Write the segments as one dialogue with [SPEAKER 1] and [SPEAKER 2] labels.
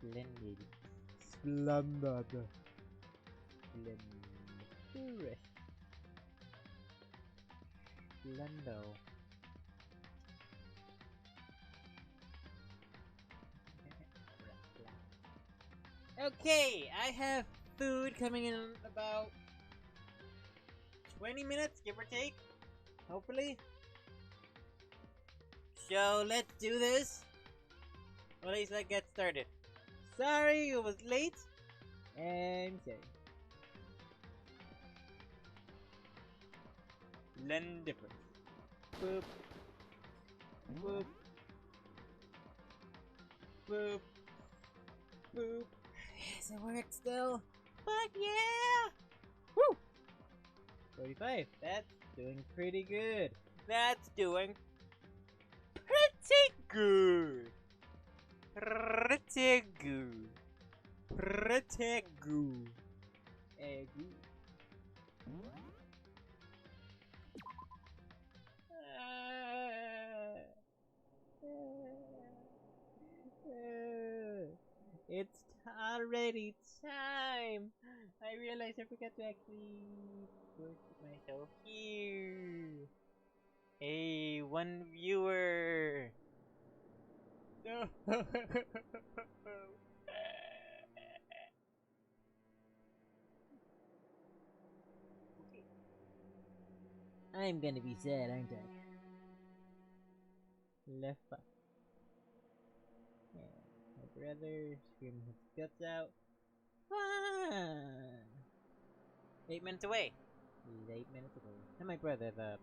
[SPEAKER 1] Splendid. Splendid. Splendorous. Splendo. Okay, I have food coming in about 20 minutes, give or take. Hopefully. So let's do this. Well, at least let's get started. Sorry it was late. I'm sorry. Learn difference. Boop. Boop. Boop. Boop. Yes, it works still. Fuck yeah! Woo! 45. That's doing pretty good. That's doing pretty good. Pretty good. Pretty good. It's already time. I realized I forgot to actually put myself here. Hey, one viewer. No. I'm gonna be sad, aren't I? Left fuck. Yeah, my brother screaming his guts out. Fun! 8 minutes away. He's 8 minutes away. And my brother, the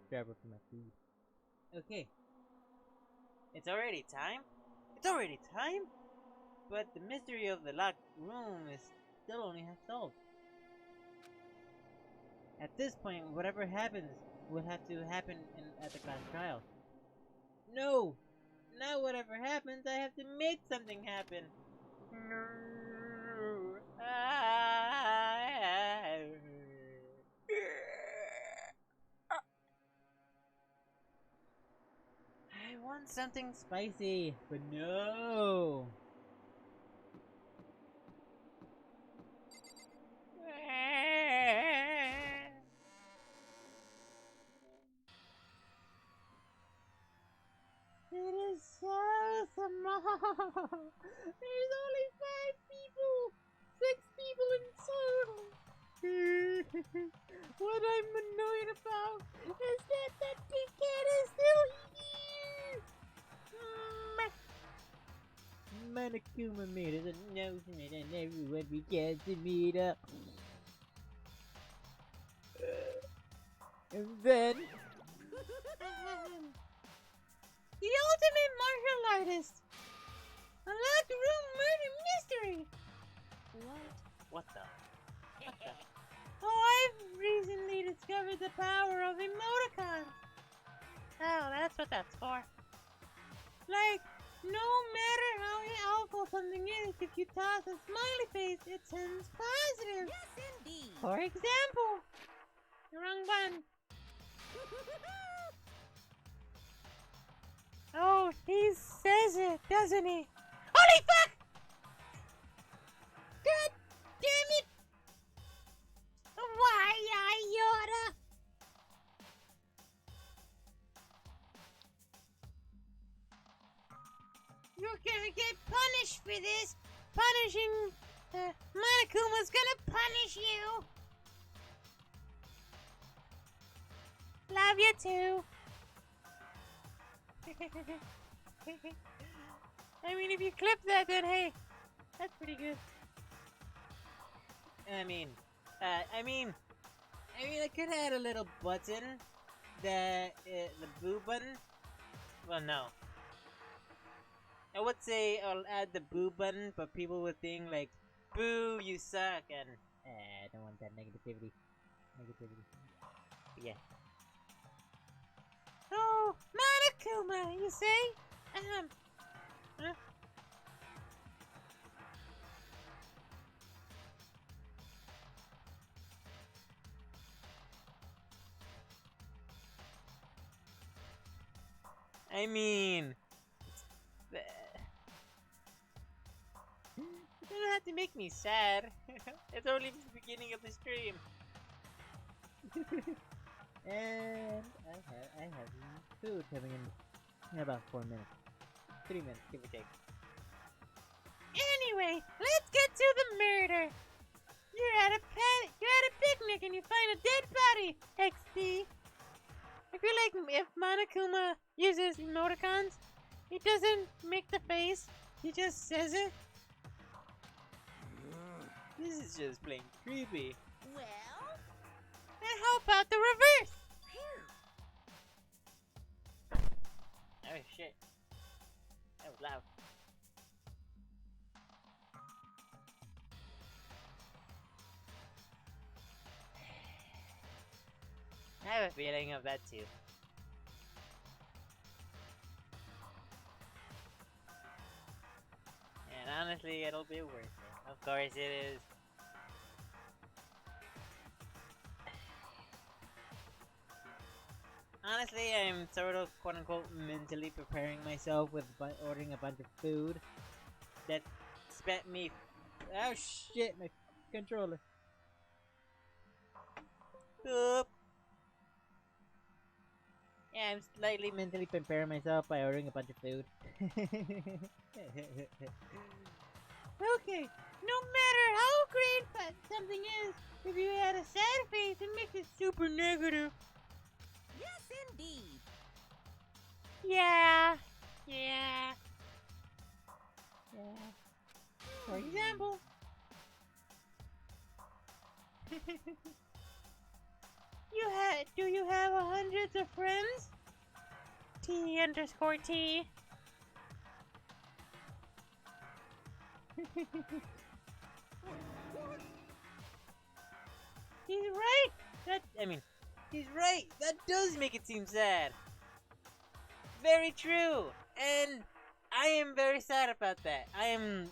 [SPEAKER 1] driver for my food. Okay. It's already time? It's already time? But the mystery of the locked room is still only half solved. At this point, whatever happens will have to happen at the class trial. No! Not whatever happens, I have to make something happen. No. I want something spicy, but no. It is so small. There's only 5 people. 6 people in total. What I'm annoyed about is that big cat is still here. Monokuma made us an announcement and everyone began to meet up. And then... the ultimate martial artist! A locked room murder mystery! What the? Oh, I've recently discovered the power of emoticons! Oh, that's what that's for. Like, no matter how awful something is, if you toss a smiley face, it turns positive!
[SPEAKER 2] Yes, indeed!
[SPEAKER 1] For example... wrong button. Oh, he says it, doesn't he? Holy fuck! God damn it! Why, Yoda? You're gonna get punished for this. Punishing... Monokuma's gonna punish you. Love you too. I mean, if you clip that, then hey, that's pretty good. I mean, I could add a little button that the boo button. Well, no. I would say I'll add the boo button, but people would think like, "Boo, you suck," and I don't want that negativity. But yeah. Oh, Monokuma, you say? Huh? I mean... You don't have to make me sad. It's only the beginning of the stream. And I have food coming in about 4 minutes. 3 minutes, give or take. Anyway, let's get to the murder. You're at a picnic and you find a dead body, XD. I feel like if Monokuma uses emoticons, he doesn't make the face, he just says it. This is just plain creepy.
[SPEAKER 2] Well?
[SPEAKER 1] And how about the reverse? Oh shit. That was loud. I have a feeling of that too. And honestly, it'll be worth it. Of course it is. Honestly, I'm sort of quote-unquote mentally preparing myself with ordering a bunch of food that spent me... Oh shit, my controller. Oop. Yeah, I'm slightly mentally preparing myself by ordering a bunch of food. Okay, no matter how great something is, if you had a sad face, it makes it super negative.
[SPEAKER 2] Yes, indeed.
[SPEAKER 1] Yeah. For example. Do you have hundreds of friends? T_T. He's right. He's right. That does make it seem sad. Very true. And I am very sad about that. I am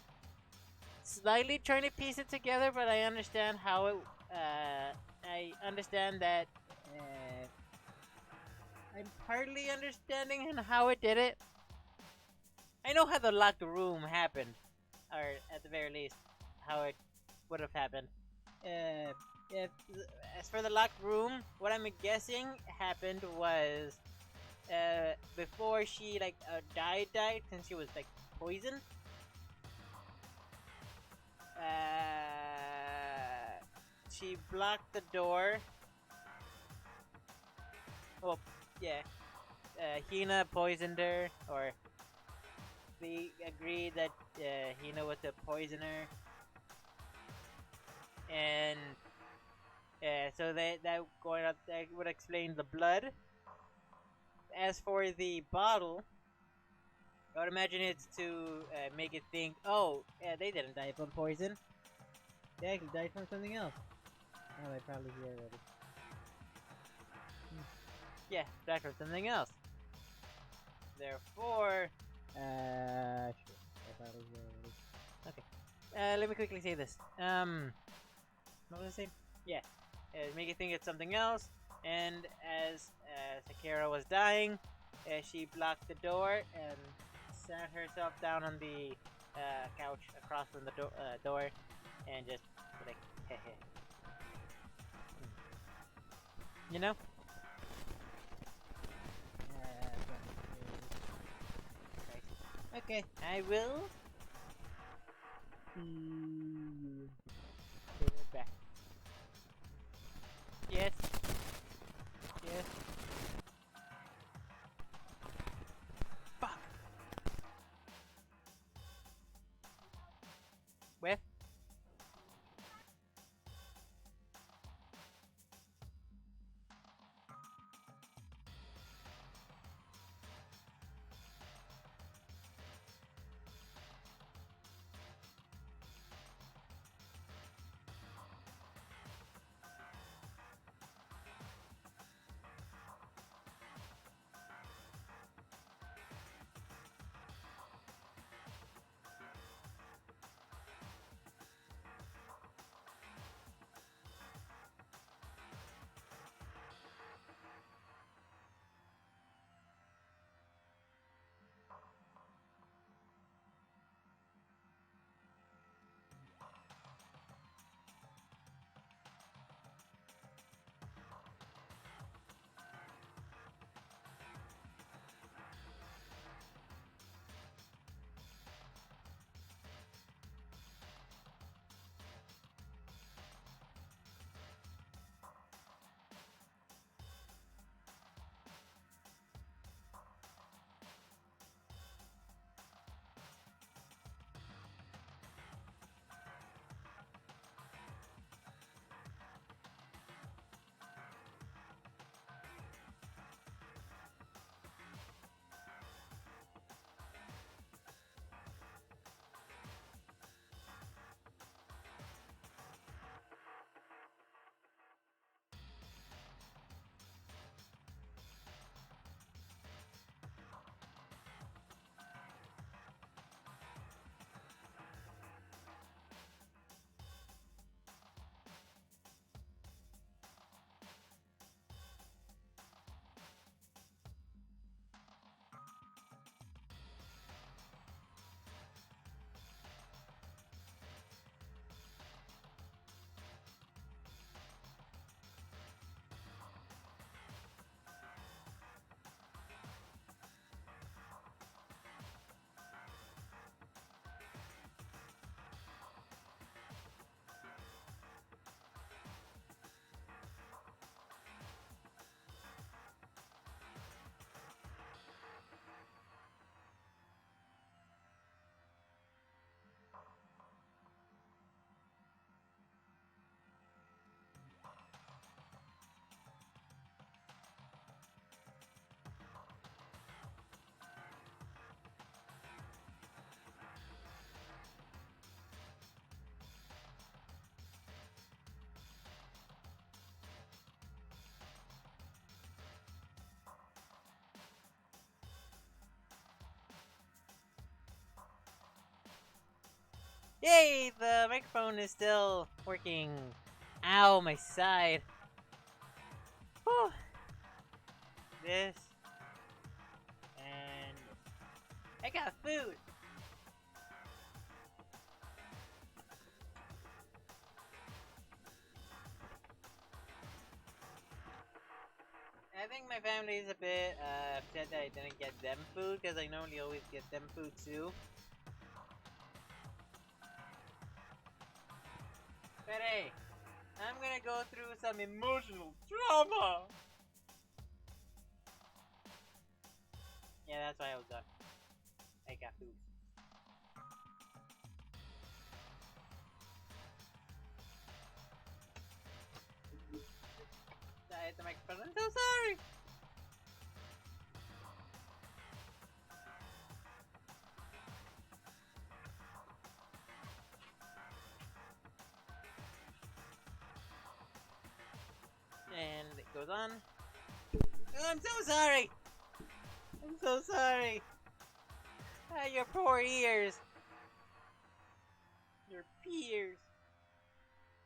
[SPEAKER 1] slightly trying to piece it together, but I understand how it. I understand that. I'm partly understanding how it did it. I know how the locked room happened, or at the very least, how it would have happened. As for the locked room, what I'm guessing happened was before she died since she was poisoned. She blocked the door. Oh, yeah. Hina poisoned her, or they agreed that Hina was the poisoner, and so that would explain the blood. As for the bottle, I would imagine it's to make it think, oh, yeah, they didn't die from poison. They actually died from something else. Oh, they probably hear already. Yeah, died from something else. Therefore, shit. They probably hear already. Okay. Let me quickly say this. What was I saying? Yeah. Make it think it's something else. And as Sakura was dying, she blocked the door and sat herself down on the couch across from the door and just heh. You know? Okay, I will be right back. Yes. Fuck. Where? Yay! The microphone is still working. Ow, my side. Whew. This. And I got food. I think my family is a bit upset that I didn't get them food because I normally always get them food too. But hey, I'm gonna go through some emotional trauma. Yeah, that's why I was done. I got food. I hit the microphone. I'm so sorry. And it goes on. I'm so sorry. I'm so sorry. Your poor ears. Your peers.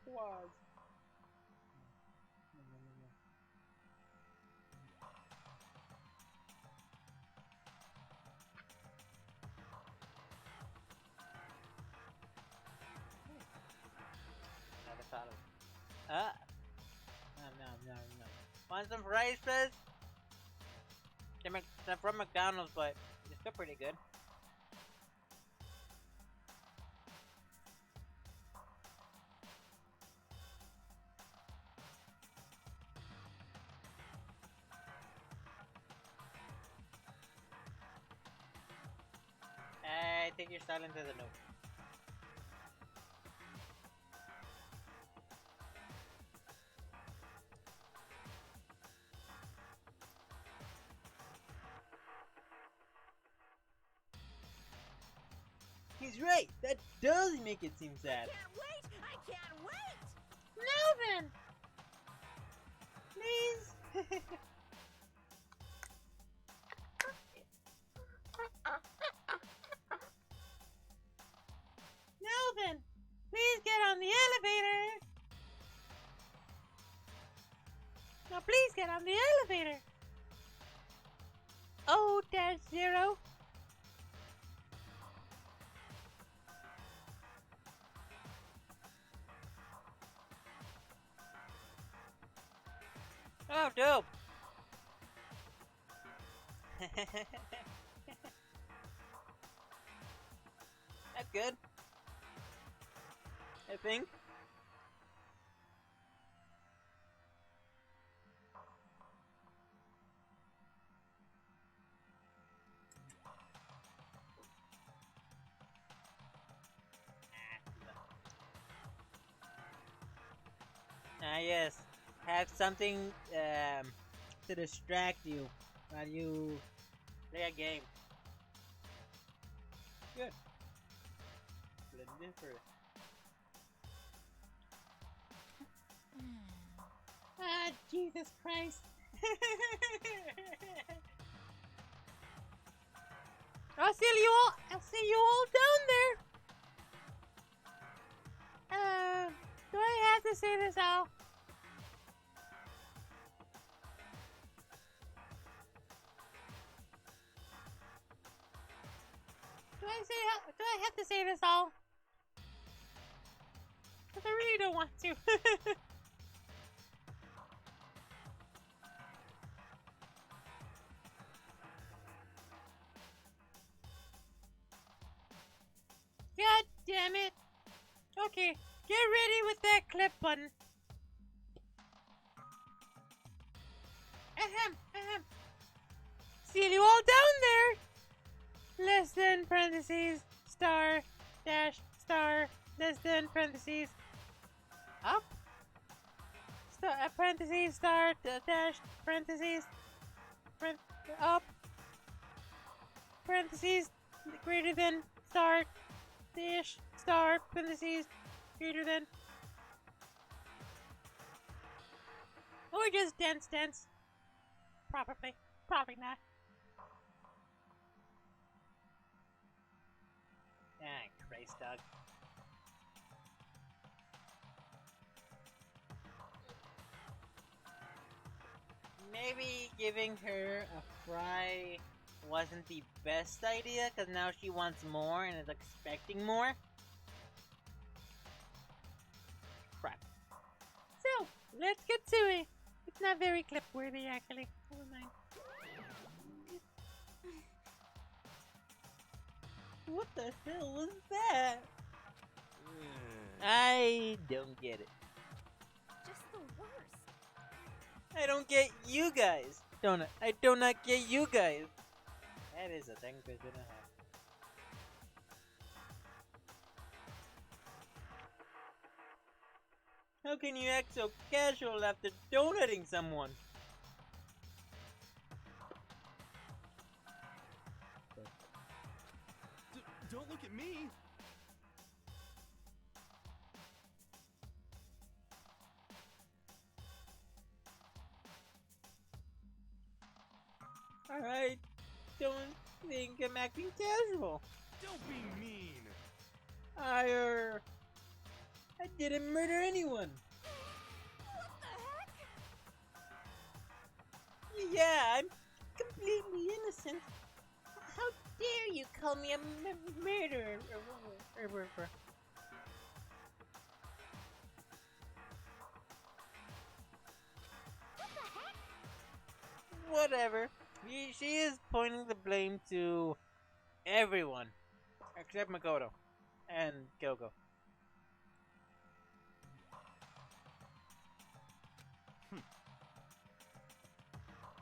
[SPEAKER 1] Vods. Another follow. No. Want some fries, please? They're from McDonald's, but they're still pretty good. I think you're silent as a no. He's right. That does make it seem sad.
[SPEAKER 2] I can't wait!
[SPEAKER 1] Now then, please. Now then, please get on the elevator. Now please get on the elevator. Oh, dash 0. Oh, dope. That's good. I think. Yes. Have something to distract you while you play a game. Good. Let's do first. Ah, Jesus Christ. I'll see you all down there. Do I have to say this out? Do I have to say this all? Because I really don't want to. God damn it. Okay, get ready with that clip button. Ahem. See you all down there. Less than parentheses, star, dash, star, less than parentheses, up. Star, parentheses, star, dash, parentheses, up. Parentheses, greater than, star, dash, star, parentheses, greater than. Or just dance. Probably not. Ah, Christ, dog. Maybe giving her a fry wasn't the best idea, because now she wants more and is expecting more. Crap. So, let's get to it. It's not very clip-worthy, actually. Never mind. What the hell was that? I don't get it.
[SPEAKER 2] Just the worst.
[SPEAKER 1] I don't get you guys. I do not get you guys. That is a thing person to have. How can you act so casual after donating someone?
[SPEAKER 3] Don't look at me!
[SPEAKER 1] I don't think I'm acting casual.
[SPEAKER 3] Don't be mean!
[SPEAKER 1] I didn't murder anyone.
[SPEAKER 2] What the heck?
[SPEAKER 1] Yeah, I'm completely innocent. How dare you call me a murderer?
[SPEAKER 2] What the heck?
[SPEAKER 1] Whatever. She is pointing the blame to everyone except Makoto and Kyoko.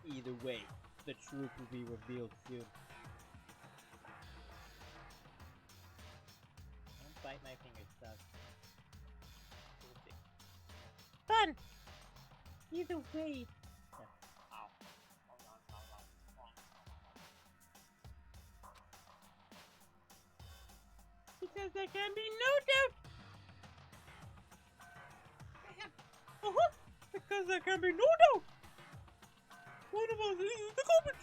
[SPEAKER 1] Either way, the truth will be revealed soon. Don't bite my fingers, Doug. Fun! Either way. Ow. Because there can be no doubt. Because there can be no doubt. One of us is the culprit.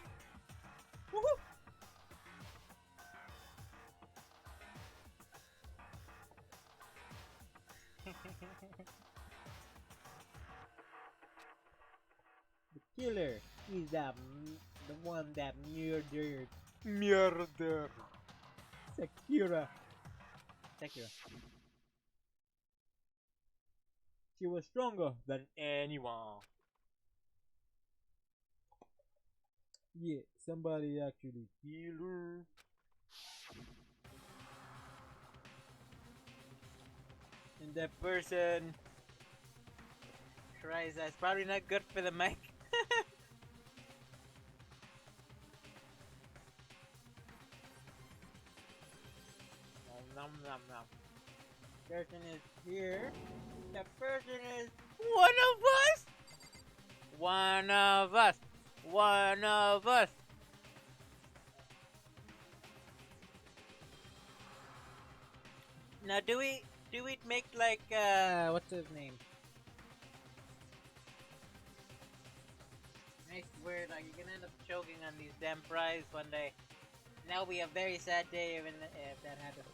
[SPEAKER 1] The killer is the one that murdered Sakura. She was stronger than anyone. Yeah, somebody actually killed her. And that person tries that's probably not good for the mic. Nom nom nom. Person is here. The person is one of us. One of us. One of us. Now do we make like what's his name? Nice word, like you're gonna end up choking on these damn fries one day. And that'll be a very sad day if that happens.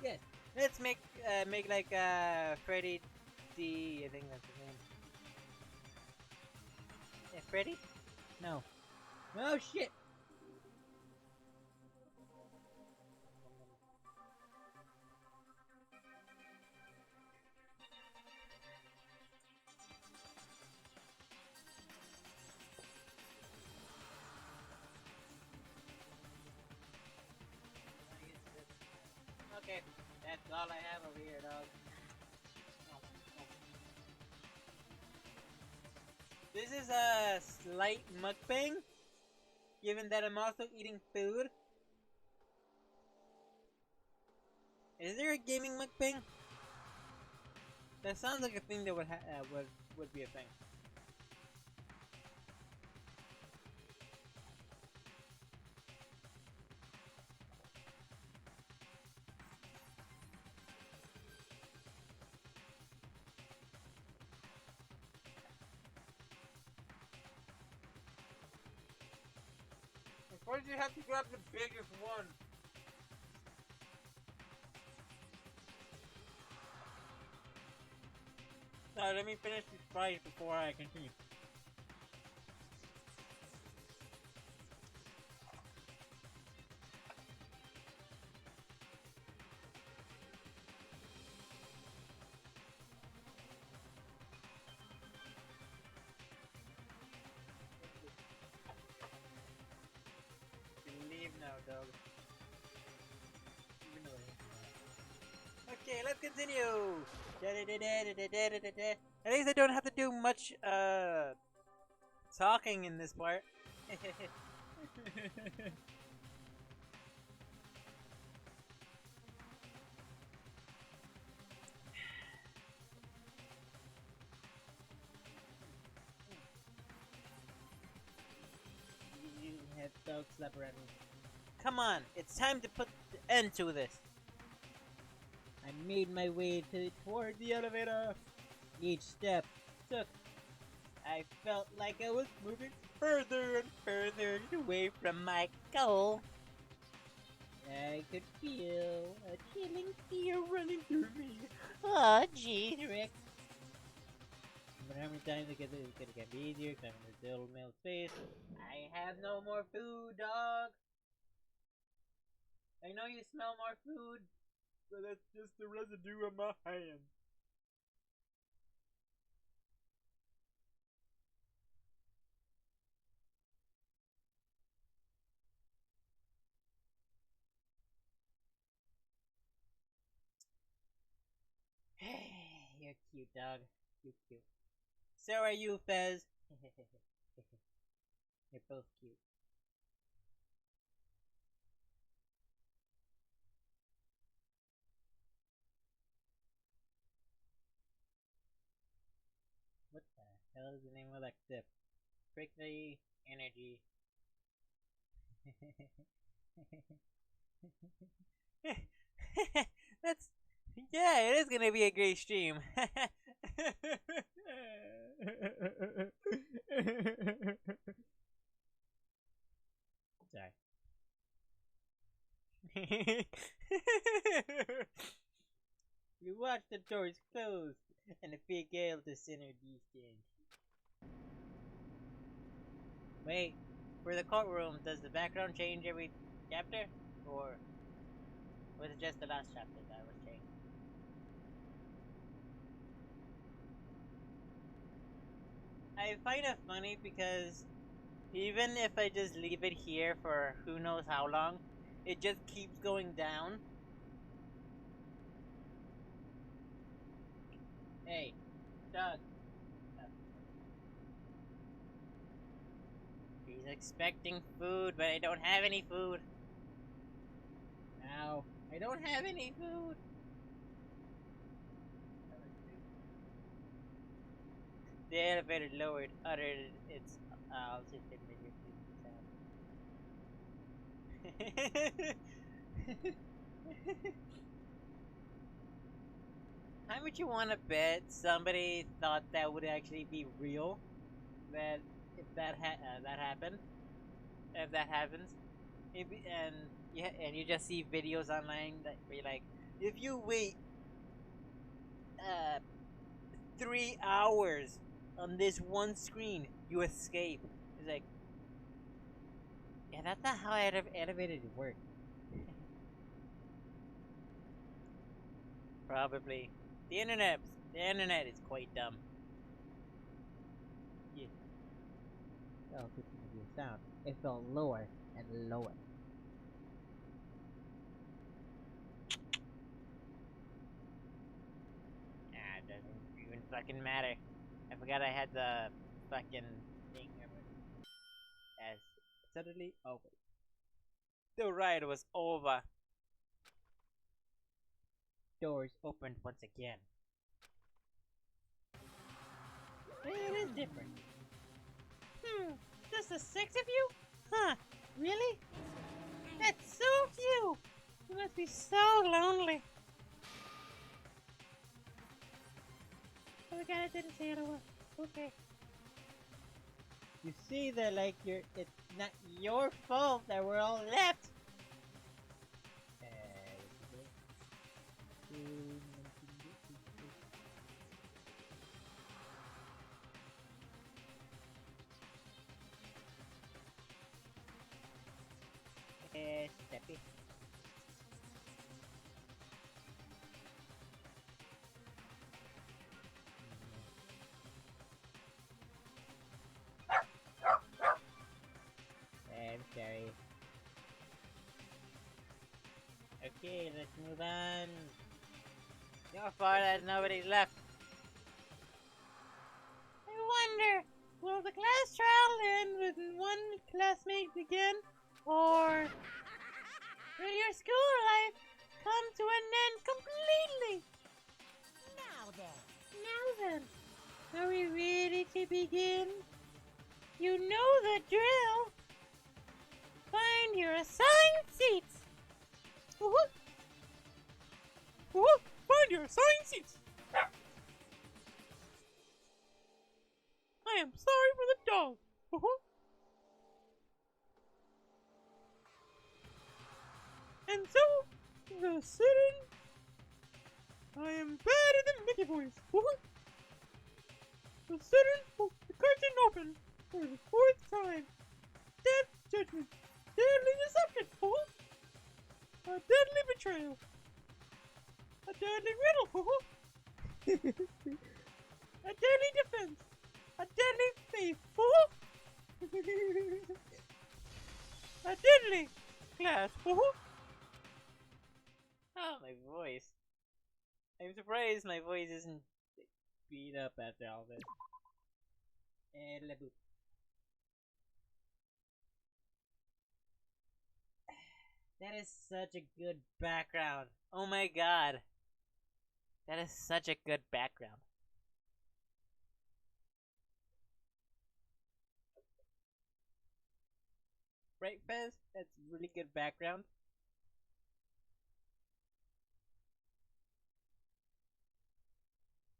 [SPEAKER 1] Yes. Let's make like Freddy D, I think that's his name. Yeah, Freddy? No. Oh shit! Okay, that's all I have over here, dog. This is a slight mukbang, given that I'm also eating food. Is there a gaming mukbang? That sounds like a thing that would be a thing. Of course, you have to grab the biggest one. No, let me finish this fries before I continue. Leave now, dog. Okay, let's continue. At least I don't have to do much talking in this part. You have dog slap around me. Come on, it's time to put the end to this. I made my way toward the elevator. Each step took, I felt like I was moving further and further away from my goal. I could feel a chilling fear running through me. Oh, geez, Rick. But how many times it gonna get easier climbing this little male space? I have no more food, dog. I know you smell more food, but that's just the residue on my hand. You're cute, dog. You're cute. So are you, Fez. You're both cute. What the hell is the name of that clip? Prickly energy. That's yeah, it is gonna be a great stream. Sorry. You watch the doors close and the big gale descend. Wait, for the courtroom, does the background change every chapter? Or was it just the last chapter that was changed? I find it funny because even if I just leave it here for who knows how long, it just keeps going down. Hey, Doug. He's expecting food, but I don't have any food. Ow. I don't have any food. The elevator lowered, uttered its also familiar cleaning sound. How much you want to bet somebody thought that would actually be real? That if that happened, if that happens, and you just see videos online that be like, if you wait uh 3 hours on this one screen, you escape. It's like, yeah, that's not how elevators work. Probably the internet. The internet is quite dumb. Yeah. Oh, good thing of your sound. It felt lower and lower. Ah, it doesn't even fucking matter. I forgot I had the fucking thing as suddenly over. The ride was over. Doors opened once again. It is different. Just the six of you? Huh, really? That's so few! You must be so lonely. Oh my god, I didn't say it over. Okay. You see that it's not your fault that we're all left. Steppy. I'm sorry. Okay, let's move on. Your fault that nobody's left. I wonder, will the class trial end with one classmate again? Or will your school life come to an end completely?
[SPEAKER 2] Now then.
[SPEAKER 1] Now then, are we ready to begin? You know the drill. Find your assigned seats. Woohoo! Woohoo! Find your assigned seats. I am sorry for the dog. Woohoo! And so, the sitting. I am bad at the Mickey voice. Woohoo! The sitting will the curtain open for the fourth time. Death judgment. Deadly deception. Woohoo! A deadly betrayal. A deadly riddle. Woohoo! A deadly defense. A deadly faith. Woohoo! A deadly class. Woohoo! Oh, my voice. I'm surprised my voice isn't beat up after all this. That is such a good background. Oh my god. That is such a good background. Right, Fez? That's really good background.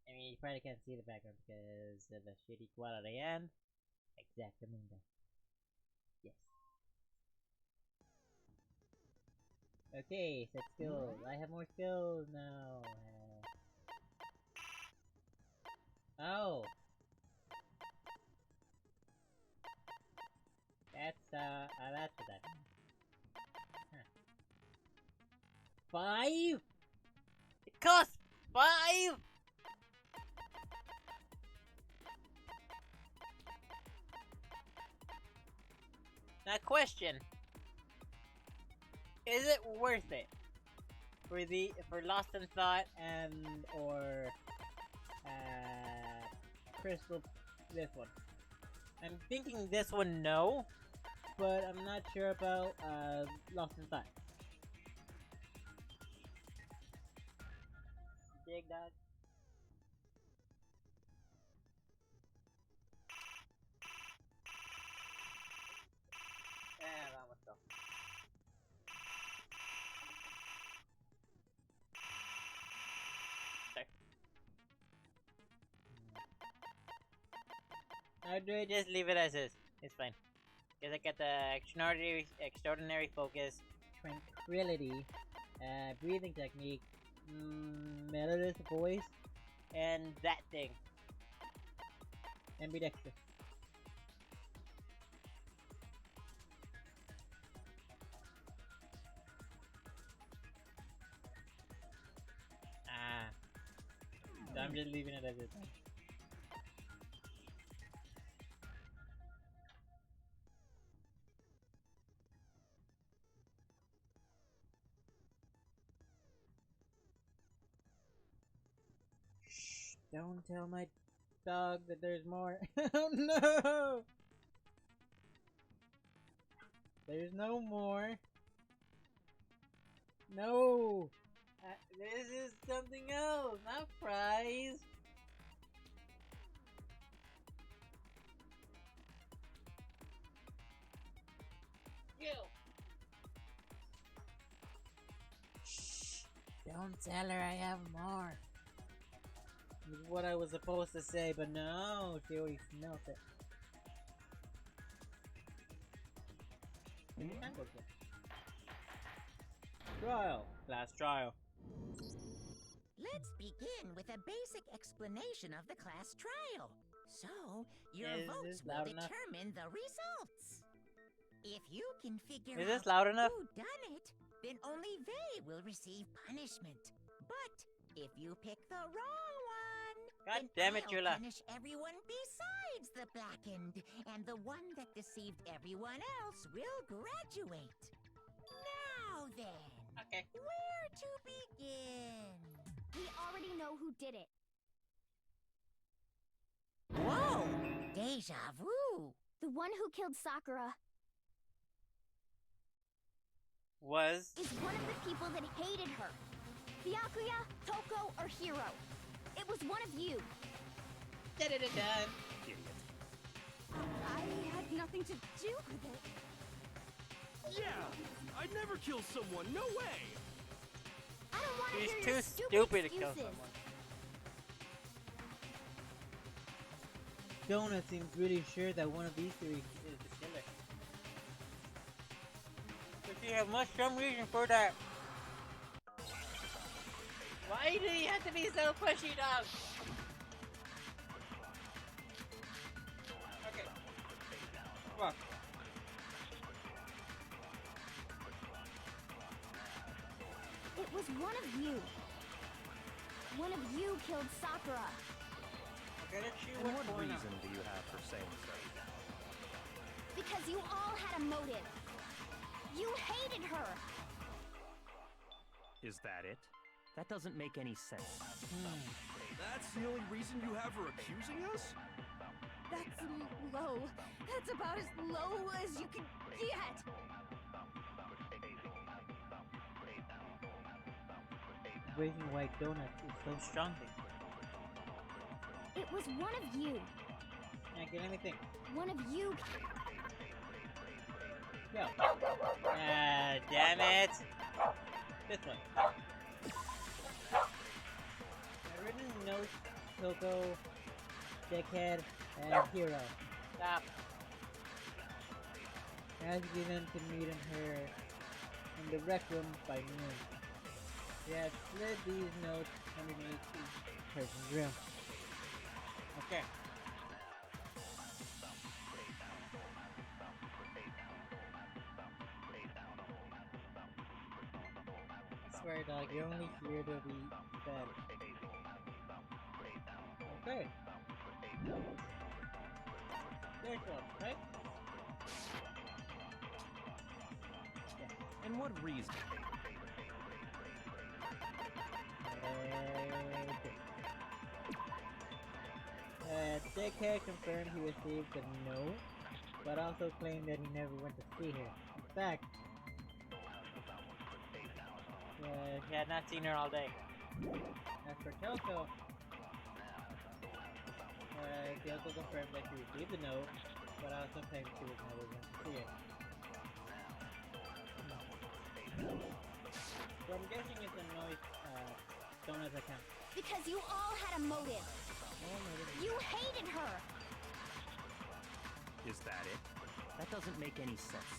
[SPEAKER 1] I mean, you probably can't see the background because of the shitty quality and exactamundo. Yes. Okay, set skills. I have more skills now. Oh. That's what that means. Huh. 5? It costs 5? Now question. Is it worth it? For Lost in Thought and or Crystal this one? I'm thinking this one no, but I'm not sure about Lost in Thought. Dig that. That was tough. Now do I just leave it as is? It's fine. Because I get the extraordinary focus, tranquility, breathing technique, melodious voice, and that thing. Ambidextrous. So I'm just leaving it as is. Shh, don't tell my dog that there's more. Oh no! There's no more. No! This is something else, not fries. You! Shh! Don't tell her I have more. This is what I was supposed to say, but no, she already smelt it. Trial. Last trial.
[SPEAKER 2] Let's begin with a basic explanation of the class trial. So, your
[SPEAKER 1] Is
[SPEAKER 2] votes
[SPEAKER 1] this
[SPEAKER 2] will
[SPEAKER 1] loud enough?
[SPEAKER 2] determine the results. If you can figure
[SPEAKER 1] Is this
[SPEAKER 2] out
[SPEAKER 1] loud enough?
[SPEAKER 2] who done it, then only they will receive punishment. But if you pick the wrong one,
[SPEAKER 1] God
[SPEAKER 2] then
[SPEAKER 1] damn it,
[SPEAKER 2] I'll
[SPEAKER 1] Jula.
[SPEAKER 2] punish everyone besides the blackened, and the one that deceived everyone else will graduate. Now then,
[SPEAKER 1] Okay.
[SPEAKER 2] where to begin?
[SPEAKER 4] We already know who did it.
[SPEAKER 2] Whoa! Deja vu!
[SPEAKER 4] The one who killed Sakura
[SPEAKER 1] Was.
[SPEAKER 4] is one of the people that hated her. Byakuya, Toko, or Hiro. It was one of you.
[SPEAKER 1] Da-da-da-da.
[SPEAKER 3] Idiot.
[SPEAKER 4] I had nothing to do with it.
[SPEAKER 3] Yeah! I'd never kill someone, no way!
[SPEAKER 4] I don't want to
[SPEAKER 1] She's
[SPEAKER 4] hear
[SPEAKER 1] too
[SPEAKER 4] your
[SPEAKER 1] stupid to kill
[SPEAKER 4] excuses.
[SPEAKER 1] someone.
[SPEAKER 5] Donut seems really sure that one of these three is the killer.
[SPEAKER 1] But she have much some reason for that. Why do you have to be so pushy, dog? Okay. Come on.
[SPEAKER 4] It was one of you. One of you killed Sakura.
[SPEAKER 1] Okay, let's see
[SPEAKER 3] And
[SPEAKER 1] what's
[SPEAKER 3] what
[SPEAKER 1] going
[SPEAKER 3] reason
[SPEAKER 1] on.
[SPEAKER 3] do you have for saying so?
[SPEAKER 4] Because you all had a motive. You hated her.
[SPEAKER 3] Is that it? That doesn't make any sense.
[SPEAKER 6] That's the only reason you have her accusing us?
[SPEAKER 4] That's low. That's about as low as you can get.
[SPEAKER 5] The reason why Donut is so strong.
[SPEAKER 4] It was one of you.
[SPEAKER 5] Can't get anything.
[SPEAKER 4] One of you.
[SPEAKER 5] Go.
[SPEAKER 1] Ah, damn it.
[SPEAKER 5] This one. I written notes, Toko, Dickhead, and Hero.
[SPEAKER 1] Stop.
[SPEAKER 5] Asking them to meet her in the rec room by noon. They have slid these notes underneath each person's room.
[SPEAKER 1] Okay.
[SPEAKER 5] I swear, dog, you're only here to be fed. Okay. There's one, right?
[SPEAKER 3] And what reason?
[SPEAKER 5] Dickhead confirmed he received a no, but also claimed that he never went to see her. In fact,
[SPEAKER 1] Yeah, not seen her all day.
[SPEAKER 5] as for Toko, he also confirmed that she received a no, but also claimed she was never went to see her. So I'm guessing it's a noise, Donut's account.
[SPEAKER 4] Because you all had a motive.
[SPEAKER 5] Oh, maybe.
[SPEAKER 4] You hated her.
[SPEAKER 3] Is that it? That doesn't make any sense.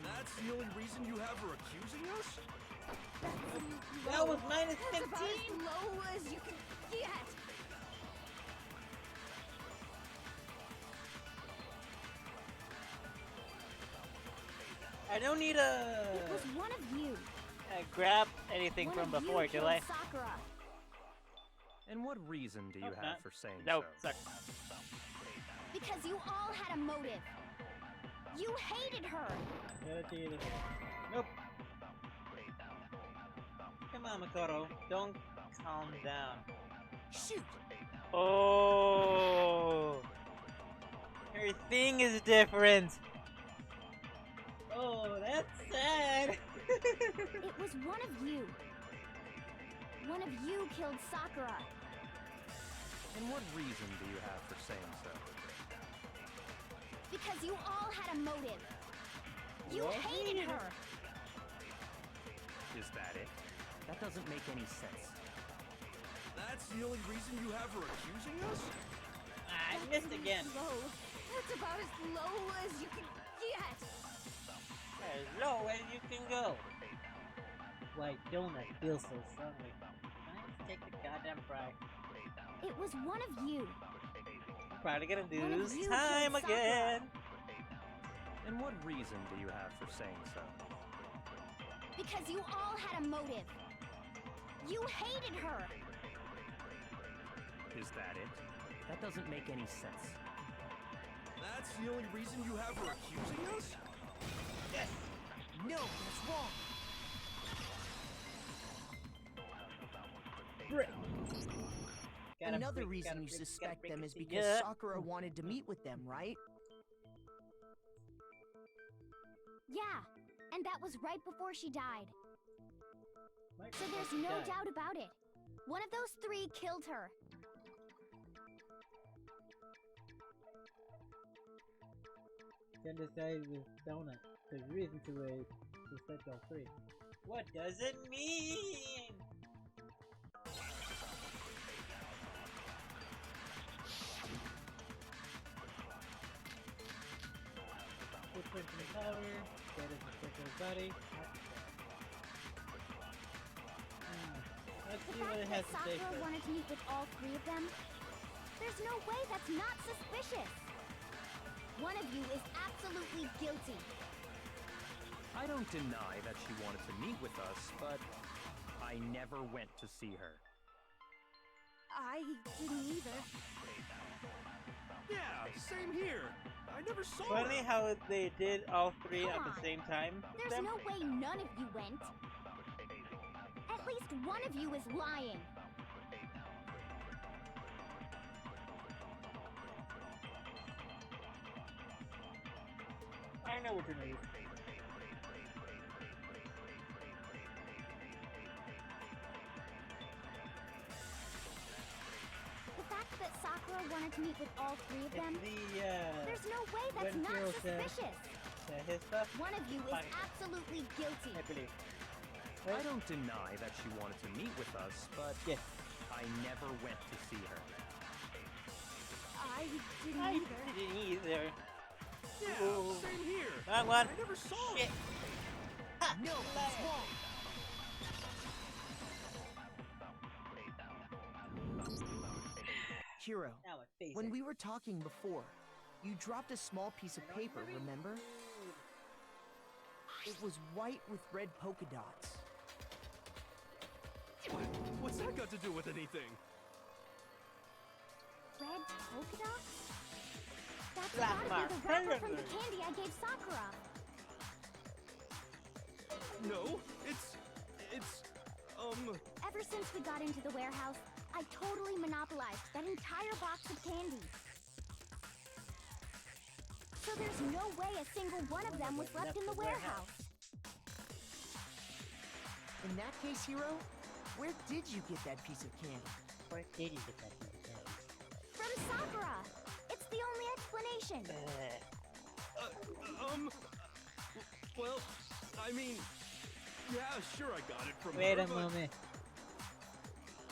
[SPEAKER 6] That's the only reason you have her accusing us?
[SPEAKER 5] That was minus
[SPEAKER 4] That's about
[SPEAKER 5] 15!
[SPEAKER 4] as low as you can get.
[SPEAKER 1] I don't need
[SPEAKER 4] It was one of you.
[SPEAKER 1] grab anything
[SPEAKER 4] One
[SPEAKER 1] from
[SPEAKER 4] of
[SPEAKER 1] before,
[SPEAKER 4] you
[SPEAKER 1] do
[SPEAKER 4] killed
[SPEAKER 1] I?
[SPEAKER 4] Sakura.
[SPEAKER 3] And what reason do you
[SPEAKER 1] Hope
[SPEAKER 3] have
[SPEAKER 1] not.
[SPEAKER 3] for saying
[SPEAKER 1] No,
[SPEAKER 3] so?
[SPEAKER 1] suck.
[SPEAKER 4] Because you all had a motive. You hated her.
[SPEAKER 5] Gotta do this. Nope.
[SPEAKER 1] Come on, Makoto. Don't calm down.
[SPEAKER 2] Shoot!
[SPEAKER 1] Oh! Her thing is different.
[SPEAKER 5] Oh, that's sad!
[SPEAKER 4] It was one of you. One of you killed Sakura.
[SPEAKER 3] And what reason do you have for saying so?
[SPEAKER 4] Because you all had a motive. You
[SPEAKER 5] What?
[SPEAKER 4] hated her.
[SPEAKER 3] Is that it? That doesn't make any sense.
[SPEAKER 6] That's the only reason you have her accusing us?
[SPEAKER 1] I missed again.
[SPEAKER 4] Low. That's about as low as you can get.
[SPEAKER 1] As low as you can go.
[SPEAKER 5] Why Donut feels so strongly.
[SPEAKER 1] Let's take the goddamn fry.
[SPEAKER 4] It was one of you.
[SPEAKER 1] I'm probably gonna
[SPEAKER 4] One of
[SPEAKER 1] lose
[SPEAKER 4] you
[SPEAKER 1] time
[SPEAKER 4] killed Sakura.
[SPEAKER 1] again.
[SPEAKER 3] And what reason do you have for saying so?
[SPEAKER 4] Because you all had a motive. You hated her.
[SPEAKER 3] Is that it? That doesn't make any sense.
[SPEAKER 6] That's the only reason you have for accusing us?
[SPEAKER 5] Yes.
[SPEAKER 2] No, that's wrong.
[SPEAKER 5] Brick.
[SPEAKER 7] Another reason you suspect them is because
[SPEAKER 5] Yeah.
[SPEAKER 7] Sakura wanted to meet with them, right?
[SPEAKER 4] Yeah, and that was right before she died.
[SPEAKER 5] Right
[SPEAKER 4] So
[SPEAKER 5] before
[SPEAKER 4] there's
[SPEAKER 5] she
[SPEAKER 4] no
[SPEAKER 5] died.
[SPEAKER 4] doubt about it. One of those three killed her.
[SPEAKER 5] Then decided with Donut. There's reason to suspect all three. What does it mean? Footprint in the tower. That is the circle's body. Let's
[SPEAKER 4] The
[SPEAKER 5] see what it
[SPEAKER 4] fact
[SPEAKER 5] has
[SPEAKER 4] that
[SPEAKER 5] to say
[SPEAKER 4] Sakura
[SPEAKER 5] first.
[SPEAKER 4] wanted to meet with all three of them, there's no way that's not suspicious. One of you is absolutely guilty.
[SPEAKER 3] I don't deny that she wanted to meet with us, but I never went to see her.
[SPEAKER 4] I didn't either.
[SPEAKER 6] Yeah, same here. I never saw
[SPEAKER 5] Funny
[SPEAKER 6] her.
[SPEAKER 5] how they did all three
[SPEAKER 4] Come
[SPEAKER 5] at
[SPEAKER 4] on.
[SPEAKER 5] the same time.
[SPEAKER 4] There's
[SPEAKER 5] Them-
[SPEAKER 4] no way none of you went. At least one of you is lying.
[SPEAKER 5] I know what you're doing.
[SPEAKER 4] The fact that Sakura wanted to meet with all three of
[SPEAKER 5] It's
[SPEAKER 4] them,
[SPEAKER 5] the
[SPEAKER 4] there's no way that's
[SPEAKER 5] when
[SPEAKER 4] not
[SPEAKER 5] Hiro says-
[SPEAKER 4] suspicious.
[SPEAKER 5] his stuff.
[SPEAKER 4] One of you is
[SPEAKER 5] Fine.
[SPEAKER 4] absolutely guilty.
[SPEAKER 5] I believe.
[SPEAKER 3] I don't deny that she wanted to meet with us, but
[SPEAKER 5] Yes.
[SPEAKER 3] I never went to see her.
[SPEAKER 4] I didn't
[SPEAKER 5] I
[SPEAKER 4] either.
[SPEAKER 5] didn't either.
[SPEAKER 6] Yeah,
[SPEAKER 5] Ooh.
[SPEAKER 6] same here.
[SPEAKER 5] Wrong one.
[SPEAKER 6] I never saw
[SPEAKER 5] Shit.
[SPEAKER 6] her.
[SPEAKER 7] No, that's wrong. Hiro,
[SPEAKER 5] Now I face
[SPEAKER 7] when
[SPEAKER 5] it.
[SPEAKER 7] we were talking before, you dropped a small piece of paper, remember? It was white with red polka dots.
[SPEAKER 6] What's that got to do with anything?
[SPEAKER 4] Red polka dots? That's
[SPEAKER 5] Black
[SPEAKER 4] gotta be the wrapper
[SPEAKER 5] mark.
[SPEAKER 4] from the candy I gave Sakura.
[SPEAKER 6] No, it's
[SPEAKER 4] Ever since we got into the warehouse, I totally monopolized that entire box of candy. So there's no way a single one of them was left in the warehouse.
[SPEAKER 7] In that case, Hiro, where did you get that piece of candy?
[SPEAKER 5] Where did you get that piece of candy?
[SPEAKER 4] From Sakura! It's the only explanation.
[SPEAKER 6] well, I mean, yeah, sure I got it from
[SPEAKER 5] Wait
[SPEAKER 6] her,
[SPEAKER 5] a
[SPEAKER 6] but
[SPEAKER 5] moment.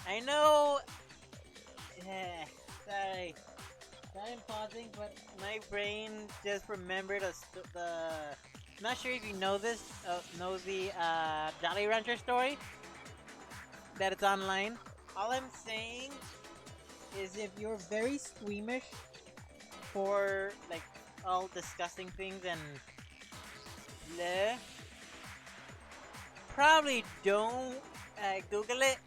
[SPEAKER 5] I know. Sorry. I'm pausing, but my brain just remembered Not sure if you know this. Knows the Jolly Rancher story. That it's online. All I'm saying is if you're very squeamish for like all disgusting things and bleh, probably don't Google it.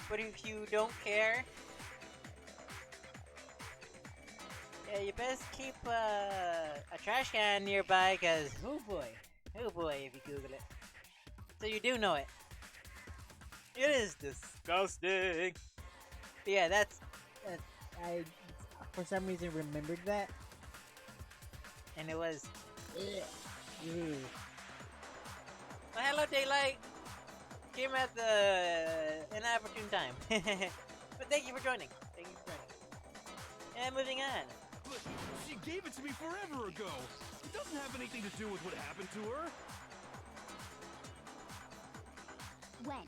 [SPEAKER 5] But if you don't care, yeah, you best keep a trash can nearby, cause oh boy, if you Google it. So you do know it. It is disgusting. But yeah, that's I for some reason remembered that, and it was. Well, hello, Daylight. Came at the inopportune time. But thank you for joining. And moving on.
[SPEAKER 6] But she gave it to me forever ago. It doesn't have anything to do with what happened to her.
[SPEAKER 4] When?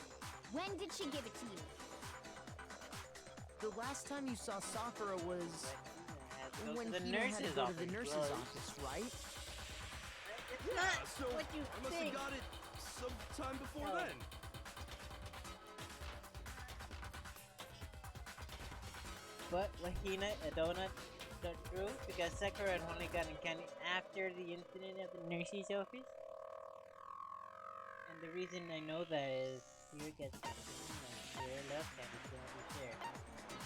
[SPEAKER 4] When did she give it to you?
[SPEAKER 7] The last time you saw Sakura was
[SPEAKER 5] Go
[SPEAKER 7] when
[SPEAKER 5] to the
[SPEAKER 7] Hina had to
[SPEAKER 5] nurse's
[SPEAKER 7] go
[SPEAKER 5] office.
[SPEAKER 7] to the nurse's
[SPEAKER 5] Rose.
[SPEAKER 7] office, right?
[SPEAKER 5] It's
[SPEAKER 6] Yeah,
[SPEAKER 5] not
[SPEAKER 6] so
[SPEAKER 5] what you
[SPEAKER 6] I must
[SPEAKER 5] think.
[SPEAKER 6] have got it sometime before
[SPEAKER 5] Oh.
[SPEAKER 6] then.
[SPEAKER 5] But Lahina, a donut, not true because Sakura had only gotten candy after the incident at the nurse's office. And the reason I know that is Hiro gets candy. Hiro loves candy, so we share.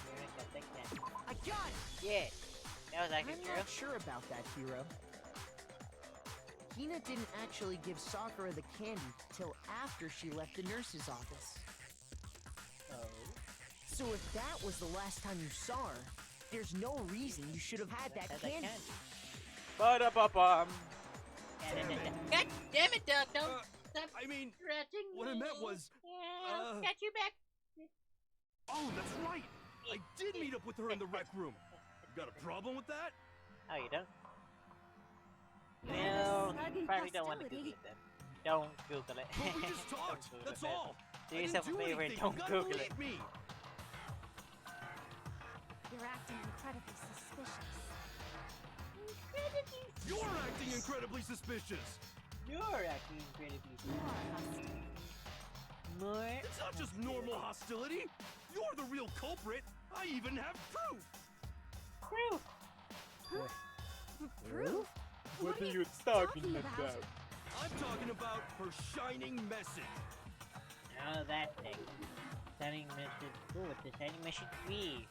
[SPEAKER 5] Hiro got that candy.
[SPEAKER 7] I got it!
[SPEAKER 5] Yeah, that was actually
[SPEAKER 7] I'm
[SPEAKER 5] true.
[SPEAKER 7] not sure about that, Hiro. Hina didn't actually give Sakura the candy till after she left the nurse's office.
[SPEAKER 5] Oh.
[SPEAKER 7] So if that was the last time you saw her, there's no reason you should have had that candy.
[SPEAKER 5] Ba-da-ba-bum.
[SPEAKER 1] God damn it, Doc! Don't stop
[SPEAKER 6] I mean,
[SPEAKER 1] scratching
[SPEAKER 6] what I
[SPEAKER 1] me.
[SPEAKER 6] meant was,
[SPEAKER 1] Yeah, I'll catch you back.
[SPEAKER 6] oh, that's right. I did meet up with her in the rec room. You got a problem with that?
[SPEAKER 5] Oh, you don't? Well, you probably don't want to Google it then. Don't Google it.
[SPEAKER 6] But we just talked.
[SPEAKER 5] Don't Google
[SPEAKER 6] That's
[SPEAKER 5] it.
[SPEAKER 6] all.
[SPEAKER 5] Do
[SPEAKER 6] I
[SPEAKER 5] yourself
[SPEAKER 6] didn't
[SPEAKER 5] a
[SPEAKER 6] do
[SPEAKER 5] favor and
[SPEAKER 6] anything.
[SPEAKER 5] don't
[SPEAKER 6] You gotta
[SPEAKER 5] Google it.
[SPEAKER 6] believe me.
[SPEAKER 4] You're acting incredibly suspicious.
[SPEAKER 6] You're acting incredibly suspicious.
[SPEAKER 5] You're acting incredibly
[SPEAKER 4] More hostile.
[SPEAKER 5] more.
[SPEAKER 6] It's not just normal hostility. You're the real culprit. I even have proof.
[SPEAKER 5] Proof.
[SPEAKER 4] Proof?
[SPEAKER 8] What are you
[SPEAKER 4] talking
[SPEAKER 8] talking
[SPEAKER 4] about?
[SPEAKER 8] about?
[SPEAKER 6] I'm talking about her shining message.
[SPEAKER 5] Oh, that thing. Shining message. Ooh, it's a shining message be.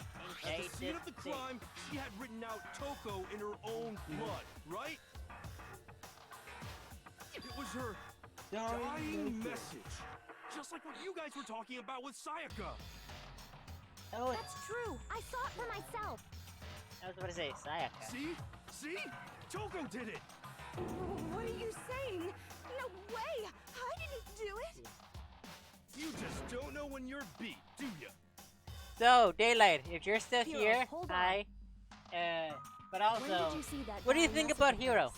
[SPEAKER 6] At the scene of the crime, she had written out Toko in her own blood, right? It was her dying message. Just like what you guys were talking about with Sayaka.
[SPEAKER 5] Oh, it's,
[SPEAKER 4] That's true. I saw it for myself.
[SPEAKER 5] I was about to say Sayaka.
[SPEAKER 6] See? See? Toko did it.
[SPEAKER 4] What are you saying? No way! I didn't do it!
[SPEAKER 6] You just don't know when you're beat, do you?
[SPEAKER 5] So, Daylight, if you're still
[SPEAKER 4] Hiro,
[SPEAKER 5] here,
[SPEAKER 4] hold on.
[SPEAKER 5] hi. But
[SPEAKER 4] When
[SPEAKER 5] also,
[SPEAKER 4] did you see that
[SPEAKER 5] what do you
[SPEAKER 4] dying
[SPEAKER 5] think
[SPEAKER 4] message
[SPEAKER 5] about
[SPEAKER 4] of
[SPEAKER 5] Hiro?
[SPEAKER 4] yours?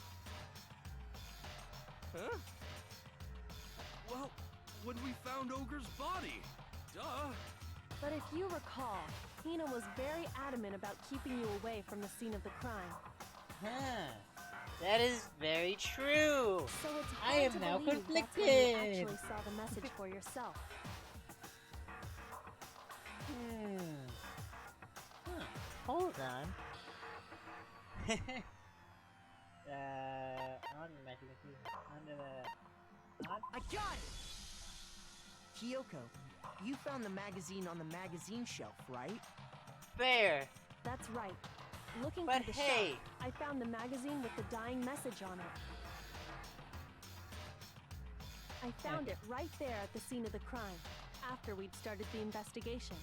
[SPEAKER 6] Huh? Well, when we found Ogre's body. Duh.
[SPEAKER 9] But if you recall, Hina was very adamant about keeping you away from the scene of the crime.
[SPEAKER 5] Huh. That is very true.
[SPEAKER 9] So it's
[SPEAKER 5] I
[SPEAKER 9] hard
[SPEAKER 5] am
[SPEAKER 9] to
[SPEAKER 5] now
[SPEAKER 9] believe that's when you
[SPEAKER 5] conflicted.
[SPEAKER 9] actually saw the message for yourself.
[SPEAKER 5] Hold on. On the magic under the.
[SPEAKER 7] I got it! Kyoko, you found the magazine on the magazine shelf, right?
[SPEAKER 5] Fair.
[SPEAKER 9] That's right. Looking
[SPEAKER 5] But
[SPEAKER 9] through the
[SPEAKER 5] hey.
[SPEAKER 9] shelf, I found the magazine with the dying message on it. I found it right there at the scene of the crime, after we'd started the investigation.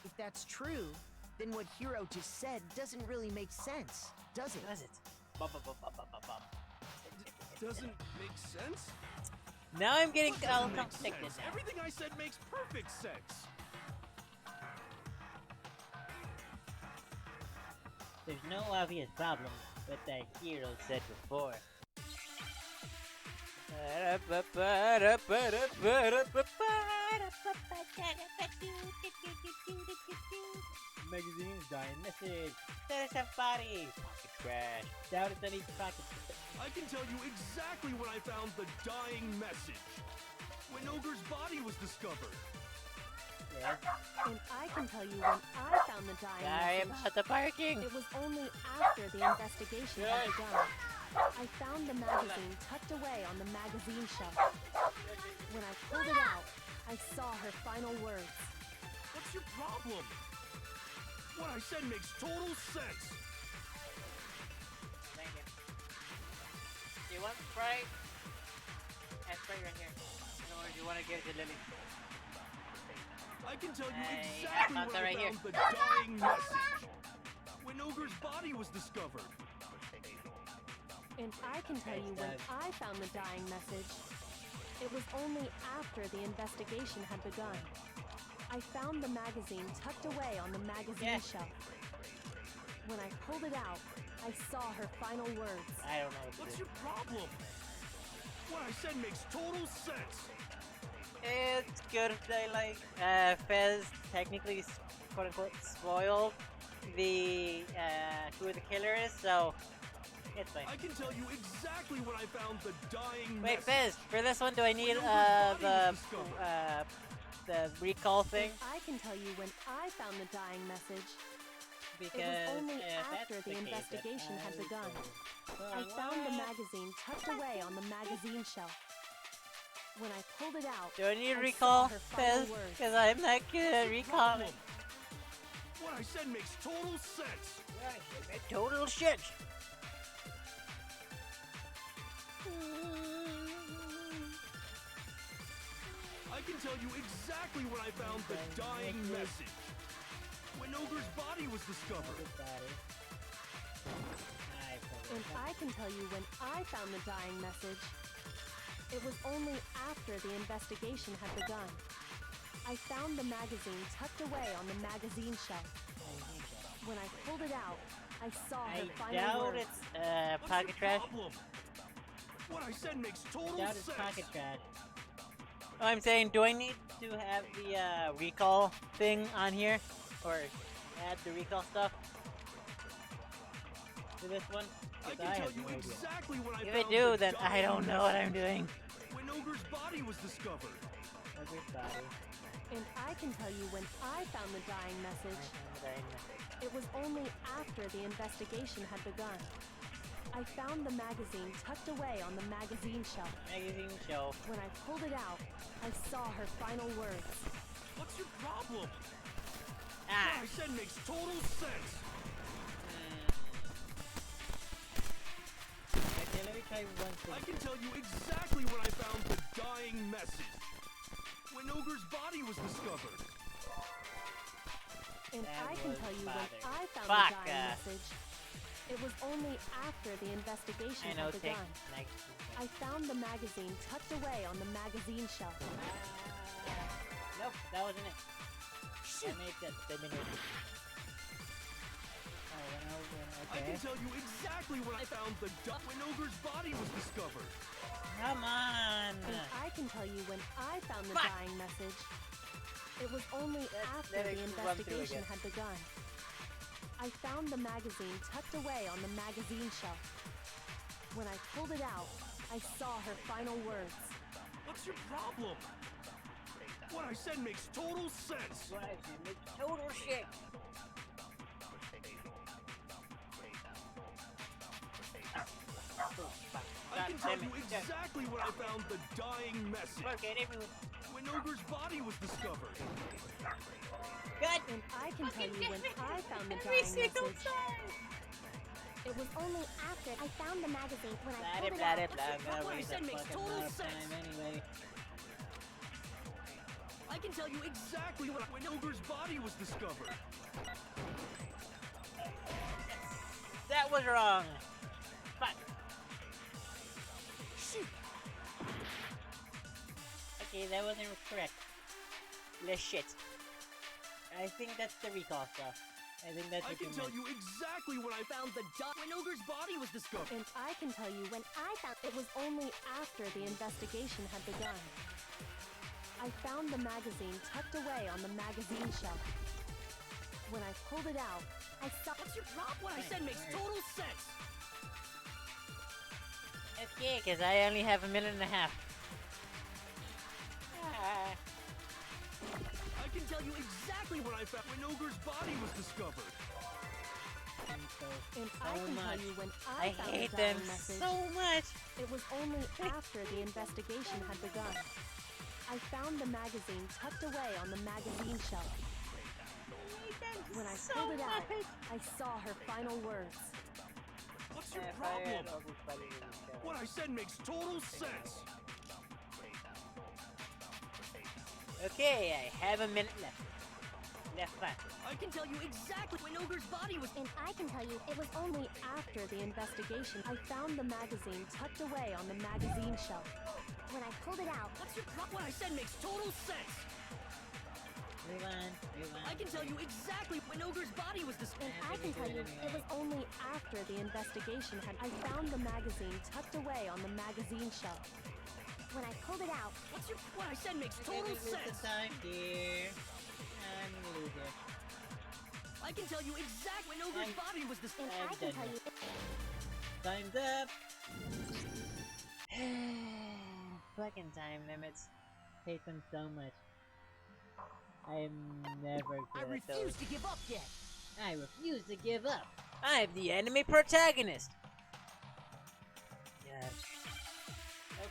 [SPEAKER 7] If that's true, then what Hiro just said doesn't really make sense, does it?
[SPEAKER 5] Does it? Bum.
[SPEAKER 6] Doesn't make sense?
[SPEAKER 5] Now I'm getting
[SPEAKER 6] What
[SPEAKER 5] all
[SPEAKER 6] doesn't make
[SPEAKER 5] conflicted
[SPEAKER 6] sense?
[SPEAKER 5] now.
[SPEAKER 6] Everything I said makes perfect sense.
[SPEAKER 5] There's no obvious problem with that Hero said before. Magazine dying message. There's a body. Pocket trash. Down at any pocket.
[SPEAKER 6] I can tell you exactly when I found the dying message. When Ogre's body was discovered.
[SPEAKER 5] Yes.
[SPEAKER 9] And I can tell you when I found the dying
[SPEAKER 5] Sorry
[SPEAKER 9] message.
[SPEAKER 5] about the parking.
[SPEAKER 9] It was only after the investigation had begun. I found the magazine tucked away on the magazine shelf. When I pulled it out, I saw her final words.
[SPEAKER 6] What's your problem? What I said makes total sense.
[SPEAKER 5] Thank you. Do you want Sprite? Have Sprite right here. Or do you want to give it to Lily?
[SPEAKER 6] I can tell you
[SPEAKER 5] Hey,
[SPEAKER 6] exactly
[SPEAKER 5] found
[SPEAKER 6] when
[SPEAKER 5] it
[SPEAKER 6] I
[SPEAKER 5] right here.
[SPEAKER 6] found the dying message. When Ogre's body was discovered.
[SPEAKER 9] And I can tell you when I found the dying message. It was only after the investigation had begun. I found the magazine tucked away on the magazine shelf. When I pulled it out, I saw her final words.
[SPEAKER 5] I don't know.
[SPEAKER 6] What's your problem? What I said makes total sense.
[SPEAKER 5] It's good if they like Fez technically quote unquote spoiled the who the killer is, so it's fine.
[SPEAKER 6] I can tell you exactly when I found the dying
[SPEAKER 5] Wait,
[SPEAKER 6] message.
[SPEAKER 5] Fez, for this one do I need
[SPEAKER 6] When Ogre's body
[SPEAKER 5] the
[SPEAKER 6] was discovered.
[SPEAKER 5] the recall thing.
[SPEAKER 9] And I can tell you when I found the dying message.
[SPEAKER 5] Because
[SPEAKER 9] It was only
[SPEAKER 5] if
[SPEAKER 9] after
[SPEAKER 5] that's
[SPEAKER 9] the
[SPEAKER 5] case, then
[SPEAKER 9] investigation had
[SPEAKER 5] would
[SPEAKER 9] begun.
[SPEAKER 5] say,
[SPEAKER 9] I found the
[SPEAKER 5] what?
[SPEAKER 9] magazine tucked away on the magazine shelf. When I pulled it out,
[SPEAKER 5] Do I need
[SPEAKER 9] I
[SPEAKER 5] recall?
[SPEAKER 9] saw her final words.
[SPEAKER 5] Because I'm not good at recalling.
[SPEAKER 6] What I said makes total sense.
[SPEAKER 5] Total shit.
[SPEAKER 6] I can tell you exactly when I found the dying message. When Ogre's body was discovered.
[SPEAKER 9] And I can tell you when I found the dying message. It was only after the investigation had begun. I found the magazine tucked away on the magazine shelf. When I pulled it out, I saw her
[SPEAKER 5] I
[SPEAKER 9] final
[SPEAKER 5] doubt
[SPEAKER 9] words.
[SPEAKER 5] it's
[SPEAKER 6] What's
[SPEAKER 5] pocket
[SPEAKER 6] your
[SPEAKER 5] trash.
[SPEAKER 6] problem? What I said makes total
[SPEAKER 5] I doubt it's
[SPEAKER 6] sense.
[SPEAKER 5] pocket trash. Oh, I'm saying, do I need to have the recall thing on here? Or add the recall stuff to this one?
[SPEAKER 6] I
[SPEAKER 5] 'Cause
[SPEAKER 6] can
[SPEAKER 5] I
[SPEAKER 6] tell
[SPEAKER 5] have
[SPEAKER 6] you
[SPEAKER 5] no idea.
[SPEAKER 6] exactly when I
[SPEAKER 5] If
[SPEAKER 6] found
[SPEAKER 5] I do,
[SPEAKER 6] the
[SPEAKER 5] then I
[SPEAKER 6] dying
[SPEAKER 5] don't know what I'm
[SPEAKER 6] message.
[SPEAKER 5] doing.
[SPEAKER 6] When Ogre's body was discovered.
[SPEAKER 5] Everybody.
[SPEAKER 9] And I can tell you when I found the dying message. It was only after the investigation had begun. I found the magazine tucked away on the magazine shelf.
[SPEAKER 5] Magazine shelf.
[SPEAKER 9] When I pulled it out, I saw her final words.
[SPEAKER 6] What's your problem?
[SPEAKER 5] Ah!
[SPEAKER 6] What I said makes total sense.
[SPEAKER 5] Okay, let me try one
[SPEAKER 6] I
[SPEAKER 5] thing.
[SPEAKER 6] can tell you exactly when I found the dying message. When Ogre's body was discovered.
[SPEAKER 9] And
[SPEAKER 5] That
[SPEAKER 9] I can
[SPEAKER 5] was
[SPEAKER 9] tell you when
[SPEAKER 5] bothered.
[SPEAKER 9] I found
[SPEAKER 5] Fuck,
[SPEAKER 9] the dying message. It was only after the investigation
[SPEAKER 5] I know,
[SPEAKER 9] had
[SPEAKER 5] take
[SPEAKER 9] begun.
[SPEAKER 5] next.
[SPEAKER 9] I found the magazine tucked away on the magazine shelf.
[SPEAKER 5] Nope, that wasn't it. I made that. They made it.
[SPEAKER 6] I
[SPEAKER 5] Okay.
[SPEAKER 6] can tell you exactly when I found the when Ogre's body was discovered.
[SPEAKER 5] Come on.
[SPEAKER 9] And I can tell you when I found the
[SPEAKER 5] Fuck.
[SPEAKER 9] dying message. It was only after
[SPEAKER 5] let
[SPEAKER 9] the
[SPEAKER 5] it run through
[SPEAKER 9] investigation
[SPEAKER 5] again.
[SPEAKER 9] had begun. I found the magazine tucked away on the magazine shelf. When I pulled it out, I saw her final words.
[SPEAKER 6] What's your problem? What I said makes total sense.
[SPEAKER 5] Right, you make total shit.
[SPEAKER 6] I can tell you exactly when I found the dying message. When Ogre's body was discovered.
[SPEAKER 5] God.
[SPEAKER 9] And I can tell you when I found the
[SPEAKER 1] Every
[SPEAKER 9] dying
[SPEAKER 1] single
[SPEAKER 9] message.
[SPEAKER 1] time.
[SPEAKER 4] It was only after I found the magazine when I
[SPEAKER 5] Blah,
[SPEAKER 4] pulled it
[SPEAKER 5] blah,
[SPEAKER 4] out.
[SPEAKER 5] blah, I'm gonna
[SPEAKER 6] What I
[SPEAKER 5] waste
[SPEAKER 6] said
[SPEAKER 5] a
[SPEAKER 6] makes
[SPEAKER 5] fucking
[SPEAKER 6] total
[SPEAKER 5] lot of
[SPEAKER 6] sense.
[SPEAKER 5] time anyway.
[SPEAKER 6] I can tell you exactly when Ogre's body was discovered.
[SPEAKER 5] That was wrong. Fuck.
[SPEAKER 6] Shoot.
[SPEAKER 5] Okay, that wasn't correct. Le shit. I think that's the recall stuff. I think that's
[SPEAKER 6] I
[SPEAKER 5] what you
[SPEAKER 6] can tell
[SPEAKER 5] meant.
[SPEAKER 6] you exactly when I found the when Ogre's body was discovered.
[SPEAKER 9] And I can tell you when I found it was only after the investigation had begun. I found the magazine tucked away on the magazine shelf. When I pulled it out, I saw.
[SPEAKER 6] What's your problem? What I said makes total sense.
[SPEAKER 5] Okay, because I only have a minute and a half. Ah.
[SPEAKER 6] I can tell you exactly when I found when Ogre's body was discovered.
[SPEAKER 5] And
[SPEAKER 9] And I can
[SPEAKER 5] much.
[SPEAKER 9] tell you when
[SPEAKER 5] I
[SPEAKER 9] I found
[SPEAKER 5] hate
[SPEAKER 9] the
[SPEAKER 5] them
[SPEAKER 9] dying message.
[SPEAKER 5] so much.
[SPEAKER 9] It was only after the investigation had begun. I found the magazine tucked away on the magazine shelf. When I
[SPEAKER 1] so
[SPEAKER 9] pulled it out,
[SPEAKER 1] much.
[SPEAKER 9] I saw her final words.
[SPEAKER 6] What's your
[SPEAKER 5] If I had
[SPEAKER 6] problem?
[SPEAKER 5] Ogre's body in the show.
[SPEAKER 6] What I said makes total sense.
[SPEAKER 5] Okay, I have a minute left. Left back.
[SPEAKER 6] I can tell you exactly when Ogre's body was.
[SPEAKER 4] And I can tell you it was
[SPEAKER 9] Only after the investigation, I found the magazine tucked away on the magazine shelf.
[SPEAKER 4] when I pulled it out.
[SPEAKER 6] What's your problem? What I said makes total sense.
[SPEAKER 5] Rewind.
[SPEAKER 6] I can tell you exactly when Ogre's body was discovered.
[SPEAKER 9] And I can tell you it was only after the investigation had. I found the magazine tucked away on the magazine shelf.
[SPEAKER 4] When I pulled it out,
[SPEAKER 6] What's your? What I said makes total sense.
[SPEAKER 5] time, dear. I'm a loser.
[SPEAKER 6] I can tell you exactly when Ogre's body was discovered.
[SPEAKER 4] and I
[SPEAKER 5] I'm
[SPEAKER 4] can
[SPEAKER 5] done
[SPEAKER 4] tell
[SPEAKER 5] now.
[SPEAKER 4] you
[SPEAKER 5] Time's up. Fucking time limits. Hate them so much. I'm never
[SPEAKER 7] I
[SPEAKER 5] good at those.
[SPEAKER 7] refuse to give up yet.
[SPEAKER 5] I refuse to give up. I'm the enemy protagonist. Yes.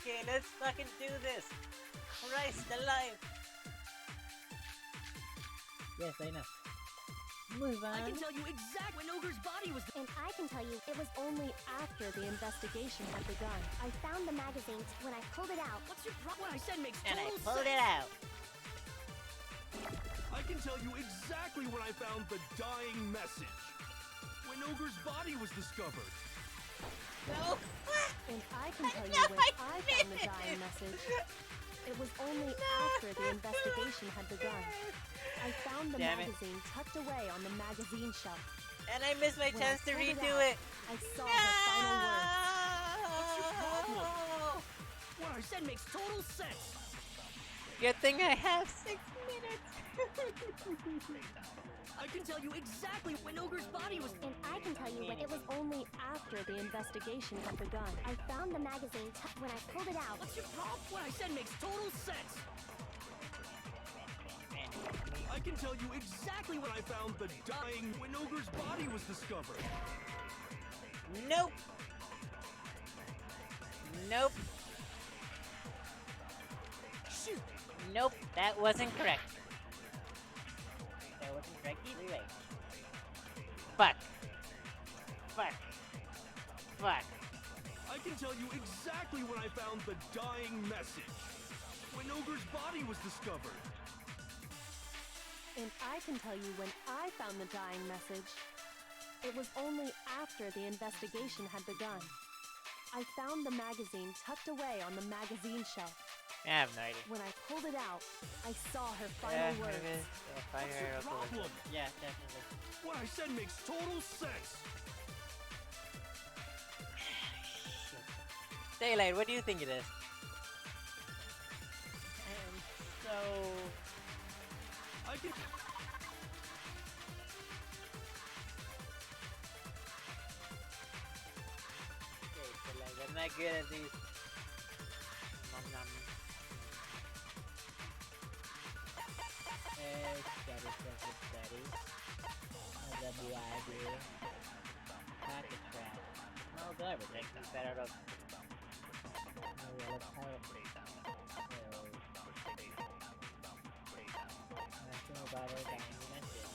[SPEAKER 5] Okay, let's fucking do this. Christ alive. Yes, I know. Move on.
[SPEAKER 8] I can tell you exactly when Ogre's body was.
[SPEAKER 4] And I can tell you,
[SPEAKER 9] It was only after the investigation had begun.
[SPEAKER 4] I found the magazine when I pulled it out.
[SPEAKER 8] What's your problem? What I said makes
[SPEAKER 5] And I
[SPEAKER 8] total
[SPEAKER 5] pulled
[SPEAKER 8] sense.
[SPEAKER 5] it out.
[SPEAKER 6] I can tell you exactly when I found the dying message. When Ogre's body was discovered.
[SPEAKER 5] No.
[SPEAKER 9] And I can tell you
[SPEAKER 5] No,
[SPEAKER 9] when I found the dying message. It was only after the investigation had begun. I found the
[SPEAKER 5] Damn it.
[SPEAKER 9] magazine tucked away on the magazine shelf.
[SPEAKER 5] And I missed my
[SPEAKER 9] When
[SPEAKER 5] chance
[SPEAKER 9] I
[SPEAKER 5] to
[SPEAKER 9] pulled
[SPEAKER 5] redo
[SPEAKER 9] out,
[SPEAKER 5] it.
[SPEAKER 9] I saw her final words.
[SPEAKER 8] What's your problem? What I said makes total sense.
[SPEAKER 5] Good thing I have 6 minutes.
[SPEAKER 8] I can tell you exactly when Ogre's body was.
[SPEAKER 4] And I can tell you when
[SPEAKER 9] It was only after the investigation had begun.
[SPEAKER 4] I found the magazine when I pulled it out.
[SPEAKER 8] What's your problem? What I said makes total sense.
[SPEAKER 6] I can tell you exactly when I found the dying when Ogre's body was discovered.
[SPEAKER 5] Nope. Nope.
[SPEAKER 8] Shoot.
[SPEAKER 5] Nope. That wasn't correct. That wasn't correct either way. Fuck. Fuck. Fuck.
[SPEAKER 6] I can tell you exactly when I found the dying message. When Ogre's body was discovered.
[SPEAKER 9] And I can tell you when I found the dying message. It was only after the investigation had begun. I found the magazine tucked away on the magazine shelf.
[SPEAKER 5] I have no idea.
[SPEAKER 9] When I pulled it out, I saw her final words.
[SPEAKER 5] maybe.
[SPEAKER 6] What's your problem?
[SPEAKER 5] Yeah, definitely.
[SPEAKER 6] What I said makes total sense.
[SPEAKER 5] Daylight, what do you think it is? And so...
[SPEAKER 6] I can.
[SPEAKER 5] Okay, so like, I'm not good at these. Nom nom. Steady. WID. Pocket trap. No garbage. I can better of. No yellow pirate. Nothing about it. I mean, that's it.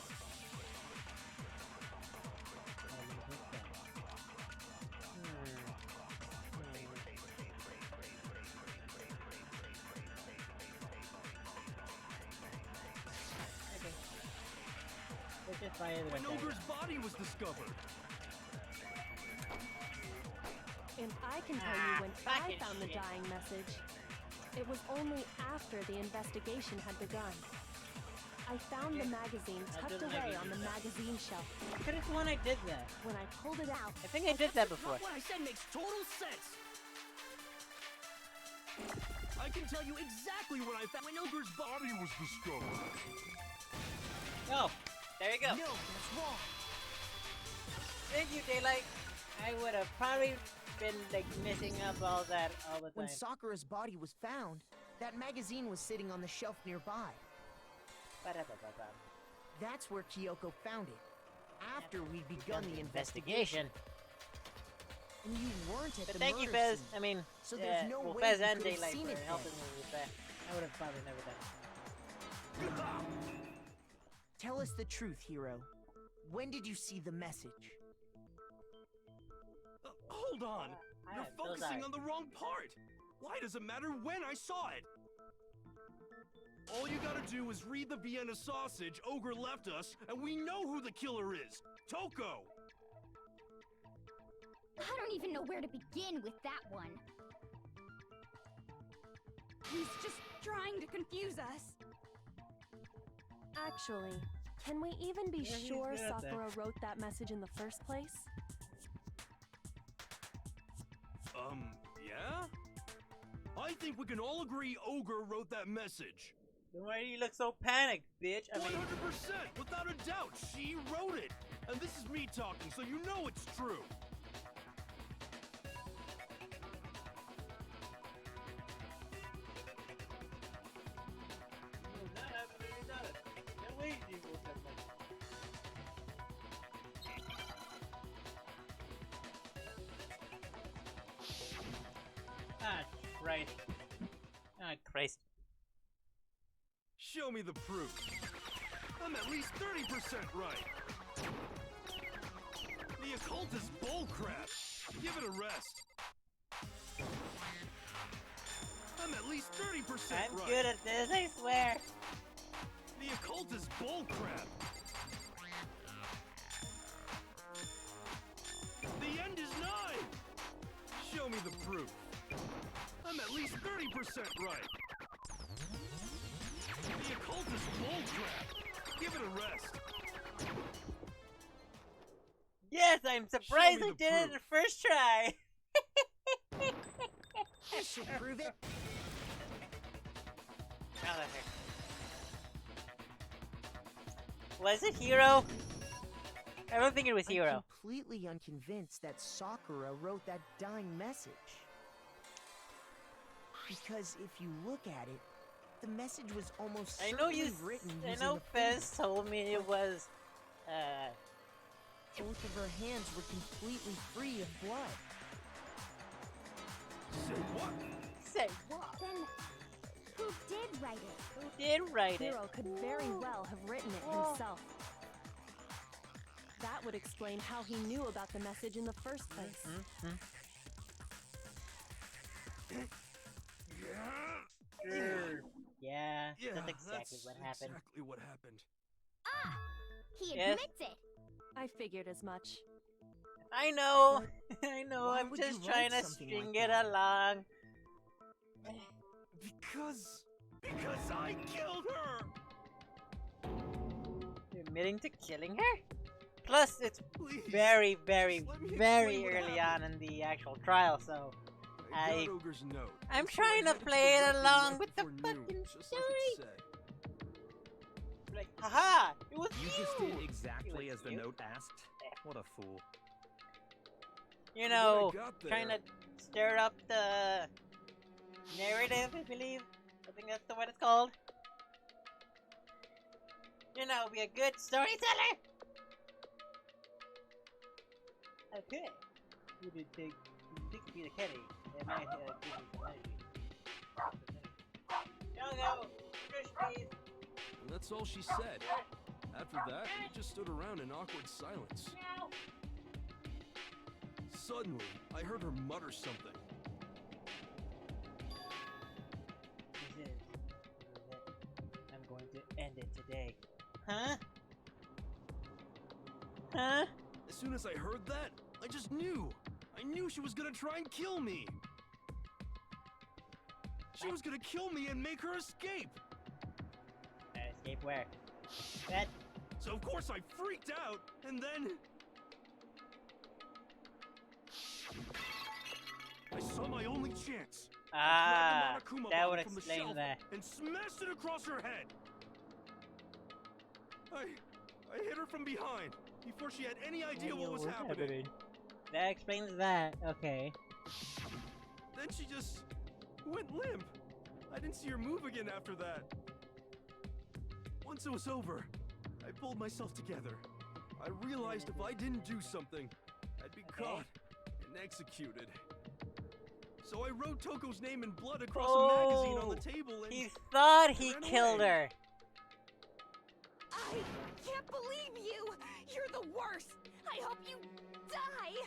[SPEAKER 5] Okay. Let's just fire the
[SPEAKER 6] When
[SPEAKER 5] rest of it.
[SPEAKER 6] Ogre's body was discovered.
[SPEAKER 9] And I can tell you when I
[SPEAKER 5] fucking
[SPEAKER 9] found the
[SPEAKER 5] shit.
[SPEAKER 9] dying message. It was only after the investigation had begun. I found the magazine tucked
[SPEAKER 5] didn't
[SPEAKER 9] away
[SPEAKER 5] like
[SPEAKER 9] on the magazine shelf.
[SPEAKER 5] I could have sworn I did that.
[SPEAKER 9] When I pulled it out,
[SPEAKER 5] I think I did that before.
[SPEAKER 8] What I said makes total sense.
[SPEAKER 6] I can tell you exactly when I found when Ogre's body was discovered.
[SPEAKER 5] Oh, there you go.
[SPEAKER 7] No, that's wrong.
[SPEAKER 5] Thank you, Daylight. I would have probably been like messing up all that all the
[SPEAKER 7] When
[SPEAKER 5] time.
[SPEAKER 7] Sakura's body was found, that magazine was sitting on the shelf nearby.
[SPEAKER 5] Ba-da-ba-ba-ba.
[SPEAKER 7] That's where Kyoko found it. After we'd begun the
[SPEAKER 5] Investigation.
[SPEAKER 7] And you weren't at
[SPEAKER 5] But
[SPEAKER 7] the
[SPEAKER 5] thank you,
[SPEAKER 7] murder
[SPEAKER 5] Fez.
[SPEAKER 7] scene.
[SPEAKER 5] I mean,
[SPEAKER 7] So there's no
[SPEAKER 5] well,
[SPEAKER 7] way
[SPEAKER 5] Fez
[SPEAKER 7] you
[SPEAKER 5] and
[SPEAKER 7] could've
[SPEAKER 5] Daylight
[SPEAKER 7] seen
[SPEAKER 5] for
[SPEAKER 7] it
[SPEAKER 5] helping
[SPEAKER 7] then.
[SPEAKER 5] me with that. I would have probably never done it.
[SPEAKER 7] Tell us the truth, Hero. When did you see the message?
[SPEAKER 6] Hold on.
[SPEAKER 5] I
[SPEAKER 6] You're
[SPEAKER 5] am so
[SPEAKER 6] focusing
[SPEAKER 5] sorry.
[SPEAKER 6] on the wrong part. Why does it matter when I saw it? All you gotta do is read the Vienna sausage Ogre left us, and we know who the killer is. Toko!
[SPEAKER 4] I don't even know where to begin with that one. He's just trying to confuse us.
[SPEAKER 9] actually, can we even be
[SPEAKER 5] Yeah, he's
[SPEAKER 9] sure
[SPEAKER 5] good at that.
[SPEAKER 9] Sakura wrote that message in the first place?
[SPEAKER 6] Yeah? I think we can all agree Ogre wrote that message.
[SPEAKER 5] Then why do you look so panicked, bitch? I
[SPEAKER 6] 100%,
[SPEAKER 5] mean,
[SPEAKER 6] without a doubt, she wrote it. And this is me talking, so you know it's true.
[SPEAKER 5] Christ. Oh, Christ.
[SPEAKER 6] Show me the proof. I'm at least 30% right. The occult is bullcrap. Give it a rest. I'm at least 30% right.
[SPEAKER 5] I'm good at this, I swear.
[SPEAKER 6] The occult is bullcrap. The end is nigh. Show me the proof. I'm at least 30% right. The occult is bullcrap. Give it a rest.
[SPEAKER 5] Yes, I'm surprised I did it
[SPEAKER 6] proof.
[SPEAKER 5] the first try.
[SPEAKER 7] This should prove it.
[SPEAKER 5] Now that hurt. Was it Hero? I don't think it was Hero.
[SPEAKER 7] I'm completely unconvinced that Sakura wrote that dying message. Because if you look at it, the message was almost
[SPEAKER 5] I know you.
[SPEAKER 7] certainly written
[SPEAKER 5] I
[SPEAKER 7] using
[SPEAKER 5] know
[SPEAKER 7] the
[SPEAKER 5] Fez told me it was.
[SPEAKER 7] Both of her hands were completely free of blood.
[SPEAKER 6] Say what?
[SPEAKER 5] Say what?
[SPEAKER 4] Then, who did write it?
[SPEAKER 5] Who did write it?
[SPEAKER 9] Hiro could very well have written it himself. That would explain how he knew about the message in the first place.
[SPEAKER 5] Yeah,
[SPEAKER 6] Yeah,
[SPEAKER 5] that's exactly what happened.
[SPEAKER 6] Exactly what happened.
[SPEAKER 4] Ah! He
[SPEAKER 5] Yes.
[SPEAKER 4] admits it!
[SPEAKER 9] I figured as much.
[SPEAKER 5] I know, I know.
[SPEAKER 7] why
[SPEAKER 5] I'm
[SPEAKER 7] would you
[SPEAKER 5] just
[SPEAKER 7] write
[SPEAKER 5] trying to
[SPEAKER 7] something
[SPEAKER 5] string
[SPEAKER 7] like
[SPEAKER 5] it
[SPEAKER 7] that?
[SPEAKER 5] along.
[SPEAKER 6] Because I killed her.
[SPEAKER 5] You're admitting to killing her? Plus, it's
[SPEAKER 6] Please,
[SPEAKER 5] very, very,
[SPEAKER 6] just let me
[SPEAKER 5] very
[SPEAKER 6] explain what
[SPEAKER 5] early on
[SPEAKER 6] happened.
[SPEAKER 5] in the actual trial, so
[SPEAKER 6] I got Ogre's note.
[SPEAKER 5] I'm
[SPEAKER 6] So
[SPEAKER 5] trying
[SPEAKER 6] I
[SPEAKER 5] to
[SPEAKER 6] headed
[SPEAKER 5] play
[SPEAKER 6] the
[SPEAKER 5] it
[SPEAKER 6] record
[SPEAKER 5] along
[SPEAKER 6] right
[SPEAKER 5] with the
[SPEAKER 6] before noon,
[SPEAKER 5] fucking
[SPEAKER 6] just
[SPEAKER 5] story.
[SPEAKER 6] like it said.
[SPEAKER 5] like, haha, it was
[SPEAKER 3] You
[SPEAKER 5] you.
[SPEAKER 3] just did
[SPEAKER 5] It
[SPEAKER 3] exactly
[SPEAKER 5] was
[SPEAKER 3] as the
[SPEAKER 5] you.
[SPEAKER 3] note asked? What a fool.
[SPEAKER 5] You
[SPEAKER 6] When
[SPEAKER 5] know,
[SPEAKER 6] I got
[SPEAKER 5] trying to
[SPEAKER 6] there-
[SPEAKER 5] stir up the narrative, I believe. I think that's what it's called. You know, be a good storyteller. Okay. You did take me to Kenny. And I give you some energy. Go, push please.
[SPEAKER 6] And that's all she said. After that, we just stood around in awkward silence. Suddenly, I heard her mutter something.
[SPEAKER 5] This is it. I'm going to end it today. Huh? Huh?
[SPEAKER 6] As soon as I heard that, I just knew. I knew she was gonna try and kill me. She was gonna kill me and make her escape.
[SPEAKER 5] Escape where? That.
[SPEAKER 6] So of course I freaked out, and then I saw my only chance.
[SPEAKER 5] Ah,
[SPEAKER 6] I grabbed the Monokuma
[SPEAKER 5] that
[SPEAKER 6] bomb
[SPEAKER 5] would
[SPEAKER 6] from the
[SPEAKER 5] explain
[SPEAKER 6] shelf
[SPEAKER 5] that.
[SPEAKER 6] and smashed it across her head. I hit her from behind before she had any idea what was happening.
[SPEAKER 5] That explains that. Okay.
[SPEAKER 6] Then she just went limp. I didn't see her move again after that. Once it was over, I pulled myself together. I realized if I didn't do something, I'd be caught and executed. So I wrote Toko's name in blood across a magazine on the table and...
[SPEAKER 5] He thought he
[SPEAKER 6] ran
[SPEAKER 5] killed
[SPEAKER 6] away.
[SPEAKER 5] her.
[SPEAKER 2] I can't believe you! You're the worst! I hope you die!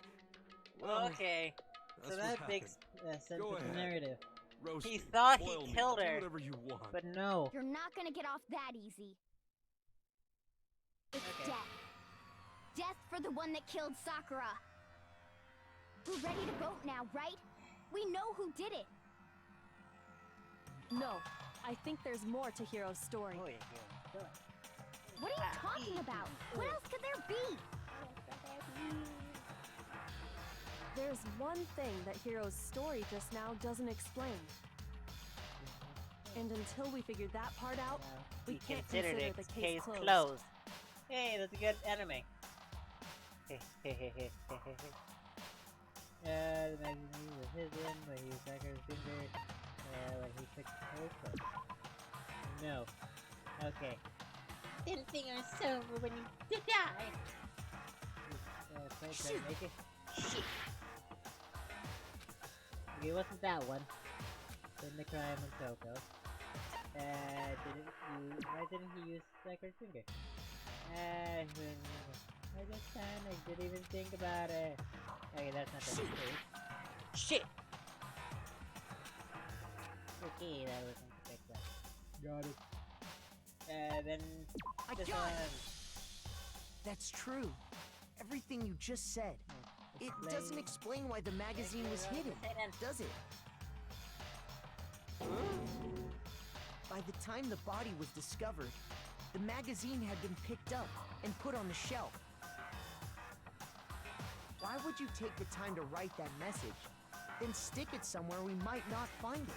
[SPEAKER 6] Well,
[SPEAKER 5] Okay. So
[SPEAKER 6] that's
[SPEAKER 5] that
[SPEAKER 6] what
[SPEAKER 5] makes sense
[SPEAKER 6] Go
[SPEAKER 5] of the
[SPEAKER 6] ahead.
[SPEAKER 5] narrative.
[SPEAKER 6] Roast
[SPEAKER 5] He
[SPEAKER 6] me,
[SPEAKER 5] thought he
[SPEAKER 6] boil me,
[SPEAKER 5] killed
[SPEAKER 6] do
[SPEAKER 5] her.
[SPEAKER 6] whatever you want.
[SPEAKER 5] But no.
[SPEAKER 4] You're not gonna get off that easy. It's
[SPEAKER 5] Okay.
[SPEAKER 4] death. Death for the one that killed Sakura. We're ready to vote now, right? We know who did it.
[SPEAKER 9] No, I think there's more to Hiro's story.
[SPEAKER 5] Oh, yeah.
[SPEAKER 4] What are you talking about? What else could there be?
[SPEAKER 9] There's one thing that Hiro's story just now doesn't explain. And until we figure that part out, we can't
[SPEAKER 5] considered
[SPEAKER 9] consider
[SPEAKER 5] it
[SPEAKER 9] the case closed.
[SPEAKER 5] closed. Hey, that's a good anime. The magazine was hidden, but he stuck her finger when he took her foot. No. Okay. Didn't think I was sober when you did die. Try to make it. Shit. Okay, it wasn't that one. in the crime of Coco. Why didn't he use Sacred Finger? I just panicked, didn't even think about it. Okay, that's not the truth. Shit! Okay, that wasn't the correct one. Got it. Then
[SPEAKER 7] I
[SPEAKER 5] this
[SPEAKER 7] got
[SPEAKER 5] one.
[SPEAKER 7] it! That's true. Everything you just said. It doesn't explain why the magazine was hidden, does it? By the time the body was discovered, the magazine had been picked up and put on the shelf. Why would you take the time to write that message, then stick it somewhere we might not find it?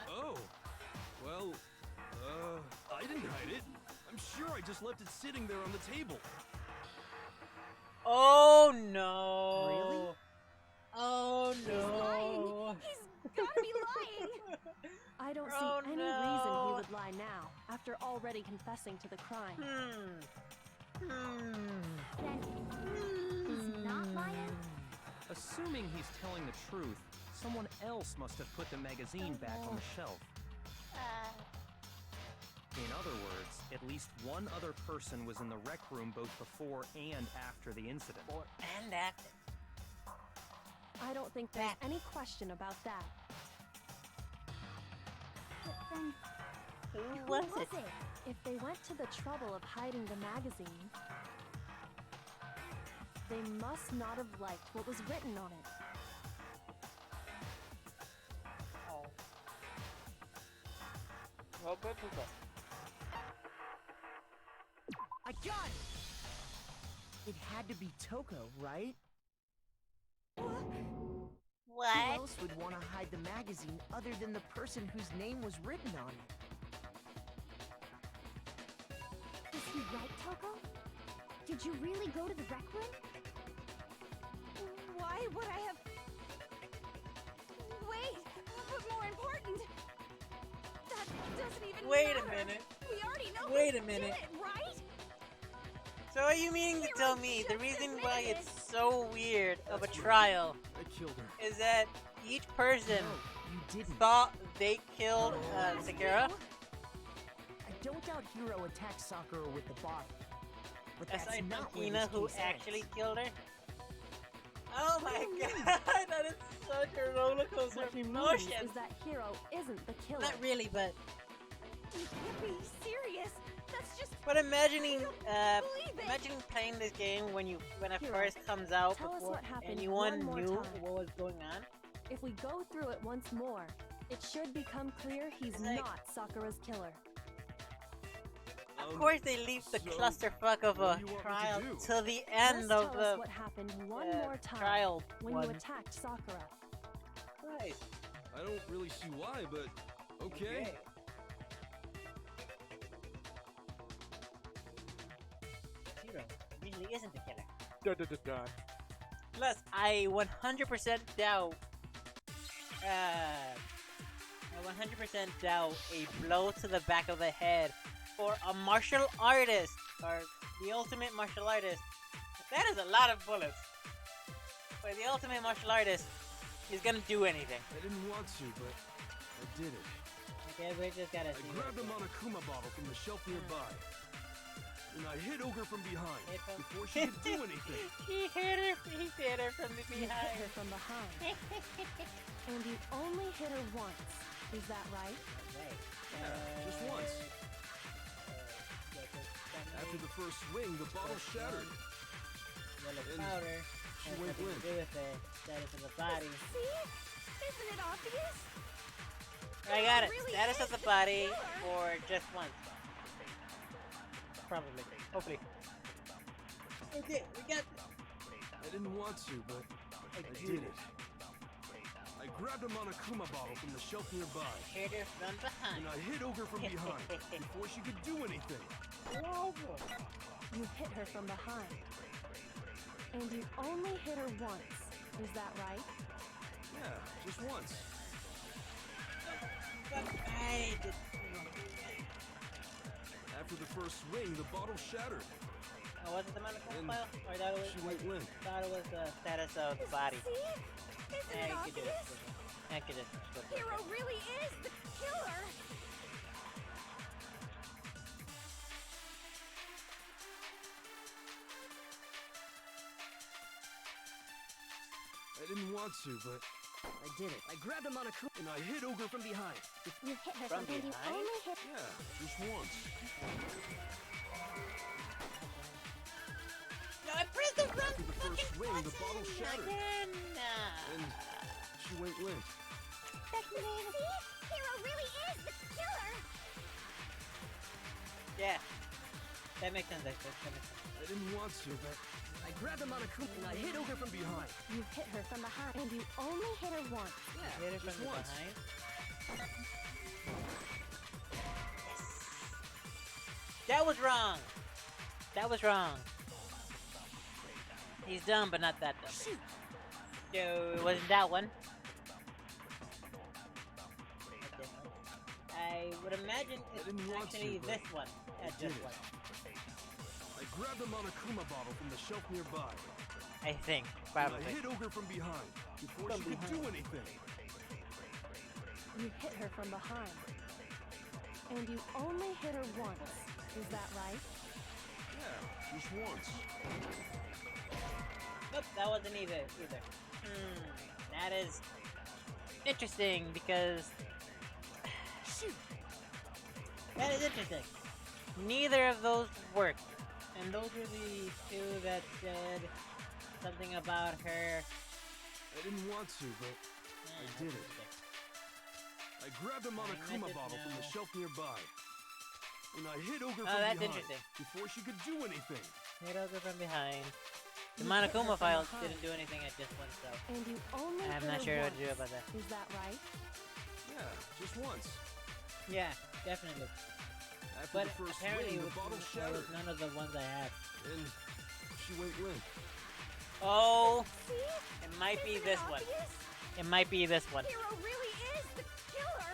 [SPEAKER 6] Oh, well, I didn't hide it. I'm sure I just left it sitting there on the table.
[SPEAKER 5] Oh no!
[SPEAKER 7] Really?
[SPEAKER 5] Oh no!
[SPEAKER 4] He's lying! He's gotta be lying!
[SPEAKER 9] I don't
[SPEAKER 5] Oh,
[SPEAKER 9] see any
[SPEAKER 5] no.
[SPEAKER 9] reason he would lie now, after already confessing to the crime.
[SPEAKER 4] Then he's not lying?
[SPEAKER 3] Assuming he's telling the truth, someone else must have put the magazine back on the shelf. In other words, at least one other person was in the rec room both before and after the incident.
[SPEAKER 5] Before and after.
[SPEAKER 9] I don't think there's any question about that.
[SPEAKER 4] But then,
[SPEAKER 5] Who
[SPEAKER 4] who
[SPEAKER 5] was
[SPEAKER 4] was
[SPEAKER 5] it?
[SPEAKER 4] it?
[SPEAKER 9] If they went to the trouble of hiding the magazine, they must not have liked what was written on it.
[SPEAKER 5] Oh. Well, good people.
[SPEAKER 7] I got it! It had to be Toko, right? Who
[SPEAKER 5] What?
[SPEAKER 7] else would want to hide the magazine other than the person whose name was written on it?
[SPEAKER 4] Is he right, Toko? Did you really go to the rec room?
[SPEAKER 2] Why would I have... Wait, but more important... That doesn't even
[SPEAKER 5] Wait a
[SPEAKER 2] matter.
[SPEAKER 5] minute.
[SPEAKER 2] We already know
[SPEAKER 5] Wait
[SPEAKER 2] who
[SPEAKER 5] a minute.
[SPEAKER 2] did it, right?
[SPEAKER 5] So are you meaning to tell me the
[SPEAKER 2] just
[SPEAKER 5] reason
[SPEAKER 2] admitted
[SPEAKER 5] why
[SPEAKER 2] it.
[SPEAKER 5] it's so weird of a
[SPEAKER 6] That's right.
[SPEAKER 5] trial
[SPEAKER 6] I killed her.
[SPEAKER 5] is that each person
[SPEAKER 7] No, you didn't.
[SPEAKER 5] thought they killed Sakura?
[SPEAKER 7] I don't doubt Hiro attacked Sakura with the bottle. But that's
[SPEAKER 5] Aside
[SPEAKER 7] not
[SPEAKER 5] from
[SPEAKER 7] where
[SPEAKER 5] Hina,
[SPEAKER 7] this
[SPEAKER 5] who
[SPEAKER 7] case
[SPEAKER 5] actually
[SPEAKER 7] ends.
[SPEAKER 5] killed her? Oh my god, that is such a roller coaster
[SPEAKER 9] What
[SPEAKER 5] of
[SPEAKER 9] he means
[SPEAKER 5] emotions!
[SPEAKER 9] is that Hiro isn't the killer.
[SPEAKER 5] Not really, but
[SPEAKER 2] You can't be serious. That's just...
[SPEAKER 5] imagining
[SPEAKER 2] believe it.
[SPEAKER 5] imagining playing this game when it
[SPEAKER 9] Hiro,
[SPEAKER 5] first comes out
[SPEAKER 9] tell us
[SPEAKER 5] before
[SPEAKER 9] what happened
[SPEAKER 5] anyone
[SPEAKER 9] one more
[SPEAKER 5] knew
[SPEAKER 9] time.
[SPEAKER 5] what was going on.
[SPEAKER 9] If we go through it once more, it should become clear he's
[SPEAKER 5] Like-
[SPEAKER 9] not Sakura's killer.
[SPEAKER 5] Of course, they leave the
[SPEAKER 6] so
[SPEAKER 5] clusterfuck of
[SPEAKER 6] what
[SPEAKER 5] a
[SPEAKER 6] do you want me to
[SPEAKER 5] trial
[SPEAKER 6] do?
[SPEAKER 5] till the
[SPEAKER 9] Just
[SPEAKER 5] end
[SPEAKER 9] tell
[SPEAKER 5] of
[SPEAKER 9] us
[SPEAKER 5] the
[SPEAKER 9] what happened one
[SPEAKER 5] uh,
[SPEAKER 9] more time
[SPEAKER 5] trial
[SPEAKER 9] when
[SPEAKER 5] one.
[SPEAKER 9] you attacked Sakura.
[SPEAKER 5] Right.
[SPEAKER 6] I don't really see why, but okay.
[SPEAKER 5] Zero really isn't the killer. Plus, I 100% doubt. I 100% doubt a blow to the back of the head for a martial artist or the ultimate martial artist. That is a lot of bullets. For the ultimate martial artist, he's gonna do anything.
[SPEAKER 6] I didn't want to, but I did it.
[SPEAKER 5] Okay, we just gotta
[SPEAKER 6] I
[SPEAKER 5] see.
[SPEAKER 6] grabbed a Monokuma bottle from the shelf nearby. And I hit Ogre from behind
[SPEAKER 5] Hit from-
[SPEAKER 6] before she could do anything.
[SPEAKER 5] He hit her from the
[SPEAKER 9] You hit
[SPEAKER 5] behind.
[SPEAKER 9] her from behind. And you only hit her once. Is that right?
[SPEAKER 5] Right.
[SPEAKER 6] Yeah, just once. After the first swing, the bottle shattered.
[SPEAKER 5] Yellow
[SPEAKER 6] And
[SPEAKER 5] powder.
[SPEAKER 6] she
[SPEAKER 5] has
[SPEAKER 6] went
[SPEAKER 5] nothing
[SPEAKER 6] limp.
[SPEAKER 5] to do with the status of the body.
[SPEAKER 2] See? Isn't it obvious?
[SPEAKER 5] I got it.
[SPEAKER 2] Really
[SPEAKER 5] Status of
[SPEAKER 2] is
[SPEAKER 5] the body
[SPEAKER 2] killer.
[SPEAKER 5] for just once. Probably. Hopefully. Okay, we got this.
[SPEAKER 6] I didn't want to, but I did it. I grabbed a Monokuma bottle from the shelf nearby.
[SPEAKER 5] Hit her from behind.
[SPEAKER 6] And I hit Ogre from behind before she could do anything.
[SPEAKER 9] You hit her from behind. And you only hit her once. Is that right?
[SPEAKER 6] Yeah, just once.
[SPEAKER 5] I did.
[SPEAKER 6] After the first swing, the bottle shattered.
[SPEAKER 5] Oh, was it the Monochrome
[SPEAKER 6] And
[SPEAKER 5] file? Or that was,
[SPEAKER 6] she went limp.
[SPEAKER 5] thought it was the status of the body.
[SPEAKER 2] See?
[SPEAKER 4] Isn't it obvious? Hero really is the killer!
[SPEAKER 6] I didn't want to, but
[SPEAKER 8] I did it. I grabbed him on a coup and I hit Ogre from behind.
[SPEAKER 4] You hit her
[SPEAKER 5] From
[SPEAKER 4] and you
[SPEAKER 5] behind?
[SPEAKER 4] only hit...
[SPEAKER 6] yeah, just once.
[SPEAKER 5] No, I pressed the wrong
[SPEAKER 6] After the first swing, the bottle shattered.
[SPEAKER 5] again.
[SPEAKER 6] And she went limp.
[SPEAKER 4] See? Hero really is the killer!
[SPEAKER 5] Yeah. That makes sense, actually. That makes sense.
[SPEAKER 6] I didn't want to, but
[SPEAKER 8] I grabbed him on a coup and I hit Ogre from behind.
[SPEAKER 9] You hit her from behind, and you only hit her once.
[SPEAKER 5] Hit her
[SPEAKER 6] just
[SPEAKER 5] from
[SPEAKER 6] once.
[SPEAKER 5] behind. That was wrong. That was wrong. He's dumb, but not that dumb. No, it wasn't that one. I would imagine it's
[SPEAKER 6] didn't want
[SPEAKER 5] actually
[SPEAKER 6] to, but
[SPEAKER 5] this one. Yeah,
[SPEAKER 6] I did
[SPEAKER 5] this
[SPEAKER 6] it.
[SPEAKER 5] one.
[SPEAKER 6] I grabbed a Monokuma bottle from the shelf nearby.
[SPEAKER 5] I think,
[SPEAKER 6] And
[SPEAKER 5] probably.
[SPEAKER 6] I hit Ogre from behind before
[SPEAKER 5] From
[SPEAKER 6] she could do anything.
[SPEAKER 9] You hit her from behind. And you only hit her once. Is that right?
[SPEAKER 6] Yeah, just once.
[SPEAKER 5] Nope, that wasn't either. That is interesting because that is interesting. Neither of those worked, and those were the two that said something about her.
[SPEAKER 6] I didn't want to, but I did it. I grabbed a Monokuma bottle from the shelf nearby. And I hit Ogre from
[SPEAKER 5] that's
[SPEAKER 6] behind
[SPEAKER 5] interesting.
[SPEAKER 6] before she could do anything.
[SPEAKER 5] Hit Ogre from behind. The
[SPEAKER 9] You hit her
[SPEAKER 5] Monokuma
[SPEAKER 9] from
[SPEAKER 5] files
[SPEAKER 9] behind.
[SPEAKER 5] didn't do anything at this one, so
[SPEAKER 9] And you only
[SPEAKER 5] I'm
[SPEAKER 9] hit
[SPEAKER 5] not
[SPEAKER 9] her
[SPEAKER 5] sure what
[SPEAKER 9] once.
[SPEAKER 5] to do about that.
[SPEAKER 9] Is that right?
[SPEAKER 6] Yeah, just once.
[SPEAKER 5] Yeah, definitely.
[SPEAKER 6] After
[SPEAKER 5] But
[SPEAKER 6] the first
[SPEAKER 5] apparently
[SPEAKER 6] swing, the
[SPEAKER 5] it
[SPEAKER 6] bottle
[SPEAKER 5] was
[SPEAKER 6] shattered.
[SPEAKER 5] none of the ones I had.
[SPEAKER 6] And she went limp.
[SPEAKER 5] Oh,
[SPEAKER 4] See?
[SPEAKER 5] it might be
[SPEAKER 4] Isn't
[SPEAKER 5] this
[SPEAKER 4] it
[SPEAKER 5] one.
[SPEAKER 4] obvious?
[SPEAKER 5] It might be this one.
[SPEAKER 4] Hero really is the killer!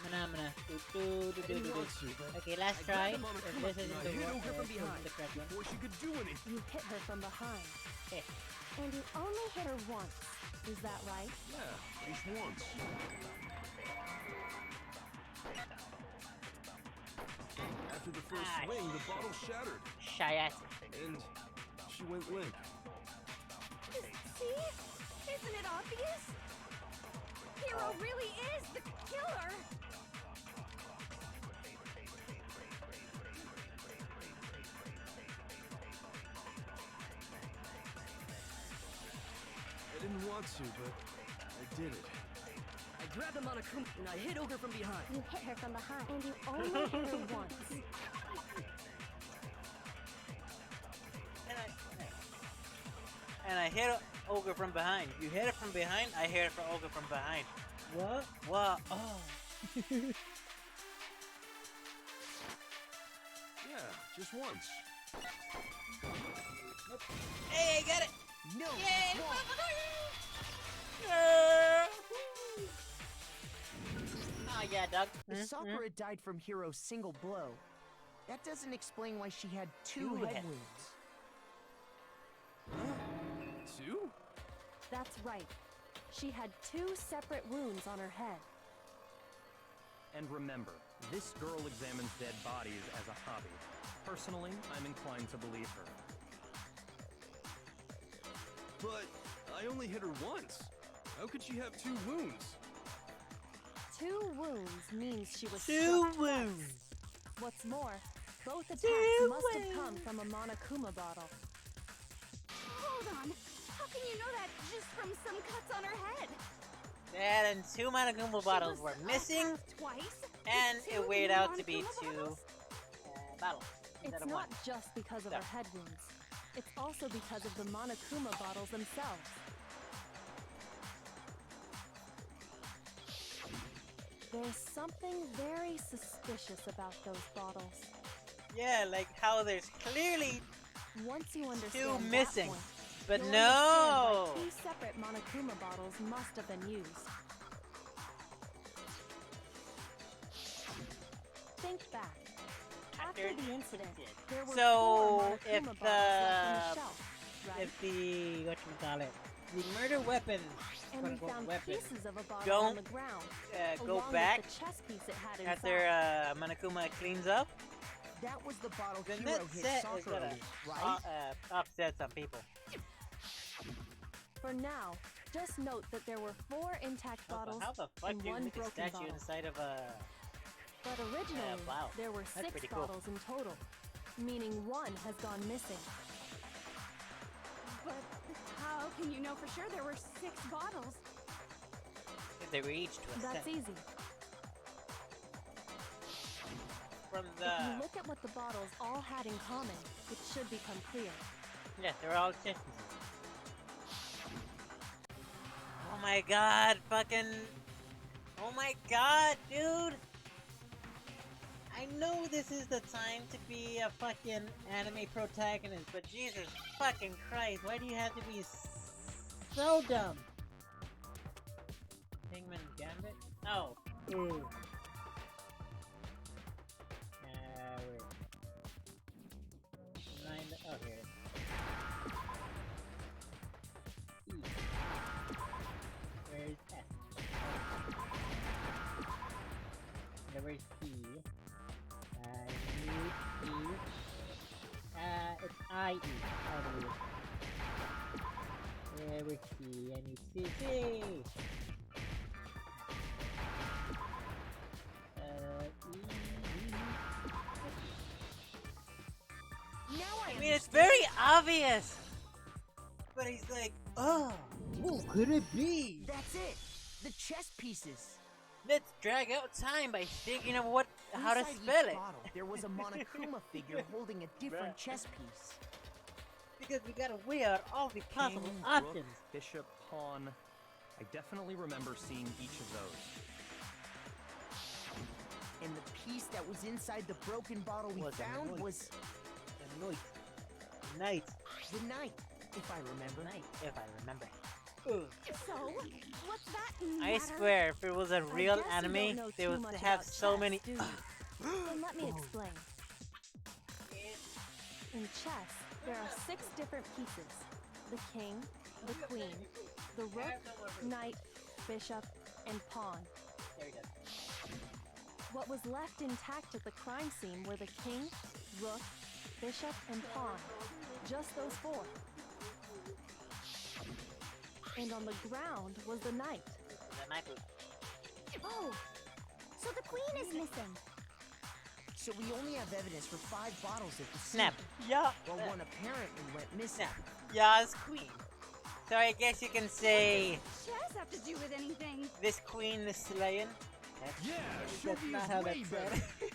[SPEAKER 6] I didn't want to, but
[SPEAKER 5] Okay, last
[SPEAKER 6] I
[SPEAKER 5] try.
[SPEAKER 6] grabbed him on a
[SPEAKER 5] If
[SPEAKER 6] Kuma
[SPEAKER 5] this isn't
[SPEAKER 6] and
[SPEAKER 5] the
[SPEAKER 6] I hit
[SPEAKER 5] one,
[SPEAKER 6] Ogre from behind
[SPEAKER 5] the correct one.
[SPEAKER 6] before she could do anything.
[SPEAKER 9] You hit her from behind.
[SPEAKER 5] Okay.
[SPEAKER 9] And you only hit her once. Is that right?
[SPEAKER 6] Yeah, just once. After the first swing, the bottle shattered.
[SPEAKER 5] Shy ass.
[SPEAKER 6] And she went limp.
[SPEAKER 4] See? Isn't it obvious? Hero really is the killer!
[SPEAKER 6] I didn't want to, but I did it.
[SPEAKER 8] I grabbed him on a coup and I hit Ogre from behind.
[SPEAKER 9] You hit her from behind. And you only hit her once.
[SPEAKER 5] And I hit Ogre from behind. You hit it from behind, I hit it from Ogre from behind. What? What? Oh.
[SPEAKER 6] Yeah, just once.
[SPEAKER 5] Hey, I got it!
[SPEAKER 7] No,
[SPEAKER 5] Yay!
[SPEAKER 7] wrong.
[SPEAKER 5] Yeah. Oh yeah, Doug.
[SPEAKER 7] If Sakura died from Hiro's single blow, that doesn't explain why she had two
[SPEAKER 5] Two
[SPEAKER 7] head
[SPEAKER 5] heads.
[SPEAKER 7] wounds.
[SPEAKER 6] Two?
[SPEAKER 9] That's right. She had 2 separate wounds on her head.
[SPEAKER 3] And remember, this girl examines dead bodies as a hobby. Personally, I'm inclined to believe her.
[SPEAKER 6] But I only hit her once. How could she have 2 wounds?
[SPEAKER 9] 2 wounds means she was
[SPEAKER 5] 2
[SPEAKER 9] struck
[SPEAKER 5] wounds.
[SPEAKER 9] twice. What's more, both attacks
[SPEAKER 5] 2
[SPEAKER 9] must have come
[SPEAKER 5] wounds.
[SPEAKER 9] from a Monokuma bottle.
[SPEAKER 4] Hold on. How can you know that just from some cuts on her head?
[SPEAKER 5] That and 2 Monokuma bottles were missing,
[SPEAKER 4] attacked twice?
[SPEAKER 5] and
[SPEAKER 4] With
[SPEAKER 5] it
[SPEAKER 4] 2
[SPEAKER 5] weighed out to be
[SPEAKER 4] Monokuma
[SPEAKER 5] 2
[SPEAKER 4] bottles?
[SPEAKER 5] bottles instead
[SPEAKER 9] It's
[SPEAKER 5] of 1.
[SPEAKER 9] not just because of
[SPEAKER 5] No.
[SPEAKER 9] her head wounds. It's also because of the Monokuma bottles themselves. There's something very suspicious about those bottles.
[SPEAKER 5] Yeah, like how there's clearly
[SPEAKER 9] Once you understand
[SPEAKER 5] 2
[SPEAKER 9] that
[SPEAKER 5] missing,
[SPEAKER 9] point,
[SPEAKER 5] but
[SPEAKER 9] you'll
[SPEAKER 5] no!
[SPEAKER 9] understand why 2 separate Monokuma bottles must have been used. Think back. After the incident, there were
[SPEAKER 5] So,
[SPEAKER 9] 4
[SPEAKER 5] if
[SPEAKER 9] Monokuma bottles left on the
[SPEAKER 5] the-
[SPEAKER 9] shelf, right?
[SPEAKER 5] If the, whatchamacallit, the murder weapon,
[SPEAKER 9] And we
[SPEAKER 5] quote-unquote
[SPEAKER 9] found
[SPEAKER 5] weapon,
[SPEAKER 9] pieces of a bottle
[SPEAKER 5] don't,
[SPEAKER 9] on the ground,
[SPEAKER 5] go
[SPEAKER 9] along
[SPEAKER 5] back
[SPEAKER 9] with the chess piece it had
[SPEAKER 5] after
[SPEAKER 9] inside.
[SPEAKER 5] Monokuma cleans up,
[SPEAKER 7] That was the bottle
[SPEAKER 5] then
[SPEAKER 7] Hero
[SPEAKER 5] that
[SPEAKER 7] hit
[SPEAKER 5] set is
[SPEAKER 7] Sakura
[SPEAKER 5] gonna
[SPEAKER 7] with, right?
[SPEAKER 5] upset some people.
[SPEAKER 9] For now, just note that there were 4 intact bottles
[SPEAKER 5] How the fuck
[SPEAKER 9] and
[SPEAKER 5] do you
[SPEAKER 9] 1
[SPEAKER 5] make a
[SPEAKER 9] broken
[SPEAKER 5] statue
[SPEAKER 9] bottle.
[SPEAKER 5] inside of a...
[SPEAKER 9] But originally,
[SPEAKER 5] wow.
[SPEAKER 9] there were
[SPEAKER 5] That's
[SPEAKER 9] 6
[SPEAKER 5] pretty cool.
[SPEAKER 9] bottles in total, meaning 1 has gone missing.
[SPEAKER 10] But how can you know for sure there were 6 bottles?
[SPEAKER 5] If they were each to a
[SPEAKER 9] That's
[SPEAKER 5] set.
[SPEAKER 9] easy.
[SPEAKER 5] From
[SPEAKER 9] If you
[SPEAKER 5] the...
[SPEAKER 9] look at what the bottles all had in common, it should become clear.
[SPEAKER 5] Yeah, they're all chess pieces. Oh my god, fucking... Oh my god, dude! I know this is the time to be a fucking anime protagonist, but Jesus fucking Christ, why do you have to be so dumb? Hangman Gambit? Oh. Ooh. Wait. Oh, here it is. E. Where's S? Where's E? U, E. It's I-E. I believe. Where's C? I need C. C!
[SPEAKER 2] Now
[SPEAKER 5] I mean, it's very obvious! But he's like, oh, who could it be?
[SPEAKER 7] That's it! The chess pieces!
[SPEAKER 5] Let's drag out time by thinking of how to
[SPEAKER 7] Inside
[SPEAKER 5] spell
[SPEAKER 7] each
[SPEAKER 5] it.
[SPEAKER 7] bottle, there was a Monokuma figure holding a different
[SPEAKER 5] Bruh.
[SPEAKER 7] chess piece.
[SPEAKER 5] Because we gotta weigh out all the possible
[SPEAKER 3] King,
[SPEAKER 5] options.
[SPEAKER 3] Rook, Bishop, Pawn. I definitely remember seeing each of those.
[SPEAKER 7] And the piece that was inside the broken bottle we
[SPEAKER 5] Was a
[SPEAKER 7] found
[SPEAKER 5] knight.
[SPEAKER 7] was
[SPEAKER 5] Knight.
[SPEAKER 7] the knight, if I remember.
[SPEAKER 5] Knight, if I remember.
[SPEAKER 10] So, what's that
[SPEAKER 5] I
[SPEAKER 10] matter?
[SPEAKER 5] swear, if it was a real
[SPEAKER 9] guess you
[SPEAKER 5] anime,
[SPEAKER 9] don't know
[SPEAKER 5] they
[SPEAKER 9] too
[SPEAKER 5] would
[SPEAKER 9] much
[SPEAKER 5] have
[SPEAKER 9] about
[SPEAKER 5] so
[SPEAKER 9] chess,
[SPEAKER 5] many.
[SPEAKER 9] do you? Then let me explain. In chess, there are 6 different pieces. The king, the queen, the rook, knight, bishop, and pawn.
[SPEAKER 5] There we go.
[SPEAKER 9] What was left intact at the crime scene were the king, rook, bishop, and pawn. Just those 4. And on the ground was the knight.
[SPEAKER 5] The knight was-
[SPEAKER 4] Oh, so the queen is missing.
[SPEAKER 7] So we only have evidence for 5 bottles at the scene.
[SPEAKER 5] Snap. Yeah.
[SPEAKER 7] Well, one apparently went missing.
[SPEAKER 5] Snap. Ya's queen. So I guess you can say
[SPEAKER 10] Chess have to do with anything?
[SPEAKER 5] this queen is slaying.
[SPEAKER 6] Yeah,
[SPEAKER 5] That's
[SPEAKER 6] Shugi
[SPEAKER 5] not
[SPEAKER 6] is
[SPEAKER 5] how
[SPEAKER 6] way
[SPEAKER 5] that's
[SPEAKER 6] better.
[SPEAKER 5] said.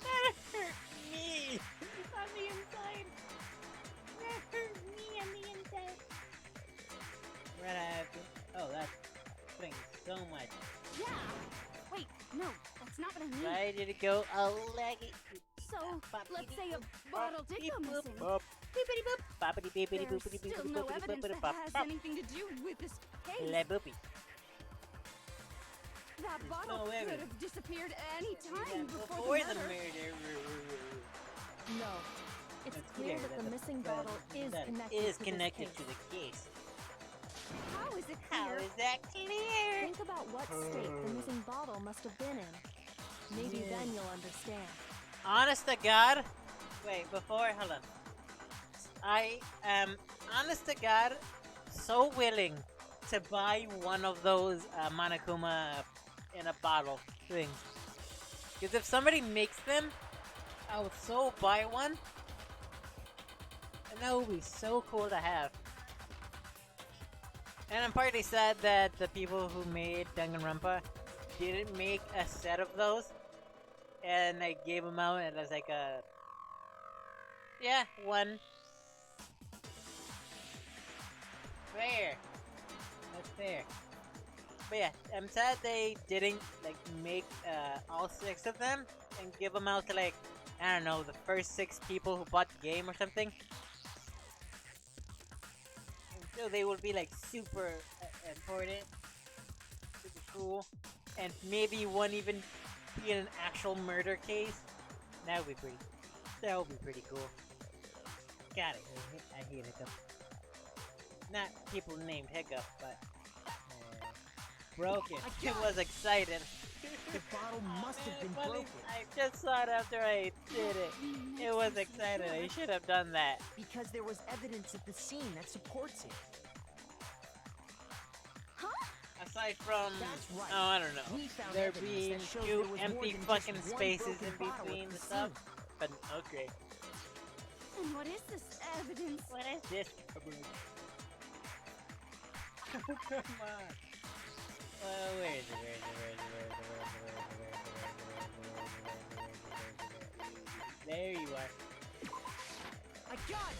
[SPEAKER 5] That hurt me on the inside. That hurt me on the inside. What happened? Oh, that's putting so much.
[SPEAKER 10] Yeah. Wait, no, that's not what I mean.
[SPEAKER 5] Why did it go all laggy?
[SPEAKER 10] So, let's say a bottle did go missing.
[SPEAKER 5] Beepity boop. Boppity beepity
[SPEAKER 10] There's
[SPEAKER 5] boopity
[SPEAKER 10] still
[SPEAKER 5] boopity
[SPEAKER 10] no
[SPEAKER 5] boopity
[SPEAKER 10] evidence
[SPEAKER 5] boopity
[SPEAKER 10] that
[SPEAKER 5] bop
[SPEAKER 10] has
[SPEAKER 5] bop.
[SPEAKER 10] anything to do with this case.
[SPEAKER 5] Le boopy.
[SPEAKER 10] That bottle
[SPEAKER 5] no
[SPEAKER 10] could
[SPEAKER 5] evidence.
[SPEAKER 10] have disappeared any time before
[SPEAKER 5] Before
[SPEAKER 10] the
[SPEAKER 5] the
[SPEAKER 10] murder.
[SPEAKER 5] murder.
[SPEAKER 9] No. It's
[SPEAKER 5] It's
[SPEAKER 9] clear that the missing bottle is
[SPEAKER 5] that
[SPEAKER 9] connected
[SPEAKER 5] is
[SPEAKER 9] to
[SPEAKER 5] connected
[SPEAKER 9] this
[SPEAKER 5] to
[SPEAKER 9] case.
[SPEAKER 5] the case.
[SPEAKER 10] How is it
[SPEAKER 5] How
[SPEAKER 10] clear?
[SPEAKER 5] is that clear?
[SPEAKER 9] Think about what state the missing bottle must have been in. Maybe
[SPEAKER 5] Yeah.
[SPEAKER 9] then you'll understand.
[SPEAKER 5] Honest to God. Wait, hold on. I am, honest to God, so willing to buy one of those Monokuma in a bottle things. Because if somebody makes them, I would so buy one. And that would be so cool to have. And I'm partly sad that the people who made Danganronpa didn't make a set of those. And I gave them out and as like a... Yeah, one. Fair. That's fair. But yeah, I'm sad they didn't like make all 6 of them and give them out to like, I don't know, the first 6 people who bought the game or something. And so they would be like super important, super cool, and maybe one even be in an actual murder case. That would be pretty. That would be pretty cool. Got it. I hate it though. not people named Hiccup, but broken. He was excited.
[SPEAKER 7] The bottle must have been
[SPEAKER 5] Funny,
[SPEAKER 7] broken.
[SPEAKER 5] I just saw it after I did it. It was excited. I should have done that.
[SPEAKER 7] Because there was evidence at the scene that supports it.
[SPEAKER 5] Aside from,
[SPEAKER 7] That's right.
[SPEAKER 5] oh, I don't know,
[SPEAKER 7] We found
[SPEAKER 5] there
[SPEAKER 7] evidence
[SPEAKER 5] being
[SPEAKER 7] that shows
[SPEAKER 5] two
[SPEAKER 7] there was more
[SPEAKER 5] empty
[SPEAKER 7] than
[SPEAKER 5] fucking
[SPEAKER 7] just one
[SPEAKER 5] spaces
[SPEAKER 7] broken
[SPEAKER 5] in
[SPEAKER 7] bottle at
[SPEAKER 5] between
[SPEAKER 7] the
[SPEAKER 5] the stuff.
[SPEAKER 7] scene.
[SPEAKER 5] But okay.
[SPEAKER 10] And what is this evidence?
[SPEAKER 5] What is this? Oh, come on. Where is it? There you are.
[SPEAKER 7] I got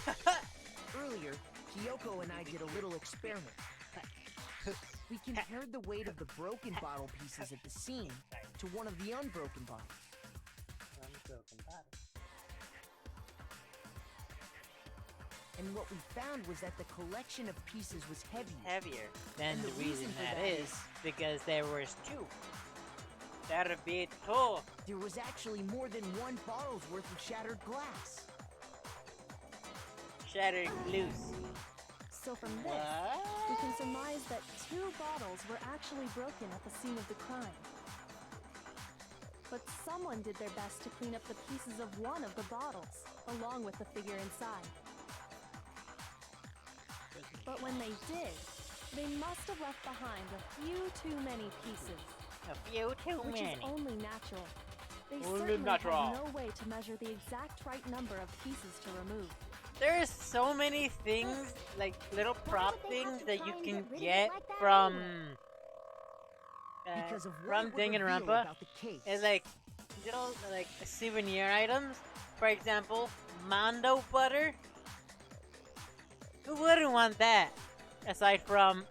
[SPEAKER 7] it! Earlier, Kyoko and I did a little experiment. We compared the weight of the broken bottle pieces at the scene to one of the unbroken bottles.
[SPEAKER 5] Unbroken bottle.
[SPEAKER 7] And what we found was that the collection of pieces was
[SPEAKER 5] Heavier. Then
[SPEAKER 7] And
[SPEAKER 5] the
[SPEAKER 7] the
[SPEAKER 5] reason
[SPEAKER 7] reason for
[SPEAKER 5] that
[SPEAKER 7] that
[SPEAKER 5] is because there was two. That'd be two.
[SPEAKER 7] There was actually more than one bottle's worth of shattered glass.
[SPEAKER 5] Shattered loose.
[SPEAKER 9] So from this,
[SPEAKER 5] What?
[SPEAKER 9] we can surmise that 2 bottles were actually broken at the scene of the crime. But someone did their best to clean up the pieces of one of the bottles, along with the figure inside. But when they did, they must have left behind a few too many pieces,
[SPEAKER 5] A few too
[SPEAKER 9] which
[SPEAKER 5] many.
[SPEAKER 9] is only natural. They
[SPEAKER 5] Only
[SPEAKER 9] certainly
[SPEAKER 5] natural.
[SPEAKER 9] had no way to measure the exact right number of pieces to remove.
[SPEAKER 5] There's so many things, like little prop
[SPEAKER 4] would they have
[SPEAKER 5] things
[SPEAKER 4] to
[SPEAKER 5] that
[SPEAKER 4] try
[SPEAKER 5] you
[SPEAKER 4] and
[SPEAKER 5] can
[SPEAKER 4] get rid of it
[SPEAKER 5] get
[SPEAKER 4] like that
[SPEAKER 5] from
[SPEAKER 7] Because of
[SPEAKER 5] from
[SPEAKER 7] what it would reveal
[SPEAKER 5] Danganronpa.
[SPEAKER 7] about the case.
[SPEAKER 5] It's like little like souvenir items. For example, Mondo butter. Who wouldn't want that? Aside from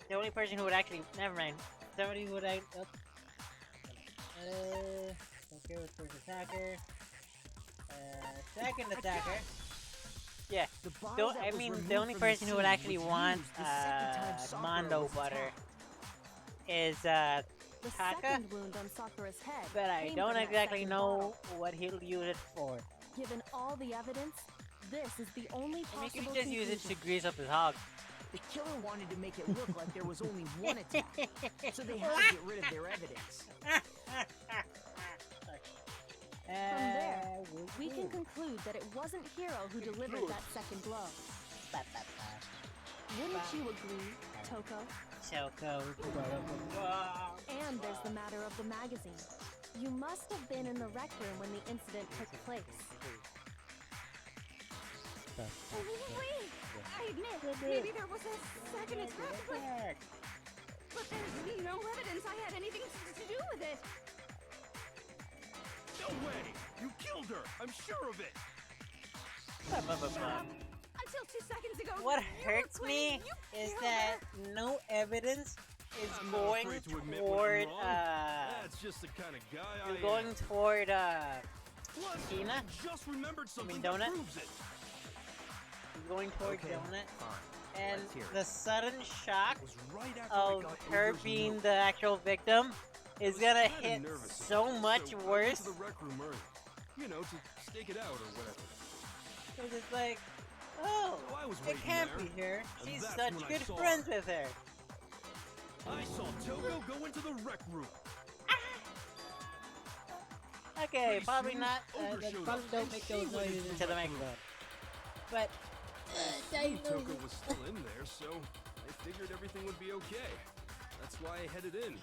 [SPEAKER 5] the only person who would actually, never mind. Somebody who would okay, with first attacker. Second attacker. Yeah.
[SPEAKER 7] The bottle
[SPEAKER 5] Though,
[SPEAKER 7] that
[SPEAKER 5] I
[SPEAKER 7] was
[SPEAKER 5] mean, the
[SPEAKER 7] removed
[SPEAKER 5] only
[SPEAKER 7] from the
[SPEAKER 5] person who would
[SPEAKER 7] scene
[SPEAKER 5] actually
[SPEAKER 7] was
[SPEAKER 5] want
[SPEAKER 7] used the second time Sakura
[SPEAKER 5] Mondo
[SPEAKER 7] was
[SPEAKER 5] butter
[SPEAKER 7] attacked.
[SPEAKER 5] is
[SPEAKER 9] The
[SPEAKER 5] Taka,
[SPEAKER 9] second wound on Sakura's head
[SPEAKER 5] but I
[SPEAKER 9] came
[SPEAKER 5] don't
[SPEAKER 9] from that
[SPEAKER 5] exactly
[SPEAKER 9] second
[SPEAKER 5] know
[SPEAKER 9] bottle.
[SPEAKER 5] what he'll use it for.
[SPEAKER 9] Given all the evidence, this is the only
[SPEAKER 5] I mean, he
[SPEAKER 9] possible
[SPEAKER 5] could just use it to
[SPEAKER 9] conclusion.
[SPEAKER 5] grease up his hog.
[SPEAKER 7] The killer wanted to make it look like there was only one attack, so they had to get rid of their evidence.
[SPEAKER 9] From there, we can conclude that it wasn't Hiro who delivered that second blow. Wouldn't you agree, Toko?
[SPEAKER 5] Choco.
[SPEAKER 9] And there's the matter of the magazine. You must have been in the rec room when the incident took place.
[SPEAKER 10] Wait, I admit, maybe there was a second attack, but there's no evidence I had anything to do with it.
[SPEAKER 6] No way! You killed her! I'm sure of it!
[SPEAKER 10] Until 2 seconds ago,
[SPEAKER 5] What
[SPEAKER 10] you were
[SPEAKER 5] hurts
[SPEAKER 10] claiming
[SPEAKER 5] me
[SPEAKER 10] you
[SPEAKER 5] is
[SPEAKER 10] killed
[SPEAKER 5] that
[SPEAKER 10] her.
[SPEAKER 5] no evidence is
[SPEAKER 6] I'm not
[SPEAKER 5] going
[SPEAKER 6] afraid to admit when I'm
[SPEAKER 5] toward
[SPEAKER 6] wrong. That's just the kind of guy I
[SPEAKER 5] you're
[SPEAKER 6] am.
[SPEAKER 5] going toward
[SPEAKER 6] Plus,
[SPEAKER 5] Tina?
[SPEAKER 6] I just remembered something
[SPEAKER 5] Donut?
[SPEAKER 6] that proves it.
[SPEAKER 5] you're going toward
[SPEAKER 3] Okay,
[SPEAKER 5] Donut,
[SPEAKER 3] fine.
[SPEAKER 5] and
[SPEAKER 3] Let's hear it.
[SPEAKER 5] the sudden shock
[SPEAKER 6] It was right after I
[SPEAKER 5] of
[SPEAKER 6] got
[SPEAKER 5] her
[SPEAKER 6] Ogre's
[SPEAKER 5] being
[SPEAKER 6] note.
[SPEAKER 5] the actual victim
[SPEAKER 6] I
[SPEAKER 5] is
[SPEAKER 6] was
[SPEAKER 5] gonna
[SPEAKER 6] kinda
[SPEAKER 5] hit
[SPEAKER 6] nervous
[SPEAKER 5] so
[SPEAKER 6] about it,
[SPEAKER 5] much
[SPEAKER 6] so I went
[SPEAKER 5] worse.
[SPEAKER 6] to the rec room early. You know, to stake it out or whatever.
[SPEAKER 5] Because it's like, oh,
[SPEAKER 6] So I was
[SPEAKER 5] it
[SPEAKER 6] waiting
[SPEAKER 5] can't
[SPEAKER 6] there,
[SPEAKER 5] be her.
[SPEAKER 6] and
[SPEAKER 5] She's
[SPEAKER 6] that's
[SPEAKER 5] such
[SPEAKER 6] when I
[SPEAKER 5] good
[SPEAKER 6] saw
[SPEAKER 5] friends
[SPEAKER 6] her.
[SPEAKER 5] with her.
[SPEAKER 6] I saw Toko go into the rec room.
[SPEAKER 5] Okay,
[SPEAKER 6] Pretty
[SPEAKER 5] probably
[SPEAKER 6] soon,
[SPEAKER 5] not.
[SPEAKER 6] Ogre
[SPEAKER 5] The
[SPEAKER 6] showed
[SPEAKER 5] bugs
[SPEAKER 6] up,
[SPEAKER 5] don't
[SPEAKER 6] and
[SPEAKER 5] make
[SPEAKER 6] she
[SPEAKER 5] those
[SPEAKER 6] went
[SPEAKER 5] noises
[SPEAKER 6] into
[SPEAKER 5] into the
[SPEAKER 6] the
[SPEAKER 5] microphone. But
[SPEAKER 6] Toko was still in there, so I figured everything would be okay. That's why I headed in.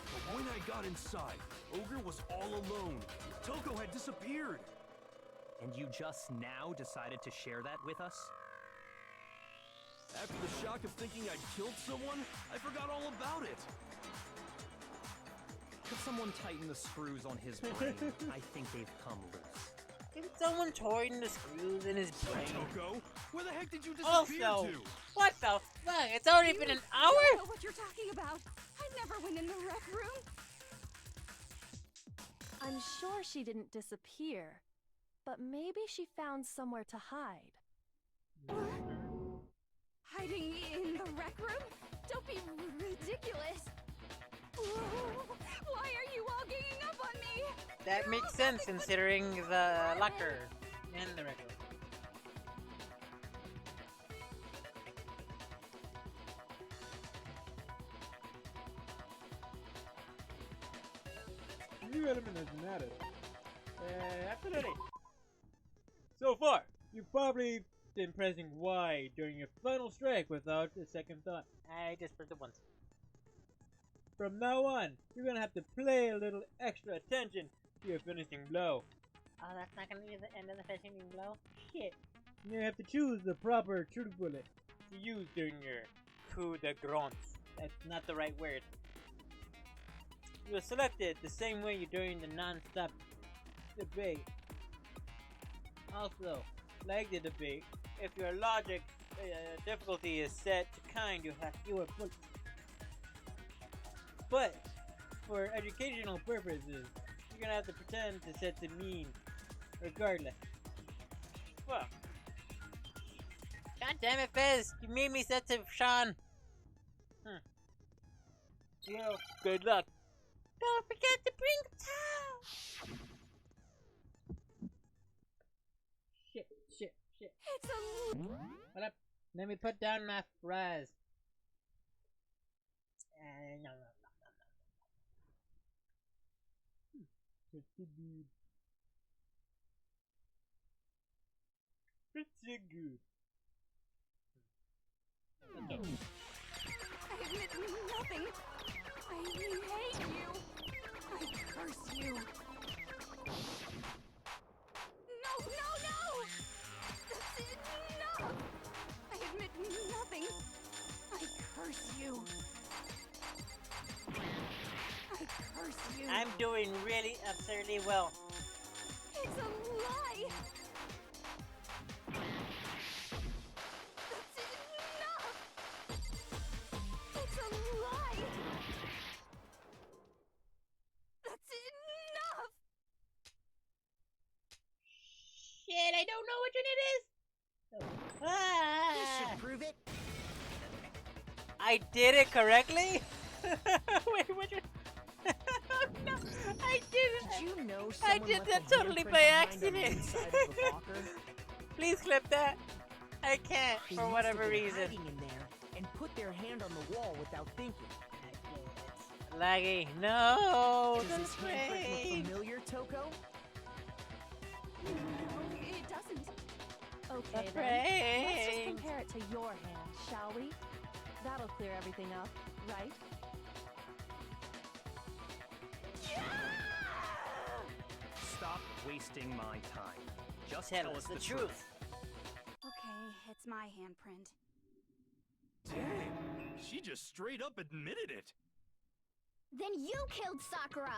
[SPEAKER 6] But when I got inside, Ogre was all alone. Toko had disappeared.
[SPEAKER 3] And you just now decided to share that with us?
[SPEAKER 6] After the shock of thinking I'd killed someone, I forgot all about it.
[SPEAKER 3] Could someone tighten the screws on his brain? I think they've come loose.
[SPEAKER 5] can someone tighten the screws in his brain?
[SPEAKER 6] Toko, where the heck did you disappear
[SPEAKER 5] Also,
[SPEAKER 6] to?
[SPEAKER 5] what the fuck? It's already been an hour?
[SPEAKER 10] I don't know what you're talking about. I never went in the rec room.
[SPEAKER 9] I'm sure she didn't disappear, but maybe she found somewhere to hide.
[SPEAKER 10] Hiding in the rec room? Don't be ridiculous. Why are you all ganging up on me?
[SPEAKER 5] That
[SPEAKER 10] You're
[SPEAKER 5] makes
[SPEAKER 10] all
[SPEAKER 5] sense
[SPEAKER 10] nothing but
[SPEAKER 5] considering the locker and the record. new element has been added. Absolutely. So far, you've probably been pressing Y during your final strike without a second thought. I just pressed it once. From now on, you're gonna have to pay a little extra attention to your finishing blow. Oh, that's not gonna be the end of the finishing blow? Shit. You have to choose the proper true bullet to use during your coup de grâce. That's not the right word. You will select it the same way you're doing the non-stop debate. Also, like the debate, if your logic difficulty is set to kind, you'll have fewer bullets. But, for educational purposes, you're gonna have to pretend to set to mean, regardless. Well, god damn it, Fizz! You made me set to Sean! Well, good luck. Don't forget to bring the towel! Shit.
[SPEAKER 10] It's a...
[SPEAKER 5] Hold up. Let me put down my fries. No. Pretty good. Okay.
[SPEAKER 10] I admit nothing. I hate you. I curse you. No! That's enough! I admit nothing. I curse you. I curse you.
[SPEAKER 5] I'm doing really absurdly well.
[SPEAKER 10] It's a lie! That's enough! It's a lie! That's enough!
[SPEAKER 5] Shit, I don't know which one it is!
[SPEAKER 7] This should prove it.
[SPEAKER 5] I did it correctly? Wait, which one? No, I didn't.
[SPEAKER 7] Did you know
[SPEAKER 5] I
[SPEAKER 7] someone
[SPEAKER 5] did
[SPEAKER 7] left
[SPEAKER 5] that
[SPEAKER 7] a
[SPEAKER 5] totally
[SPEAKER 7] handprint
[SPEAKER 5] by
[SPEAKER 7] behind on the
[SPEAKER 5] accident.
[SPEAKER 7] inside of the locker?
[SPEAKER 5] Please clip that. I can't,
[SPEAKER 7] They
[SPEAKER 5] for
[SPEAKER 7] must
[SPEAKER 5] whatever
[SPEAKER 7] have been
[SPEAKER 5] reason.
[SPEAKER 7] hiding in there and put their hand on the wall without thinking.
[SPEAKER 5] Laggy. No!
[SPEAKER 7] Does this handprint look familiar, Toko?
[SPEAKER 10] No, it doesn't.
[SPEAKER 9] Okay,
[SPEAKER 5] The
[SPEAKER 9] then. Let's just
[SPEAKER 5] prank.
[SPEAKER 9] compare it to your hand, shall we? That'll clear everything up, right?
[SPEAKER 3] Stop wasting my time. Just
[SPEAKER 5] Tell us the truth.
[SPEAKER 10] Okay, it's my handprint.
[SPEAKER 6] Dang, she just straight up admitted it.
[SPEAKER 4] Then you killed Sakura!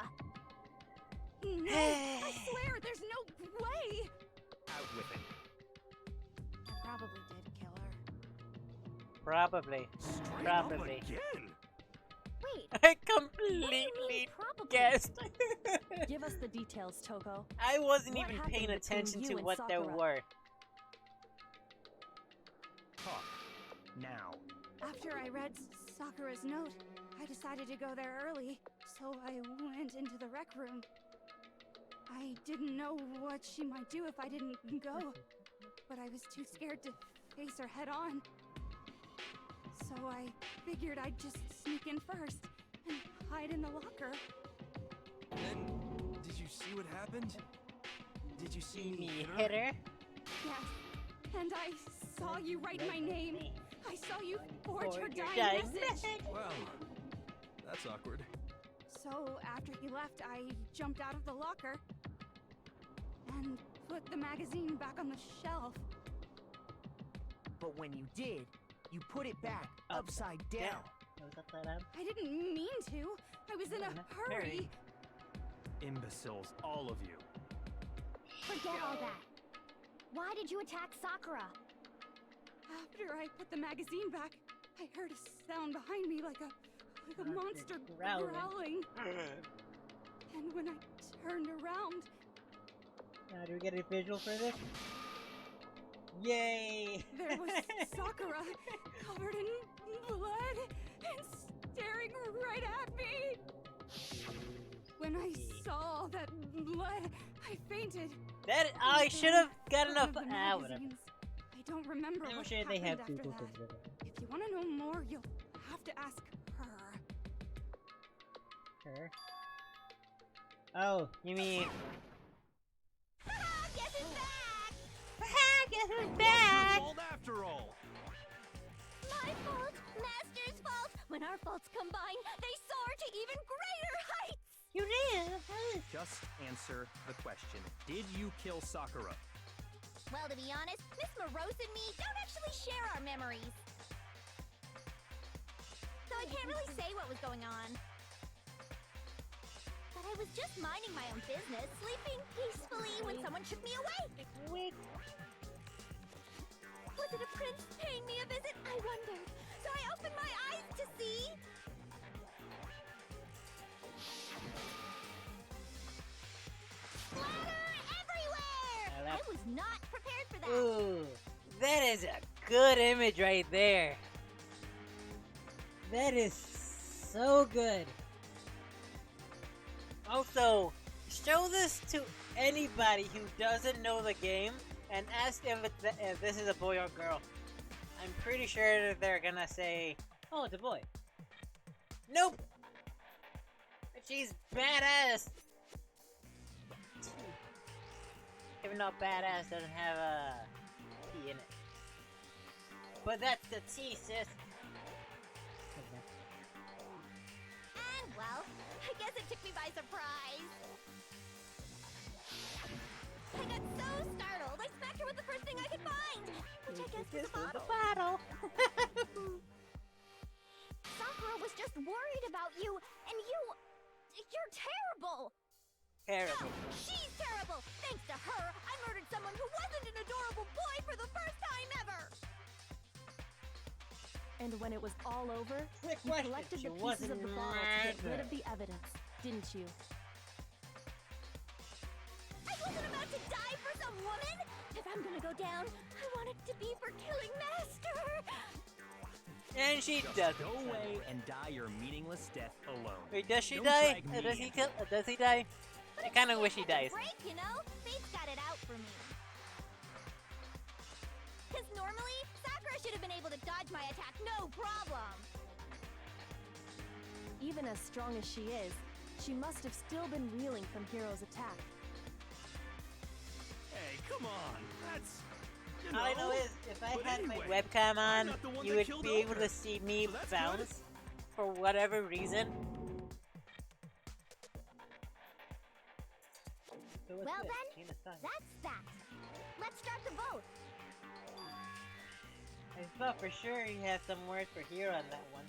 [SPEAKER 10] No, I swear, there's no way!
[SPEAKER 3] Out with it.
[SPEAKER 10] I probably did kill her.
[SPEAKER 5] Probably.
[SPEAKER 6] Straight
[SPEAKER 5] Probably.
[SPEAKER 6] up again.
[SPEAKER 4] Wait,
[SPEAKER 5] I
[SPEAKER 4] what do you mean
[SPEAKER 5] completely
[SPEAKER 4] probably?
[SPEAKER 5] guessed.
[SPEAKER 9] Give us the details, Toko.
[SPEAKER 5] I wasn't
[SPEAKER 9] What
[SPEAKER 5] even
[SPEAKER 9] happened
[SPEAKER 5] paying
[SPEAKER 9] between
[SPEAKER 5] attention
[SPEAKER 9] you
[SPEAKER 5] to
[SPEAKER 9] and
[SPEAKER 5] what there
[SPEAKER 9] Sakura?
[SPEAKER 5] were.
[SPEAKER 3] Talk. Now.
[SPEAKER 10] After I read Sakura's note, I decided to go there early, so I went into the rec room. I didn't know what she might do if I didn't go, but I was too scared to face her head on. So I figured I'd just sneak in first and hide in the locker.
[SPEAKER 6] And did you see what happened? Did you see me hit her?
[SPEAKER 5] Hit her?
[SPEAKER 10] Yes, and I saw you write my name. I saw you forge her
[SPEAKER 5] your
[SPEAKER 10] dying message.
[SPEAKER 6] Well, that's awkward.
[SPEAKER 10] So after he left, I jumped out of the locker and put the magazine back on the shelf.
[SPEAKER 7] But when you did, you put it back upside down.
[SPEAKER 5] It was upside down.
[SPEAKER 10] I didn't mean to. I was in a hurry.
[SPEAKER 3] Imbeciles, all of you.
[SPEAKER 4] Forget all that. Why did you attack Sakura?
[SPEAKER 10] After I put the magazine back, I heard a sound behind me like a monster growling. And when I turned around,
[SPEAKER 5] Now, do we get a visual for this? Yay!
[SPEAKER 10] there was Sakura, covered in blood and staring right at me. When I saw that blood, I fainted.
[SPEAKER 5] That I should have got
[SPEAKER 10] One
[SPEAKER 5] enough.
[SPEAKER 10] of the
[SPEAKER 5] Whatever.
[SPEAKER 10] magazines. I don't remember
[SPEAKER 5] I'm
[SPEAKER 10] what
[SPEAKER 5] sure they have
[SPEAKER 10] happened
[SPEAKER 5] Google
[SPEAKER 10] after
[SPEAKER 5] things.
[SPEAKER 10] that. If you want to know more, you'll have to ask her.
[SPEAKER 5] Her. Oh, you mean...
[SPEAKER 2] Guess who's back?
[SPEAKER 1] Guess who's
[SPEAKER 6] It
[SPEAKER 1] back?
[SPEAKER 6] wasn't your fault after all.
[SPEAKER 4] My fault, Master's fault. When our faults combine, they soar to even greater heights.
[SPEAKER 1] You did.
[SPEAKER 3] Just answer the question. Did you kill Sakura?
[SPEAKER 4] Well, to be honest, Miss Morose and me don't actually share our memories. So I can't really say what was going on. But I was just minding my own business, sleeping peacefully when someone shook me awake.
[SPEAKER 1] Wait.
[SPEAKER 4] Was it a prince paying me a visit? I wondered. So I opened my eyes to see... Splatter everywhere! I was not prepared for that.
[SPEAKER 5] Ooh, that is a good image right there. That is so good. Also, show this to anybody who doesn't know the game and ask them if this is a boy or girl. I'm pretty sure that they're gonna say, oh, it's a boy. Nope! She's badass! Even though badass doesn't have a T in it. But that's the T, sis!
[SPEAKER 4] And, well, I guess it took me by surprise. I got so startled, I smacked her with the first thing I could find, which I guess was a bottle. Sakura was just worried about you, and you're terrible.
[SPEAKER 5] Terrible.
[SPEAKER 4] No, she's terrible. Thanks to her, I murdered someone who wasn't an adorable boy for the first time ever.
[SPEAKER 9] And when it was all over,
[SPEAKER 5] Quick
[SPEAKER 9] you
[SPEAKER 5] question,
[SPEAKER 9] collected
[SPEAKER 5] she
[SPEAKER 9] the pieces
[SPEAKER 5] wasn't
[SPEAKER 9] of the bottle to get rid
[SPEAKER 5] murdered.
[SPEAKER 9] of the evidence, didn't you?
[SPEAKER 4] I wasn't about to die for some woman. If I'm gonna go down, I want it to be for killing Master.
[SPEAKER 5] And she
[SPEAKER 3] Just
[SPEAKER 5] doesn't.
[SPEAKER 3] go away and die your meaningless death alone.
[SPEAKER 5] Wait, does she
[SPEAKER 3] Don't
[SPEAKER 5] die?
[SPEAKER 3] drag me
[SPEAKER 5] Does he
[SPEAKER 3] in.
[SPEAKER 5] kill? Does he die? I kind of wish he dies.
[SPEAKER 4] Break, you know? Fate's got it out for me. Because normally, Sakura should have been able to dodge my attack no problem.
[SPEAKER 9] Even as strong as she is, she must have still been reeling from Hiro's attack.
[SPEAKER 6] Hey, come on. That's... You
[SPEAKER 5] All I know is, if I
[SPEAKER 6] But
[SPEAKER 5] had my
[SPEAKER 6] anyway,
[SPEAKER 5] webcam
[SPEAKER 6] I'm
[SPEAKER 5] on,
[SPEAKER 6] not the one
[SPEAKER 5] you
[SPEAKER 6] that
[SPEAKER 5] would
[SPEAKER 6] killed
[SPEAKER 5] be able
[SPEAKER 6] Ogre.
[SPEAKER 5] to see me
[SPEAKER 6] So that's
[SPEAKER 5] bounce for whatever reason. So what's
[SPEAKER 4] Well
[SPEAKER 5] this?
[SPEAKER 4] then,
[SPEAKER 5] Tina Stein.
[SPEAKER 4] that's that. Let's start the vote.
[SPEAKER 5] I thought for sure you had some words for Hero on that one.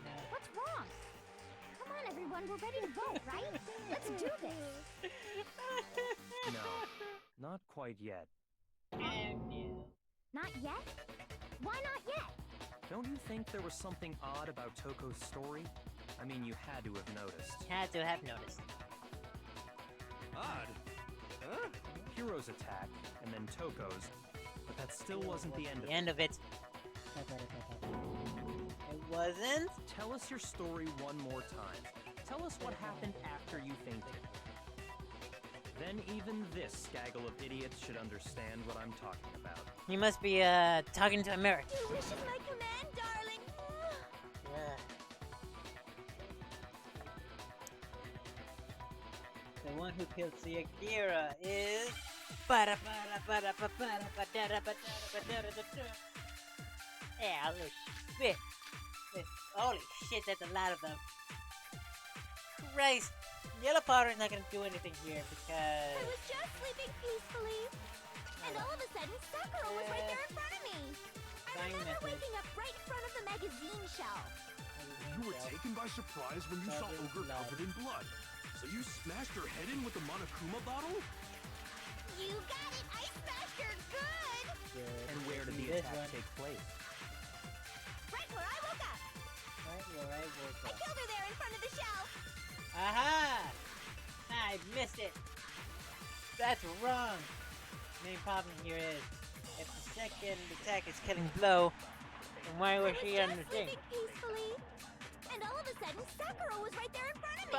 [SPEAKER 5] Nah.
[SPEAKER 4] What's wrong? Come on, everyone. We're ready to vote, right? Let's do this.
[SPEAKER 3] No, not quite yet.
[SPEAKER 4] Not yet? Why not yet?
[SPEAKER 3] Don't you think there was something odd about Toko's story? I mean, you had to have noticed.
[SPEAKER 5] Had to have noticed.
[SPEAKER 6] Odd. Huh?
[SPEAKER 3] Hiro's attack, and then Toko's, but that still wasn't the end of
[SPEAKER 5] The
[SPEAKER 3] it.
[SPEAKER 5] end of it. It wasn't?
[SPEAKER 3] Tell us your story one more time. Tell us what happened after you fainted. Then even this gaggle of idiots should understand what I'm talking about.
[SPEAKER 5] You must be, talking to America.
[SPEAKER 4] Your wish is my command, darling.
[SPEAKER 5] The one who killed Akira is... Yeah, holy shit. Holy shit, that's a lot of them. Christ. Yellow powder is not gonna do anything here
[SPEAKER 4] I
[SPEAKER 5] because...
[SPEAKER 4] was just sleeping peacefully. And all of a sudden, Sakura was right there in front of me. I
[SPEAKER 5] Dying
[SPEAKER 4] remember
[SPEAKER 5] message.
[SPEAKER 4] waking up right in front of the magazine shelf.
[SPEAKER 6] You were taken by surprise when you saw
[SPEAKER 5] Covered in
[SPEAKER 6] Ogre
[SPEAKER 5] blood.
[SPEAKER 6] covered in blood. So you smashed her head in with the Monokuma bottle?
[SPEAKER 4] You got it! I smashed her good!
[SPEAKER 3] And where did the attack take place?
[SPEAKER 4] Right where I woke up!
[SPEAKER 5] Right where I woke
[SPEAKER 4] I
[SPEAKER 5] up.
[SPEAKER 4] killed her there in front of the shelf!
[SPEAKER 5] Aha! I missed it! That's wrong! Main problem here is, if the second attack is killing blow, then why was she on the thing?
[SPEAKER 4] sleeping peacefully. And all of a sudden, Sakura was right there in front of me!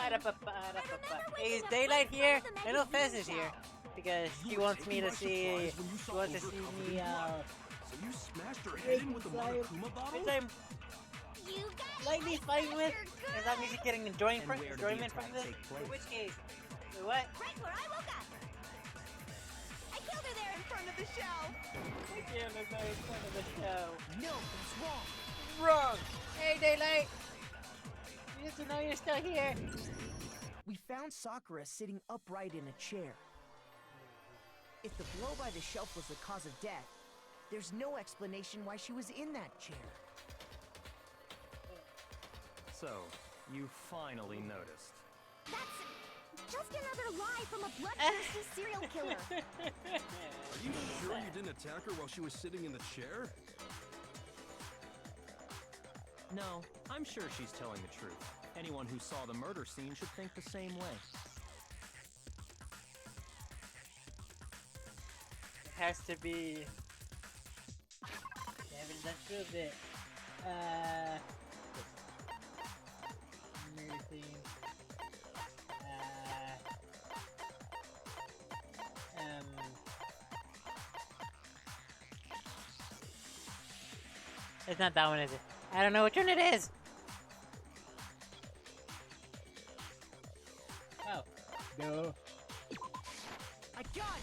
[SPEAKER 5] Is
[SPEAKER 4] waking up
[SPEAKER 5] daylight
[SPEAKER 4] right in
[SPEAKER 5] here?
[SPEAKER 4] front of the
[SPEAKER 5] I know Fez is
[SPEAKER 4] magazine
[SPEAKER 5] here.
[SPEAKER 4] shelf.
[SPEAKER 5] Because
[SPEAKER 6] You
[SPEAKER 5] she
[SPEAKER 6] were
[SPEAKER 5] wants me
[SPEAKER 6] taken
[SPEAKER 5] to
[SPEAKER 6] by
[SPEAKER 5] see...
[SPEAKER 6] surprise when you
[SPEAKER 5] She
[SPEAKER 6] saw
[SPEAKER 5] wants to
[SPEAKER 6] Ogre
[SPEAKER 5] see
[SPEAKER 6] covered
[SPEAKER 5] me,
[SPEAKER 6] in blood. So you smashed her head in with the
[SPEAKER 5] Inside-
[SPEAKER 6] Monokuma bottle?
[SPEAKER 5] Since I'm
[SPEAKER 4] You got it!
[SPEAKER 5] slightly
[SPEAKER 4] I
[SPEAKER 5] fine with
[SPEAKER 4] smashed her
[SPEAKER 5] As long as you're getting enjoyment
[SPEAKER 3] And where did the
[SPEAKER 5] from
[SPEAKER 3] attack
[SPEAKER 5] this.
[SPEAKER 3] take place?
[SPEAKER 5] In which case? Wait, what?
[SPEAKER 2] Right where I woke up. I killed her there in front of the show.
[SPEAKER 5] I can't look right in front of the show.
[SPEAKER 7] No, it's wrong.
[SPEAKER 5] Wrong! Hey, Daylight! You just to know you're still here.
[SPEAKER 7] We found Sakura sitting upright in a chair. If the blow by the shelf was the cause of death, there's no explanation why she was in that chair.
[SPEAKER 3] So, you finally noticed.
[SPEAKER 4] That's just another lie from a bloodthirsty serial killer.
[SPEAKER 6] Are you sure you didn't attack her while she was sitting in the chair?
[SPEAKER 3] No, I'm sure she's telling the truth. Anyone who saw the murder scene should think the same way.
[SPEAKER 5] It has to be. Evidence that proves it. Murder scene. It's not that one, is it? I don't know which one it is. Oh. No.
[SPEAKER 7] I got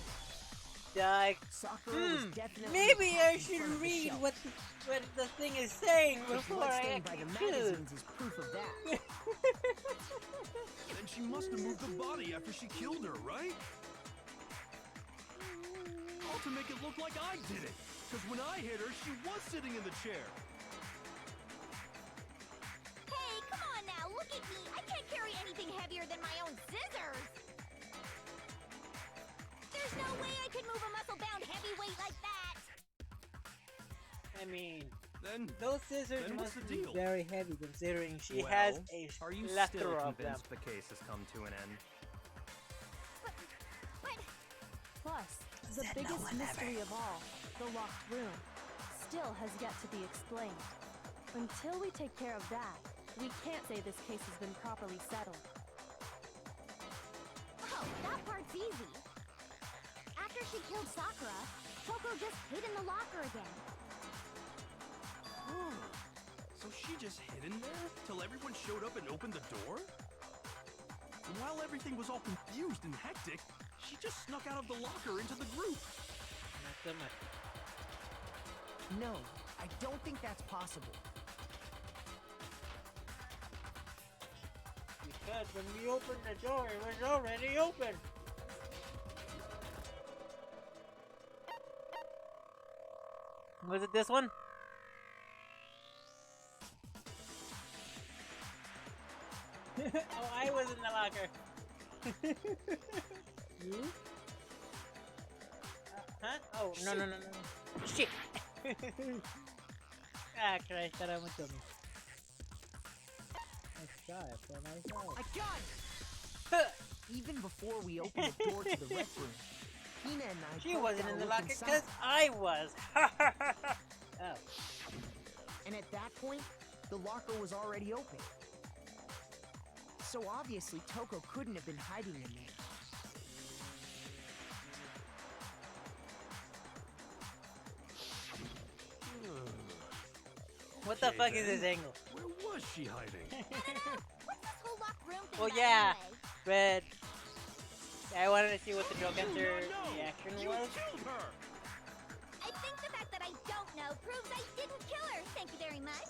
[SPEAKER 5] Like,
[SPEAKER 7] Sakura was definitely
[SPEAKER 5] maybe I
[SPEAKER 7] in
[SPEAKER 5] should
[SPEAKER 7] front of the
[SPEAKER 5] read
[SPEAKER 7] shelf.
[SPEAKER 5] what the thing is saying
[SPEAKER 7] The
[SPEAKER 5] before
[SPEAKER 7] blood
[SPEAKER 5] I
[SPEAKER 7] stain by the
[SPEAKER 5] actually choose.
[SPEAKER 7] magazines is proof of that.
[SPEAKER 6] Then she must have moved the body after she killed her, right? All to make it look like I did it. Because when I hit her, she was sitting in the chair.
[SPEAKER 2] Hey, come on now, look at me. I can't carry anything heavier than my own scissors. There's no way I could move a muscle-bound heavyweight like that.
[SPEAKER 5] I mean,
[SPEAKER 6] Then
[SPEAKER 5] those scissors
[SPEAKER 6] Then what's
[SPEAKER 5] must
[SPEAKER 6] the
[SPEAKER 5] be
[SPEAKER 6] deal?
[SPEAKER 5] very heavy considering she
[SPEAKER 3] Well,
[SPEAKER 5] has a
[SPEAKER 3] are you still
[SPEAKER 5] plethora of them.
[SPEAKER 3] convinced the case has come to an end?
[SPEAKER 9] Plus, the
[SPEAKER 5] Said no
[SPEAKER 9] biggest
[SPEAKER 5] one
[SPEAKER 9] mystery
[SPEAKER 5] ever.
[SPEAKER 9] of all, the locked room, still has yet to be explained. Until we take care of that, we can't say this case has been properly settled.
[SPEAKER 4] Oh, that part's easy. After she killed Sakura, Toko just hid in the locker again.
[SPEAKER 6] Huh. So she just hid in there till everyone showed up and opened the door? And while everything was all confused and hectic, she just snuck out of the locker into the group.
[SPEAKER 5] Not so much.
[SPEAKER 7] No, I don't think that's possible.
[SPEAKER 5] Because when we opened the door, it was already open. Was it this one? Oh, I was in the locker. You? Huh? Oh, no. Shit! Ah, Christ, that almost killed me. I shot it for myself.
[SPEAKER 7] I got it! Even before we opened the door to the rec room, Hina and I
[SPEAKER 5] She
[SPEAKER 7] both
[SPEAKER 5] wasn't
[SPEAKER 7] got a
[SPEAKER 5] in the
[SPEAKER 7] look
[SPEAKER 5] locker
[SPEAKER 7] inside.
[SPEAKER 5] because I was. Oh.
[SPEAKER 7] And at that point, the locker was already open. So obviously Toko couldn't have been hiding in there.
[SPEAKER 5] What the
[SPEAKER 6] Okay,
[SPEAKER 5] fuck is
[SPEAKER 6] then.
[SPEAKER 5] this angle?
[SPEAKER 6] Where was she hiding?
[SPEAKER 2] I don't know. What's this whole locked room thing
[SPEAKER 5] Well,
[SPEAKER 2] about
[SPEAKER 5] yeah,
[SPEAKER 2] anyway?
[SPEAKER 5] Red. I wanted to see what the joke
[SPEAKER 6] You
[SPEAKER 5] answer
[SPEAKER 6] not know.
[SPEAKER 5] reaction
[SPEAKER 6] You
[SPEAKER 5] was.
[SPEAKER 6] killed her!
[SPEAKER 2] I think the fact that I don't know proves I didn't kill her. Thank you very much.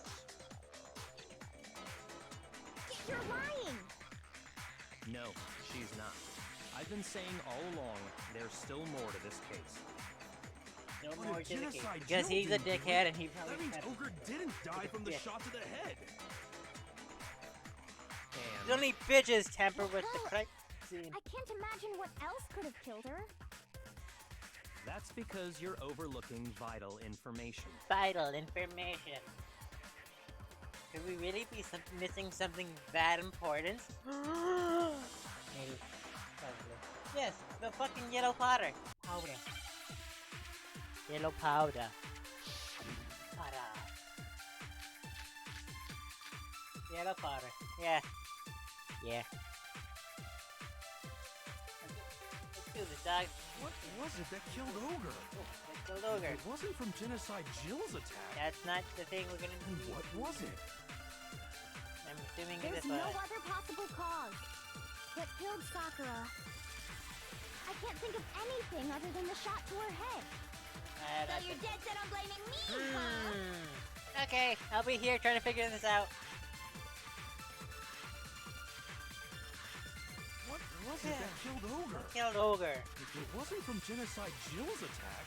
[SPEAKER 4] You're lying!
[SPEAKER 3] No, she's not. I've been saying all along, there's still more to this case.
[SPEAKER 5] No
[SPEAKER 6] But
[SPEAKER 5] more
[SPEAKER 6] if
[SPEAKER 5] to the case.
[SPEAKER 6] Genocide
[SPEAKER 5] Because
[SPEAKER 6] Jill
[SPEAKER 5] he's a
[SPEAKER 6] didn't do it,
[SPEAKER 5] dickhead and he
[SPEAKER 6] That
[SPEAKER 5] probably
[SPEAKER 6] means
[SPEAKER 5] had
[SPEAKER 6] Ogre didn't die from the
[SPEAKER 5] Yeah.
[SPEAKER 6] shot to the head.
[SPEAKER 3] And
[SPEAKER 5] only bitches tamper with the crime scene.
[SPEAKER 4] I can't imagine what else could have killed her.
[SPEAKER 3] that's because you're overlooking vital information.
[SPEAKER 5] Vital information. Could we really be missing something that important? Maybe. Probably. Yes, the fucking yellow powder. Powder. Yellow powder. Powder. Yellow powder. Yeah. Yeah. Let's do this, dog.
[SPEAKER 6] What was it that killed Ogre?
[SPEAKER 5] Oh, let's kill Ogre.
[SPEAKER 6] It wasn't from Genocide Jill's attack.
[SPEAKER 5] That's not the thing we're gonna
[SPEAKER 6] Then
[SPEAKER 5] do.
[SPEAKER 6] what was it?
[SPEAKER 5] Let me assuming
[SPEAKER 4] There's
[SPEAKER 5] this
[SPEAKER 4] no other possible cause. What killed Sakura? I can't think of anything other than the shot to her head.
[SPEAKER 2] So you're dead set on blaming me, huh?
[SPEAKER 5] Okay, I'll be here trying to figure this out.
[SPEAKER 6] What was it that killed Ogre?
[SPEAKER 5] Killed Ogre.
[SPEAKER 6] If it wasn't from Genocide Jill's attack,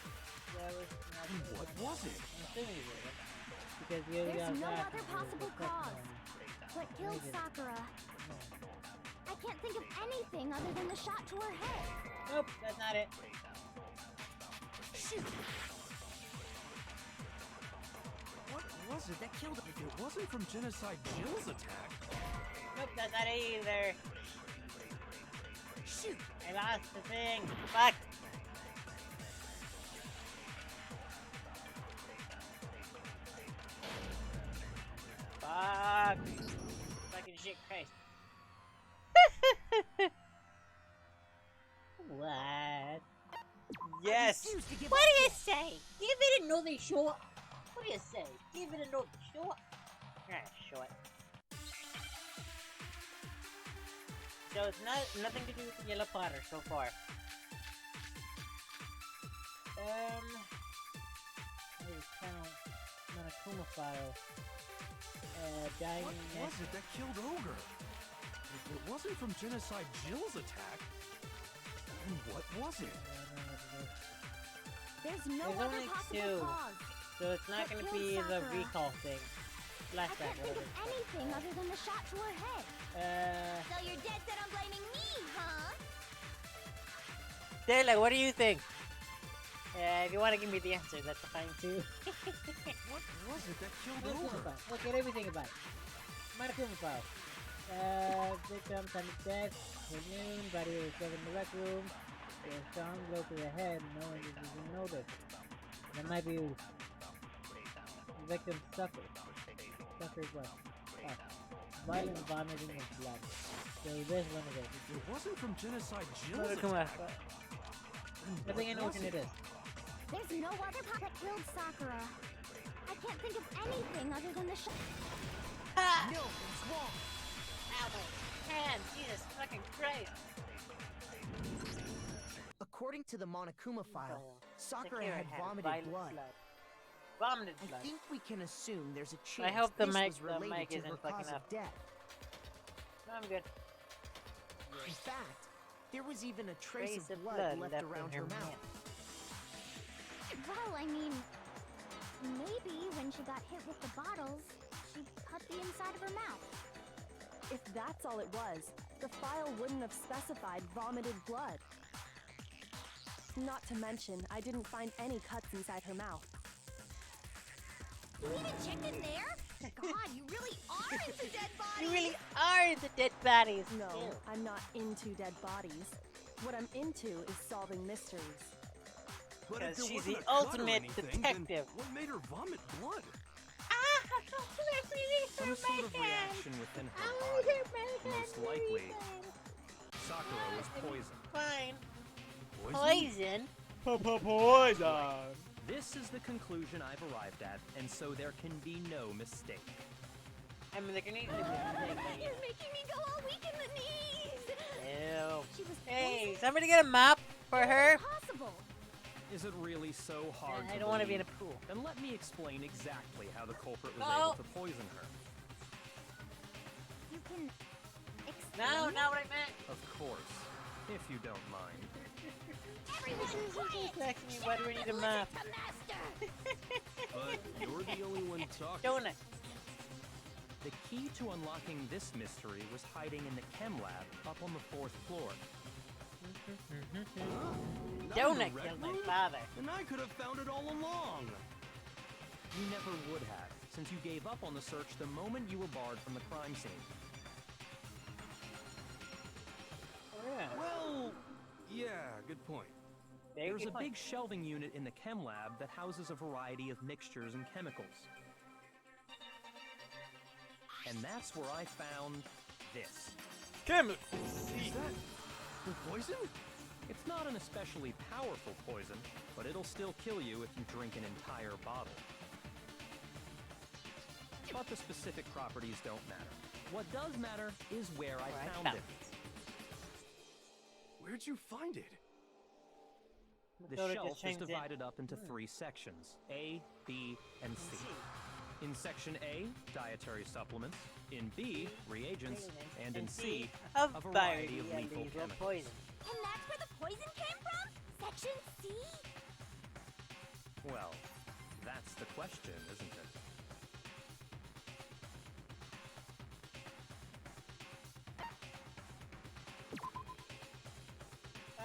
[SPEAKER 5] That was
[SPEAKER 6] then what was it?
[SPEAKER 5] I'm assuming it was. Because you
[SPEAKER 4] There's no other possible cause. What killed Sakura? I can't think of anything other than the shot to her head.
[SPEAKER 5] Nope, that's not it.
[SPEAKER 7] Shoot! What was it that killed
[SPEAKER 6] If it wasn't from Genocide Jill's attack,
[SPEAKER 5] Nope, that's not it either.
[SPEAKER 7] Shoot!
[SPEAKER 5] I lost the thing. Fuck. Fuck. Fucking shit, Christ. What? Yes.
[SPEAKER 7] refuse to give
[SPEAKER 5] What
[SPEAKER 7] up
[SPEAKER 5] do you
[SPEAKER 7] yet.
[SPEAKER 5] say? Give it another shot. What do you say? Give it another shot. Shot. So it's nothing to do with the yellow Potter so far. There's count Monokuma file. Dying.
[SPEAKER 6] what was it that killed Ogre? If it wasn't from Genocide Jill's attack, then what was it?
[SPEAKER 4] There's no
[SPEAKER 5] There's
[SPEAKER 4] other
[SPEAKER 5] only
[SPEAKER 4] possible
[SPEAKER 5] two.
[SPEAKER 4] cause.
[SPEAKER 5] So it's not
[SPEAKER 4] What
[SPEAKER 5] gonna
[SPEAKER 4] killed
[SPEAKER 5] be the
[SPEAKER 4] Sakura?
[SPEAKER 5] recall thing.
[SPEAKER 4] I
[SPEAKER 5] Flashback,
[SPEAKER 4] can't think
[SPEAKER 5] whatever.
[SPEAKER 4] of anything other than the shot to her head.
[SPEAKER 2] So you're dead set on blaming me, huh?
[SPEAKER 5] Dayla, what do you think? If you want to give me the answer, that's fine too.
[SPEAKER 6] What was it that killed
[SPEAKER 5] Monokuma
[SPEAKER 6] Ogre?
[SPEAKER 5] file. Look at everything about it. Monokuma file. Victim, time of death, noon, body was discovered in the rec room. There was strong blow to the head, no one even noticed. That might be the victim suffered. Suffered what? Oh. Violent vomiting of blood. So this one of it.
[SPEAKER 6] If it wasn't from Genocide Jill's
[SPEAKER 5] Monokuma.
[SPEAKER 6] attack,
[SPEAKER 5] I think I know
[SPEAKER 6] what
[SPEAKER 5] which
[SPEAKER 6] was
[SPEAKER 5] one it is.
[SPEAKER 4] There's no other part that killed Sakura. I can't think of anything other than the shot.
[SPEAKER 5] Ha!
[SPEAKER 7] No, it's wrong.
[SPEAKER 5] Ow, my hand! Jesus fucking Christ!
[SPEAKER 7] According to the Monokuma file, Sakura
[SPEAKER 5] Sakura
[SPEAKER 7] had vomited
[SPEAKER 5] violent
[SPEAKER 7] blood.
[SPEAKER 5] Vomited
[SPEAKER 7] I
[SPEAKER 5] blood.
[SPEAKER 7] think we can assume there's a chance
[SPEAKER 5] hope the
[SPEAKER 7] this
[SPEAKER 5] mic-
[SPEAKER 7] was
[SPEAKER 5] the
[SPEAKER 7] related
[SPEAKER 5] mic
[SPEAKER 7] to
[SPEAKER 5] isn't
[SPEAKER 7] her
[SPEAKER 5] fucking
[SPEAKER 7] cause
[SPEAKER 5] up.
[SPEAKER 7] of death.
[SPEAKER 5] No, I'm good.
[SPEAKER 7] In fact, there was even a trace,
[SPEAKER 5] Trace
[SPEAKER 7] of blood left around
[SPEAKER 5] in
[SPEAKER 7] her mouth.
[SPEAKER 4] Well, I mean, maybe when she got hit with the bottles, she cut the inside of her mouth.
[SPEAKER 9] If that's all it was, the file wouldn't have specified vomited blood. Not to mention, I didn't find any cuts inside her mouth.
[SPEAKER 2] You even checked in there? God, you really are into dead bodies!
[SPEAKER 5] You really are the dead bodies!
[SPEAKER 9] No,
[SPEAKER 5] Ew.
[SPEAKER 9] I'm not into dead bodies. What I'm into is solving mysteries.
[SPEAKER 6] But if
[SPEAKER 5] Because
[SPEAKER 6] there
[SPEAKER 5] she's
[SPEAKER 6] wasn't
[SPEAKER 5] the
[SPEAKER 6] a cut or
[SPEAKER 5] ultimate
[SPEAKER 6] anything, then
[SPEAKER 5] detective.
[SPEAKER 6] what made her vomit blood?
[SPEAKER 3] Some sort of reaction within her body. Most likely, Sakura was poisoned.
[SPEAKER 5] Fine.
[SPEAKER 6] Poison?
[SPEAKER 5] Poison? Poison!
[SPEAKER 3] This is the conclusion I've arrived at, and so there can be no mistake.
[SPEAKER 5] I mean, there can easily be a mistake.
[SPEAKER 2] You're making me go all weak in the knees!
[SPEAKER 5] Ew.
[SPEAKER 4] She was
[SPEAKER 5] Hey,
[SPEAKER 4] poisoned?
[SPEAKER 5] somebody get a mop for her?
[SPEAKER 4] Impossible.
[SPEAKER 3] Is it really so hard
[SPEAKER 5] I
[SPEAKER 3] to
[SPEAKER 5] don't want to be in
[SPEAKER 3] believe?
[SPEAKER 5] a pool.
[SPEAKER 3] Then let me explain exactly how the culprit was
[SPEAKER 5] No.
[SPEAKER 3] able to poison her.
[SPEAKER 4] You can explain
[SPEAKER 5] No,
[SPEAKER 4] it?
[SPEAKER 5] not what I meant.
[SPEAKER 3] Of course, if you don't mind.
[SPEAKER 2] Everyone quiet!
[SPEAKER 5] Asking me why do we need a map?
[SPEAKER 2] To master!
[SPEAKER 6] But you're the only one talking.
[SPEAKER 5] Donut.
[SPEAKER 3] The key to unlocking this mystery was hiding in the chem lab up on the 4th floor.
[SPEAKER 6] Not in
[SPEAKER 5] Donut
[SPEAKER 6] the rec
[SPEAKER 5] killed my
[SPEAKER 6] room?
[SPEAKER 5] father.
[SPEAKER 6] And I could have found it all along.
[SPEAKER 3] You never would have, since you gave up on the search the moment you were barred from the crime scene.
[SPEAKER 5] Yeah.
[SPEAKER 6] Well, yeah, good point.
[SPEAKER 3] There's a big shelving unit in the chem lab that houses a variety of mixtures and chemicals. And that's where I found this.
[SPEAKER 5] Chemical.
[SPEAKER 6] Is that the poison?
[SPEAKER 3] It's not an especially powerful poison, but it'll still kill you if you drink an entire bottle. But the specific properties don't matter. What does matter is where I found it.
[SPEAKER 6] Where'd you find it?
[SPEAKER 3] The shelf is divided up into 3 sections, A, B, and C. In Section A, dietary supplements. In B, reagents. And in C, a variety of lethal chemicals.
[SPEAKER 5] Poison.
[SPEAKER 4] And that's where the poison came from? Section C?
[SPEAKER 3] Well, that's the question, isn't it?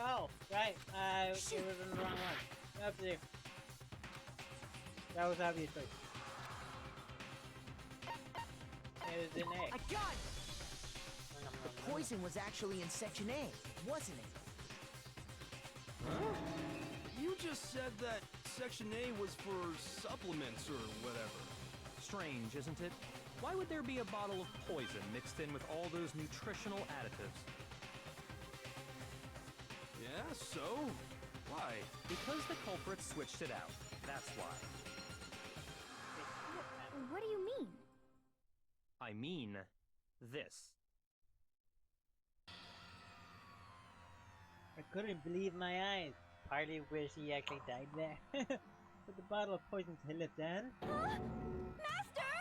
[SPEAKER 5] Oh, right. It was in the wrong one. Up there. That was obviously. It was in A.
[SPEAKER 7] I got it! The poison was actually in Section A, wasn't it?
[SPEAKER 6] Huh? You just said that Section A was for supplements or whatever.
[SPEAKER 3] Strange, isn't it? Why would there be a bottle of poison mixed in with all those nutritional additives?
[SPEAKER 6] Yeah, so? Why?
[SPEAKER 3] Because the culprit switched it out. That's why.
[SPEAKER 4] What do you mean?
[SPEAKER 3] I mean, this.
[SPEAKER 5] I couldn't believe my eyes. Partly wish he actually died there. Put the bottle of poison to live then.
[SPEAKER 4] Huh? Master!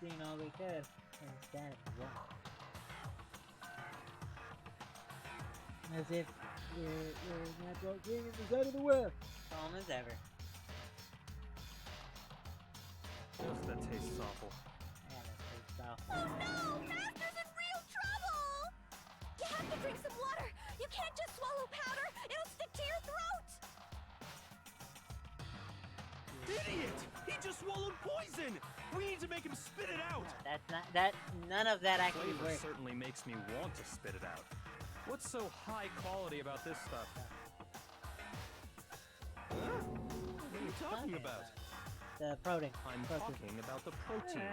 [SPEAKER 5] Seeing all we could. And stand it wrong. As if you're natural king in the side of the world. Calm as ever.
[SPEAKER 3] Just that tastes awful.
[SPEAKER 5] Yeah, that tastes awful.
[SPEAKER 4] Oh no! Master's in real trouble! You have to drink some water! You can't just swallow powder! It'll stick to your throat!
[SPEAKER 6] Idiot! He just swallowed poison! We need to make him spit it out!
[SPEAKER 5] That's not that. None of that actually
[SPEAKER 3] Flavor
[SPEAKER 5] works.
[SPEAKER 3] certainly makes me want to spit it out. What's so high quality about this stuff?
[SPEAKER 6] Huh? What are you talking about?
[SPEAKER 5] The protein.
[SPEAKER 3] I'm talking about the protein,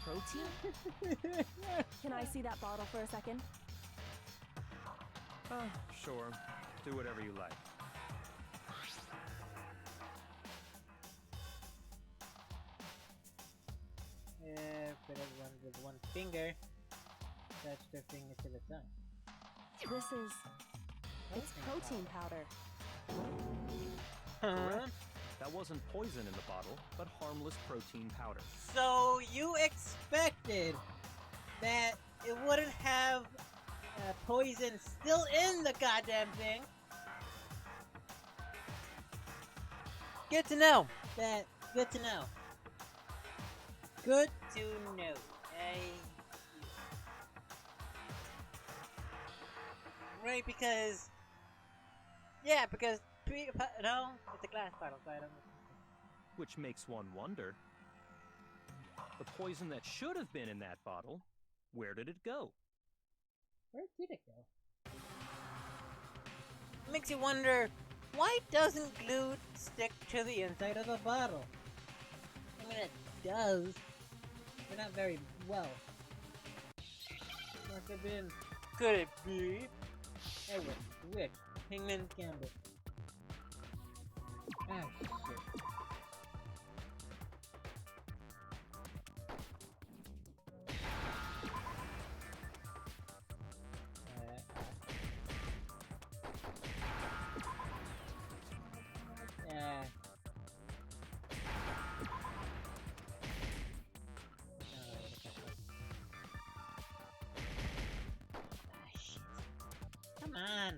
[SPEAKER 3] of course.
[SPEAKER 7] Protein?
[SPEAKER 9] Can I see that bottle for a second?
[SPEAKER 3] Sure. Do whatever you like.
[SPEAKER 5] Put everyone with one finger. Touch their finger to the tongue.
[SPEAKER 9] This is... It's protein powder.
[SPEAKER 3] Correct. That wasn't poison in the bottle, but harmless protein powder.
[SPEAKER 5] So you expected that it wouldn't have poison still in the goddamn thing? Good to know. Good to know. Good to know. Right, because... Yeah, because... No, it's a glass bottle, so I don't know.
[SPEAKER 3] Which makes one wonder. The poison that should have been in that bottle, where did it go?
[SPEAKER 5] Where did it go? Makes you wonder, why doesn't glue stick to the inside of the bottle? I mean, it does, but not very well. Must have been... Could it be? Hey, which? Hangman Gambit. Ah, shit. Come on.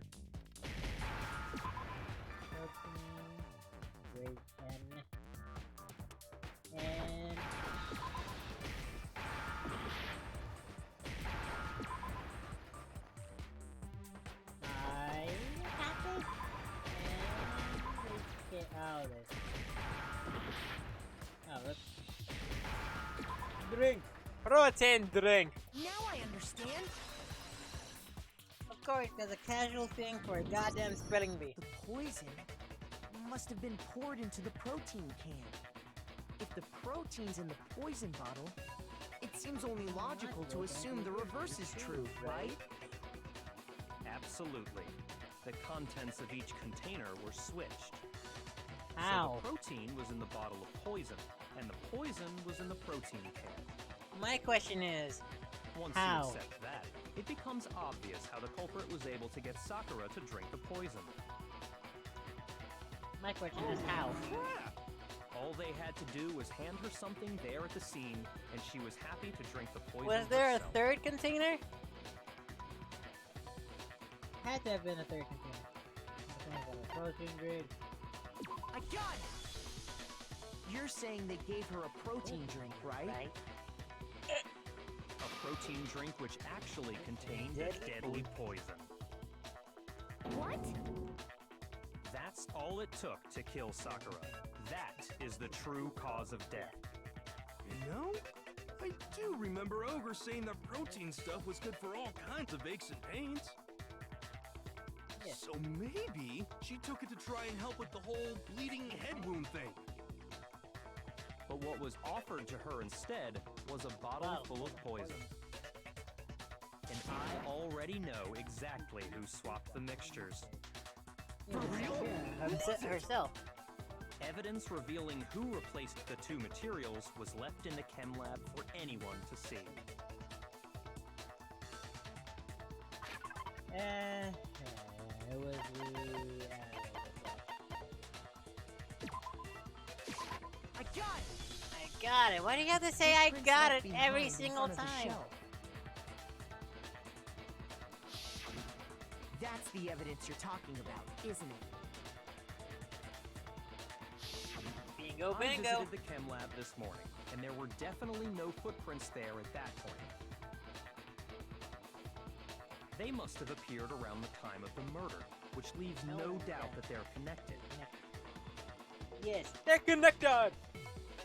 [SPEAKER 5] Great N. And I got this. And let's get out of this. Oh, let's drink. Protein drink.
[SPEAKER 7] Now I understand.
[SPEAKER 5] Of course, there's a casual thing for a goddamn spelling bee.
[SPEAKER 7] The poison must have been poured into the protein can. If the protein's in the poison bottle, it seems only logical to assume the reverse is true, right?
[SPEAKER 3] Absolutely. The contents of each container were switched.
[SPEAKER 5] How?
[SPEAKER 3] So the protein was in the bottle of poison, and the poison was in the protein can.
[SPEAKER 5] My question is,
[SPEAKER 3] Once
[SPEAKER 5] how?
[SPEAKER 3] you accept that, it becomes obvious how the culprit was able to get Sakura to drink the poison.
[SPEAKER 5] My question is how?
[SPEAKER 3] All they had to do was hand her something there at the scene, and she was happy to drink the poison
[SPEAKER 5] Was there
[SPEAKER 3] herself.
[SPEAKER 5] a third container? Had to have been a third container. Protein drink.
[SPEAKER 7] I got it! You're saying they gave her a protein drink, right?
[SPEAKER 3] A protein drink which actually contained a deadly poison.
[SPEAKER 4] What?
[SPEAKER 3] That's all it took to kill Sakura. That is the true cause of death.
[SPEAKER 6] You know, I do remember Ogre saying that protein stuff was good for all kinds of aches and pains.
[SPEAKER 5] Yeah.
[SPEAKER 6] So maybe she took it to try and help with the whole bleeding head wound thing.
[SPEAKER 3] But what was offered to her instead was a bottle full of poison. And I already know exactly who swapped the mixtures.
[SPEAKER 6] For real?
[SPEAKER 5] Herself.
[SPEAKER 3] Evidence revealing who replaced the two materials was left in the chem lab for anyone to see.
[SPEAKER 5] It was
[SPEAKER 7] I got it!
[SPEAKER 5] I got it. Why do you have to say I
[SPEAKER 7] Footprints
[SPEAKER 5] got
[SPEAKER 7] left
[SPEAKER 5] it
[SPEAKER 7] behind
[SPEAKER 5] every
[SPEAKER 7] in
[SPEAKER 5] single
[SPEAKER 7] front of the
[SPEAKER 5] time?
[SPEAKER 7] shelf. That's the evidence you're talking about, isn't it?
[SPEAKER 5] Bingo,
[SPEAKER 3] I
[SPEAKER 5] bingo.
[SPEAKER 3] visited the chem lab this morning, and there were definitely no footprints there at that point. They must have appeared around the time of the murder, which leaves no doubt that they're connected.
[SPEAKER 5] Yes, they're connected.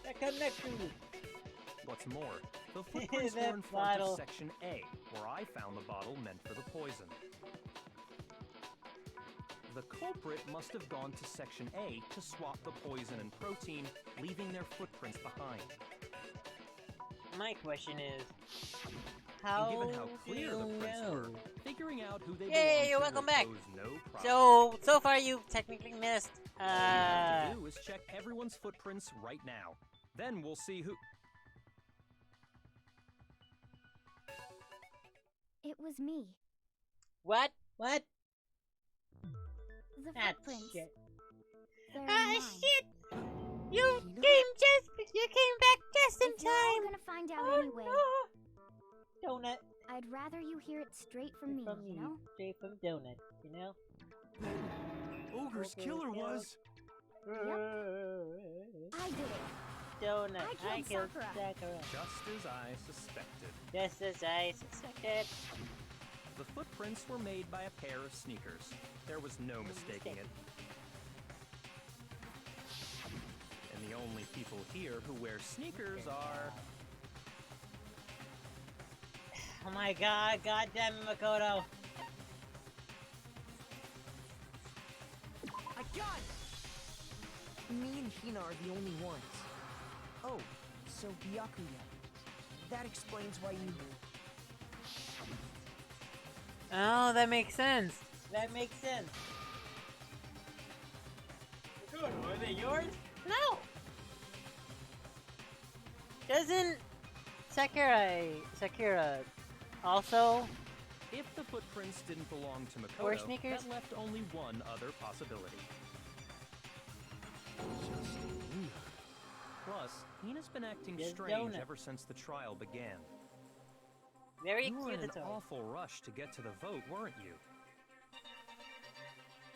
[SPEAKER 5] They're connected.
[SPEAKER 3] What's more, the footprints were in front of Section A, where I found the bottle meant for the poison. The culprit must have gone to Section A to swap the poison and protein, leaving their footprints behind.
[SPEAKER 5] My question is,
[SPEAKER 3] And given how clear the prints were, figuring out who they
[SPEAKER 5] Yay,
[SPEAKER 3] belonged to
[SPEAKER 5] welcome
[SPEAKER 3] would
[SPEAKER 5] back.
[SPEAKER 3] pose no problem.
[SPEAKER 5] So far you've technically missed.
[SPEAKER 3] All you have to do is check everyone's footprints right now. Then we'll see who.
[SPEAKER 4] It was me.
[SPEAKER 5] What? What?
[SPEAKER 4] The
[SPEAKER 5] Ah,
[SPEAKER 4] footprints.
[SPEAKER 5] shit.
[SPEAKER 4] They're mine.
[SPEAKER 5] Shit! You came back just in
[SPEAKER 4] If you're all
[SPEAKER 5] time.
[SPEAKER 4] gonna find out
[SPEAKER 5] Oh,
[SPEAKER 4] anyway,
[SPEAKER 5] no. Donut.
[SPEAKER 4] I'd rather you hear it straight from me, you know?
[SPEAKER 5] Straight from Donut, you know?
[SPEAKER 6] Ogre's killer was...
[SPEAKER 4] I did it.
[SPEAKER 5] Donut.
[SPEAKER 4] I killed Sakura.
[SPEAKER 3] Just as I suspected.
[SPEAKER 5] Just as I suspected.
[SPEAKER 3] The footprints were made by a pair of sneakers. There was no mistaking it. And the only people here who wear sneakers are...
[SPEAKER 5] Oh my god, goddamn it, Makoto.
[SPEAKER 7] I got it! Me and Hina are the only ones. Oh, so Byakuya. That explains why you...
[SPEAKER 5] Oh, that makes sense. That makes sense. Makoto, are they yours? No! Doesn't Sakura also...
[SPEAKER 3] If the footprints didn't belong to
[SPEAKER 5] Or
[SPEAKER 3] Makoto,
[SPEAKER 5] sneakers?
[SPEAKER 3] that left only one other possibility. Plus, Hina's been acting
[SPEAKER 5] Just
[SPEAKER 3] strange
[SPEAKER 5] donut.
[SPEAKER 3] ever since the trial began.
[SPEAKER 5] Very
[SPEAKER 3] You were in an
[SPEAKER 5] accusatory.
[SPEAKER 3] awful rush to get to the vote, weren't you?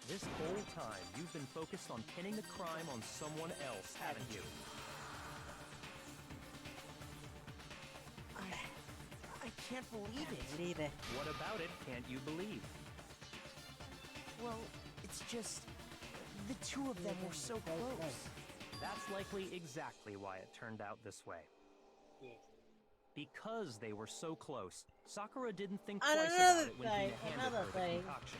[SPEAKER 3] This whole time, you've been focused on pinning the crime on someone else, haven't you?
[SPEAKER 7] I can't believe it.
[SPEAKER 5] Believe it.
[SPEAKER 3] What about it can't you believe?
[SPEAKER 7] Well, it's just... The two of them were so close.
[SPEAKER 3] That's likely exactly why it turned out this way.
[SPEAKER 5] Yes.
[SPEAKER 3] Because they were so close, Sakura didn't think
[SPEAKER 5] And
[SPEAKER 3] twice
[SPEAKER 5] another
[SPEAKER 3] about it when
[SPEAKER 5] thing-
[SPEAKER 3] Hina handed
[SPEAKER 5] another
[SPEAKER 3] her the
[SPEAKER 5] thing.
[SPEAKER 3] concoction.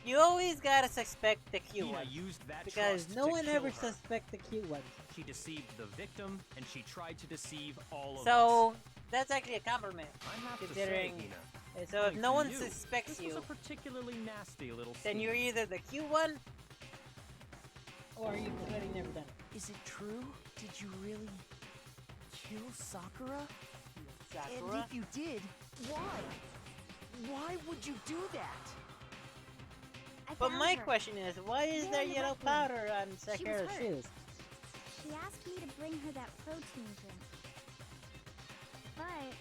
[SPEAKER 5] You always gotta suspect the cute
[SPEAKER 3] Hina
[SPEAKER 5] ones.
[SPEAKER 3] used that
[SPEAKER 5] Because
[SPEAKER 3] trust
[SPEAKER 5] no
[SPEAKER 3] to
[SPEAKER 5] one
[SPEAKER 3] kill
[SPEAKER 5] ever
[SPEAKER 3] her.
[SPEAKER 5] suspects the cute ones.
[SPEAKER 3] She deceived the victim, and she tried to deceive all of us.
[SPEAKER 5] So, that's actually a compliment.
[SPEAKER 3] I have
[SPEAKER 5] considering-
[SPEAKER 3] to say, Hina,
[SPEAKER 5] So if
[SPEAKER 3] coming
[SPEAKER 5] no
[SPEAKER 3] from
[SPEAKER 5] one
[SPEAKER 3] you,
[SPEAKER 5] suspects
[SPEAKER 3] this
[SPEAKER 5] you,
[SPEAKER 3] was a particularly nasty little
[SPEAKER 5] then
[SPEAKER 3] scene.
[SPEAKER 5] you're either the cute one, or you've already never done it.
[SPEAKER 7] Is it true? Did you really kill Sakura?
[SPEAKER 5] Sakura?
[SPEAKER 7] And if you did, why? Why would you do that?
[SPEAKER 5] But
[SPEAKER 10] found
[SPEAKER 5] my
[SPEAKER 10] her.
[SPEAKER 5] question is, why is
[SPEAKER 10] There
[SPEAKER 5] there
[SPEAKER 10] in the
[SPEAKER 5] yellow
[SPEAKER 10] rec room.
[SPEAKER 5] powder on
[SPEAKER 10] She was
[SPEAKER 5] Sakura's
[SPEAKER 10] hurt.
[SPEAKER 5] shoes?
[SPEAKER 10] She asked me to bring her that protein drink. But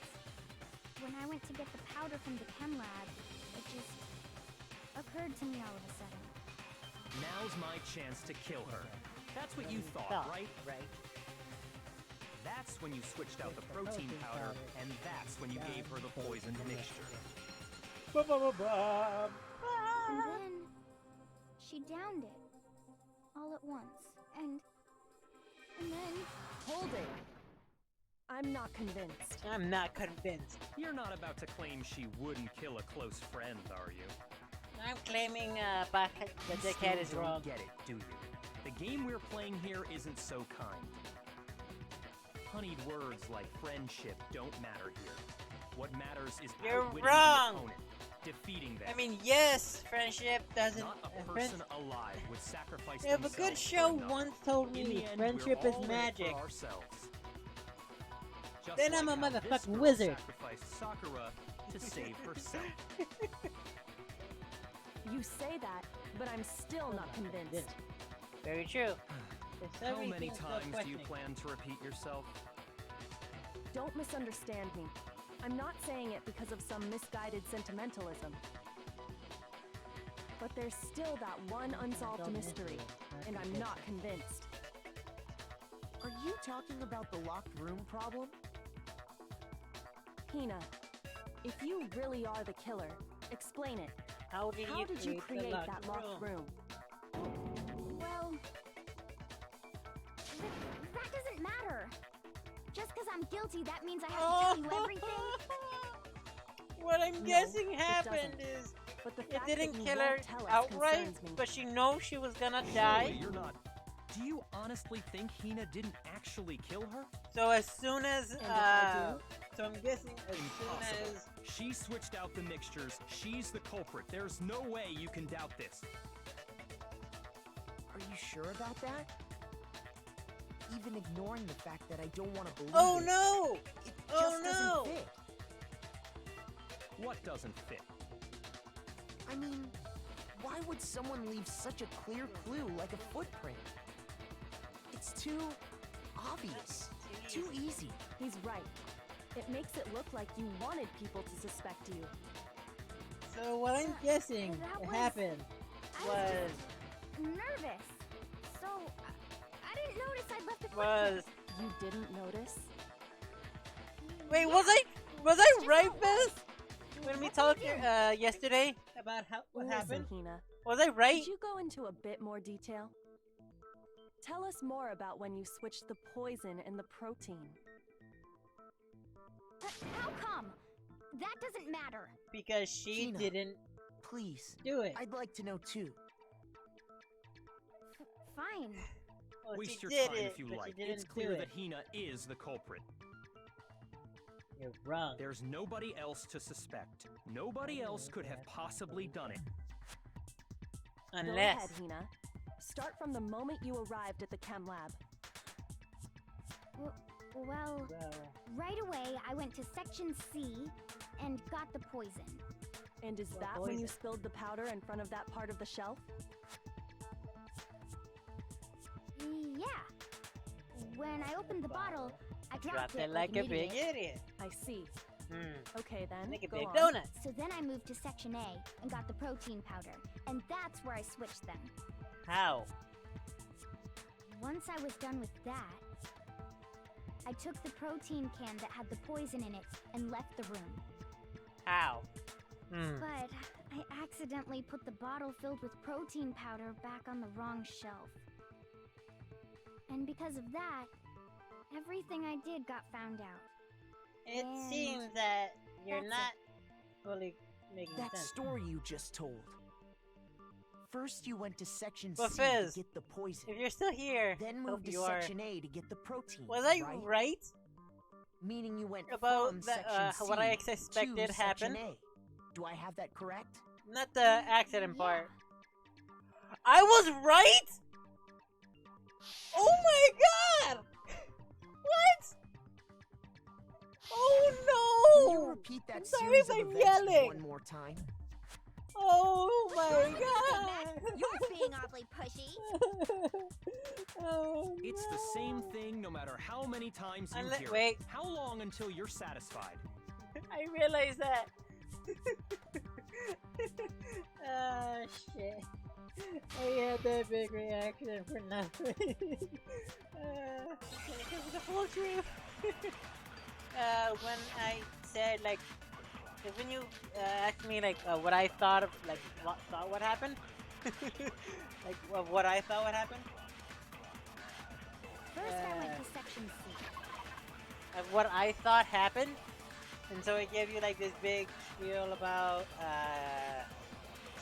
[SPEAKER 10] when I went to get the powder from the chem lab, it just occurred to me all of a sudden.
[SPEAKER 3] Now's my chance to kill her. That's what you thought, right?
[SPEAKER 5] Right.
[SPEAKER 3] That's when you switched out the protein powder, and that's when you gave her the poisoned mixture.
[SPEAKER 10] And then she downed it all at once. And then
[SPEAKER 9] Hold it. I'm not convinced.
[SPEAKER 5] I'm not convinced.
[SPEAKER 3] You're not about to claim she wouldn't kill a close friend, are you?
[SPEAKER 5] I'm claiming the dickhead is
[SPEAKER 3] Still
[SPEAKER 5] wrong.
[SPEAKER 3] don't get it, do you? The game we're playing here isn't so kind. Honeyed words like friendship don't matter here. What matters is
[SPEAKER 5] You're
[SPEAKER 3] outwitting
[SPEAKER 5] wrong.
[SPEAKER 3] the opponent, defeating them.
[SPEAKER 5] I mean, yes, friendship doesn't.
[SPEAKER 3] Not a person alive would sacrifice
[SPEAKER 5] If a
[SPEAKER 3] themselves
[SPEAKER 5] good
[SPEAKER 3] for
[SPEAKER 5] show
[SPEAKER 3] another.
[SPEAKER 5] once told
[SPEAKER 3] In
[SPEAKER 5] me
[SPEAKER 3] the end,
[SPEAKER 5] friendship
[SPEAKER 3] we're
[SPEAKER 5] is
[SPEAKER 3] all in it
[SPEAKER 5] magic,
[SPEAKER 3] for ourselves. Just
[SPEAKER 5] then I'm
[SPEAKER 3] like
[SPEAKER 5] a
[SPEAKER 3] how this
[SPEAKER 5] motherfucking
[SPEAKER 3] girl
[SPEAKER 5] wizard.
[SPEAKER 3] Sacrificed Sakura to save herself.
[SPEAKER 9] You say that, but I'm still not convinced.
[SPEAKER 5] Very true.
[SPEAKER 3] How many times do you plan to repeat yourself?
[SPEAKER 9] Don't misunderstand me. I'm not saying it because of some misguided sentimentalism. But there's still that one unsolved mystery, and I'm not convinced.
[SPEAKER 7] Are you talking about the locked room problem?
[SPEAKER 9] Hina, if you really are the killer, explain it.
[SPEAKER 5] How did
[SPEAKER 9] you create
[SPEAKER 5] the
[SPEAKER 9] that locked room?
[SPEAKER 10] well, that doesn't matter. Just because I'm guilty, that means I have to tell you everything.
[SPEAKER 5] What I'm
[SPEAKER 9] No,
[SPEAKER 5] guessing
[SPEAKER 9] it
[SPEAKER 5] happened
[SPEAKER 9] doesn't.
[SPEAKER 5] is
[SPEAKER 9] But the
[SPEAKER 5] it
[SPEAKER 9] fact
[SPEAKER 5] didn't
[SPEAKER 9] that you
[SPEAKER 5] kill her
[SPEAKER 9] won't tell us
[SPEAKER 5] outright,
[SPEAKER 9] concerns me.
[SPEAKER 5] but she knows she was gonna
[SPEAKER 3] Surely
[SPEAKER 5] die.
[SPEAKER 3] you're not. Do you honestly think Hina didn't actually kill her?
[SPEAKER 5] So as soon as
[SPEAKER 9] And if I do?
[SPEAKER 5] so I'm guessing as soon
[SPEAKER 3] Impossible.
[SPEAKER 5] as
[SPEAKER 3] She switched out the mixtures. She's the culprit. There's no way you can doubt this.
[SPEAKER 7] Are you sure about that? Even ignoring the fact that I don't want to believe
[SPEAKER 5] oh
[SPEAKER 7] it,
[SPEAKER 5] no!
[SPEAKER 7] it
[SPEAKER 5] Oh,
[SPEAKER 7] just
[SPEAKER 5] no!
[SPEAKER 7] doesn't fit.
[SPEAKER 3] What doesn't fit?
[SPEAKER 7] I mean, why would someone leave such a clear clue like a footprint? It's too obvious, too easy.
[SPEAKER 9] He's right. It makes it look like you wanted people to suspect you.
[SPEAKER 5] So what I'm guessing
[SPEAKER 10] that was-
[SPEAKER 5] happened
[SPEAKER 10] I
[SPEAKER 5] was
[SPEAKER 10] nervous. So I didn't notice I left the
[SPEAKER 5] was
[SPEAKER 9] You didn't notice?
[SPEAKER 5] wait was I right, Beth? When we talked yesterday about what
[SPEAKER 9] Listen,
[SPEAKER 5] happened,
[SPEAKER 9] Hina.
[SPEAKER 5] was I right?
[SPEAKER 9] Could you go into a bit more detail? Tell us more about when you switched the poison and the protein.
[SPEAKER 10] How come? That doesn't matter.
[SPEAKER 5] Because she
[SPEAKER 7] Hina.
[SPEAKER 5] didn't
[SPEAKER 7] Please,
[SPEAKER 5] do it.
[SPEAKER 7] I'd like to know too.
[SPEAKER 10] Fine.
[SPEAKER 5] Well, she
[SPEAKER 3] Waste your
[SPEAKER 5] did
[SPEAKER 3] time
[SPEAKER 5] it,
[SPEAKER 3] if you
[SPEAKER 5] but
[SPEAKER 3] like.
[SPEAKER 5] she didn't
[SPEAKER 3] It's
[SPEAKER 5] do
[SPEAKER 3] clear
[SPEAKER 5] it.
[SPEAKER 3] that Hina is the culprit.
[SPEAKER 5] You're wrong.
[SPEAKER 3] There's nobody else to suspect. Nobody else could have possibly done it.
[SPEAKER 9] Go ahead,
[SPEAKER 5] Unless
[SPEAKER 9] Hina. Start from the moment you arrived at the chem lab.
[SPEAKER 10] Well, right away I went to section C and got the poison.
[SPEAKER 9] And is
[SPEAKER 5] Well,
[SPEAKER 9] that when you
[SPEAKER 5] poison.
[SPEAKER 9] spilled the powder in front of that part of the shelf?
[SPEAKER 10] Yeah. When I opened the bottle, I dropped
[SPEAKER 5] dropped
[SPEAKER 10] it
[SPEAKER 5] it like
[SPEAKER 10] an
[SPEAKER 5] a big
[SPEAKER 10] idiot.
[SPEAKER 5] idiot.
[SPEAKER 9] I see. Okay then,
[SPEAKER 5] Like a
[SPEAKER 9] go
[SPEAKER 5] big
[SPEAKER 9] on.
[SPEAKER 5] donut.
[SPEAKER 10] So then I moved to section A and got the protein powder, and that's where I switched them.
[SPEAKER 5] How?
[SPEAKER 10] Once I was done with that, I took the protein can that had the poison in it and left the room.
[SPEAKER 5] How?
[SPEAKER 10] But I accidentally put the bottle filled with protein powder back on the wrong shelf. And because of that, everything I did got found out.
[SPEAKER 5] It
[SPEAKER 10] And
[SPEAKER 5] seems that you're
[SPEAKER 10] that's
[SPEAKER 5] not fully making
[SPEAKER 7] That
[SPEAKER 5] sense.
[SPEAKER 7] story you just told. First you went to section
[SPEAKER 5] But
[SPEAKER 7] C
[SPEAKER 5] Fizz,
[SPEAKER 7] to get the poison,
[SPEAKER 5] if you're still here,
[SPEAKER 7] then
[SPEAKER 5] hope
[SPEAKER 7] moved to
[SPEAKER 5] you are.
[SPEAKER 7] section A to get the protein.
[SPEAKER 5] Was I
[SPEAKER 7] right?
[SPEAKER 5] right
[SPEAKER 7] Meaning you went
[SPEAKER 5] about
[SPEAKER 7] from
[SPEAKER 5] that,
[SPEAKER 7] section C
[SPEAKER 5] what I
[SPEAKER 7] to
[SPEAKER 5] expected
[SPEAKER 7] section
[SPEAKER 5] happened?
[SPEAKER 7] A. Do I have that correct?
[SPEAKER 5] Not the accident
[SPEAKER 10] Yeah.
[SPEAKER 5] part. I was right? Oh my god! What? Oh no!
[SPEAKER 7] Can you repeat that
[SPEAKER 5] I'm sorry
[SPEAKER 7] series
[SPEAKER 5] if
[SPEAKER 7] of
[SPEAKER 5] I'm
[SPEAKER 7] events
[SPEAKER 5] yelling.
[SPEAKER 7] one more time?
[SPEAKER 5] Oh my god!
[SPEAKER 2] You're being awfully pushy.
[SPEAKER 5] Oh,
[SPEAKER 3] It's the same thing no matter how many times you hear
[SPEAKER 5] wait.
[SPEAKER 3] it. How long until you're satisfied?
[SPEAKER 5] I realized that. Ah, shit. I had that big reaction for nothing. This is the full truth. When I said, like, when you asked me, like, what I thought of, like, what happened? Like, what I thought would happen?
[SPEAKER 4] First, I went to section C.
[SPEAKER 5] Of what I thought happened? And so it gave you, like, this big spiel about,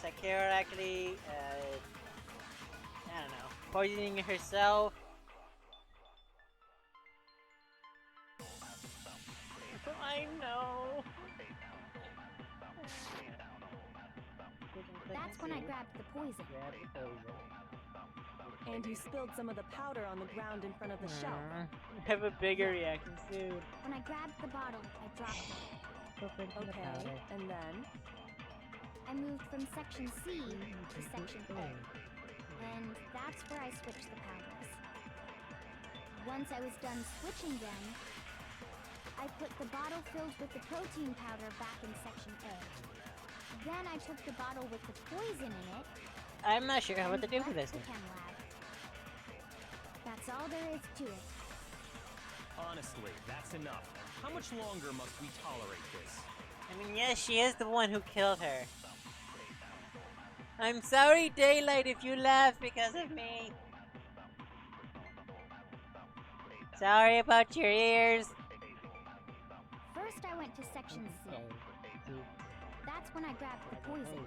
[SPEAKER 5] Sakura actually, I don't know, poisoning herself. I know.
[SPEAKER 4] That's when I grabbed the poison.
[SPEAKER 9] And you spilled some of the powder on the ground in front of the shelf.
[SPEAKER 5] Have a bigger reaction soon.
[SPEAKER 4] When I grabbed the bottle, I dropped it.
[SPEAKER 9] Okay, and then?
[SPEAKER 4] I moved from section C to section A. And that's where I switched the powders. Once I was done switching them, I put the bottle filled with the protein powder back in section A. Then I took the bottle with the poison in it.
[SPEAKER 5] I'm not sure what to do for this
[SPEAKER 4] the
[SPEAKER 5] one.
[SPEAKER 4] chem lab. That's all there is to it.
[SPEAKER 3] Honestly, that's enough. How much longer must we tolerate this?
[SPEAKER 5] I mean, yes, she is the one who killed her. I'm sorry, Daylight, if you laugh because of me. Sorry about your ears.
[SPEAKER 4] First, I went to section C. That's when I grabbed the poison.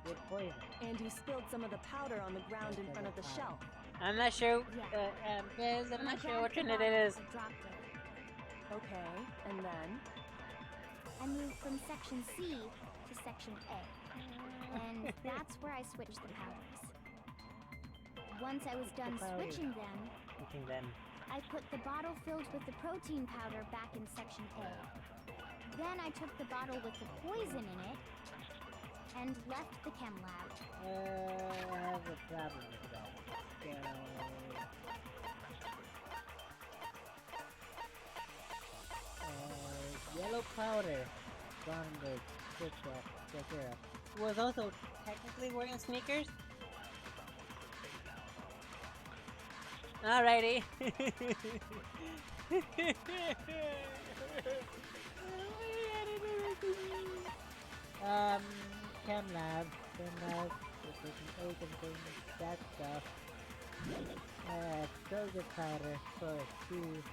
[SPEAKER 5] Good poison.
[SPEAKER 9] And you spilled some of the powder on the ground in front of the shelf.
[SPEAKER 5] I'm not sure,
[SPEAKER 4] Yeah.
[SPEAKER 5] guys, I'm
[SPEAKER 4] When I
[SPEAKER 5] not sure
[SPEAKER 4] grabbed
[SPEAKER 5] which
[SPEAKER 4] the
[SPEAKER 5] one it
[SPEAKER 4] bottle,
[SPEAKER 5] is.
[SPEAKER 4] I dropped it.
[SPEAKER 9] Okay, and then?
[SPEAKER 4] I moved from section C to section A. And that's where I switched the powders. Once I was done switching them, I put the bottle filled with the protein powder back in section A. Then I took the bottle with the poison in it and left the chem lab.
[SPEAKER 5] I have a problem with that. Yellow powder from the switch off Sakura was also technically wearing sneakers. Alrighty. Chem lab, open things, that stuff. Sugar powder for two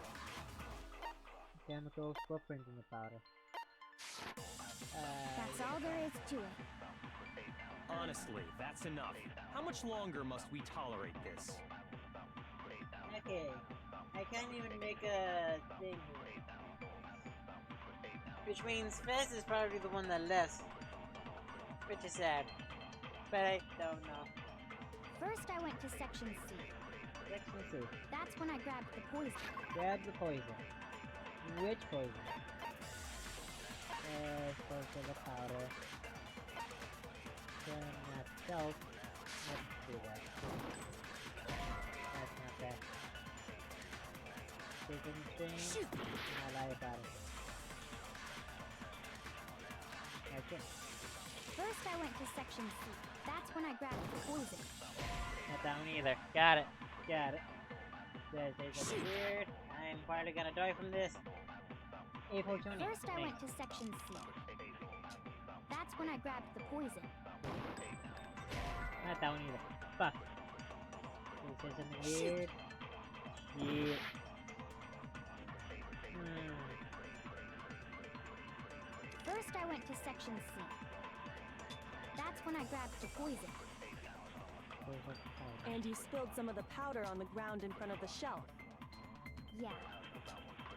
[SPEAKER 5] chemical footprint in the powder.
[SPEAKER 4] That's all there is to it.
[SPEAKER 3] Honestly, that's enough. How much longer must we tolerate this?
[SPEAKER 5] Okay, I can't even make a thing here. Which means Fez is probably the one that left. Which is sad. But I don't know.
[SPEAKER 4] First, I went to section C.
[SPEAKER 5] Section C.
[SPEAKER 4] That's when I grabbed the poison.
[SPEAKER 5] Grab the poison. Which poison? For the powder. Then that self. Let's do that. That's not that. Taking thing. I lie about it. Okay.
[SPEAKER 4] First, I went to section C. That's when I grabbed the poison.
[SPEAKER 5] Not that one either. Got it. Got it. There's a weird. I'm probably gonna die from this. A420.
[SPEAKER 4] First, I went to section C. That's when I grabbed the poison.
[SPEAKER 5] Not that one either. Fuck. This is something weird. Yeah.
[SPEAKER 4] First, I went to section C. That's when I grabbed the poison.
[SPEAKER 9] And you spilled some of the powder on the ground in front of the shelf.
[SPEAKER 4] Yeah.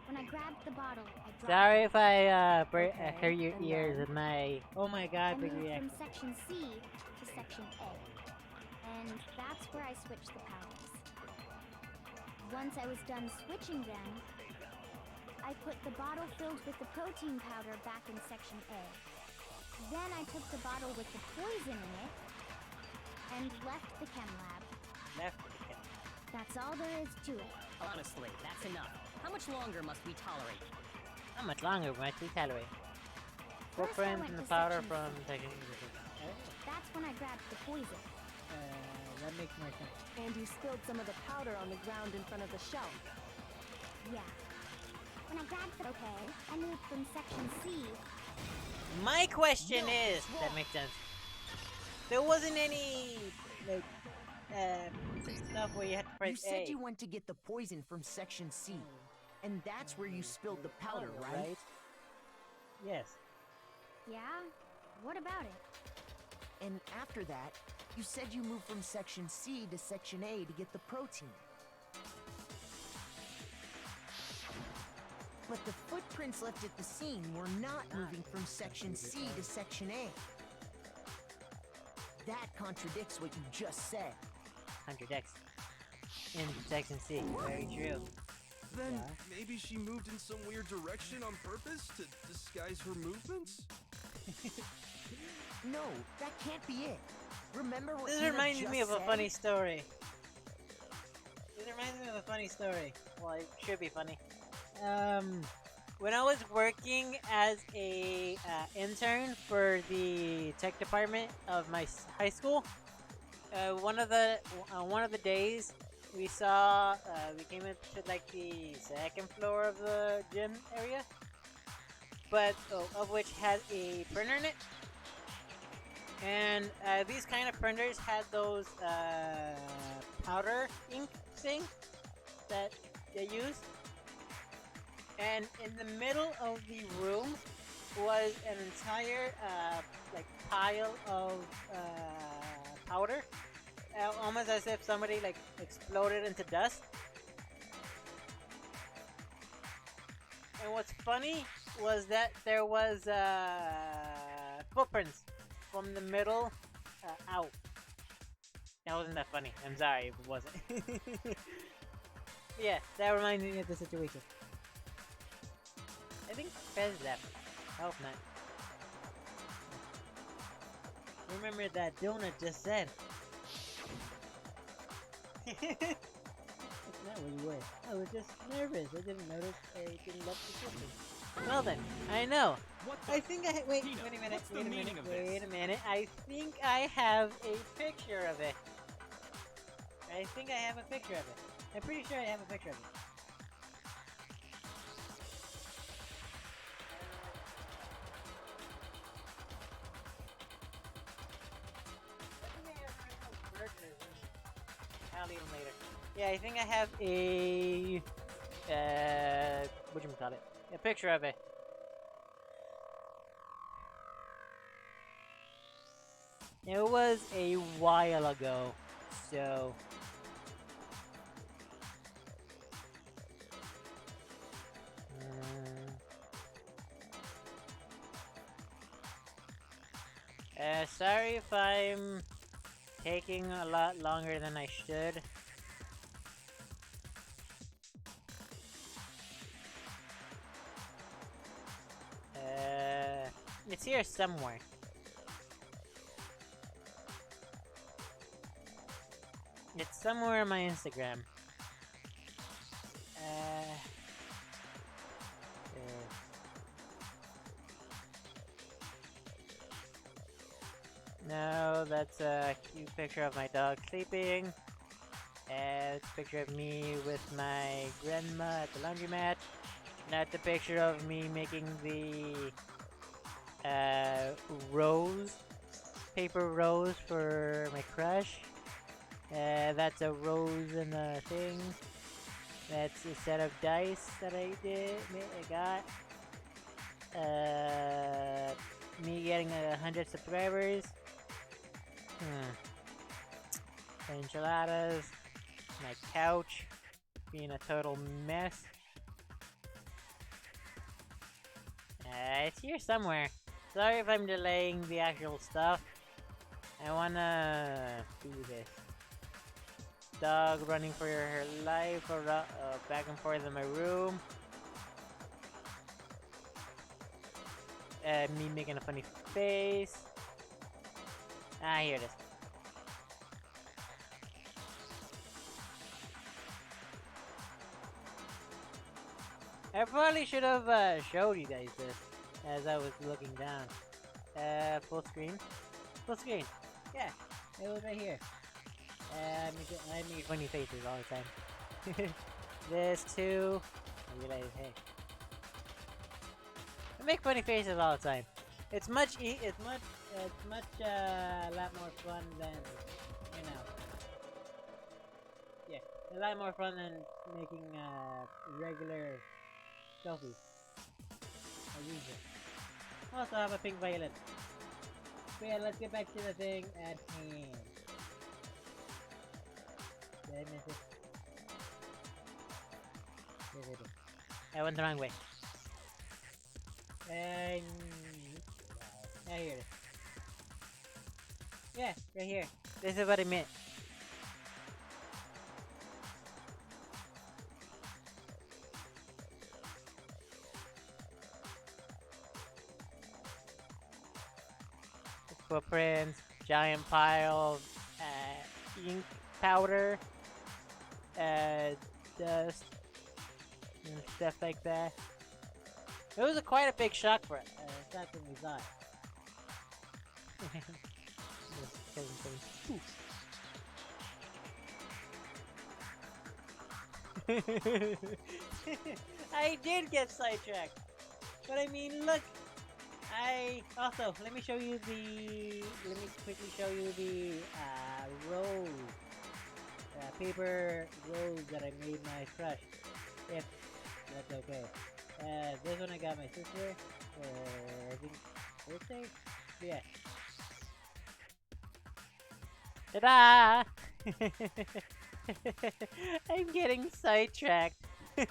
[SPEAKER 4] When I grabbed the bottle, I dropped
[SPEAKER 5] Sorry
[SPEAKER 4] it.
[SPEAKER 5] if I
[SPEAKER 9] Okay,
[SPEAKER 5] hurt your
[SPEAKER 9] and
[SPEAKER 5] ears
[SPEAKER 9] then?
[SPEAKER 5] with my. Oh my
[SPEAKER 4] I
[SPEAKER 5] god, big
[SPEAKER 4] moved
[SPEAKER 5] reaction.
[SPEAKER 4] from section C to section A. And that's where I switched the powders. Once I was done switching them, I put the bottle filled with the protein powder back in Section A. Then I took the bottle with the poison in it and left the chem lab. That's all there is to it.
[SPEAKER 8] Honestly, that's enough. How much longer must we tolerate?
[SPEAKER 5] How much longer must we tolerate?
[SPEAKER 4] First I
[SPEAKER 5] Footprints
[SPEAKER 4] went
[SPEAKER 5] in the
[SPEAKER 4] to
[SPEAKER 5] powder
[SPEAKER 4] Section
[SPEAKER 5] from
[SPEAKER 4] C.
[SPEAKER 5] taking.
[SPEAKER 4] That's when I grabbed the poison.
[SPEAKER 5] That makes more sense.
[SPEAKER 9] And you spilled some of the powder on the ground in front of the shelf.
[SPEAKER 4] Yeah. When I grabbed the I moved from Section C.
[SPEAKER 5] My question is, that makes sense. There wasn't any like stuff where you had to press
[SPEAKER 7] You said
[SPEAKER 5] A.
[SPEAKER 7] you went to get the poison from Section C, and that's where you spilled the powder, right?
[SPEAKER 5] Yes.
[SPEAKER 4] Yeah? What about it?
[SPEAKER 7] And after that, you said you moved from Section C to Section A to get the protein. But the footprints left at the scene were not moving from Section C to Section A. That contradicts what you just said.
[SPEAKER 5] Contradicts. In Section C. Very true.
[SPEAKER 6] Then maybe she moved in some weird direction on purpose to disguise her movements?
[SPEAKER 7] No, that can't be it. Remember what
[SPEAKER 5] This
[SPEAKER 7] Ina
[SPEAKER 5] reminds
[SPEAKER 7] just
[SPEAKER 5] me of a
[SPEAKER 7] said?
[SPEAKER 5] funny story. This reminds me of a funny story. Well, it should be funny. When I was working as a intern for the tech department of my high school, one of the days we saw we came into like the second floor of the gym area, but of which had a printer in it, and these kind of printers had those powder ink thing that they use. And in the middle of the room was an entire like pile of powder, almost as if somebody like exploded into dust. And what's funny was that there was footprints from the middle out. That wasn't that funny. I'm sorry if it wasn't. Yeah, that reminds me of the situation. I think Fez left. I hope not. Remember that donut just said. That's not where you were. I was just nervous. I didn't notice anything left the kitchen. Well then, I know. I think I wait.
[SPEAKER 3] Tina,
[SPEAKER 5] Wait a minute.
[SPEAKER 3] what's the
[SPEAKER 5] Wait a
[SPEAKER 3] meaning
[SPEAKER 5] minute.
[SPEAKER 3] of this?
[SPEAKER 5] Wait a minute. I think I have a picture of it. I think I have a picture of it. I'm pretty sure I have a picture of it. I'll leave them later. Yeah, I think I have a whatchamacallit? A picture of it. It was a while ago, so sorry if I'm taking a lot longer than I should. It's here somewhere. It's somewhere on my Instagram. No, that's a cute picture of my dog sleeping. It's a picture of me with my grandma at the laundromat. That's a picture of me making the rose, paper rose for my crush. That's a rose in the thing. That's a set of dice that I got. Me getting 100 subscribers. Enchiladas. My couch being a total mess. It's here somewhere. Sorry if I'm delaying the actual stuff. I wanna do this. dog running for her life back and forth in my room. Me making a funny face. Ah, here it is. I probably should have showed you guys this as I was looking down. Full screen. Full screen. Yeah, it was right here. I make funny faces all the time. This too. I realize, hey, I make funny faces all the time. It's much a lot more fun than, you know. Yeah, a lot more fun than making regular selfies. As usual. Also, I have a pink violet. But yeah, let's get back to the thing at hand. Did I miss it? I went the wrong way. And yeah, here it is. Yeah, right here. This is what I meant. Footprints, giant pile of ink powder, dust, and stuff like that. It was quite a big shock for shock when we saw it. I did get sidetracked, but I mean, look. Also, let me quickly show you the paper rose that I made my crush. If that's okay. This one I got my sister for, I think, birthday? Yeah. Ta-da! I'm getting sidetracked. Yeah,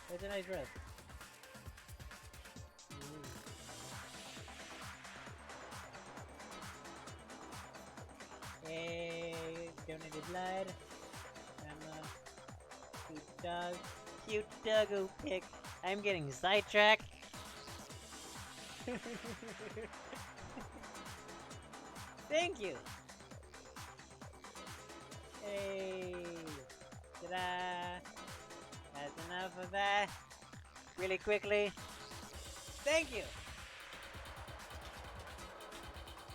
[SPEAKER 5] that's a nice rose. Hey, donated blood. Cute doggo pic. I'm getting sidetracked. Thank you. Hey, ta-da! That's enough of that. Really quickly. Thank you.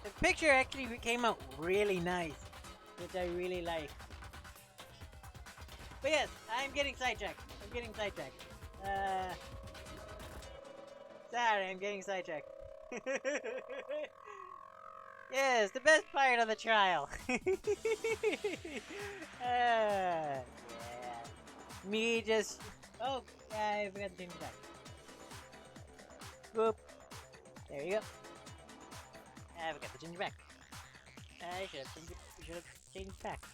[SPEAKER 5] The picture actually came out really nice, which I really like. But yes, I'm getting sidetracked. Sorry, I'm getting sidetracked. Yes, the best part of the trial. Yeah. Me just... Oh, I forgot to change it back. Whoop. There you go. I forgot to change it back. I should have changed back.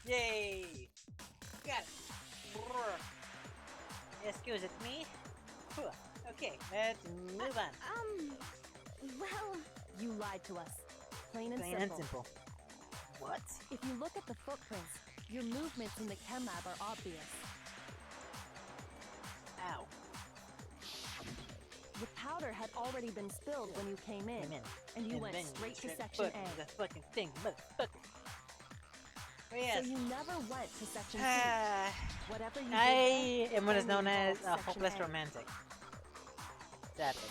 [SPEAKER 5] Yay! Got it! Brr. Excuse me? Okay, let's move on.
[SPEAKER 9] Well... You lied to us. Plain and simple.
[SPEAKER 5] What?
[SPEAKER 9] If you look at the footprints, your movements in the chem lab are obvious.
[SPEAKER 5] Ow.
[SPEAKER 9] The powder had already been spilled when you came in, and you went straight to Section A.
[SPEAKER 5] The fucking thing, motherfucker. But yes.
[SPEAKER 9] So you never went to Section C. Whatever you did,
[SPEAKER 5] I am what is known as a hopeless romantic. Sadly.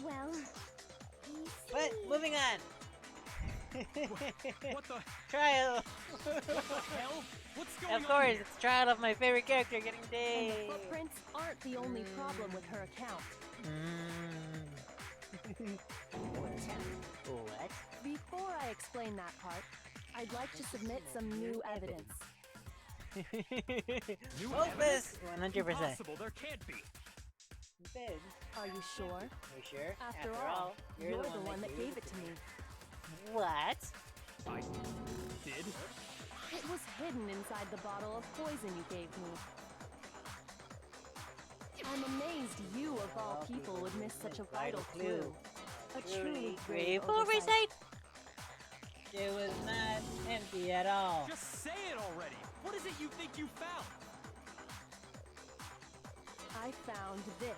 [SPEAKER 4] Well,
[SPEAKER 5] but moving on.
[SPEAKER 6] What the
[SPEAKER 5] trial?
[SPEAKER 6] What the hell? What's going on?
[SPEAKER 5] Of course, it's the trial of my favorite character getting
[SPEAKER 9] and the footprints aren't the only problem with her account.
[SPEAKER 5] What?
[SPEAKER 9] Before I explain that part, I'd like to submit some new evidence.
[SPEAKER 6] New
[SPEAKER 5] Hopeless! 100%.
[SPEAKER 6] Impossible, there can't be.
[SPEAKER 9] Are you sure?
[SPEAKER 5] Are you sure?
[SPEAKER 9] After all, you're the one that gave it to me.
[SPEAKER 5] What?
[SPEAKER 6] I did?
[SPEAKER 9] It was hidden inside the bottle of poison you gave me. I'm amazed you, of all people, would miss such a vital clue. A
[SPEAKER 5] truly grave oversight. It was not empty at all.
[SPEAKER 3] Just say it already! What is it you think you found?
[SPEAKER 9] I found this.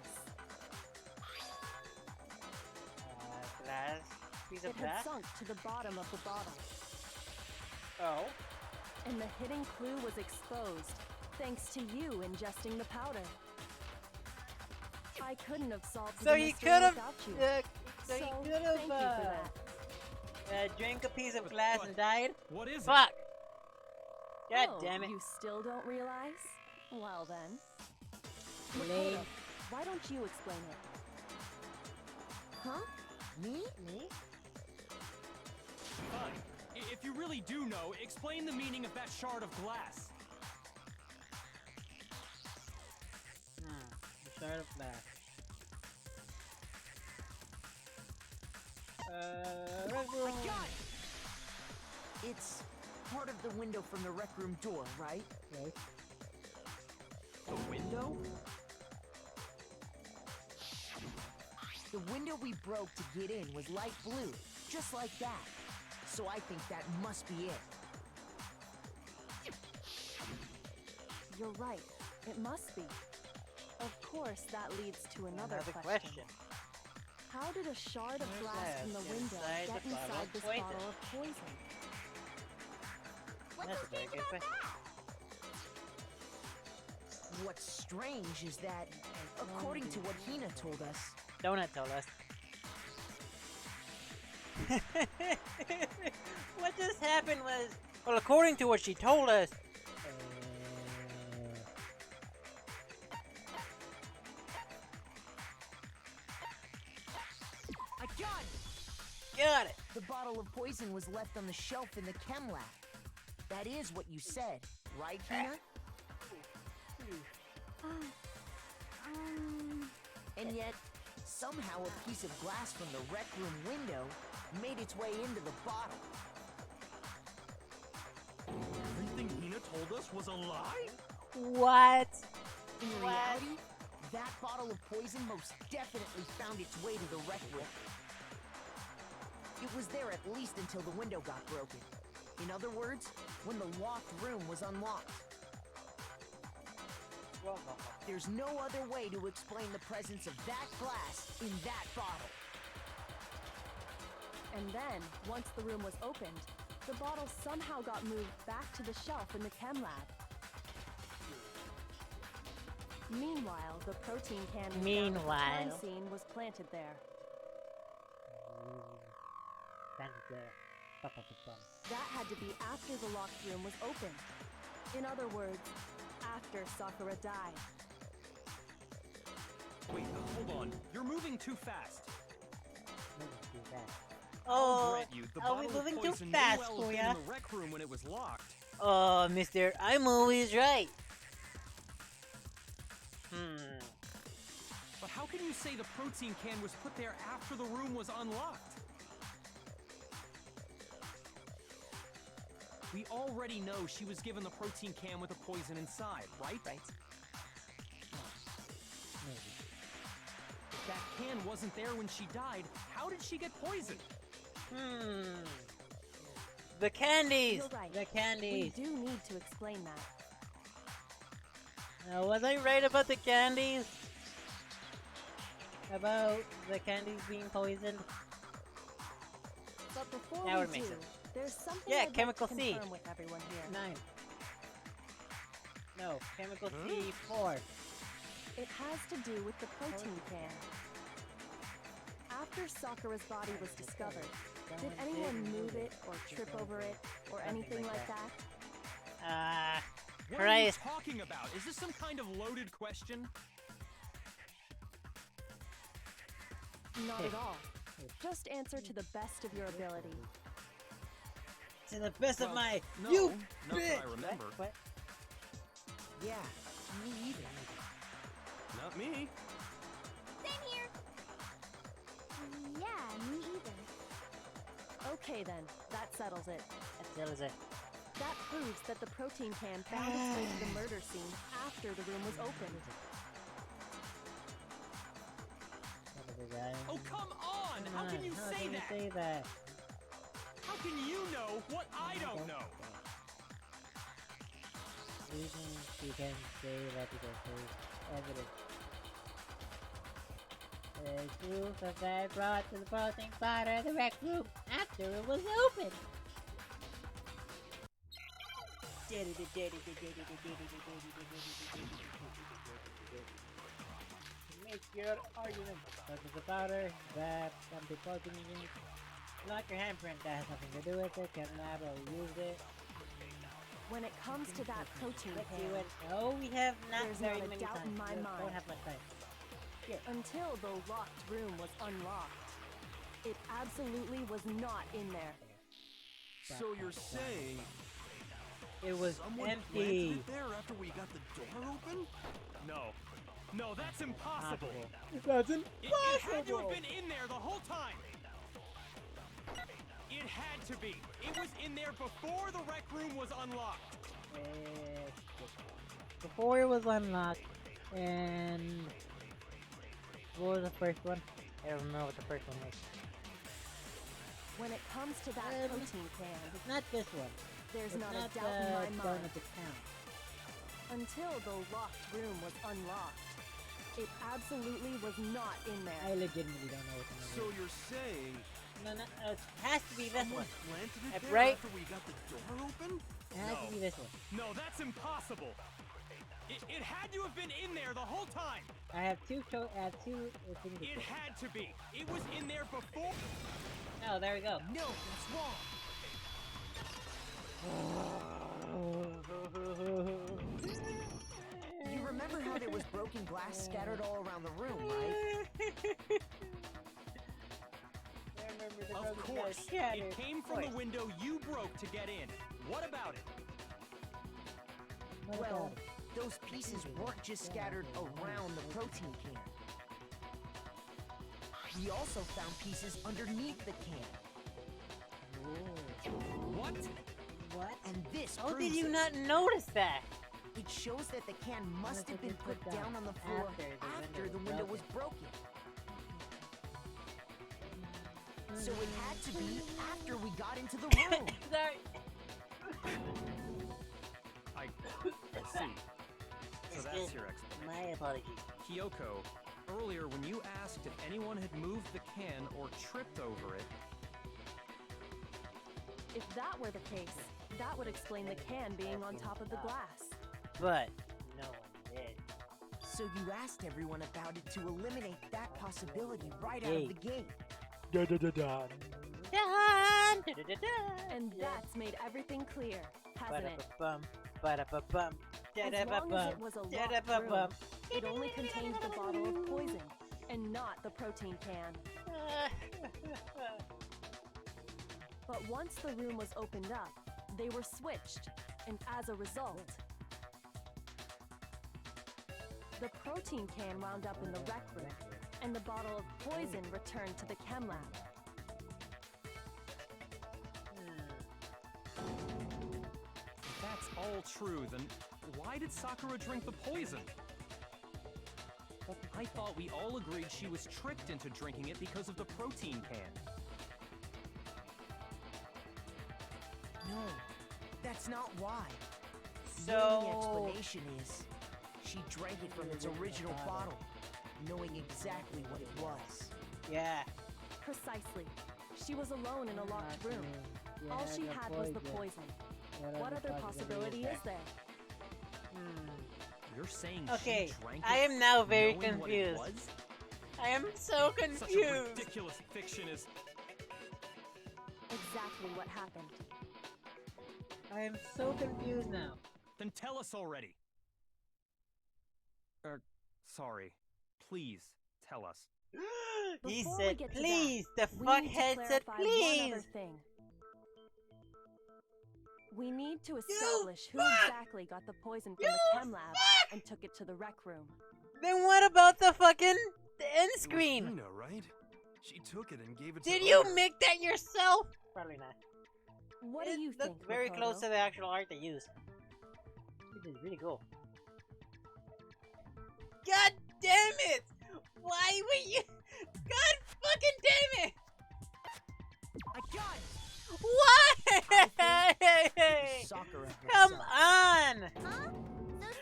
[SPEAKER 5] Glass. Piece of
[SPEAKER 9] It
[SPEAKER 5] glass?
[SPEAKER 9] had sunk to the bottom of the bottle.
[SPEAKER 5] Oh.
[SPEAKER 9] And the hidden clue was exposed, thanks to you ingesting the powder. I couldn't have solved
[SPEAKER 5] So
[SPEAKER 9] the
[SPEAKER 5] he
[SPEAKER 9] mystery
[SPEAKER 5] could have.
[SPEAKER 9] without you.
[SPEAKER 5] So he
[SPEAKER 9] So,
[SPEAKER 5] could
[SPEAKER 9] thank you for
[SPEAKER 5] have
[SPEAKER 9] that.
[SPEAKER 5] drank a piece of glass and died.
[SPEAKER 3] What is
[SPEAKER 5] Fuck. God
[SPEAKER 9] Oh,
[SPEAKER 5] damn it.
[SPEAKER 9] You still don't realize? Well then.
[SPEAKER 5] Lame.
[SPEAKER 9] Makoto, why don't you explain it?
[SPEAKER 7] Huh? Me?
[SPEAKER 3] Fine. If you really do know, explain the meaning of that shard of glass.
[SPEAKER 5] The shard of glass.
[SPEAKER 7] I got it! It's part of the window from the rec room door, right?
[SPEAKER 5] Right.
[SPEAKER 3] The window?
[SPEAKER 7] The window we broke to get in was light blue, just like that. So I think that must be it.
[SPEAKER 9] You're right. It must be. Of course, that leads to another question. How did a shard of glass from the window get inside this bottle of poison?
[SPEAKER 5] That's a very good question.
[SPEAKER 7] What's strange is that, according to what Hina told us,
[SPEAKER 5] Donut told us. What just happened was, well, according to what she told us.
[SPEAKER 7] I got it!
[SPEAKER 5] Got it!
[SPEAKER 7] The bottle of poison was left on the shelf in the chem lab. That is what you said, right, Hina? And yet, somehow a piece of glass from the rec room window made its way into the bottle.
[SPEAKER 6] Everything Hina told us was a lie?
[SPEAKER 5] What?
[SPEAKER 7] In reality, that bottle of poison most definitely found its way to the rec room. It was there at least until the window got broken. In other words, when the locked room was unlocked. There's no other way to explain the presence of that glass in that bottle.
[SPEAKER 9] And then, once the room was opened, the bottle somehow got moved back to the shelf in the chem lab. Meanwhile, the protein can with the crime scene was planted there. That had to be after the locked room was opened. In other words, after Sakura died.
[SPEAKER 3] Wait, hold on. You're moving too fast.
[SPEAKER 5] Oh,
[SPEAKER 3] I'll grant you, the
[SPEAKER 5] are we
[SPEAKER 3] bottle of
[SPEAKER 5] moving too
[SPEAKER 3] poison may
[SPEAKER 5] fast,
[SPEAKER 3] well have been
[SPEAKER 5] Kuya?
[SPEAKER 3] in the rec room when it was locked.
[SPEAKER 5] Oh, mister, I'm always right.
[SPEAKER 3] But how can you say the protein can was put there after the room was unlocked? We already know she was given the protein can with the poison inside, right? If that can wasn't there when she died, how did she get poisoned?
[SPEAKER 5] The candies!
[SPEAKER 9] You're right.
[SPEAKER 5] The candies!
[SPEAKER 9] We do need to explain that.
[SPEAKER 5] Now, was I right about the candies? About the candies being poisoned?
[SPEAKER 9] But before
[SPEAKER 5] That
[SPEAKER 9] we
[SPEAKER 5] would make
[SPEAKER 9] do,
[SPEAKER 5] sense.
[SPEAKER 9] there's something
[SPEAKER 5] Yeah,
[SPEAKER 9] I'd like
[SPEAKER 5] chemical
[SPEAKER 9] to
[SPEAKER 5] C.
[SPEAKER 9] confirm with everyone here.
[SPEAKER 5] 9. No, chemical C 4.
[SPEAKER 9] It has to do with the protein can. After Sakura's body was discovered, did anyone move it or trip over it or anything like that?
[SPEAKER 3] What are you
[SPEAKER 5] Christ.
[SPEAKER 3] talking about? Is this some kind of loaded question?
[SPEAKER 9] Not at all. Just answer to the best of your ability.
[SPEAKER 5] To the best of
[SPEAKER 3] Well,
[SPEAKER 5] my...
[SPEAKER 3] no,
[SPEAKER 5] you
[SPEAKER 3] not that I
[SPEAKER 5] bitch!
[SPEAKER 3] remember.
[SPEAKER 5] What?
[SPEAKER 7] Yeah, me either.
[SPEAKER 3] Not me.
[SPEAKER 4] Same here. Yeah, me either.
[SPEAKER 9] Okay then, that settles it.
[SPEAKER 5] That was it.
[SPEAKER 9] That proves that the protein can found its way to the murder scene after the room was opened.
[SPEAKER 3] Oh, come on! on! How can you say that? How can you know what I don't know?
[SPEAKER 5] Reasons you can say that because there's evidence. There's proof of that brought to the protein spotter of the rec room after it was open. Make your argument. But with the powder that can be protein units. Not your handprint that has nothing to do with it. Can lab or use it.
[SPEAKER 9] When it comes to that protein
[SPEAKER 5] Let's
[SPEAKER 9] can,
[SPEAKER 5] do it. Oh, we have not
[SPEAKER 9] there's
[SPEAKER 5] very
[SPEAKER 9] not a
[SPEAKER 5] many
[SPEAKER 9] doubt
[SPEAKER 5] times.
[SPEAKER 9] in my
[SPEAKER 5] We
[SPEAKER 9] mind.
[SPEAKER 5] don't have much time.
[SPEAKER 9] Until the locked room was unlocked, it absolutely was not in there.
[SPEAKER 6] So you're saying
[SPEAKER 5] It was
[SPEAKER 6] someone
[SPEAKER 5] empty.
[SPEAKER 6] planted it there after we got the door open?
[SPEAKER 3] No. No, that's impossible.
[SPEAKER 5] That's
[SPEAKER 3] It had to have been in there the whole time. It had to be. It was in there before the rec room was unlocked.
[SPEAKER 5] Before it was unlocked, and what was the first one? I don't remember what the first one was.
[SPEAKER 9] When it comes to that protein can,
[SPEAKER 5] It's not this one.
[SPEAKER 9] there's
[SPEAKER 5] It's
[SPEAKER 9] not
[SPEAKER 5] not
[SPEAKER 9] a doubt in my
[SPEAKER 5] going
[SPEAKER 9] mind.
[SPEAKER 5] at the town.
[SPEAKER 9] Until the locked room was unlocked, it absolutely was not in there.
[SPEAKER 5] I legitimately don't know what the name
[SPEAKER 6] So
[SPEAKER 5] is.
[SPEAKER 6] you're saying
[SPEAKER 5] No, it has to be this
[SPEAKER 6] someone
[SPEAKER 5] one.
[SPEAKER 6] planted it
[SPEAKER 5] That's
[SPEAKER 6] there
[SPEAKER 5] right.
[SPEAKER 6] after we got the door open?
[SPEAKER 5] It has to be this one.
[SPEAKER 3] No, that's impossible. It had to have been in there the whole time.
[SPEAKER 5] I have two things.
[SPEAKER 3] It had to be. It was in there before.
[SPEAKER 5] Oh, there we go.
[SPEAKER 7] No, that's wrong. You remember how there was broken glass scattered all around the room, right?
[SPEAKER 3] Of course. It came from the window you broke to get in. What about it?
[SPEAKER 7] Well, those pieces weren't just scattered around the protein can. We also found pieces underneath the can.
[SPEAKER 3] What?
[SPEAKER 5] What?
[SPEAKER 7] And this
[SPEAKER 5] How
[SPEAKER 7] proves
[SPEAKER 5] did you
[SPEAKER 7] it.
[SPEAKER 5] not notice that?
[SPEAKER 7] It shows that the can must have been put down on the floor after the window was broken. So it had to be after we got into the room.
[SPEAKER 5] Sorry.
[SPEAKER 3] I see. So that's your explanation.
[SPEAKER 5] My apologies.
[SPEAKER 3] Kyoko, earlier when you asked if anyone had moved the can or tripped over it,
[SPEAKER 9] If that were the case, that would explain the can being on top of the glass.
[SPEAKER 5] But no one did.
[SPEAKER 7] So you asked everyone about it to eliminate that possibility right out of the gate.
[SPEAKER 5] Dun, dun, dun, dun.
[SPEAKER 9] And that's made everything clear, hasn't it?
[SPEAKER 5] Ba-da-ba-bum, ba-da-ba-bum,
[SPEAKER 9] As long as
[SPEAKER 5] da-da-ba-bum,
[SPEAKER 9] it was a locked
[SPEAKER 5] da-da-ba-bum.
[SPEAKER 9] room, it only contained the bottle of poison, and not the protein can. But once the room was opened up, they were switched, and as a result, the protein can wound up in the rec room, and the bottle of poison returned to the chem lab.
[SPEAKER 3] if that's all true, then why did Sakura drink the poison? I thought we all agreed she was tricked into drinking it because of the protein can.
[SPEAKER 7] No, that's not why. The
[SPEAKER 5] So-
[SPEAKER 7] only explanation is she drank it from its original bottle, knowing exactly what it was.
[SPEAKER 5] Yeah.
[SPEAKER 9] Precisely. She was alone in a locked room. All she had was the poison. What other possibility is there?
[SPEAKER 3] You're saying
[SPEAKER 5] Okay,
[SPEAKER 3] she drank
[SPEAKER 5] I
[SPEAKER 3] it
[SPEAKER 5] am now very
[SPEAKER 3] knowing what it
[SPEAKER 5] confused.
[SPEAKER 3] was?
[SPEAKER 5] I am so
[SPEAKER 3] Such a
[SPEAKER 5] confused.
[SPEAKER 3] ridiculous fiction is...
[SPEAKER 9] Exactly what happened.
[SPEAKER 5] I am so confused now.
[SPEAKER 3] Then tell us already. Sorry. Please, tell us.
[SPEAKER 5] He
[SPEAKER 9] Before we
[SPEAKER 5] said,
[SPEAKER 9] get to
[SPEAKER 5] please.
[SPEAKER 9] that,
[SPEAKER 5] The
[SPEAKER 9] we need to
[SPEAKER 5] fuckhead said,
[SPEAKER 9] clarify
[SPEAKER 5] please.
[SPEAKER 9] one other thing. We need to establish who
[SPEAKER 5] fuck!
[SPEAKER 9] exactly got the poison from
[SPEAKER 5] You
[SPEAKER 9] the chem lab
[SPEAKER 5] fuck!
[SPEAKER 9] and took it to the rec room.
[SPEAKER 5] Then what about the fucking end
[SPEAKER 6] It was
[SPEAKER 5] screen?
[SPEAKER 6] Ina, right? She took it and gave it to
[SPEAKER 5] Did you
[SPEAKER 6] her.
[SPEAKER 5] make that yourself? Probably not.
[SPEAKER 9] What
[SPEAKER 5] It
[SPEAKER 9] do you think,
[SPEAKER 5] looked very
[SPEAKER 9] Makoto?
[SPEAKER 5] close to the actual art they used. This is really cool. God damn it! Why were you? God fucking damn it!
[SPEAKER 8] gun!
[SPEAKER 5] What?
[SPEAKER 7] Sakura
[SPEAKER 5] Come
[SPEAKER 7] herself.
[SPEAKER 5] on!
[SPEAKER 4] Huh?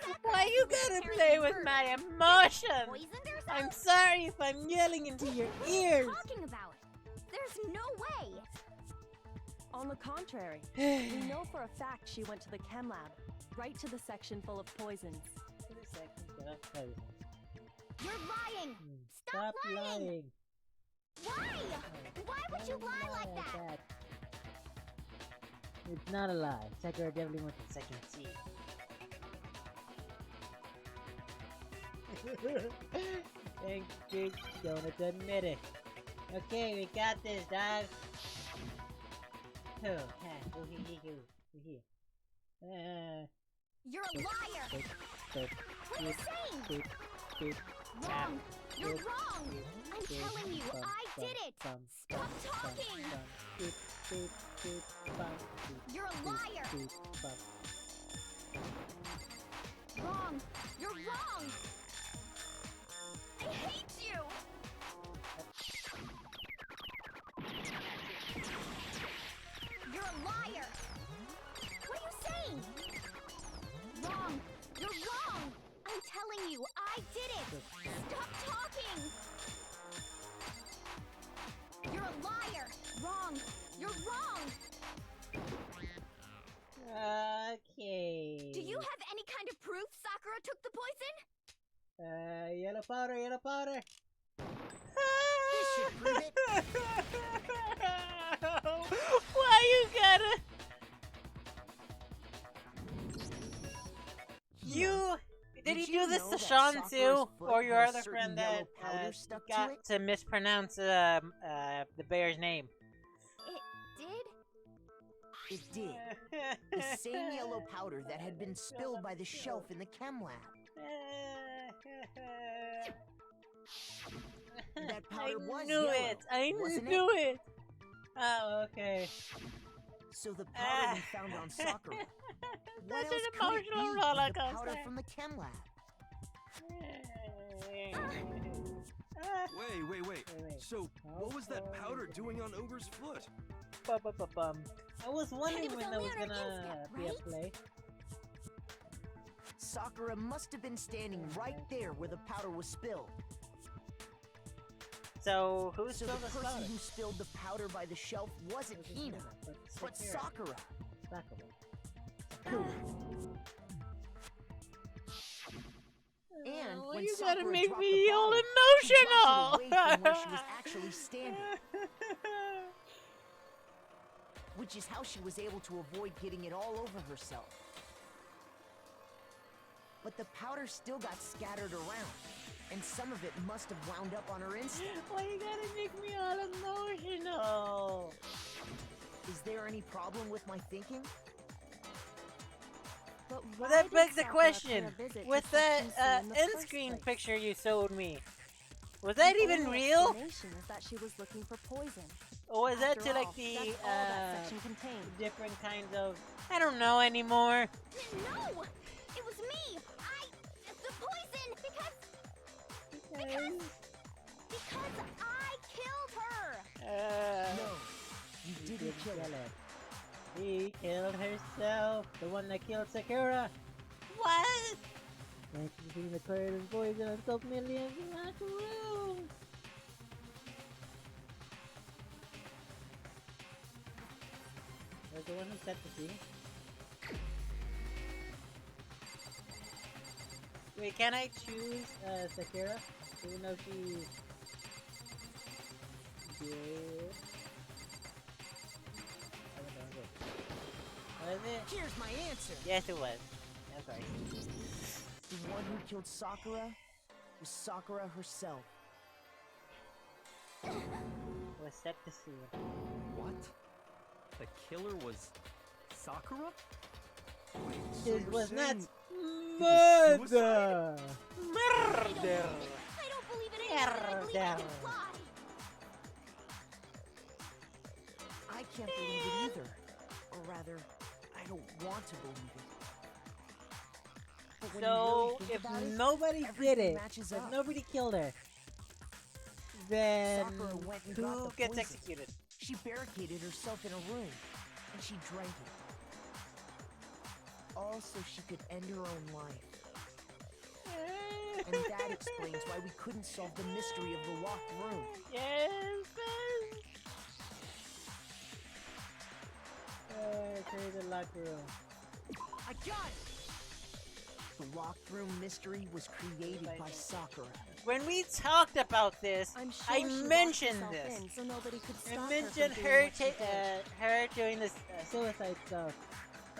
[SPEAKER 4] So
[SPEAKER 5] Why you gotta play with my emotions?
[SPEAKER 4] poisoned herself?
[SPEAKER 5] I'm sorry if I'm yelling into your
[SPEAKER 4] What are you
[SPEAKER 5] ears.
[SPEAKER 4] talking about? There's no way.
[SPEAKER 9] On the contrary, we know for a fact she went to the chem lab, right to the section full of poisons.
[SPEAKER 4] You're lying.
[SPEAKER 5] Stop
[SPEAKER 4] lying.
[SPEAKER 5] lying.
[SPEAKER 4] Why? Why would you lie like that?
[SPEAKER 5] It's not a lie. Sakura definitely went to section C. Thank you, don't admit it. Okay, we got this, dog. Who?
[SPEAKER 4] You're a liar. What are you saying? Wrong. You're wrong. I'm telling you, I did it. Stop talking. You're a liar. Wrong. You're wrong. I hate you. You're a liar. What are you saying? Wrong. You're wrong. I'm telling you, I did it. Stop talking. You're a liar. Wrong. You're wrong.
[SPEAKER 5] Okay.
[SPEAKER 4] Do you have any kind of proof Sakura took the poison?
[SPEAKER 5] Yellow powder, yellow powder.
[SPEAKER 7] This should prove it.
[SPEAKER 5] Why you gotta? Did you do this to
[SPEAKER 7] know that
[SPEAKER 5] Sean
[SPEAKER 7] Sakura's
[SPEAKER 5] too,
[SPEAKER 7] foot
[SPEAKER 5] or your
[SPEAKER 7] had a
[SPEAKER 5] other
[SPEAKER 7] certain
[SPEAKER 5] friend
[SPEAKER 7] yellow
[SPEAKER 5] that
[SPEAKER 7] powder stuck to
[SPEAKER 5] got
[SPEAKER 7] it?
[SPEAKER 5] to mispronounce the bear's name?
[SPEAKER 4] It did?
[SPEAKER 7] It did. The same yellow powder that had been spilled by the shelf in the chem lab. That powder was yellow,
[SPEAKER 5] I
[SPEAKER 7] wasn't
[SPEAKER 5] knew
[SPEAKER 7] it?
[SPEAKER 5] it. Oh, okay.
[SPEAKER 7] So the powder we found on Sakura. What
[SPEAKER 5] Such
[SPEAKER 7] else
[SPEAKER 5] an
[SPEAKER 7] could it be
[SPEAKER 5] emotional
[SPEAKER 7] but
[SPEAKER 5] roller
[SPEAKER 7] the powder
[SPEAKER 5] coaster.
[SPEAKER 7] from the chem lab?
[SPEAKER 6] Wait. So, what was that powder doing on Ogre's foot?
[SPEAKER 5] I was wondering
[SPEAKER 4] It was
[SPEAKER 5] when
[SPEAKER 4] a
[SPEAKER 5] that was
[SPEAKER 4] lunar
[SPEAKER 5] gonna
[SPEAKER 4] insect,
[SPEAKER 5] be a
[SPEAKER 4] right?
[SPEAKER 5] play.
[SPEAKER 7] Sakura must have been standing right there where the powder was spilled.
[SPEAKER 5] So who
[SPEAKER 7] So
[SPEAKER 5] spilled
[SPEAKER 7] the
[SPEAKER 5] the
[SPEAKER 7] person
[SPEAKER 5] powder?
[SPEAKER 7] who spilled the powder by the shelf wasn't Hina, but Sakura. And
[SPEAKER 5] Why
[SPEAKER 7] when
[SPEAKER 5] you
[SPEAKER 7] Sakura
[SPEAKER 5] gotta make
[SPEAKER 7] dropped
[SPEAKER 5] me
[SPEAKER 7] the
[SPEAKER 5] all
[SPEAKER 7] bottle, she dropped it
[SPEAKER 5] emotional?
[SPEAKER 7] away from where she was actually standing, which is how she was able to avoid getting it all over herself. But the powder still got scattered around, and some of it must have wound up on her instep.
[SPEAKER 5] Why you gotta make me all emotional?
[SPEAKER 7] Is there any problem with my thinking?
[SPEAKER 9] But
[SPEAKER 5] Well,
[SPEAKER 9] why
[SPEAKER 5] that
[SPEAKER 9] did
[SPEAKER 5] begs the
[SPEAKER 9] Sakura
[SPEAKER 5] question.
[SPEAKER 9] pay a visit to
[SPEAKER 5] With that
[SPEAKER 9] Section C in the
[SPEAKER 5] end
[SPEAKER 9] first
[SPEAKER 5] screen
[SPEAKER 9] place?
[SPEAKER 5] picture you showed me, was that
[SPEAKER 9] The
[SPEAKER 5] even
[SPEAKER 9] only
[SPEAKER 5] real?
[SPEAKER 9] explanation is that she was looking for poison.
[SPEAKER 5] Or was that
[SPEAKER 9] After
[SPEAKER 5] to like
[SPEAKER 9] all,
[SPEAKER 5] the
[SPEAKER 9] that's all that section contained.
[SPEAKER 5] different kinds of? I don't know anymore.
[SPEAKER 4] No! It was me! The poison! Because I killed her!
[SPEAKER 7] No, you didn't kill her.
[SPEAKER 5] He killed herself. The one that killed Sakura. What? And she's seen the poison and killed millions in locker rooms. Was the one who set the scene? Wait, can I choose Sakura? Even though she's good? Was it?
[SPEAKER 7] Here's my answer.
[SPEAKER 5] Yes, it was. I'm sorry.
[SPEAKER 7] The one who killed Sakura was Sakura herself.
[SPEAKER 5] Was set to see.
[SPEAKER 3] What? The killer was Sakura?
[SPEAKER 5] This was not
[SPEAKER 6] murder!
[SPEAKER 5] murder!
[SPEAKER 4] I
[SPEAKER 5] Murder!
[SPEAKER 4] don't believe it anymore. I believe I can fly.
[SPEAKER 7] I can't believe it either. Or rather, I don't want to believe it. But when you
[SPEAKER 5] So,
[SPEAKER 7] really think
[SPEAKER 5] if
[SPEAKER 7] about it,
[SPEAKER 5] nobody did
[SPEAKER 7] everything
[SPEAKER 5] it,
[SPEAKER 7] matches
[SPEAKER 5] if
[SPEAKER 7] up.
[SPEAKER 5] nobody killed her, then
[SPEAKER 7] Sakura went and got
[SPEAKER 5] who
[SPEAKER 7] the
[SPEAKER 5] gets
[SPEAKER 7] poison.
[SPEAKER 5] executed?
[SPEAKER 7] She barricaded herself in a room, and she drank it. All so she could end her own life. And that explains why we couldn't solve the mystery of the locked room.
[SPEAKER 5] Yes! Carry the locked room.
[SPEAKER 7] I got it! The locked room mystery was created by Sakura.
[SPEAKER 5] When we talked about this,
[SPEAKER 9] I'm sure
[SPEAKER 5] I
[SPEAKER 9] she
[SPEAKER 5] mentioned
[SPEAKER 9] locked herself
[SPEAKER 5] this.
[SPEAKER 9] in so nobody could
[SPEAKER 5] I
[SPEAKER 9] stop
[SPEAKER 5] mentioned
[SPEAKER 9] her,
[SPEAKER 5] her,
[SPEAKER 9] from doing what she did.
[SPEAKER 5] her doing this suicide stuff,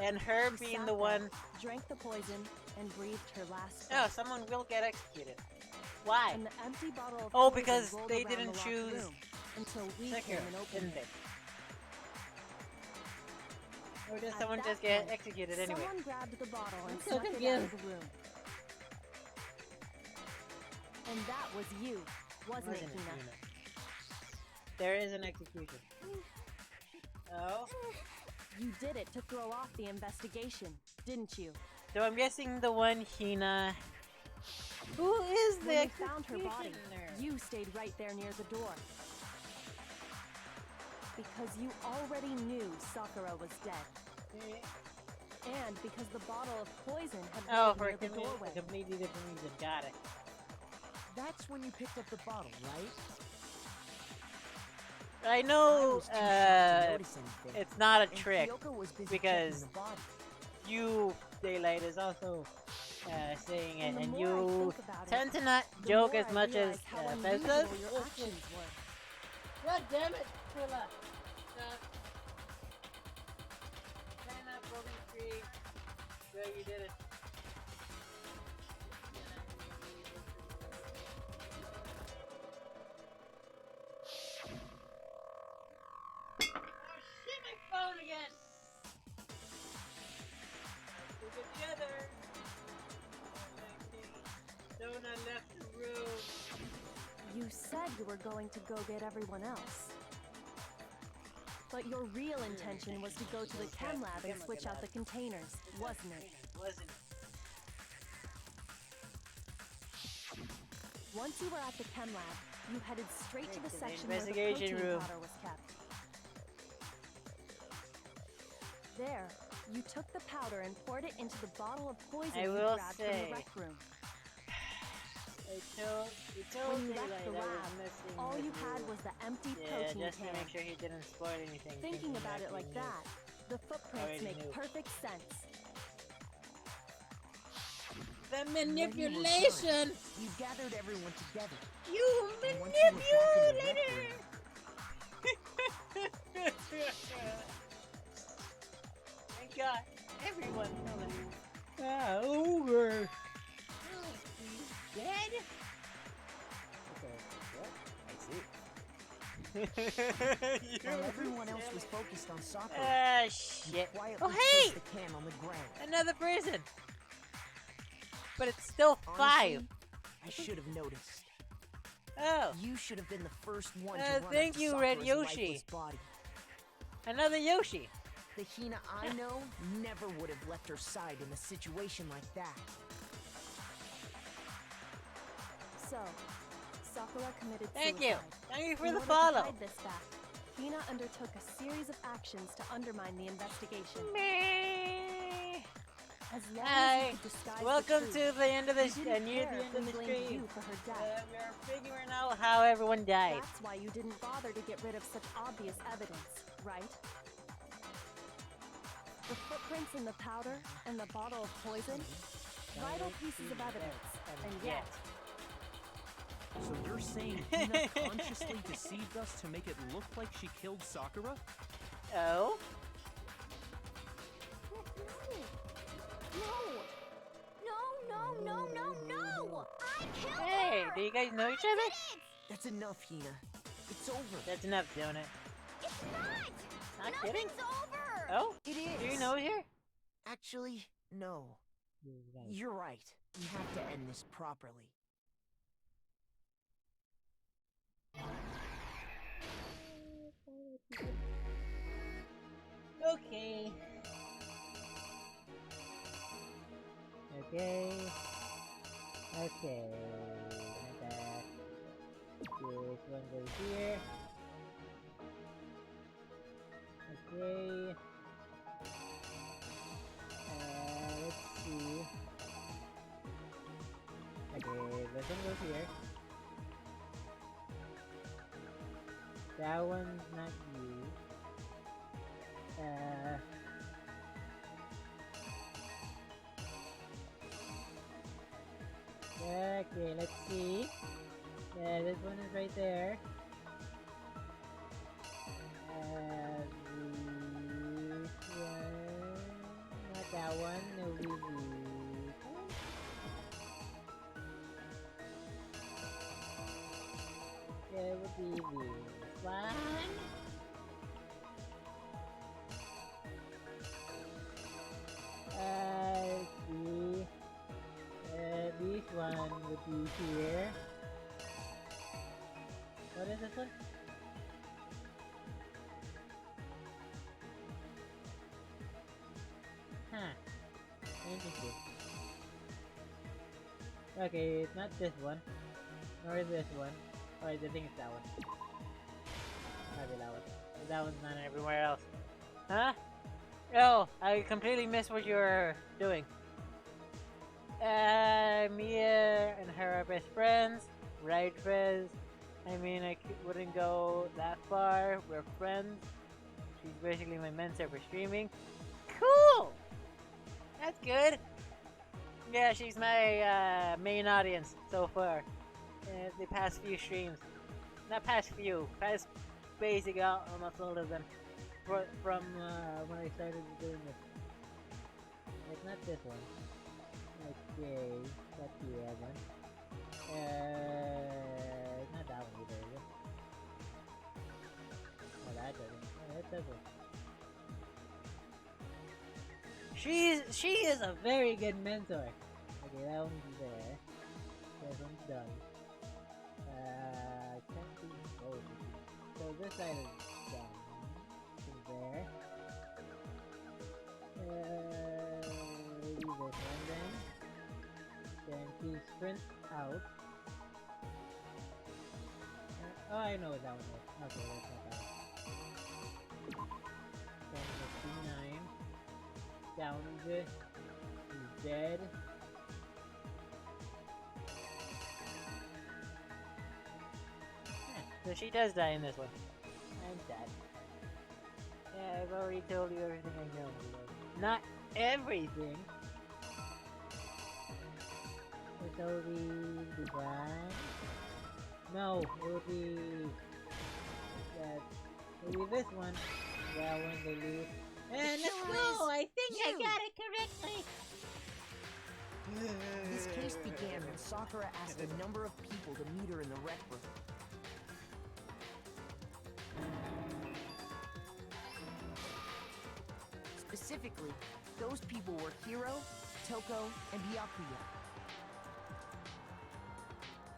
[SPEAKER 5] and her
[SPEAKER 9] She
[SPEAKER 5] being
[SPEAKER 9] sat
[SPEAKER 5] the
[SPEAKER 9] there,
[SPEAKER 5] one.
[SPEAKER 9] drank the poison, and breathed her last
[SPEAKER 5] Oh,
[SPEAKER 9] breath.
[SPEAKER 5] someone will get executed. Why?
[SPEAKER 9] And the empty bottle of
[SPEAKER 5] Oh,
[SPEAKER 9] poison
[SPEAKER 5] because
[SPEAKER 9] rolled
[SPEAKER 5] they
[SPEAKER 9] around
[SPEAKER 5] didn't
[SPEAKER 9] the locked
[SPEAKER 5] choose
[SPEAKER 9] room until we
[SPEAKER 5] Sekiro,
[SPEAKER 9] came and opened
[SPEAKER 5] didn't
[SPEAKER 9] it.
[SPEAKER 5] they? Or did
[SPEAKER 9] At
[SPEAKER 5] someone
[SPEAKER 9] that
[SPEAKER 5] just get
[SPEAKER 9] point,
[SPEAKER 5] executed anyway?
[SPEAKER 9] Someone grabbed the bottle and
[SPEAKER 5] I'm so
[SPEAKER 9] snuck it out of
[SPEAKER 5] confused.
[SPEAKER 9] the room. And that was you, wasn't it, Hina?
[SPEAKER 5] There is an execution. Oh?
[SPEAKER 9] You did it to throw off the investigation, didn't you?
[SPEAKER 5] So I'm guessing the one Hina. Who is the
[SPEAKER 9] When you found her body,
[SPEAKER 5] executioner?
[SPEAKER 9] you stayed right there near the door. Because you already knew Sakura was dead. And because the bottle of poison had
[SPEAKER 5] Oh,
[SPEAKER 9] rolled
[SPEAKER 5] for
[SPEAKER 9] near
[SPEAKER 5] a
[SPEAKER 9] the doorway.
[SPEAKER 5] completely different reason. Got it.
[SPEAKER 7] That's when you picked up the bottle, right?
[SPEAKER 5] I
[SPEAKER 7] I
[SPEAKER 5] know
[SPEAKER 7] was too shocked to notice anything.
[SPEAKER 5] it's not a
[SPEAKER 7] And
[SPEAKER 5] trick
[SPEAKER 7] Kyoko was busy
[SPEAKER 5] because
[SPEAKER 7] checking the body.
[SPEAKER 5] you, Daylight, is also saying it,
[SPEAKER 9] And the
[SPEAKER 5] and
[SPEAKER 9] more I
[SPEAKER 5] you
[SPEAKER 9] think about it,
[SPEAKER 5] tend to not
[SPEAKER 9] the
[SPEAKER 5] joke
[SPEAKER 9] more
[SPEAKER 5] as
[SPEAKER 9] I
[SPEAKER 5] much as
[SPEAKER 9] realize how
[SPEAKER 5] Fez
[SPEAKER 9] unusual
[SPEAKER 5] does.
[SPEAKER 9] your actions were.
[SPEAKER 5] God damn it, Trilla! Stop. Trying not broken free. There, you did it. Oh shit, my phone again! We're together! Dona left the room.
[SPEAKER 9] You said you were going to go get everyone else. But your real intention was to go to the chem lab and switch out the containers, wasn't it?
[SPEAKER 5] Wasn't.
[SPEAKER 9] Once you were at the chem lab, you headed straight to the
[SPEAKER 5] To the
[SPEAKER 9] section where the
[SPEAKER 5] investigation
[SPEAKER 9] protein
[SPEAKER 5] room.
[SPEAKER 9] powder was kept. There, you took the powder and poured it into the bottle of poison
[SPEAKER 5] I
[SPEAKER 9] you
[SPEAKER 5] will
[SPEAKER 9] grabbed from
[SPEAKER 5] say,
[SPEAKER 9] the rec room.
[SPEAKER 5] You told
[SPEAKER 9] When you
[SPEAKER 5] Daylight
[SPEAKER 9] left the
[SPEAKER 5] I was
[SPEAKER 9] lab,
[SPEAKER 5] missing
[SPEAKER 9] all
[SPEAKER 5] this
[SPEAKER 9] you had
[SPEAKER 5] rule.
[SPEAKER 9] was the empty
[SPEAKER 5] Yeah,
[SPEAKER 9] protein
[SPEAKER 5] just to
[SPEAKER 9] can.
[SPEAKER 5] make sure he didn't spoil anything.
[SPEAKER 9] Thinking about it like
[SPEAKER 5] knew.
[SPEAKER 9] that, the footprints
[SPEAKER 5] Already
[SPEAKER 9] make
[SPEAKER 5] knew.
[SPEAKER 9] perfect sense.
[SPEAKER 5] The
[SPEAKER 7] When you were
[SPEAKER 5] manipulation!
[SPEAKER 7] done, you gathered everyone together.
[SPEAKER 5] You
[SPEAKER 7] And once you were back in the rec
[SPEAKER 5] manipulator! Thank God, everyone knows. Over. He's dead?
[SPEAKER 7] While everyone else was focused on Sakura,
[SPEAKER 5] Ah,
[SPEAKER 7] you
[SPEAKER 5] shit.
[SPEAKER 7] quietly
[SPEAKER 5] Oh, hey!
[SPEAKER 7] placed the can on the ground.
[SPEAKER 5] Another person! But it's still five.
[SPEAKER 7] Honestly, I should have noticed.
[SPEAKER 5] Oh,
[SPEAKER 7] You should have been the first one to
[SPEAKER 5] Uh,
[SPEAKER 7] run up
[SPEAKER 5] thank
[SPEAKER 7] to
[SPEAKER 5] you, Red
[SPEAKER 7] Sakura's
[SPEAKER 5] Yoshi.
[SPEAKER 7] lifeless body.
[SPEAKER 5] another Yoshi.
[SPEAKER 7] The Hina I know never would have left her side in a situation like that.
[SPEAKER 9] So, Sakura committed
[SPEAKER 5] Thank
[SPEAKER 9] suicide.
[SPEAKER 5] you. Thank you for
[SPEAKER 9] In
[SPEAKER 5] the
[SPEAKER 9] order to
[SPEAKER 5] follow.
[SPEAKER 9] hide this fact, Hina undertook a series of actions to undermine the investigation.
[SPEAKER 5] Meh.
[SPEAKER 9] As long
[SPEAKER 5] Hi.
[SPEAKER 9] as you could disguise
[SPEAKER 5] Welcome
[SPEAKER 9] the
[SPEAKER 5] to
[SPEAKER 9] truth,
[SPEAKER 5] the end of
[SPEAKER 9] you
[SPEAKER 5] this,
[SPEAKER 9] didn't
[SPEAKER 5] near
[SPEAKER 9] care
[SPEAKER 5] the
[SPEAKER 9] if
[SPEAKER 5] end of
[SPEAKER 9] we
[SPEAKER 5] the
[SPEAKER 9] blamed
[SPEAKER 5] stream.
[SPEAKER 9] you for her death.
[SPEAKER 5] We are figuring out how everyone died.
[SPEAKER 9] That's why you didn't bother to get rid of such obvious evidence, right? The footprints in the powder and the bottle of poison, vital pieces of evidence, and yet,
[SPEAKER 3] So you're saying Hina consciously deceived us to make it look like she killed Sakura?
[SPEAKER 5] Oh?
[SPEAKER 4] No! I killed
[SPEAKER 5] Hey,
[SPEAKER 4] her!
[SPEAKER 5] do you guys know each other?
[SPEAKER 7] That's enough, Hina. It's over.
[SPEAKER 5] That's enough, Donut.
[SPEAKER 4] It's not!
[SPEAKER 5] Not kidding?
[SPEAKER 4] Nothing's over!
[SPEAKER 5] Oh?
[SPEAKER 7] It is.
[SPEAKER 5] Do you know here?
[SPEAKER 7] Actually, no. You're right. We have to end this properly.
[SPEAKER 5] Okay. Okay. Okay. Like that. This one goes here. Okay. Let's see. Okay, this one goes here. That one's not you. Okay, let's see. Yeah, this one is right there. This one, not that one. No, this one. Yeah, it would be this one. See. This one would be here. What is this one? Huh. Interesting. Okay, it's not this one. Nor this one. Oh, I think it's that one. Maybe that one. That one's not everywhere else. Huh? Oh, I completely missed what you were doing. Mia and her are best friends. Right, Fez? I mean, wouldn't go that far. We're friends. She's basically my mentor for streaming. Cool! That's good. Yeah, she's my main audience so far. The past few streams. Not past few. Past basically almost all of them. From when I started doing this. It's not this one. Okay, that's the other one. It's not that one either, is it? Oh, that doesn't. Oh, that doesn't. She is a very good mentor. Okay, that one's there. That one's done. Can't see both. So this side is done. There. Leave this one then. Then she sprints out. Oh, I know what that one is. Okay, that's not that one. 1059. Downed it. He's dead. So she does die in this one. I'm sad. Yeah, I've already told you everything I know. Not everything. It's only the brand. No, it will be that. It will be this one. That one they lose. And let's go! I think I got it correctly.
[SPEAKER 7] This case began when Sakura asked a number of people to meet her in the rec room. Specifically, those people were Hiro, Toko, and Byakuya.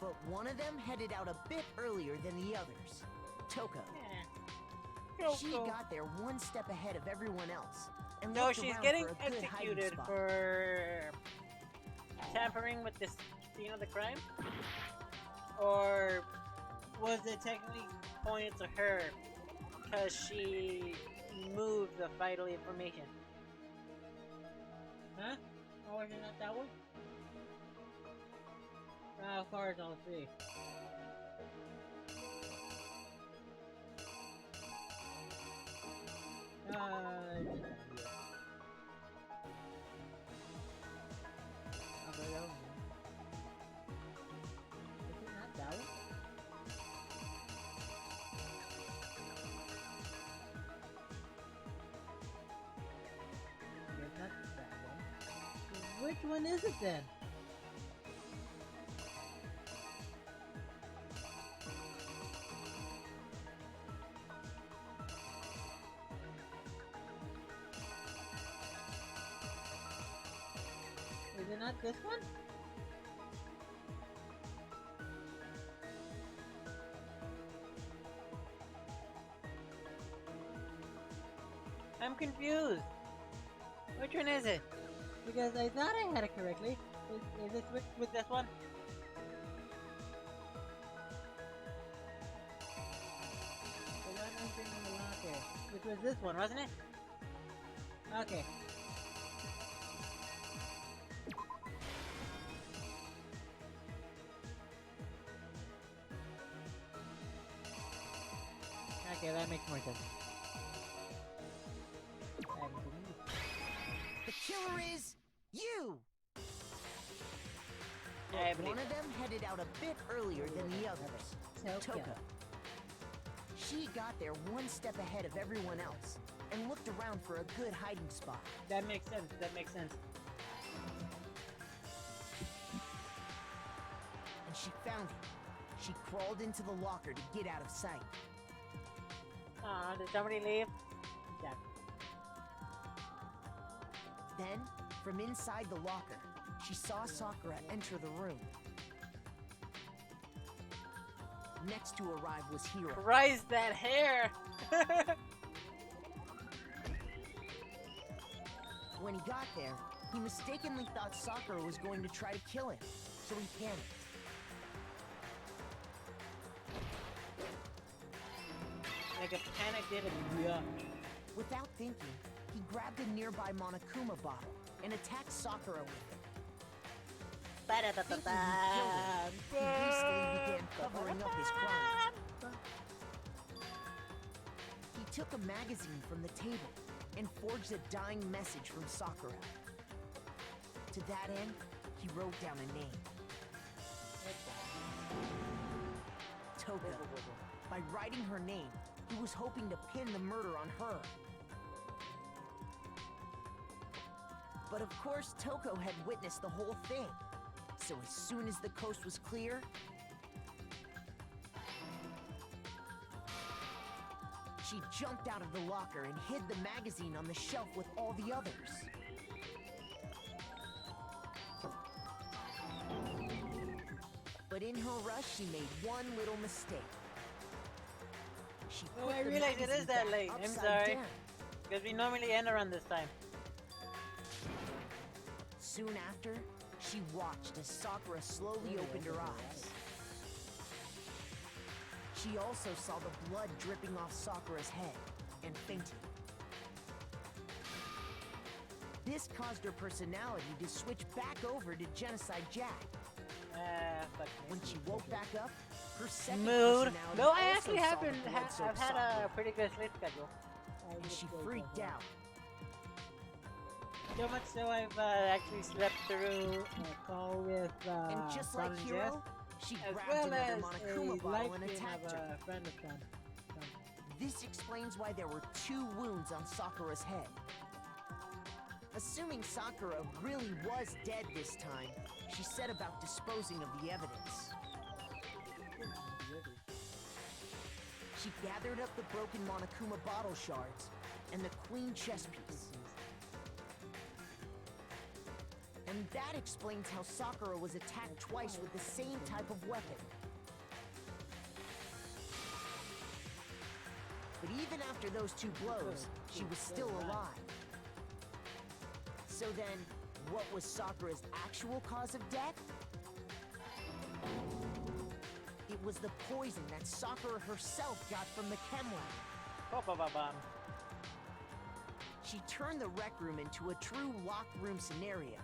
[SPEAKER 7] But one of them headed out a bit earlier than the others, Toko.
[SPEAKER 5] Yeah.
[SPEAKER 7] She got there one step ahead of everyone else. And
[SPEAKER 5] So
[SPEAKER 7] looked
[SPEAKER 5] she's
[SPEAKER 7] around
[SPEAKER 5] getting
[SPEAKER 7] for a good hiding
[SPEAKER 5] executed
[SPEAKER 7] spot.
[SPEAKER 5] for tampering with this scene of the crime? Or was it technically pointed to her because she moved the vital information? Huh? Or is it not that one? Of course, I'll see. It's not here. Is it not that one? Okay, it's not that one. Which one is it then? Is it not this one? I'm confused. Which one is it? Because I thought I had it correctly. Is it with this one? Not entering the locker. Which was this one, wasn't it? Okay. Okay, that makes more sense.
[SPEAKER 7] The killer is you!
[SPEAKER 5] I
[SPEAKER 7] One of them headed out a bit earlier than the others. Toka. She got there one step ahead of everyone else and looked around for a good hiding spot.
[SPEAKER 5] That makes sense. That makes sense.
[SPEAKER 7] And she found him. She crawled into the locker to get out of sight.
[SPEAKER 5] Did somebody leave? Yeah.
[SPEAKER 7] Then, from inside the locker, she saw Sakura enter the room. Next to arrive was Hiro.
[SPEAKER 5] Christ, that hair!
[SPEAKER 7] When he got there, he mistakenly thought Sakura was going to try to kill him, so he panicked.
[SPEAKER 5] Like a panic did it. Yeah.
[SPEAKER 7] Without thinking, he grabbed a nearby Monokuma bottle and attacked Sakura with it. Thinking he killed her, he hastily began covering up his crime. He took a magazine from the table and forged a dying message from Sakura. To that end, he wrote down a name. Toka. By writing her name, he was hoping to pin the murder on her. But of course, Toko had witnessed the whole thing. So as soon as the coast was clear, she jumped out of the locker and hid the magazine on the shelf with all the others. But in her rush, she made one little mistake. She put
[SPEAKER 5] I
[SPEAKER 7] the
[SPEAKER 5] realized it
[SPEAKER 7] magazine
[SPEAKER 5] is that
[SPEAKER 7] back
[SPEAKER 5] late. I'm
[SPEAKER 7] upside
[SPEAKER 5] sorry.
[SPEAKER 7] down.
[SPEAKER 5] Because we normally end around this time.
[SPEAKER 7] Soon after, she watched as Sakura slowly opened her eyes. She also saw the blood dripping off Sakura's head and fainted. This caused her personality to switch back over to Genocide Jack. When she woke back up, her second personality
[SPEAKER 5] No, I
[SPEAKER 7] also
[SPEAKER 5] actually
[SPEAKER 7] saw
[SPEAKER 5] have
[SPEAKER 7] the
[SPEAKER 5] been.
[SPEAKER 7] blood-soaked
[SPEAKER 5] I've had
[SPEAKER 7] Sakura,
[SPEAKER 5] a pretty good sleep schedule.
[SPEAKER 7] and she freaked out.
[SPEAKER 5] So much so I've actually slept through a call with
[SPEAKER 7] And just like
[SPEAKER 5] Son and
[SPEAKER 7] Hiro,
[SPEAKER 5] Jess,
[SPEAKER 7] she
[SPEAKER 5] as
[SPEAKER 7] grabbed
[SPEAKER 5] well as
[SPEAKER 7] another Monokuma
[SPEAKER 5] a
[SPEAKER 7] bottle
[SPEAKER 5] live
[SPEAKER 7] and
[SPEAKER 5] stream
[SPEAKER 7] attacked
[SPEAKER 5] of
[SPEAKER 7] her.
[SPEAKER 5] a friend of Son.
[SPEAKER 7] This explains why there were 2 wounds on Sakura's head. Assuming Sakura really was dead this time, she set about disposing of the evidence. She gathered up the broken Monokuma bottle shards and the queen chess piece. And that explains how Sakura was attacked twice with the same type of weapon. But even after those 2 blows, she was still alive. So then, what was Sakura's actual cause of death? It was the poison that Sakura herself got from the chem lab. She turned the rec room into a true locked room scenario,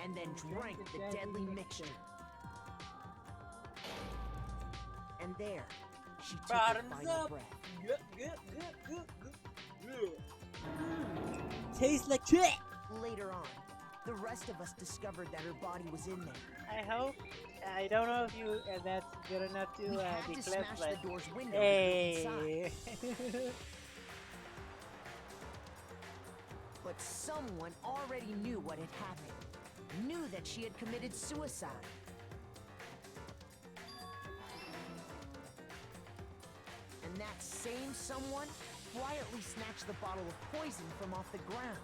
[SPEAKER 7] and then drank the deadly mixture. And there, she took her final breath.
[SPEAKER 5] Tastes like shit!
[SPEAKER 7] Later on, the rest of us discovered that her body was in there.
[SPEAKER 5] I hope. I don't know if you that's good enough to
[SPEAKER 7] We had
[SPEAKER 5] be
[SPEAKER 7] to
[SPEAKER 5] clipped,
[SPEAKER 7] smash
[SPEAKER 5] but
[SPEAKER 7] the door's window
[SPEAKER 5] hey.
[SPEAKER 7] to get inside. But someone already knew what had happened. Knew that she had committed suicide. And that same someone quietly snatched the bottle of poison from off the ground.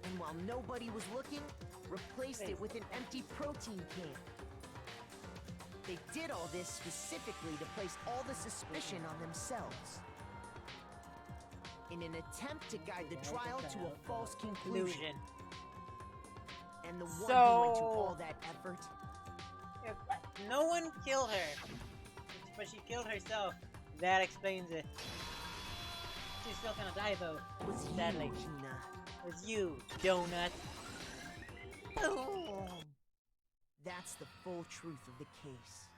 [SPEAKER 7] And while nobody was looking, replaced it with an empty protein can. They did all this specifically to place all the suspicion on themselves. In an attempt to guide the trial to a false conclusion. And the one who went to all that effort
[SPEAKER 5] no one killed her, but she killed herself. That explains it. She's still gonna die though. Sadly. It was you, donut. Oh.
[SPEAKER 7] That's the full truth of the case.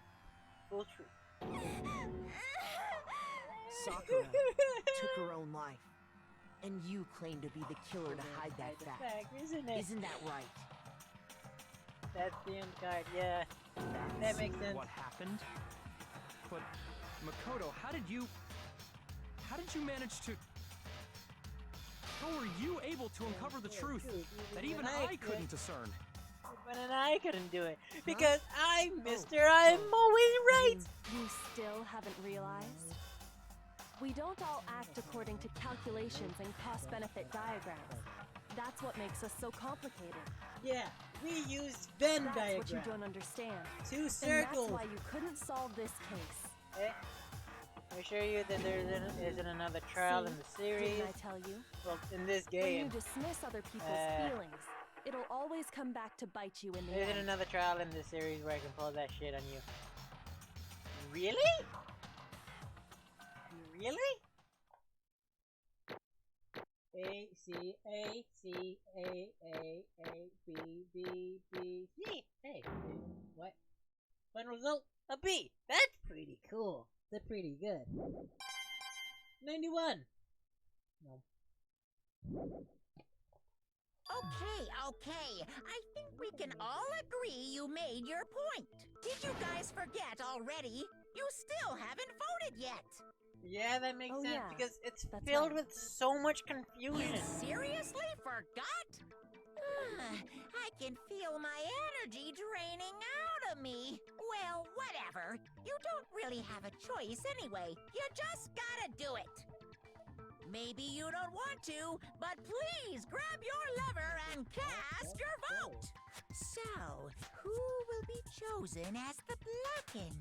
[SPEAKER 5] Full truth.
[SPEAKER 7] Sakura took her own life, and you claim to be the killer to hide that fact.
[SPEAKER 5] Isn't it?
[SPEAKER 7] Isn't that right?
[SPEAKER 5] That's the end card, yeah. That makes sense.
[SPEAKER 3] What happened? But Makoto, how did you manage to? How were you able to uncover the truth that even I couldn't discern?
[SPEAKER 5] But I couldn't do it because I'm Mr. I'm always right.
[SPEAKER 9] You still haven't realized? We don't all act according to calculations and cost-benefit diagrams. That's what makes us so complicated.
[SPEAKER 5] Yeah, we use Venn
[SPEAKER 9] That's
[SPEAKER 5] diagram.
[SPEAKER 9] what you don't understand.
[SPEAKER 5] 2 circles.
[SPEAKER 9] And that's why you couldn't solve this case.
[SPEAKER 5] I assure you that there isn't another trial in the series.
[SPEAKER 9] Didn't I tell you?
[SPEAKER 5] Well, in this
[SPEAKER 9] When
[SPEAKER 5] game.
[SPEAKER 9] you dismiss other people's feelings, it'll always come back to bite you in the
[SPEAKER 5] There
[SPEAKER 9] end.
[SPEAKER 5] isn't another trial in this series where I can pull that shit on you. Really? Really? A C A C A A A B B B C. Hey, what? Final result? A B. That's pretty cool. That's pretty good. 91. No.
[SPEAKER 2] Okay. I think we can all agree you made your point. Did you guys forget already? You still haven't voted yet.
[SPEAKER 5] Yeah, that makes sense
[SPEAKER 9] yeah.
[SPEAKER 5] because it's
[SPEAKER 9] That's
[SPEAKER 5] filled
[SPEAKER 9] right.
[SPEAKER 5] with so much confusion.
[SPEAKER 2] You seriously forgot? I can feel my energy draining out of me. Well, whatever. You don't really have a choice anyway. You just gotta do it. Maybe you don't want to, but please grab your lever and cast your vote. So, who will be chosen as the Blackened?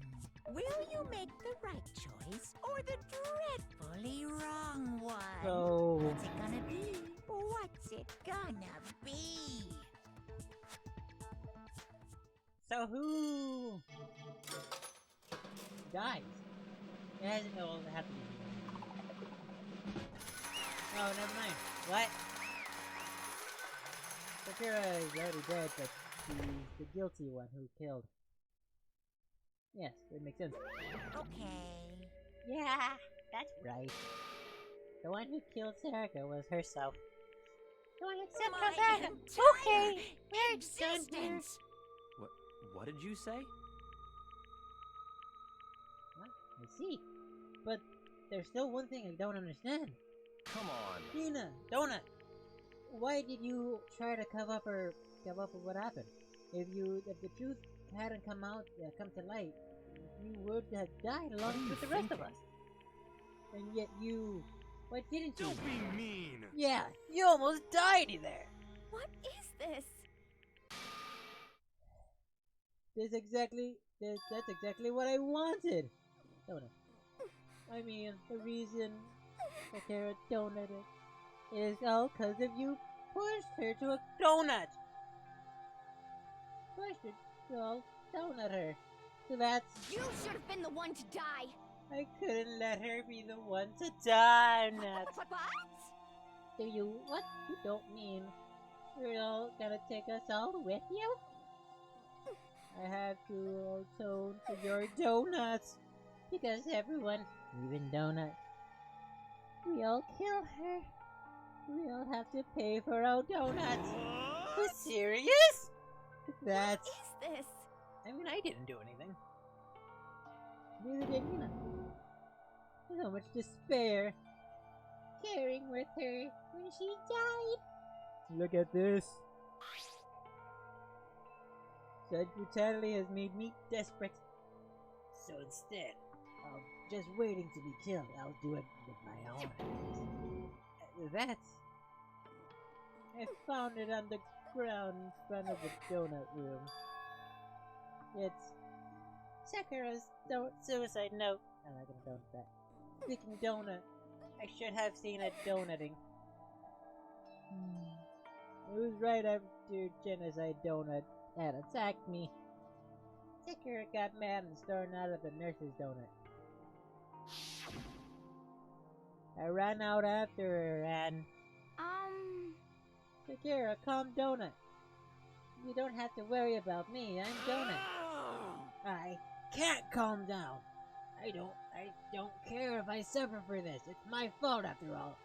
[SPEAKER 2] Will you make the right choice or the dreadfully wrong one?
[SPEAKER 5] So,
[SPEAKER 2] What's it gonna be? What's it gonna be?
[SPEAKER 5] so who dies? It hasn't all happened. Oh, never mind. What? Sakura is already dead, but she's the guilty one who killed. Yes, that makes sense.
[SPEAKER 2] Okay.
[SPEAKER 5] Yeah, that's right. The one who killed Sarika was herself. Do I accept
[SPEAKER 2] My
[SPEAKER 5] that?
[SPEAKER 2] entire
[SPEAKER 5] Okay, we're done here.
[SPEAKER 2] existence.
[SPEAKER 3] What did you say?
[SPEAKER 5] What? I see. But there's still one thing I don't understand.
[SPEAKER 3] Come on.
[SPEAKER 5] Hina, Donut, why did you try to cover up what happened? If the truth hadn't come to light, you would have died along with the rest of us. And yet why didn't you?
[SPEAKER 6] Don't be mean!
[SPEAKER 5] Yeah, you almost died there.
[SPEAKER 4] What is this?
[SPEAKER 5] That's exactly what I wanted. Donut. I mean, the reason Sakura donated is all because of you pushed her to a donut. Pushed her to all donut her. So that's...
[SPEAKER 4] You should have been the one to die.
[SPEAKER 5] I couldn't let her be the one to die, Nat.
[SPEAKER 4] What?
[SPEAKER 5] What you don't mean? You're all gonna take us all with you? I have to atone for your donuts. Because everyone, even Donut, we all killed her. We all have to pay for our donuts. What? Serious? That's...
[SPEAKER 4] What is this?
[SPEAKER 5] I mean, I didn't do anything. Neither did Hina. So much despair. Caring with her when she died. Look at this. Such brutality has made me desperate. So instead of just waiting to be killed, I'll do it with my own hands. That's... I found it on the ground in front of the donut room. It's Sakura's suicide note. I'm not gonna donut that. Speaking donut, I should have seen it donuting. It was right after Genocide Donut had attacked me. Sakura got mad and stormed out of the nurse's donut. I ran out after her and... Sakura, calm Donut. You don't have to worry about me, I'm Donut. I can't calm down. I don't care if I suffer for this. It's my fault after all.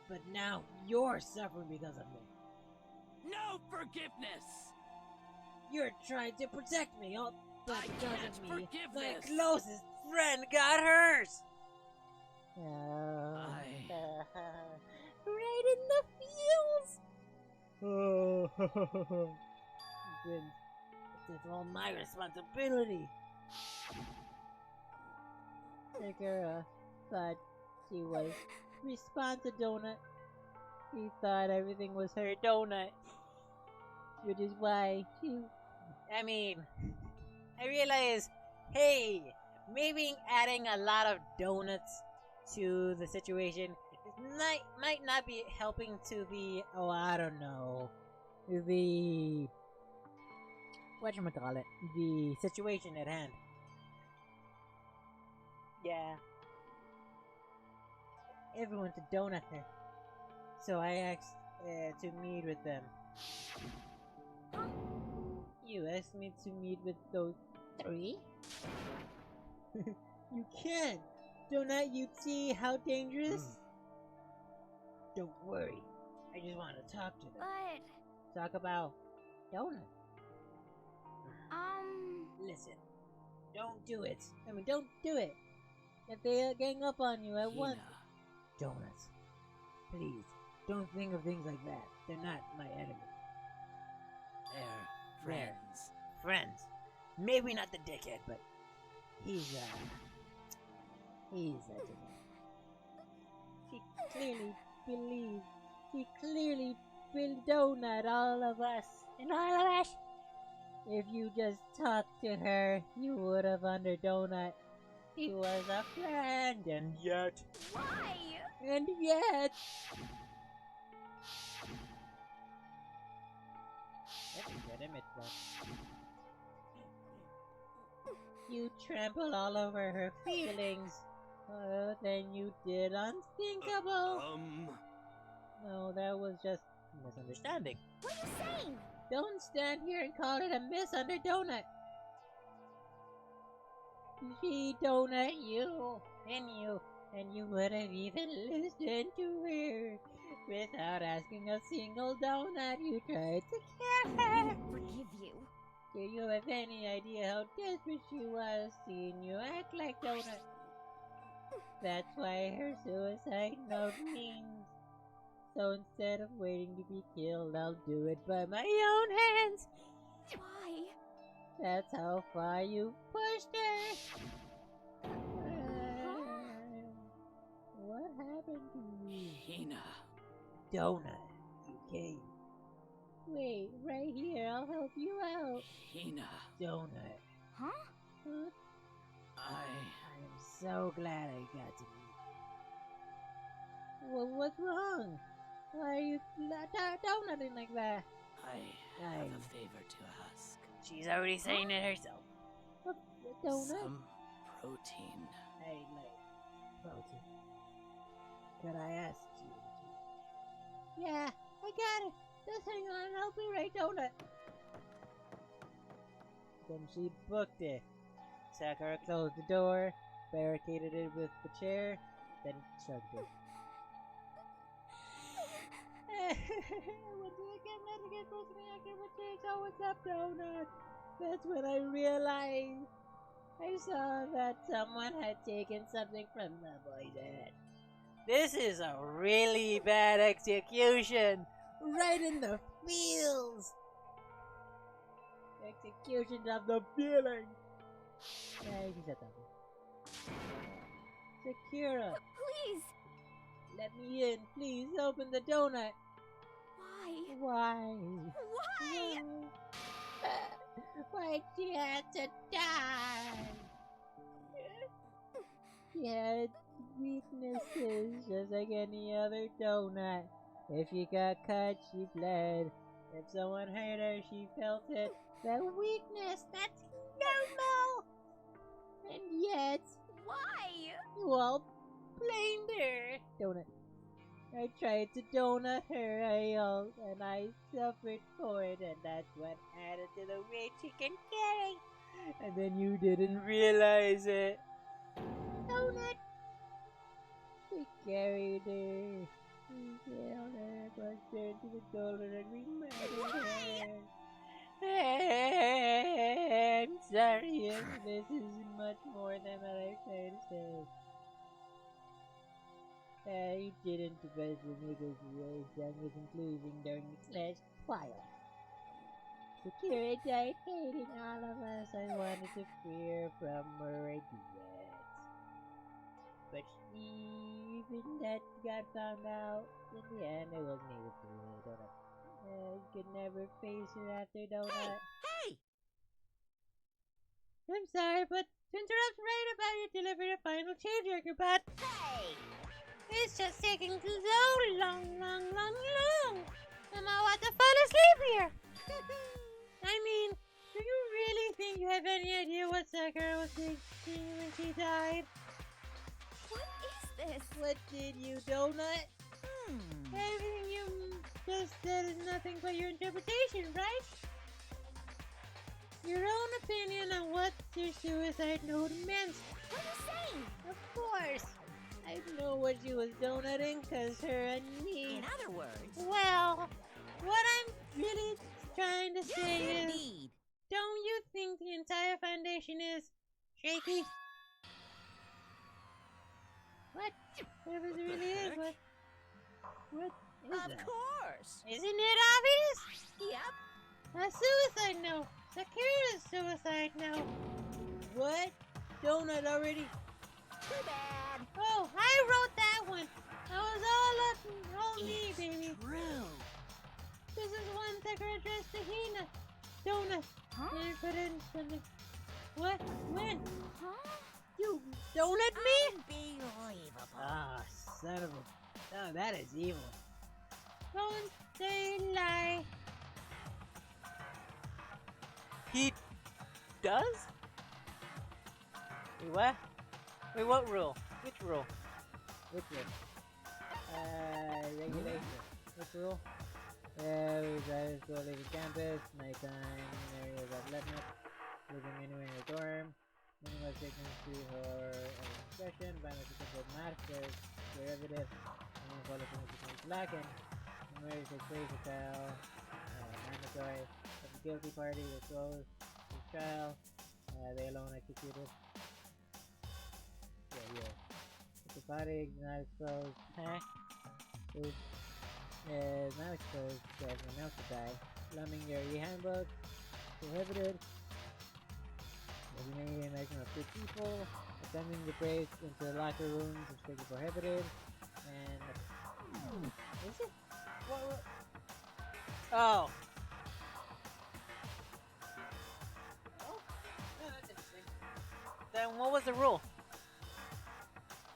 [SPEAKER 5] But now you're suffering because of me.
[SPEAKER 8] No forgiveness!
[SPEAKER 5] You're trying to protect me, all but
[SPEAKER 8] I
[SPEAKER 5] because
[SPEAKER 8] can't
[SPEAKER 5] of me,
[SPEAKER 8] forgive
[SPEAKER 5] my
[SPEAKER 8] this.
[SPEAKER 5] closest friend got hers. Right in the feels. It's all my responsibility. Sakura thought she was respond to Donut. He thought everything was her donut, which is why she. I mean, I realized, hey, maybe adding a lot of donuts to the situation might not be helping to the I don't know, the whatchamacallit, the situation at hand. Yeah. Everyone's a donut there. So I asked to meet with them. You asked me to meet with those 3? You can't! Donut, you see how dangerous? Don't worry. I just want to talk to them.
[SPEAKER 4] But...
[SPEAKER 5] Talk about Donut. Listen. Don't do it. I mean, don't do it. If they gang up on you at once... Donuts. Please, don't think of things like that. They're not my enemy.
[SPEAKER 8] They're friends.
[SPEAKER 5] Friends. Maybe not the dickhead, but he's a dickhead. She clearly believes. She clearly donut all of us. And all of us. If you just talked to her, you would have under donut. He was a friend, and yet.
[SPEAKER 4] Why?
[SPEAKER 5] And yet. You trample all over her feelings. Then you did unthinkable. No, that was just misunderstanding.
[SPEAKER 4] What are you saying?
[SPEAKER 5] Don't stand here and call it a donut. She donut you, and you would have even listened to her. Without asking a single donut, you tried to kill her.
[SPEAKER 4] I won't forgive you.
[SPEAKER 5] Do you have any idea how desperate she was seeing you act like donut? That's why her suicide note means. So instead of waiting to be killed, I'll do it by my own hands.
[SPEAKER 4] Why?
[SPEAKER 5] That's how far you pushed her. What happened to you?
[SPEAKER 8] Hina.
[SPEAKER 5] Donut, you came. Wait, right here, I'll help you out.
[SPEAKER 8] Hina.
[SPEAKER 5] Donut.
[SPEAKER 4] Huh?
[SPEAKER 8] I
[SPEAKER 5] am so glad I got to meet you. Well, what's wrong? Why are you donuting like that?
[SPEAKER 8] I have a favor to ask.
[SPEAKER 5] She's already saying it herself. A donut?
[SPEAKER 8] Some protein.
[SPEAKER 5] I like protein. Could I ask you? Yeah, I got it. Just hang on, I'll be right donut. Then she booked it. Sakura closed the door, barricaded it with the chair, then chugged it. I went to the cabinet to get close to the actor, but she saw what's up, donut. That's when I realized. I saw that someone had taken something from the boy's head. This is a really bad execution. Right in the feels. Execution of the feeling. Sakura.
[SPEAKER 4] Please.
[SPEAKER 5] Let me in. Please open the donut.
[SPEAKER 4] Why?
[SPEAKER 5] Why?
[SPEAKER 4] Why?
[SPEAKER 5] Why'd she have to die? She had weaknesses just like any other donut. If she got cut, she bled. If someone hurt her, she felt it. That weakness, that's And yet,
[SPEAKER 2] Why?
[SPEAKER 5] well, blamed her. Donut. I tried to donut her, and I suffered for it, and that's what added to the weight she can carry. And then you didn't realize it. Donut. We carried her. We killed her, pushed her to the shoulder, and we murdered her. I'm sorry if this is much more than what I tried to say. You didn't because the negotiation was including during the slash trial. Security died hating all of us. I wanted to free her from her ideas. But even that got found out. In the end, it wasn't able to Donut. You could never face her after Donut.
[SPEAKER 2] Hey!
[SPEAKER 5] I'm sorry, but to interrupt right about your delivery of final change record, but
[SPEAKER 2] Hey!
[SPEAKER 1] It's just taking so long. I'm about to fall asleep here. I mean, do you really think you have any idea what Sakura was thinking when she died?
[SPEAKER 4] What is this?
[SPEAKER 5] what did you, Donut?
[SPEAKER 1] Everything you just said is nothing but your interpretation, right? Your own opinion on what your suicide note meant.
[SPEAKER 4] What are you saying?
[SPEAKER 5] Of course. I know what she was donutting, cause her and me.
[SPEAKER 2] In other words,
[SPEAKER 1] Well, what I'm really trying to say is,
[SPEAKER 2] indeed.
[SPEAKER 1] don't you think the entire foundation is shaky? What? Whatever it really is, what is
[SPEAKER 2] Of
[SPEAKER 1] that?
[SPEAKER 2] course.
[SPEAKER 1] Isn't it obvious?
[SPEAKER 2] Yep.
[SPEAKER 1] A suicide note. Sakura's suicide note.
[SPEAKER 5] What? Donut already?
[SPEAKER 2] Too bad.
[SPEAKER 1] Oh, I wrote that one. That was all me, baby.
[SPEAKER 2] True.
[SPEAKER 1] This is one Sakura addressed to Hina. Donut. And put in something. What? When?
[SPEAKER 4] Huh?
[SPEAKER 5] You donut me?
[SPEAKER 2] Unbelievable.
[SPEAKER 5] Ah, son of a... Oh, that is evil.
[SPEAKER 1] Don't say lie.
[SPEAKER 5] He does? Wait, what? Wait, what rule? Which rule? Which rule? Regulation. Which rule? We drive to leave the campus, nighttime, areas off limits, living anywhere in the dorm, minimum sickness to her discretion, violence to control masters, derivative, and policy is lacking, marriage takes place at trial, mandatory, if the guilty party was closed to trial, they alone executed. Yeah. If the party is not exposed, is not exposed to everyone else to die. Slumming your e-handbook, prohibited. Designating a maximum of 2 people. Attempting to break into locker rooms is strictly prohibited. And is it? What? Oh. Oh, that's interesting. Then what was the rule?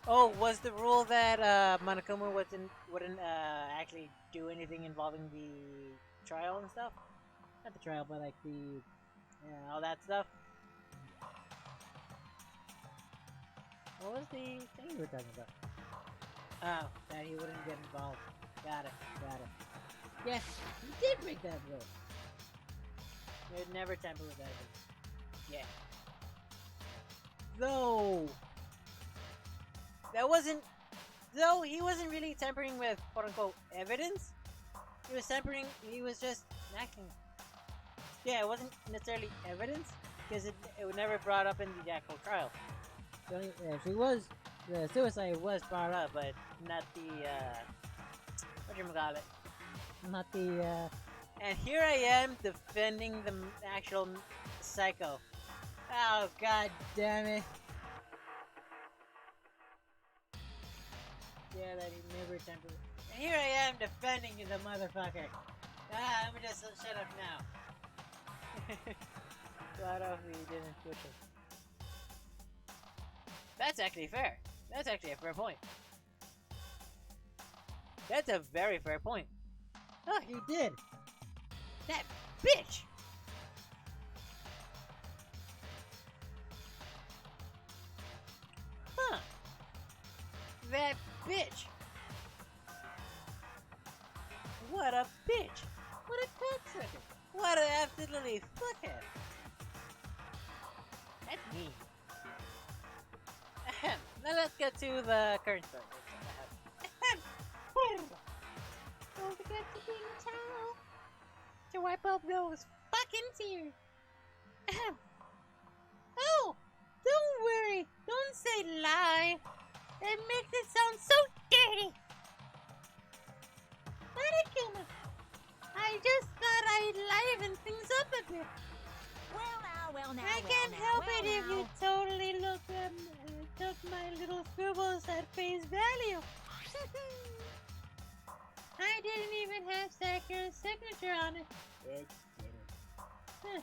[SPEAKER 5] Oh, was the rule that Monokuma wouldn't actually do anything involving the trial and stuff? Not the trial, but like the all that stuff. What was the thing you were talking about? Oh, that he wouldn't get involved. Got it. Yes, he did break that rule. He would never tamper with evidence. Yeah. Though he wasn't really tampering with quote-unquote evidence. He was just acting. Yeah, it wasn't necessarily evidence, because it was never brought up in the actual trial. So, the suicide was brought up, but not the, whatchamacallit. Not the, and here I am defending the actual psycho. Oh, god damn it. Yeah, that he never tempered. And here I am defending the motherfucker. I'm gonna just shut up now. Glad off he didn't push him. That's actually fair. That's actually a fair point. That's a very fair point. Oh, he did. That bitch! that bitch! What a bitch! What a cocksucker! What an absolutely fuckhead! That's me. Ahem. Now let's get to the current story. Ahem. Don't forget to bring a towel to wipe up those fucking tears. Ahem. Oh! Don't worry! Don't say lie! That makes it sound so dirty! Not I just thought I'd liven things up a bit.
[SPEAKER 2] Well now,
[SPEAKER 5] I can't help it if you totally took my little scribbles at face value. I didn't even have Sakura's signature on it. Huh.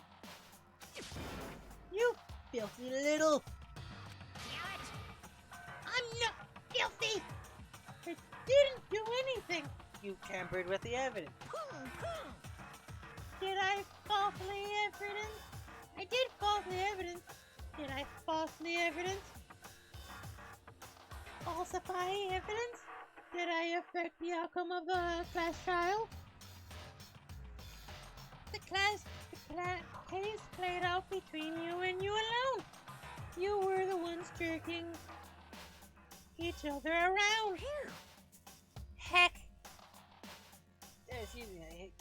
[SPEAKER 5] You filthy little... I'm not filthy! I didn't do anything! You tampered with the evidence. Did I falsely evidence? I did falsely evidence. Did I falsely evidence? Falsify evidence? Did I affect the outcome of the class trial? The case played out between you and you alone. You were the ones jerking each other around. Heck. Excuse me.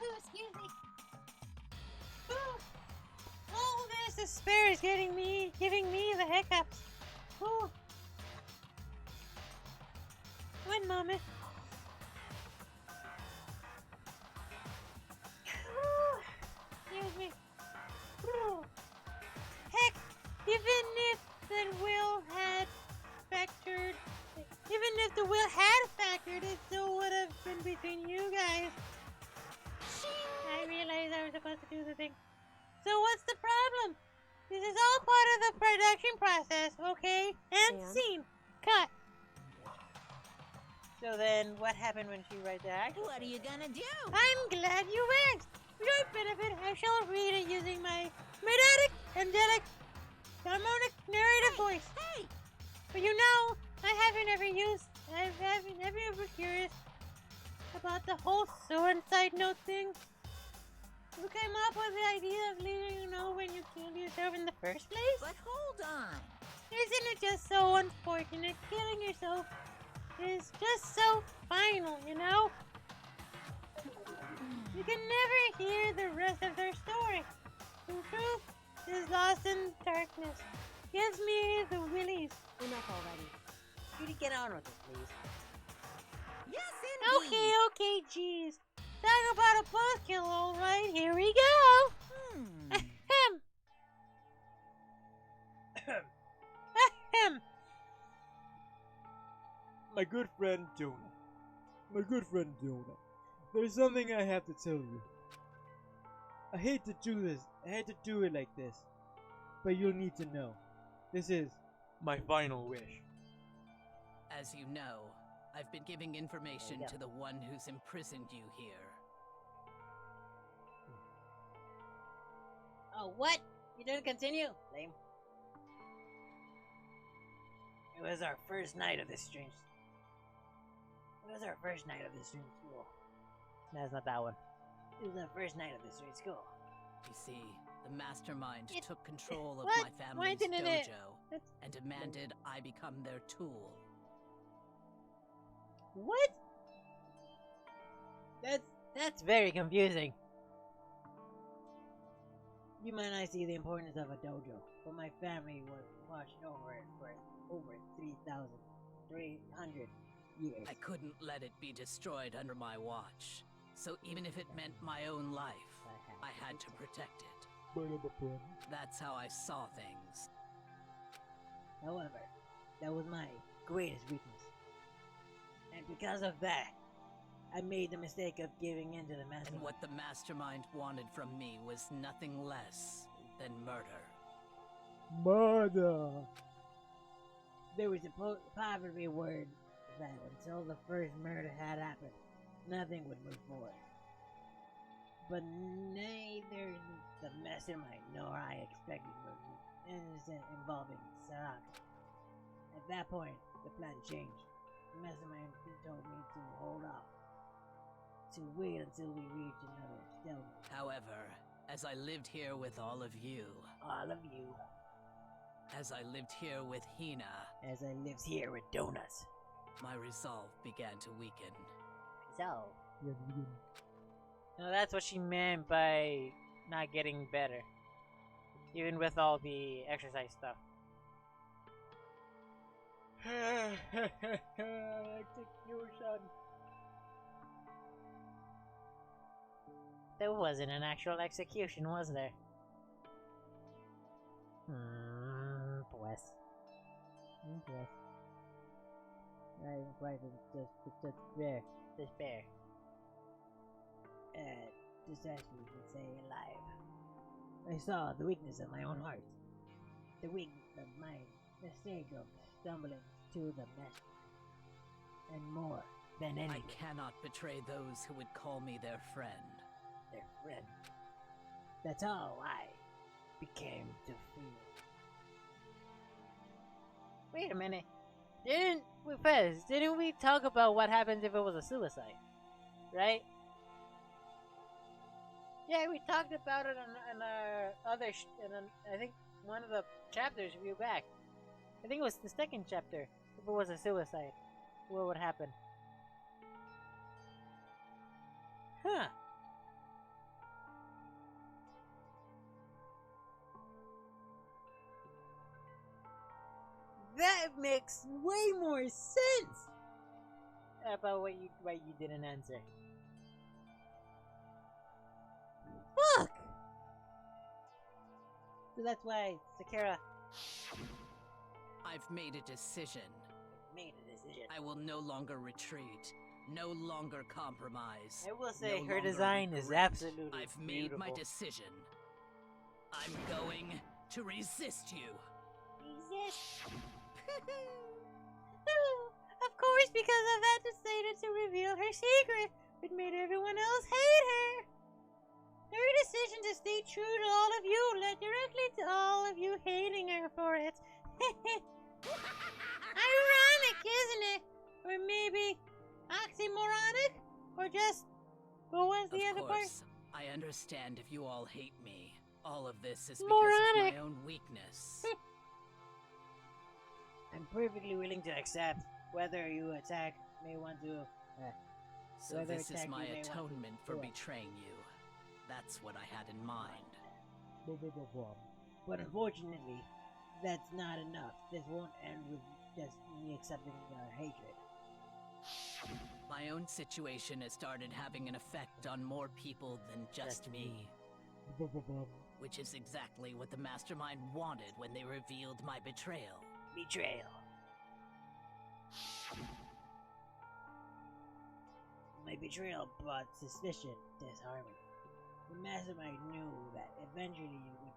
[SPEAKER 5] Oh, excuse me. Oh, this despair is giving me the hiccups. Oh. One moment. Excuse me. Heck, even if the will had factored, it still would have been between you guys. I realized I was supposed to do the thing. So what's the problem? This is all part of the production process, okay? And scene. Cut. So then, what happened when she wrote the act?
[SPEAKER 2] What are you gonna do?
[SPEAKER 5] I'm glad you asked. For your benefit, I shall read it using my melodic, angelic, harmonic narrative voice.
[SPEAKER 2] Hey!
[SPEAKER 5] But you know, I haven't ever curious about the whole suicide note thing. Who came up with the idea of letting you know when you killed yourself in the first place?
[SPEAKER 2] But hold on.
[SPEAKER 5] Isn't it just so unfortunate? Killing yourself is just so final, you know? You can never hear the rest of their story. The truth is lost in darkness. Gives me the willies.
[SPEAKER 9] Enough already.
[SPEAKER 5] You get on with it, please.
[SPEAKER 2] Yes, indeed.
[SPEAKER 5] Okay, jeez. Talk about a buzzkill, alright, here we go! Ahem. Ahem.
[SPEAKER 11] My good friend Jonah. There's something I have to tell you. I hate to do this. I hate to do it like this. But you'll need to know. This is my final wish.
[SPEAKER 8] As you know, I've been giving information to the one who's imprisoned you here.
[SPEAKER 5] Oh, what? You didn't continue? Lame. It was our first night of this strange... school. No, it's not that one. It was our first night of this strange school.
[SPEAKER 8] You see, the mastermind took control of
[SPEAKER 5] What?
[SPEAKER 8] my
[SPEAKER 5] Why
[SPEAKER 8] family's
[SPEAKER 5] didn't it?
[SPEAKER 8] dojo and demanded I become their tool.
[SPEAKER 5] What? That's very confusing. You might not see the importance of a dojo, but my family was watching over it for over 3,300 years.
[SPEAKER 8] I couldn't let it be destroyed under my watch. So even if it meant my own life, I had to protect it. That's how I saw things.
[SPEAKER 5] However, that was my greatest weakness. And because of that, I made the mistake of giving in to the mastermind.
[SPEAKER 8] And what the mastermind wanted from me was nothing less than murder.
[SPEAKER 11] Murder!
[SPEAKER 5] There was probably a word that until the first murder had happened, nothing would move forward. But neither the mastermind nor I expected was innocent involving Saraka. At that point, the plan changed. The mastermind told me to hold off, to wait until we reach another stalemate.
[SPEAKER 8] However, as I lived here with all of you, as I lived here with Hina,
[SPEAKER 5] as I lived here with Donuts,
[SPEAKER 8] my resolve began to weaken.
[SPEAKER 5] Resolve? No, that's what she meant by not getting better. Even with all the exercise stuff. Execution. There wasn't an actual execution, was there? Pues. Yes. I'm quite despair. Despair. Disastrous would say alive. I saw the weakness of my own heart. The weakness of my mistake of stumbling to the mess. And more than anything.
[SPEAKER 8] I cannot betray those who would call me their friend.
[SPEAKER 5] Their friend. That's all I became to feel. Wait a minute. Didn't we talk about what happens if it was a suicide? Right? Yeah, we talked about it in our other, I think one of the chapters we were back. I think it was the second chapter. If it was a suicide, what would happen? Huh. That makes way more sense about why you didn't answer. Fuck! So that's why, Sakura.
[SPEAKER 8] I've made a decision. I will no longer retreat. No longer compromise.
[SPEAKER 5] I will say
[SPEAKER 8] no
[SPEAKER 5] her design
[SPEAKER 8] regret.
[SPEAKER 5] is absolutely
[SPEAKER 8] I've made
[SPEAKER 5] beautiful.
[SPEAKER 8] my decision. I'm going to resist you.
[SPEAKER 5] Resist? Of course, because of that decided to reveal her secret, it made everyone else hate her. Her decision to stay true to all of you led directly to all of you hating her for it. Ironic, isn't it? Or maybe oxymoronic? Or just, what was the other part?
[SPEAKER 8] Of course, I understand if you all hate me. All of this is because
[SPEAKER 5] Moronic.
[SPEAKER 8] of my own weakness.
[SPEAKER 5] I'm perfectly willing to accept whether you attack may want to.
[SPEAKER 8] So
[SPEAKER 5] whether
[SPEAKER 8] this is
[SPEAKER 5] attack
[SPEAKER 8] my
[SPEAKER 5] you may want to
[SPEAKER 8] atonement for
[SPEAKER 5] do it.
[SPEAKER 8] betraying you. That's what I had in mind.
[SPEAKER 5] But unfortunately, that's not enough. This won't end with just me accepting your hatred.
[SPEAKER 8] My own situation has started having an effect on more people than just me. Which is exactly what the Mastermind wanted when they revealed my betrayal.
[SPEAKER 5] Betrayal. My betrayal brought suspicion, disharmony. The Mastermind knew that eventually it would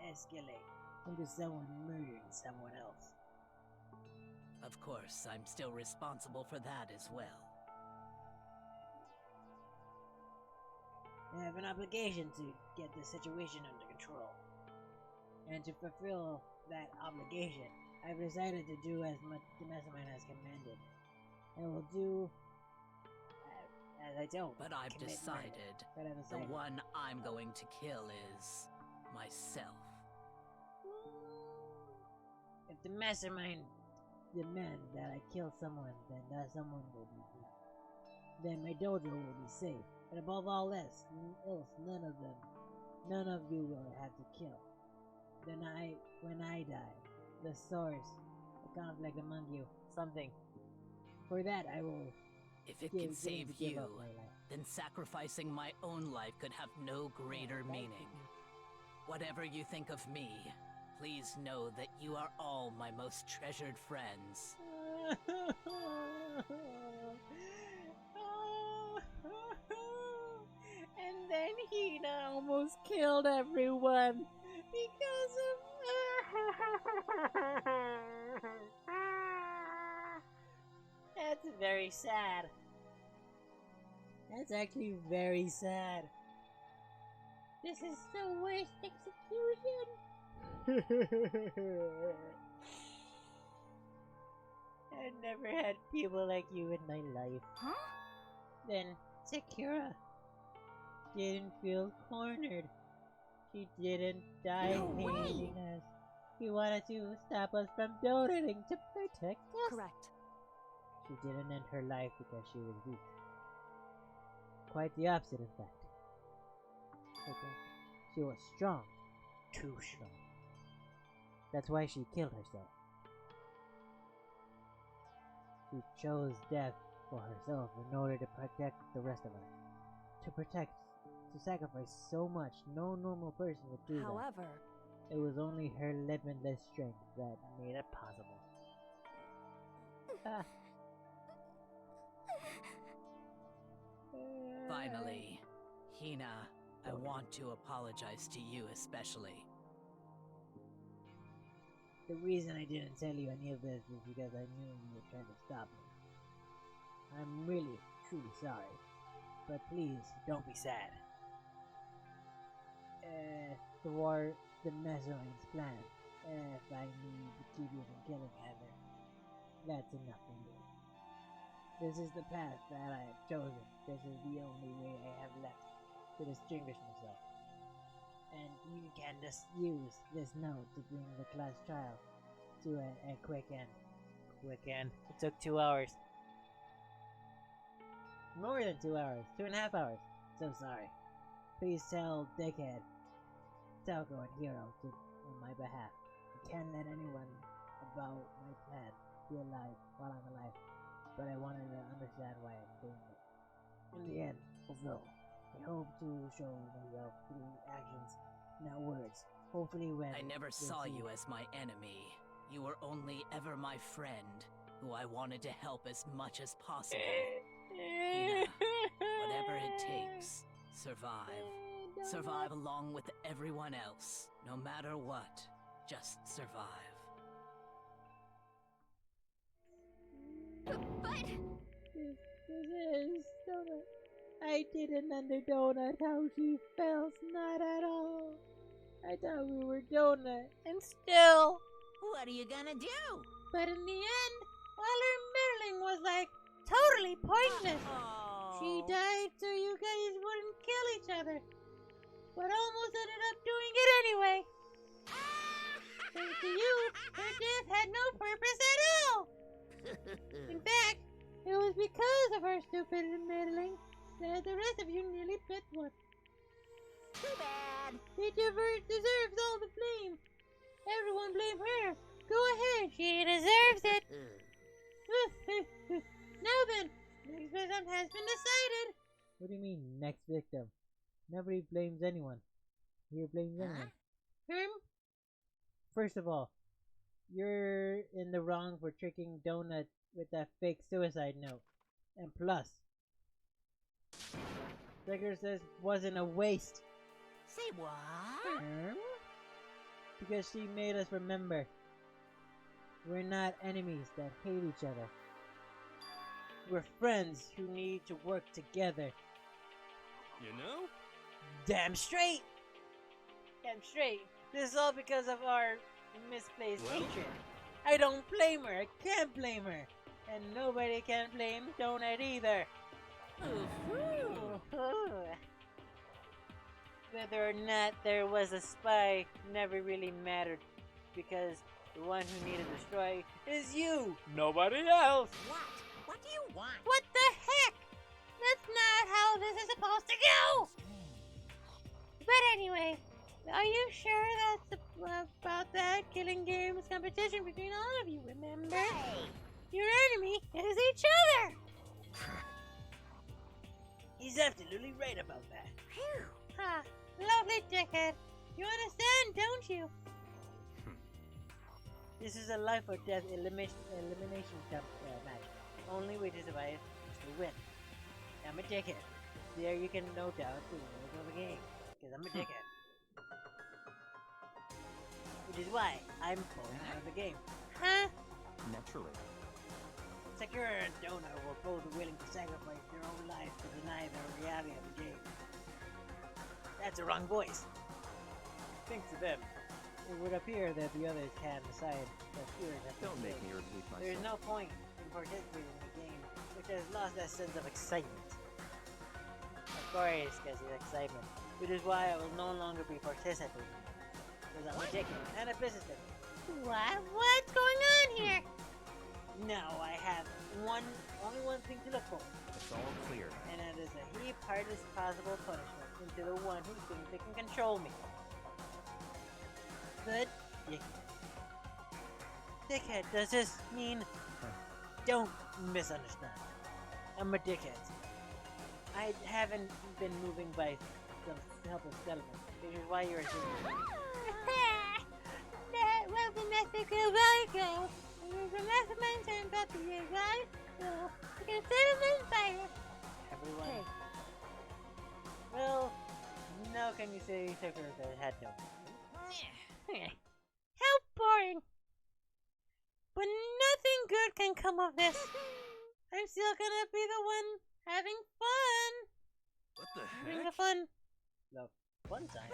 [SPEAKER 5] escalate into someone murdering someone else.
[SPEAKER 8] Of course, I'm still responsible for that as well.
[SPEAKER 5] I have an obligation to get the situation under control. And to fulfill that obligation, I've decided to do as much the Mastermind has commanded. I will do as I don't.
[SPEAKER 8] But I've decided the one I'm going to kill is myself.
[SPEAKER 5] If the Mastermind demands that I kill someone, then that someone will be free. Then my dojo will be safe. And above all else, none of you will have to kill. Then when I die, the source, the conflict among you, something. For that I will.
[SPEAKER 8] If it can save you, then sacrificing my own life could have no greater meaning. Whatever you think of me, please know that you are all my most treasured friends.
[SPEAKER 5] And then Hina almost killed everyone because of. That's very sad. That's actually very sad. This is the worst execution. I've never had people like you in my life.
[SPEAKER 10] Huh?
[SPEAKER 5] Then Sakura didn't feel cornered. She didn't die hating us. She wanted to stop us from donating to protect us.
[SPEAKER 9] Correct.
[SPEAKER 5] She didn't end her life because she was weak. Quite the opposite, in fact. Okay. She was strong. Too strong. That's why she killed herself. She chose death for herself in order to protect the rest of us. To sacrifice so much, no normal person would do that.
[SPEAKER 9] However,
[SPEAKER 5] It was only her limitless strength that made it possible.
[SPEAKER 8] Finally, Hina, I want to apologize to you especially.
[SPEAKER 5] The reason I didn't tell you any of this is because I knew you were trying to stop me. I'm really, truly sorry. But please, don't be sad. Thwart the Mesoran's plan. If I need to keep you from killing Heather, that's enough for me. This is the path that I have chosen. This is the only way I have left to distinguish myself. And you can just use this note to bring the class trial to a quick end. Quick end. It took 2 hours. More than 2 hours. 2.5 hours. So sorry. Please tell Dickhead, Talco, and Hero on my behalf. I can't let anyone about my plan be alive while I'm alive. But I wanted to understand why I'm doing it. In the end, although, I hope to show myself through actions, not words. Hopefully when
[SPEAKER 8] I never saw you as my enemy. You were only ever my friend, who I wanted to help as much as possible. Hina, whatever it takes, survive. Survive along with everyone else. No matter what, just survive.
[SPEAKER 10] But...
[SPEAKER 5] This is Donut. I didn't under Donut how she felt, not at all. I thought we were Donut, and still.
[SPEAKER 2] What are you gonna do?
[SPEAKER 1] But in the end, all her meddling was like totally pointless. She died so you guys wouldn't kill each other, but almost ended up doing it anyway. Thanks to you, her death had no purpose at all. In fact, it was because of her stupid meddling that the rest of you nearly bit one.
[SPEAKER 2] Too bad.
[SPEAKER 1] She deserves all the blame. Everyone blame her. Go ahead, she deserves it. Now then, next victim has been decided.
[SPEAKER 5] What do you mean, next victim? Nobody blames anyone. Here blames anyone. First of all, you're in the wrong for tricking Donut with that fake suicide note. And plus, Trigger says wasn't a waste.
[SPEAKER 2] Say what?
[SPEAKER 5] Because she made us remember we're not enemies that hate each other. We're friends who need to work together.
[SPEAKER 6] You know?
[SPEAKER 5] Damn straight! Damn straight. This is all because of our misplaced hatred. I don't blame her. I can't blame her. And nobody can blame Donut either. Whether or not there was a spy never really mattered, because the one who needed to destroy is you, nobody else.
[SPEAKER 2] What? What do you want?
[SPEAKER 1] What the heck? That's not how this is supposed to go! But anyway, are you sure that's about that killing games competition between all of you, remember?
[SPEAKER 2] Hey.
[SPEAKER 1] Your enemy is each other!
[SPEAKER 5] He's absolutely right about that.
[SPEAKER 2] Phew.
[SPEAKER 1] Ha! Lovely dickhead. You understand, don't you?
[SPEAKER 5] This is a life or death elimination match. Only way to survive is to win. I'm a dickhead. There you can no doubt the rules of the game. Because I'm a dickhead. Which is why I'm pulling out of the game.
[SPEAKER 1] Huh?
[SPEAKER 3] Naturally.
[SPEAKER 5] Sakura and Donut were both willing to sacrifice their own lives to deny the reality of the game. That's the wrong voice. Thanks to them, it would appear that the others can decide that fears have
[SPEAKER 3] Don't make me repeat myself.
[SPEAKER 5] There's no point participating in the game, which has lost that sense of excitement. Of course, because of excitement. Which is why I will no longer be participating. Because I'm a dickhead and a businessman.
[SPEAKER 1] What? What's going on here?
[SPEAKER 5] Now I have only one thing to look for.
[SPEAKER 3] It's all clear.
[SPEAKER 5] And that is a heap hardest possible punishment into the one who thinks they can control me. The dickhead. Dickhead, does this mean... Don't misunderstand. I'm a dickhead. I haven't been moving by some helpless settlement, which is why you're a dickhead.
[SPEAKER 1] Well, then that's a good way to go. There's a mastermind turned up to you guys, so we can settle this fire.
[SPEAKER 5] Everyone. Hey. Well, now can you say you took her the head down?
[SPEAKER 1] How boring. But nothing good can come of this. I'm still gonna be the one having fun.
[SPEAKER 6] What the
[SPEAKER 1] Having
[SPEAKER 6] heck?
[SPEAKER 1] the fun.
[SPEAKER 5] The fun time.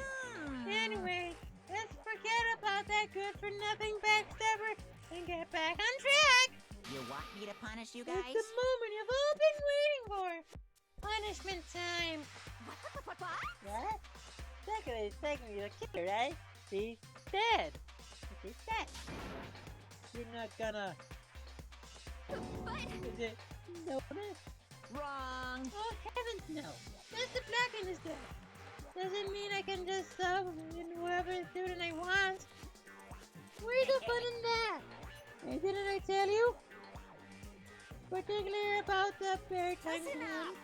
[SPEAKER 1] Anyway, let's forget about that good for nothing backstabber and get back on track.
[SPEAKER 2] You want me to punish you guys?
[SPEAKER 1] It's the moment you've all been waiting for. Punishment time.
[SPEAKER 5] What? Technically, the killer, right? She's dead. She's dead. You're not gonna... Is it... No.
[SPEAKER 2] Wrong.
[SPEAKER 1] Oh, heavens no. Mr. Blacken is dead. Doesn't mean I can just sub and whoever student I want. Where's the fun in that? Hey, didn't I tell you? Particularly about the bear time one.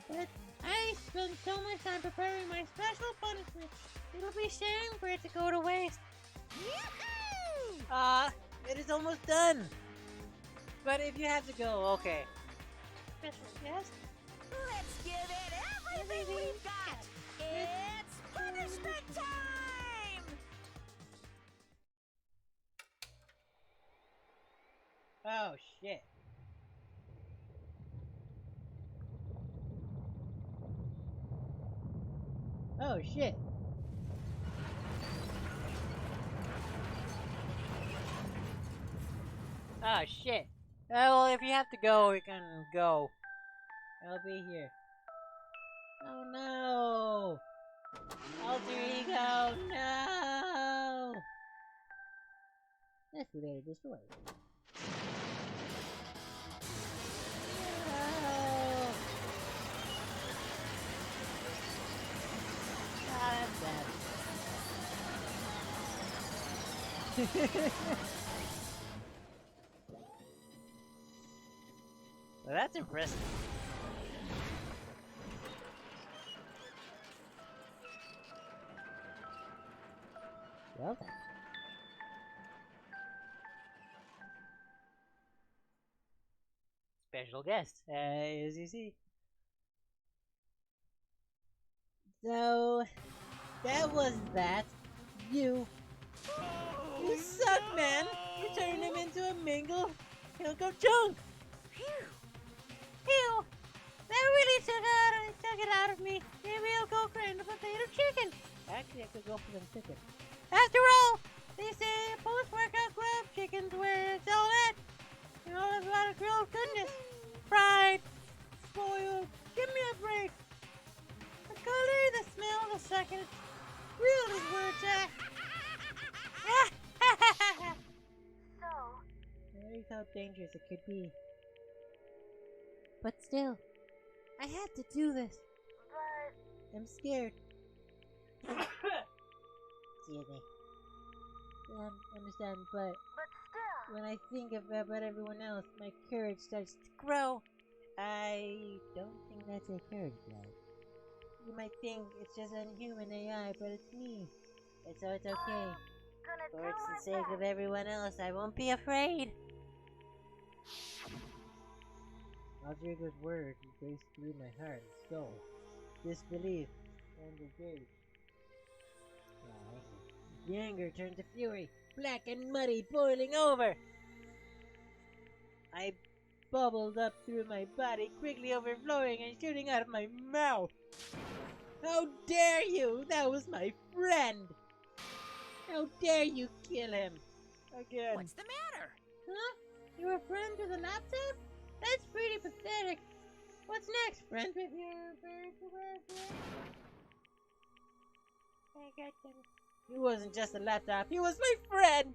[SPEAKER 1] But I spent so much time preparing my special punishment. It'll be shame for it to go to waste.
[SPEAKER 5] It is almost done. But if you have to go, okay.
[SPEAKER 1] Special guest?
[SPEAKER 2] Let's give it everything we've got. It's punishment time!
[SPEAKER 5] Oh, shit. Oh, shit. Oh, shit. Well, if you have to go, you can go. I'll be here. Oh, no. Alter ego, no. That's the way to destroy it. No. Ah, that's bad. Well, that's impressive. Well then. Special guest, as you see. So, that was that. You suck, man! You turned him into a mingle. He'll go junk!
[SPEAKER 1] Phew! That really took it out of me. Maybe I'll go grind a potato chicken.
[SPEAKER 5] Actually, I could go for some chicken.
[SPEAKER 1] After all, they say post-workout grab chicken's where it's all at. You know, there's a lot of grilled goodness. Fried, spoiled, give me a break. The color, the smell, the second. Real is where it's at.
[SPEAKER 5] Here's how dangerous it could be. But still, I had to do this. But... I'm scared. Excuse me. Understand, but still, when I think about everyone else, my courage starts to grow. I don't think that's a courage, guys. You might think it's just unhuman AI, but it's me. So it's okay. For it's the sake of everyone else, I won't be afraid. Rodrigo's words raced through my heart and soul. Disbelief and rage. The anger turned to fury, black and muddy, boiling over. I bubbled up through my body, quickly overflowing and shooting out of my mouth. How dare you! That was my friend! How dare you kill him! Again.
[SPEAKER 2] What's the matter?
[SPEAKER 1] Huh? You were friends with a laptop? That's pretty pathetic. What's next? Friends with your I got them. He wasn't just a laptop, he was my friend!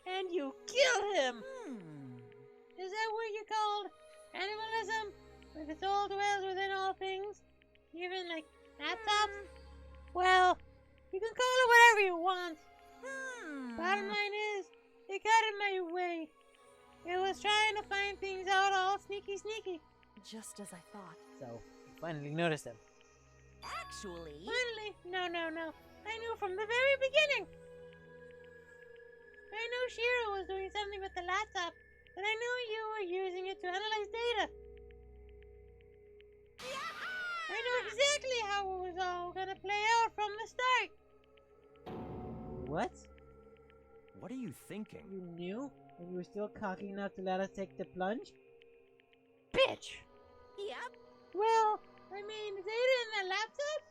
[SPEAKER 1] And you killed him! Is that what you called animalism? If it's all dwells within all things? Even like laptops? Well, you can call it whatever you want. Bottom line is, it got in my way. It was trying to find things out all sneaky.
[SPEAKER 9] Just as I thought.
[SPEAKER 5] So, you finally noticed him.
[SPEAKER 2] Actually...
[SPEAKER 1] Finally? No. I knew from the very beginning. I knew Shiro was doing something with the laptop, but I knew you were using it to analyze data. I knew exactly how it was all gonna play out from the start.
[SPEAKER 5] What?
[SPEAKER 3] What are you thinking?
[SPEAKER 5] You knew? And you were still cocky enough to let us take the plunge?
[SPEAKER 1] Bitch!
[SPEAKER 2] Yep.
[SPEAKER 1] Well, I mean, the data in that laptop?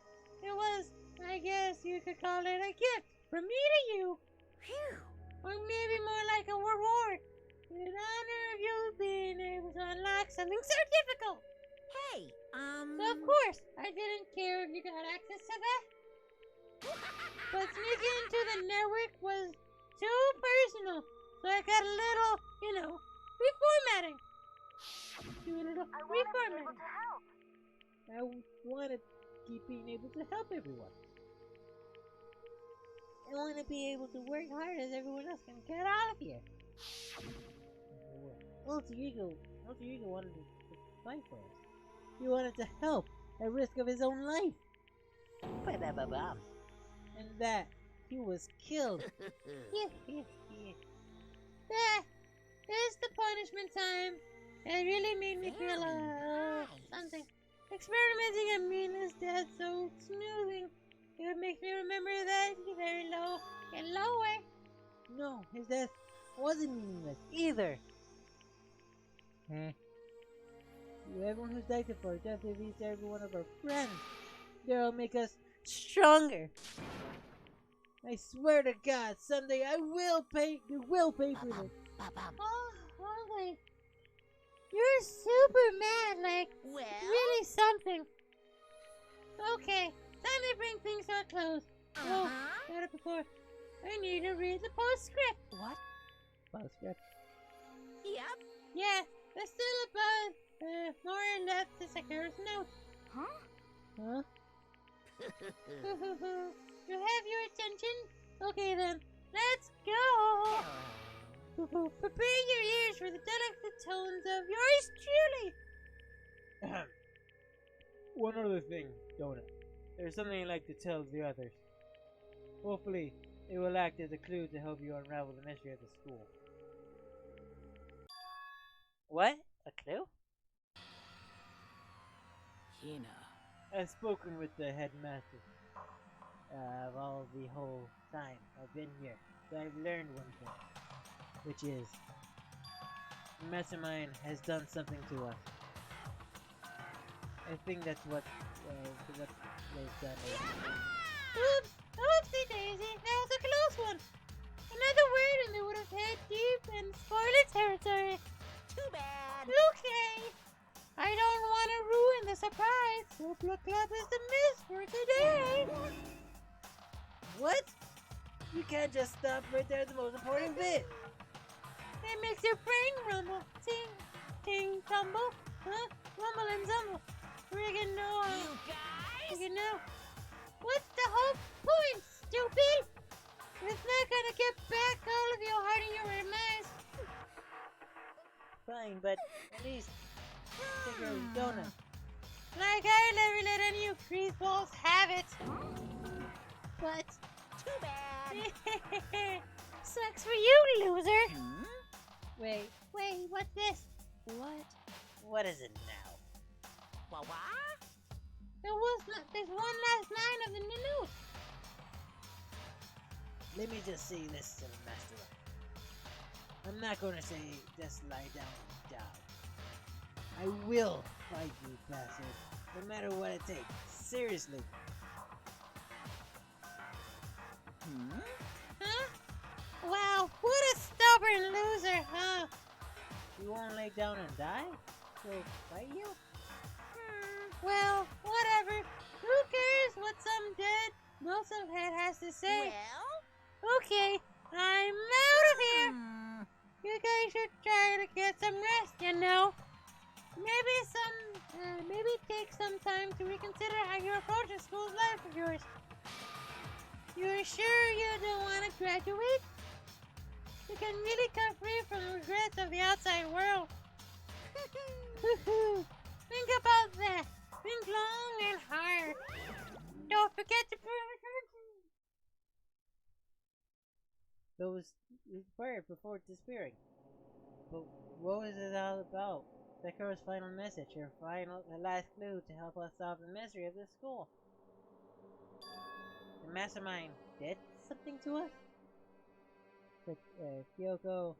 [SPEAKER 1] It was, I guess you could call it a gift from me to you.
[SPEAKER 2] Phew.
[SPEAKER 1] Or maybe more like a reward. In honor of you being able to unlock something so difficult.
[SPEAKER 2] Hey,
[SPEAKER 1] So of course, I didn't care if you got access to that. But sneaking into the network was too personal. So I got a little, reformatting. Do a little reformatting. I want to keep being able to help everyone. I want to be able to work hard as everyone else can get out of here. Alter Ego wanted to fight for us. He wanted to help at risk of his own life. And that he was killed. It's the punishment time. It really made me feel something. Experimenting at meaningless death so smoothing. It makes me remember that very low and low way. No, his death wasn't meaningless either. Everyone who's died so far, definitely leads every one of our friends. They'll make us stronger. I swear to God, someday you will pay for this. Oh, Holly. You're super mad, like,
[SPEAKER 2] Well?
[SPEAKER 1] really something. Okay, time to bring things to a close. Oh, better before. I need to read the postscript.
[SPEAKER 2] What?
[SPEAKER 5] Postscript?
[SPEAKER 2] Yep.
[SPEAKER 1] Yeah, there's still about more or less to Sakura's note. Huh? You have your attention? Okay then, let's go! Prepare your ears for the delicate tones of yours truly!
[SPEAKER 11] One other thing, Donut. There's something I'd like to tell the others. Hopefully, it will act as a clue to help you unravel the mystery of the school.
[SPEAKER 5] What? A clue?
[SPEAKER 8] Hina.
[SPEAKER 11] I've spoken with the headmaster
[SPEAKER 5] Of all the whole time I've been here, so I've learned one thing. Which is, the mastermind has done something to us. I think that's what they've done.
[SPEAKER 1] Oops! Oopsie daisy, that was a close one! Another word and they would have hit deep in spoiler territory.
[SPEAKER 2] Too bad.
[SPEAKER 1] Okay! I don't want to ruin the surprise, so Blood Club is dismissed for today!
[SPEAKER 5] What? You can't just stop right there at the most important bit.
[SPEAKER 1] It makes your brain rumble. Ting, ting, tumble. Huh? Rumble and zumble. Friggin' no.
[SPEAKER 2] You guys?
[SPEAKER 1] Friggin' no. What's the whole point, stupid? It's not gonna get back all of your heart and your reminds.
[SPEAKER 5] Fine, but at least take your donut.
[SPEAKER 1] Like I never let any of you greaseballs have it. But
[SPEAKER 2] Too bad.
[SPEAKER 1] sucks for you, loser.
[SPEAKER 5] Wait,
[SPEAKER 1] What's this?
[SPEAKER 5] what is it now?
[SPEAKER 2] What?
[SPEAKER 1] There's one last line of the news.
[SPEAKER 5] Let me just say this to the master. I'm not gonna say just lie down and die. I will fight you, bastard. No matter what it takes. Seriously.
[SPEAKER 1] Huh? Wow, what a stubborn
[SPEAKER 5] stubborn loser, huh? You won't lay down and die? He'll fight you? Well, whatever. Who cares what some dead musclehead has to say?
[SPEAKER 2] Well?
[SPEAKER 5] Okay, I'm out of here. You guys should try to get some rest, you know. Maybe take some time to reconsider how you approach a school life of yours. You're sure you don't want to graduate? You can really cut free from the regrets of the outside world. Think about that. Think long and hard. Don't forget to pay attention. Those inspired before disappearing. But what was it all about? Sakura's final message, her last clue to help us solve the mystery of this school. The mastermind did something to us? But Kyoko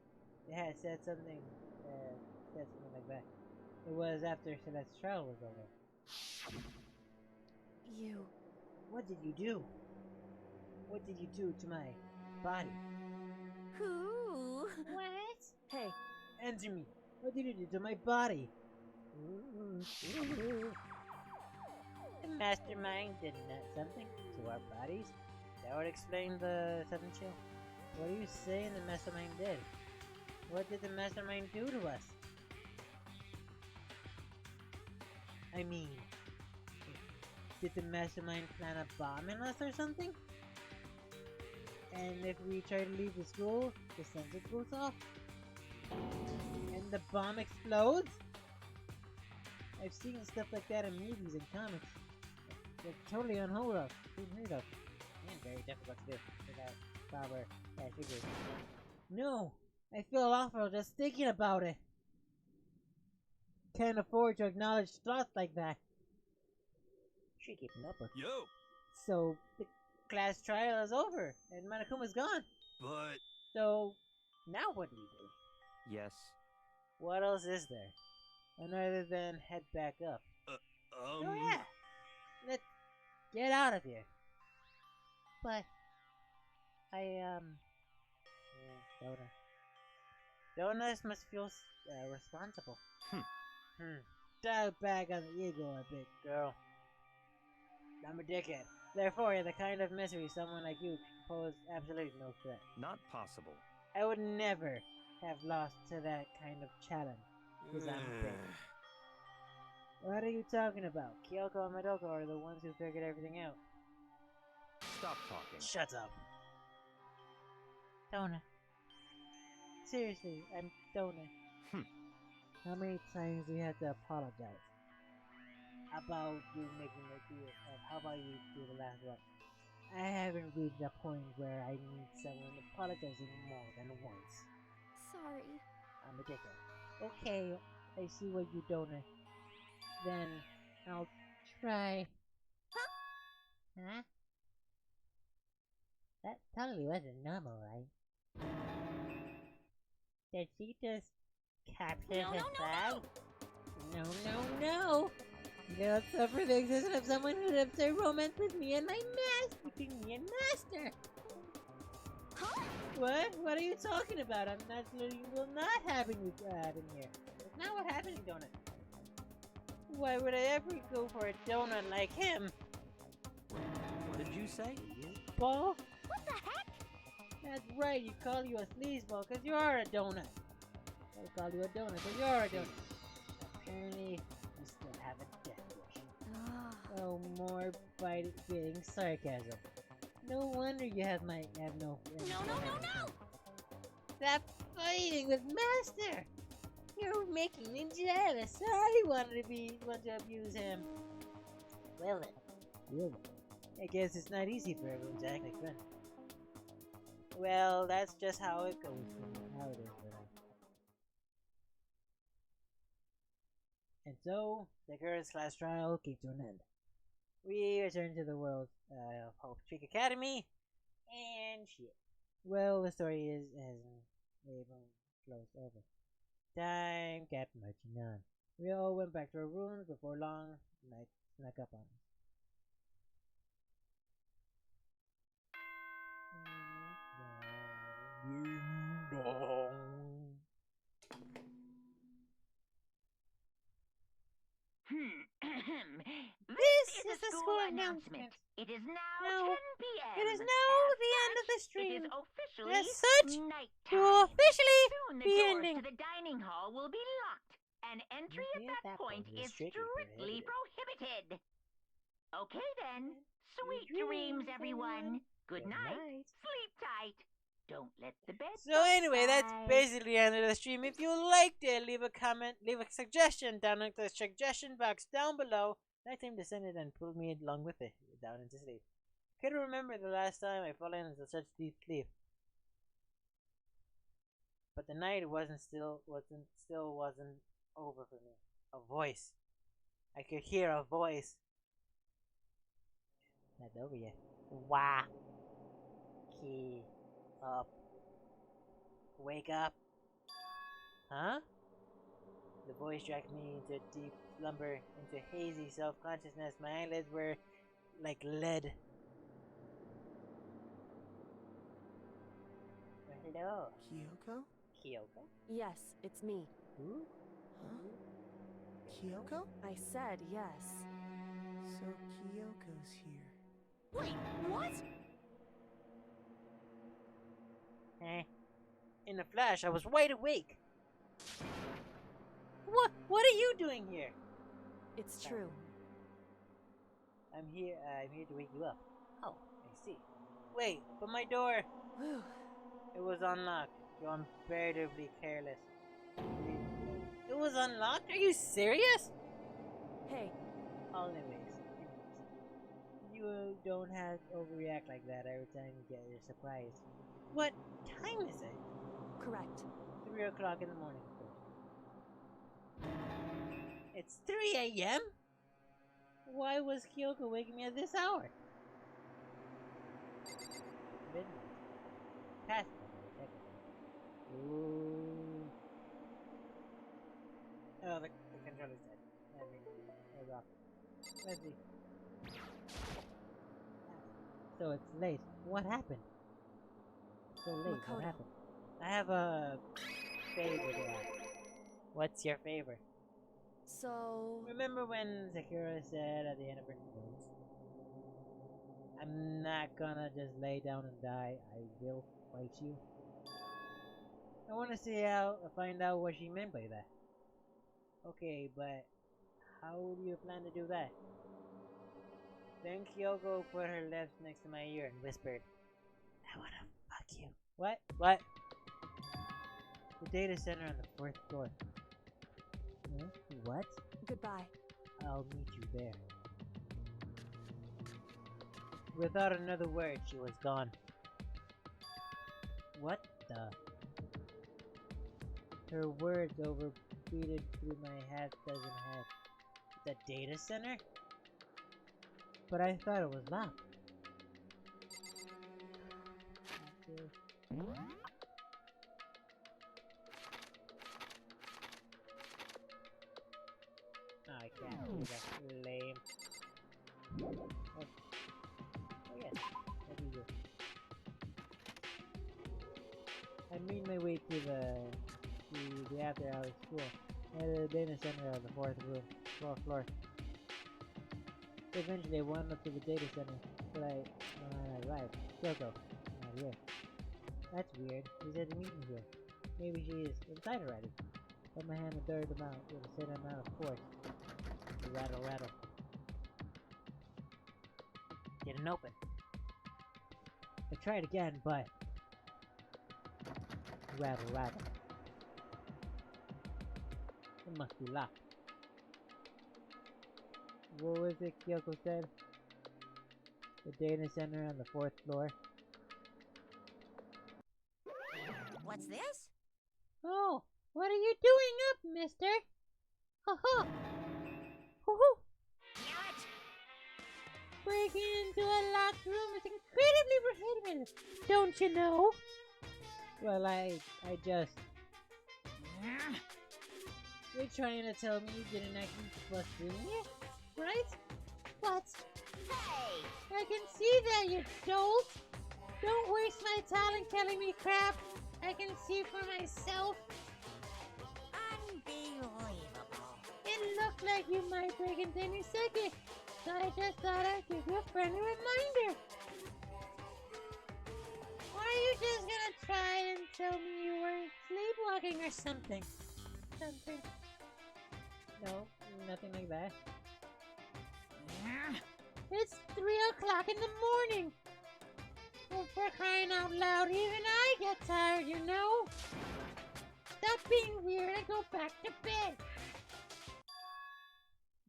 [SPEAKER 5] had said something like that. It was after Celeste's trial was over.
[SPEAKER 9] You.
[SPEAKER 5] What did you do? What did you do to my body?
[SPEAKER 2] Who?
[SPEAKER 9] What? Hey.
[SPEAKER 5] Answer me. What did you do to my body? The mastermind did something to our bodies? That would explain the sudden chill. What are you saying the mastermind did? What did the mastermind do to us? I mean, did the mastermind plan a bomb in us or something? And if we try to leave the school, the sensor goes off? And the bomb explodes? I've seen stuff like that in movies and comics. They're totally unheard of. And very difficult to do without power figures. No! I feel awful just thinking about it. Can't afford to acknowledge thoughts like that. She keeping up with.
[SPEAKER 6] Yo!
[SPEAKER 5] So, the class trial is over, and Manakuma's gone.
[SPEAKER 6] But...
[SPEAKER 5] So, now what do we do?
[SPEAKER 3] Yes.
[SPEAKER 5] What else is there? Other than head back up. Oh yeah! Let's get out of here. But, Donuts must feel responsible. Dial back on the ego a bit, girl. I'm a dickhead. Therefore, you're the kind of misery someone like you pose absolutely no threat.
[SPEAKER 3] Not possible.
[SPEAKER 5] I would never have lost to that kind of challenge, because I'm big. What are you talking about? Kyoko and Madoko are the ones who figured everything out.
[SPEAKER 3] Stop talking.
[SPEAKER 5] Shut up. Dona. Seriously, I'm Dona. How many times do you have to apologize? About you making the deal? How about you do the last one? I haven't reached a point where I need someone apologizing more than once.
[SPEAKER 4] Sorry.
[SPEAKER 5] I'm a dickhead. Okay, I see what you don't. Then I'll try. Huh? That totally wasn't normal, right? Did she just capture her flag? No. You cannot suffer the existence of someone who lives their romance with me and my between me and Master.
[SPEAKER 2] Huh?
[SPEAKER 5] What? What are you talking about? I'm absolutely not having you here. It's not what happened, Donut. Why would I ever go for a donut like him?
[SPEAKER 3] What did you say?
[SPEAKER 5] Ball?
[SPEAKER 2] What the heck?
[SPEAKER 5] That's right, you call you a sleazeball because you are a donut. I call you a donut because you're a donut. Apparently, you still have a death wish. Oh, more bite-fitting sarcasm. No wonder you have no friends.
[SPEAKER 2] No!
[SPEAKER 5] Stop fighting with Master! You're making me jealous. I want to abuse him. Well then. I guess it's not easy for everyone to act like friends. Well, that's just how it goes. How it is. And so, the girls' class trial came to an end. We returned to the world of Hope Creek Academy, and shit. Well, the story has closed over. Time kept marching on. We all went back to our rooms before long. Night snuck up on us. Ding dong.
[SPEAKER 2] This is the school announcement. It is now 10 p.m.
[SPEAKER 1] It is now the end of the stream.
[SPEAKER 2] It is officially
[SPEAKER 1] As such,
[SPEAKER 2] nighttime.
[SPEAKER 1] we will officially
[SPEAKER 2] Soon the
[SPEAKER 1] be
[SPEAKER 2] doors
[SPEAKER 1] ending.
[SPEAKER 2] to the dining hall will be locked, and entry at that point is strictly prohibited. Okay then. Sweet dreams, everyone. Good night. Sleep tight. Don't let the bed.
[SPEAKER 5] So anyway, that's basically the end of the stream. If you liked it, leave a comment, leave a suggestion down in the suggestion box down below. That time descended and pulled me along with it down into sleep. Couldn't remember the last time I fell into such deep sleep. But the night wasn't over for me. A voice. I could hear a voice. Not over yet. Wah. Key. Up. Wake up. Huh? The voice dragged me into deep slumber, into hazy self-consciousness. My eyelids were like lead. Hello.
[SPEAKER 7] Kyoko?
[SPEAKER 5] Kyoko?
[SPEAKER 9] Yes, it's me.
[SPEAKER 5] Who?
[SPEAKER 7] Huh? Kyoko?
[SPEAKER 9] I said yes.
[SPEAKER 7] So Kyoko's here.
[SPEAKER 2] Wait, what?
[SPEAKER 5] In a flash, I was wide awake. What are you doing here?
[SPEAKER 9] It's true.
[SPEAKER 5] I'm here to wake you up. Oh, I see. Wait, but my door.
[SPEAKER 9] Whew.
[SPEAKER 5] It was unlocked. You're unbearably careless. It was unlocked? Are you serious?
[SPEAKER 9] Hey,
[SPEAKER 5] Anyways, you don't have to overreact like that every time you get your surprise. What time is it?
[SPEAKER 9] correct.
[SPEAKER 5] 3 o'clock in the morning, of course. It's 3 a.m.? Why was Kyoko waking me at this hour? Midnight. Past midnight, technically. Ooh. Oh, the controller's dead. I was off. Let's see. So it's late. What happened? So late, what
[SPEAKER 9] Makoto.
[SPEAKER 5] happened? I have a favor to ask. What's your favor?
[SPEAKER 9] So,
[SPEAKER 5] Remember when Sakura said at the end of her notes, I'm not gonna just lay down and die, I will fight you? I wanna find out what she meant by that. Okay, but how do you plan to do that? Then Kyoko put her lips next to my ear and whispered, I wanna fuck you. What? What? The data center on the 4th floor. Huh? What?
[SPEAKER 9] goodbye.
[SPEAKER 5] I'll meet you there. Without another word, she was gone. What the? Her words overbeated through my half-dozen head. The data center? But I thought it was locked. Oh, I can't do that. Lame. Oh yes, that'd be good. I made my way to the after hours school. At the data center on the 4th floor. Eventually I wound up to the data center, but when I arrived, Kyoko, not here. That's weird. She said to meet me here. Maybe she is inside already. Put my hand and third them out with a certain amount of force. Rattle, rattle. Didn't open. I tried again, but rattle, rattle. It must be locked. What was it Kyoko said? The data center on the 4th floor.
[SPEAKER 2] What's this?
[SPEAKER 1] Oh, what are you doing up, mister? Ha-ha! Hoo-hoo!
[SPEAKER 2] What?
[SPEAKER 1] Breaking into a locked room is incredibly prohibited, don't you know?
[SPEAKER 5] Well, I just... You're trying to tell me you didn't actually bust in here, right?
[SPEAKER 1] What?
[SPEAKER 2] Hey!
[SPEAKER 1] I can see that, you dolt! Don't waste my talent telling me crap! I can see for myself!
[SPEAKER 2] Unbelievable.
[SPEAKER 1] It looks look like you might break into any second, so I just thought I'd give you a friendly reminder. Or are you just gonna try and tell me you were sleepwalking or something? Something.
[SPEAKER 5] No, nothing like that.
[SPEAKER 1] It's 3 o'clock in the morning. Well, for crying out loud, even I get tired, you know? Stop being weird and go back to bed.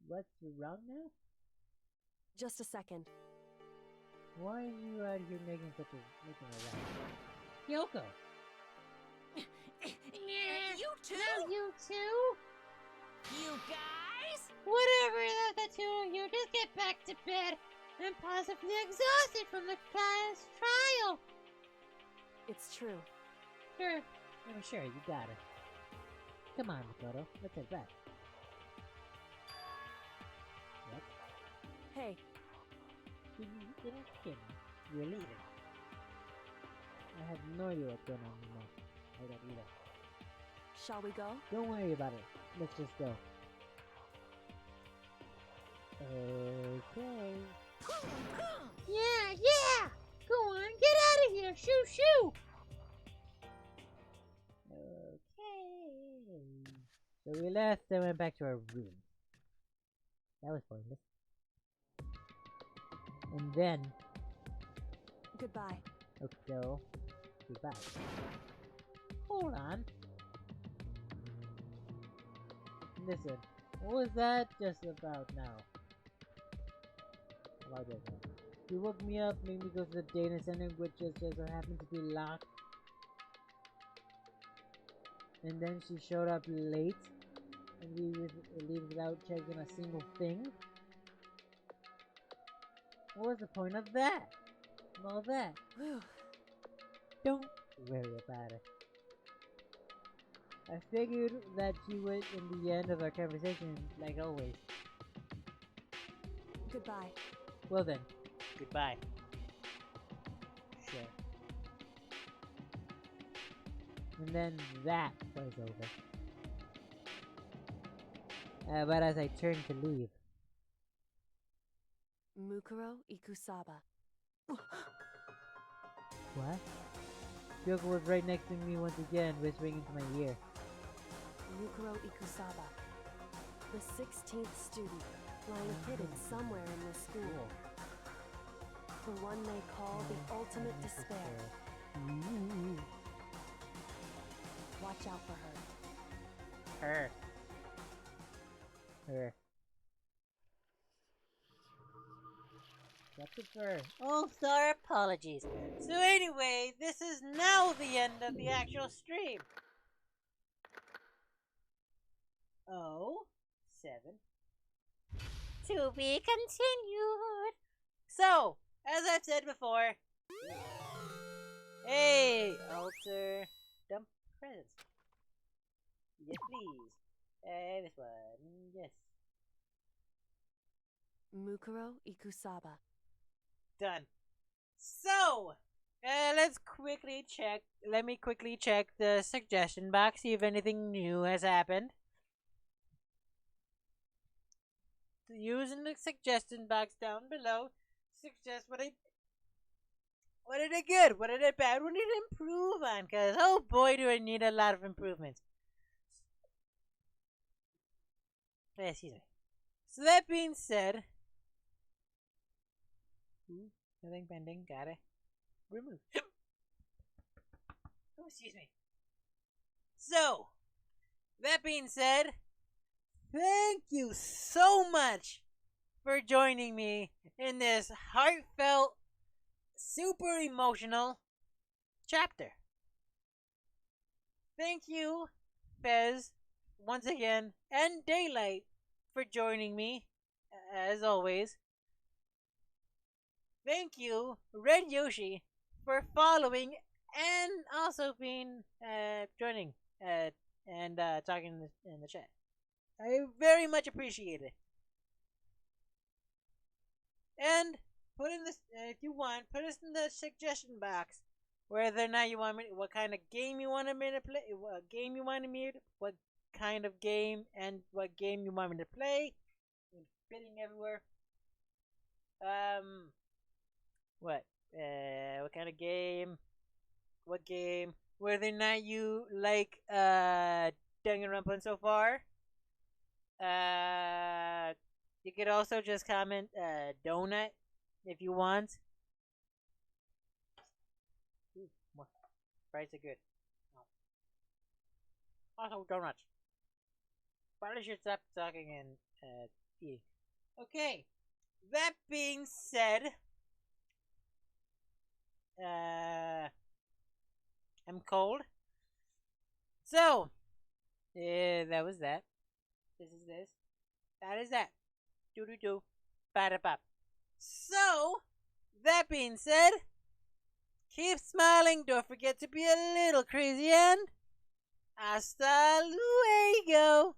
[SPEAKER 5] What's wrong now?
[SPEAKER 9] Just a second.
[SPEAKER 5] Why are you out here making a row? Yoko!
[SPEAKER 2] You too?
[SPEAKER 1] No, you two?
[SPEAKER 2] You guys?
[SPEAKER 1] Whatever the two of you, just get back to bed. I'm possibly exhausted from the class trial.
[SPEAKER 9] It's true.
[SPEAKER 1] Sure.
[SPEAKER 5] I'm sure, you got it. Come on, Makoto, let's head back. What?
[SPEAKER 9] Hey,
[SPEAKER 5] You didn't kill me. You're leaving. I have no idea what's going on anymore. I don't either.
[SPEAKER 9] shall we go?
[SPEAKER 5] Don't worry about it. Let's just go. Okay.
[SPEAKER 1] Yeah! Go on, get out of here! Shoo!
[SPEAKER 5] Okay. So we left and went back to our room. That was pointless. And then,
[SPEAKER 9] Goodbye.
[SPEAKER 5] okay, goodbye. Hold on. Listen, what was that just about now? About that now. She woke me up, made me go to the data center, which just so happened to be locked. And then she showed up late, and we leave without checking a single thing. What was the point of that? All that? Don't worry about it. I figured that she would in the end of our conversation, like always.
[SPEAKER 9] Goodbye.
[SPEAKER 5] Well then, goodbye. Sure. And then that was over. But as I turned to leave,
[SPEAKER 9] Mukuro Ikusaba.
[SPEAKER 5] what? Yoko was right next to me once again, whispering into my ear.
[SPEAKER 9] Mukuro Ikusaba. The 16th student, lying hidden somewhere in this school. The one they call the ultimate despair. Watch out for her.
[SPEAKER 5] Her. What's it for?
[SPEAKER 1] Oh, sorry, apologies. So anyway, this is now the end of the actual stream. Oh, 7. To be continued. So, as I've said before, hey, alter, dump presents. Yes, please. This one, yes.
[SPEAKER 9] Mukuro Ikusaba.
[SPEAKER 1] Done. So, let's quickly check. Let me quickly check the suggestion box, see if anything new has happened. Using the suggestion box down below, suggest what did I good, what did I bad, what did I improve on? Cause oh boy, do I need a lot of improvements. Excuse me. So that being said, nothing pending. Got it. Remove. Oh, excuse me. So, that being said, thank you so much for joining me in this heartfelt, super emotional chapter. Thank you, Fez, once again, and Daylight for joining me, as always. Thank you, Red Yoshi, for following and also being joining and talking in the chat. I very much appreciate it. And put in this if you want. Put us in the suggestion box whether or not you want me, what kind of game you wanted me to play, what game you wanted me, what
[SPEAKER 5] kind of game and what game you want me to play. I'm spitting everywhere. What kind of game? What game? Whether or not you like Danganronpa so far. You could also just comment donut if you want. Ooh, more. Fries are good. Oh. Also donuts. Probably should stop talking and eating. Okay. That being said, I'm cold. So, that was that. This is this. That is that. Do do do. Bada bop. So, that being said, keep smiling. Don't forget to be a little crazy and hasta luego.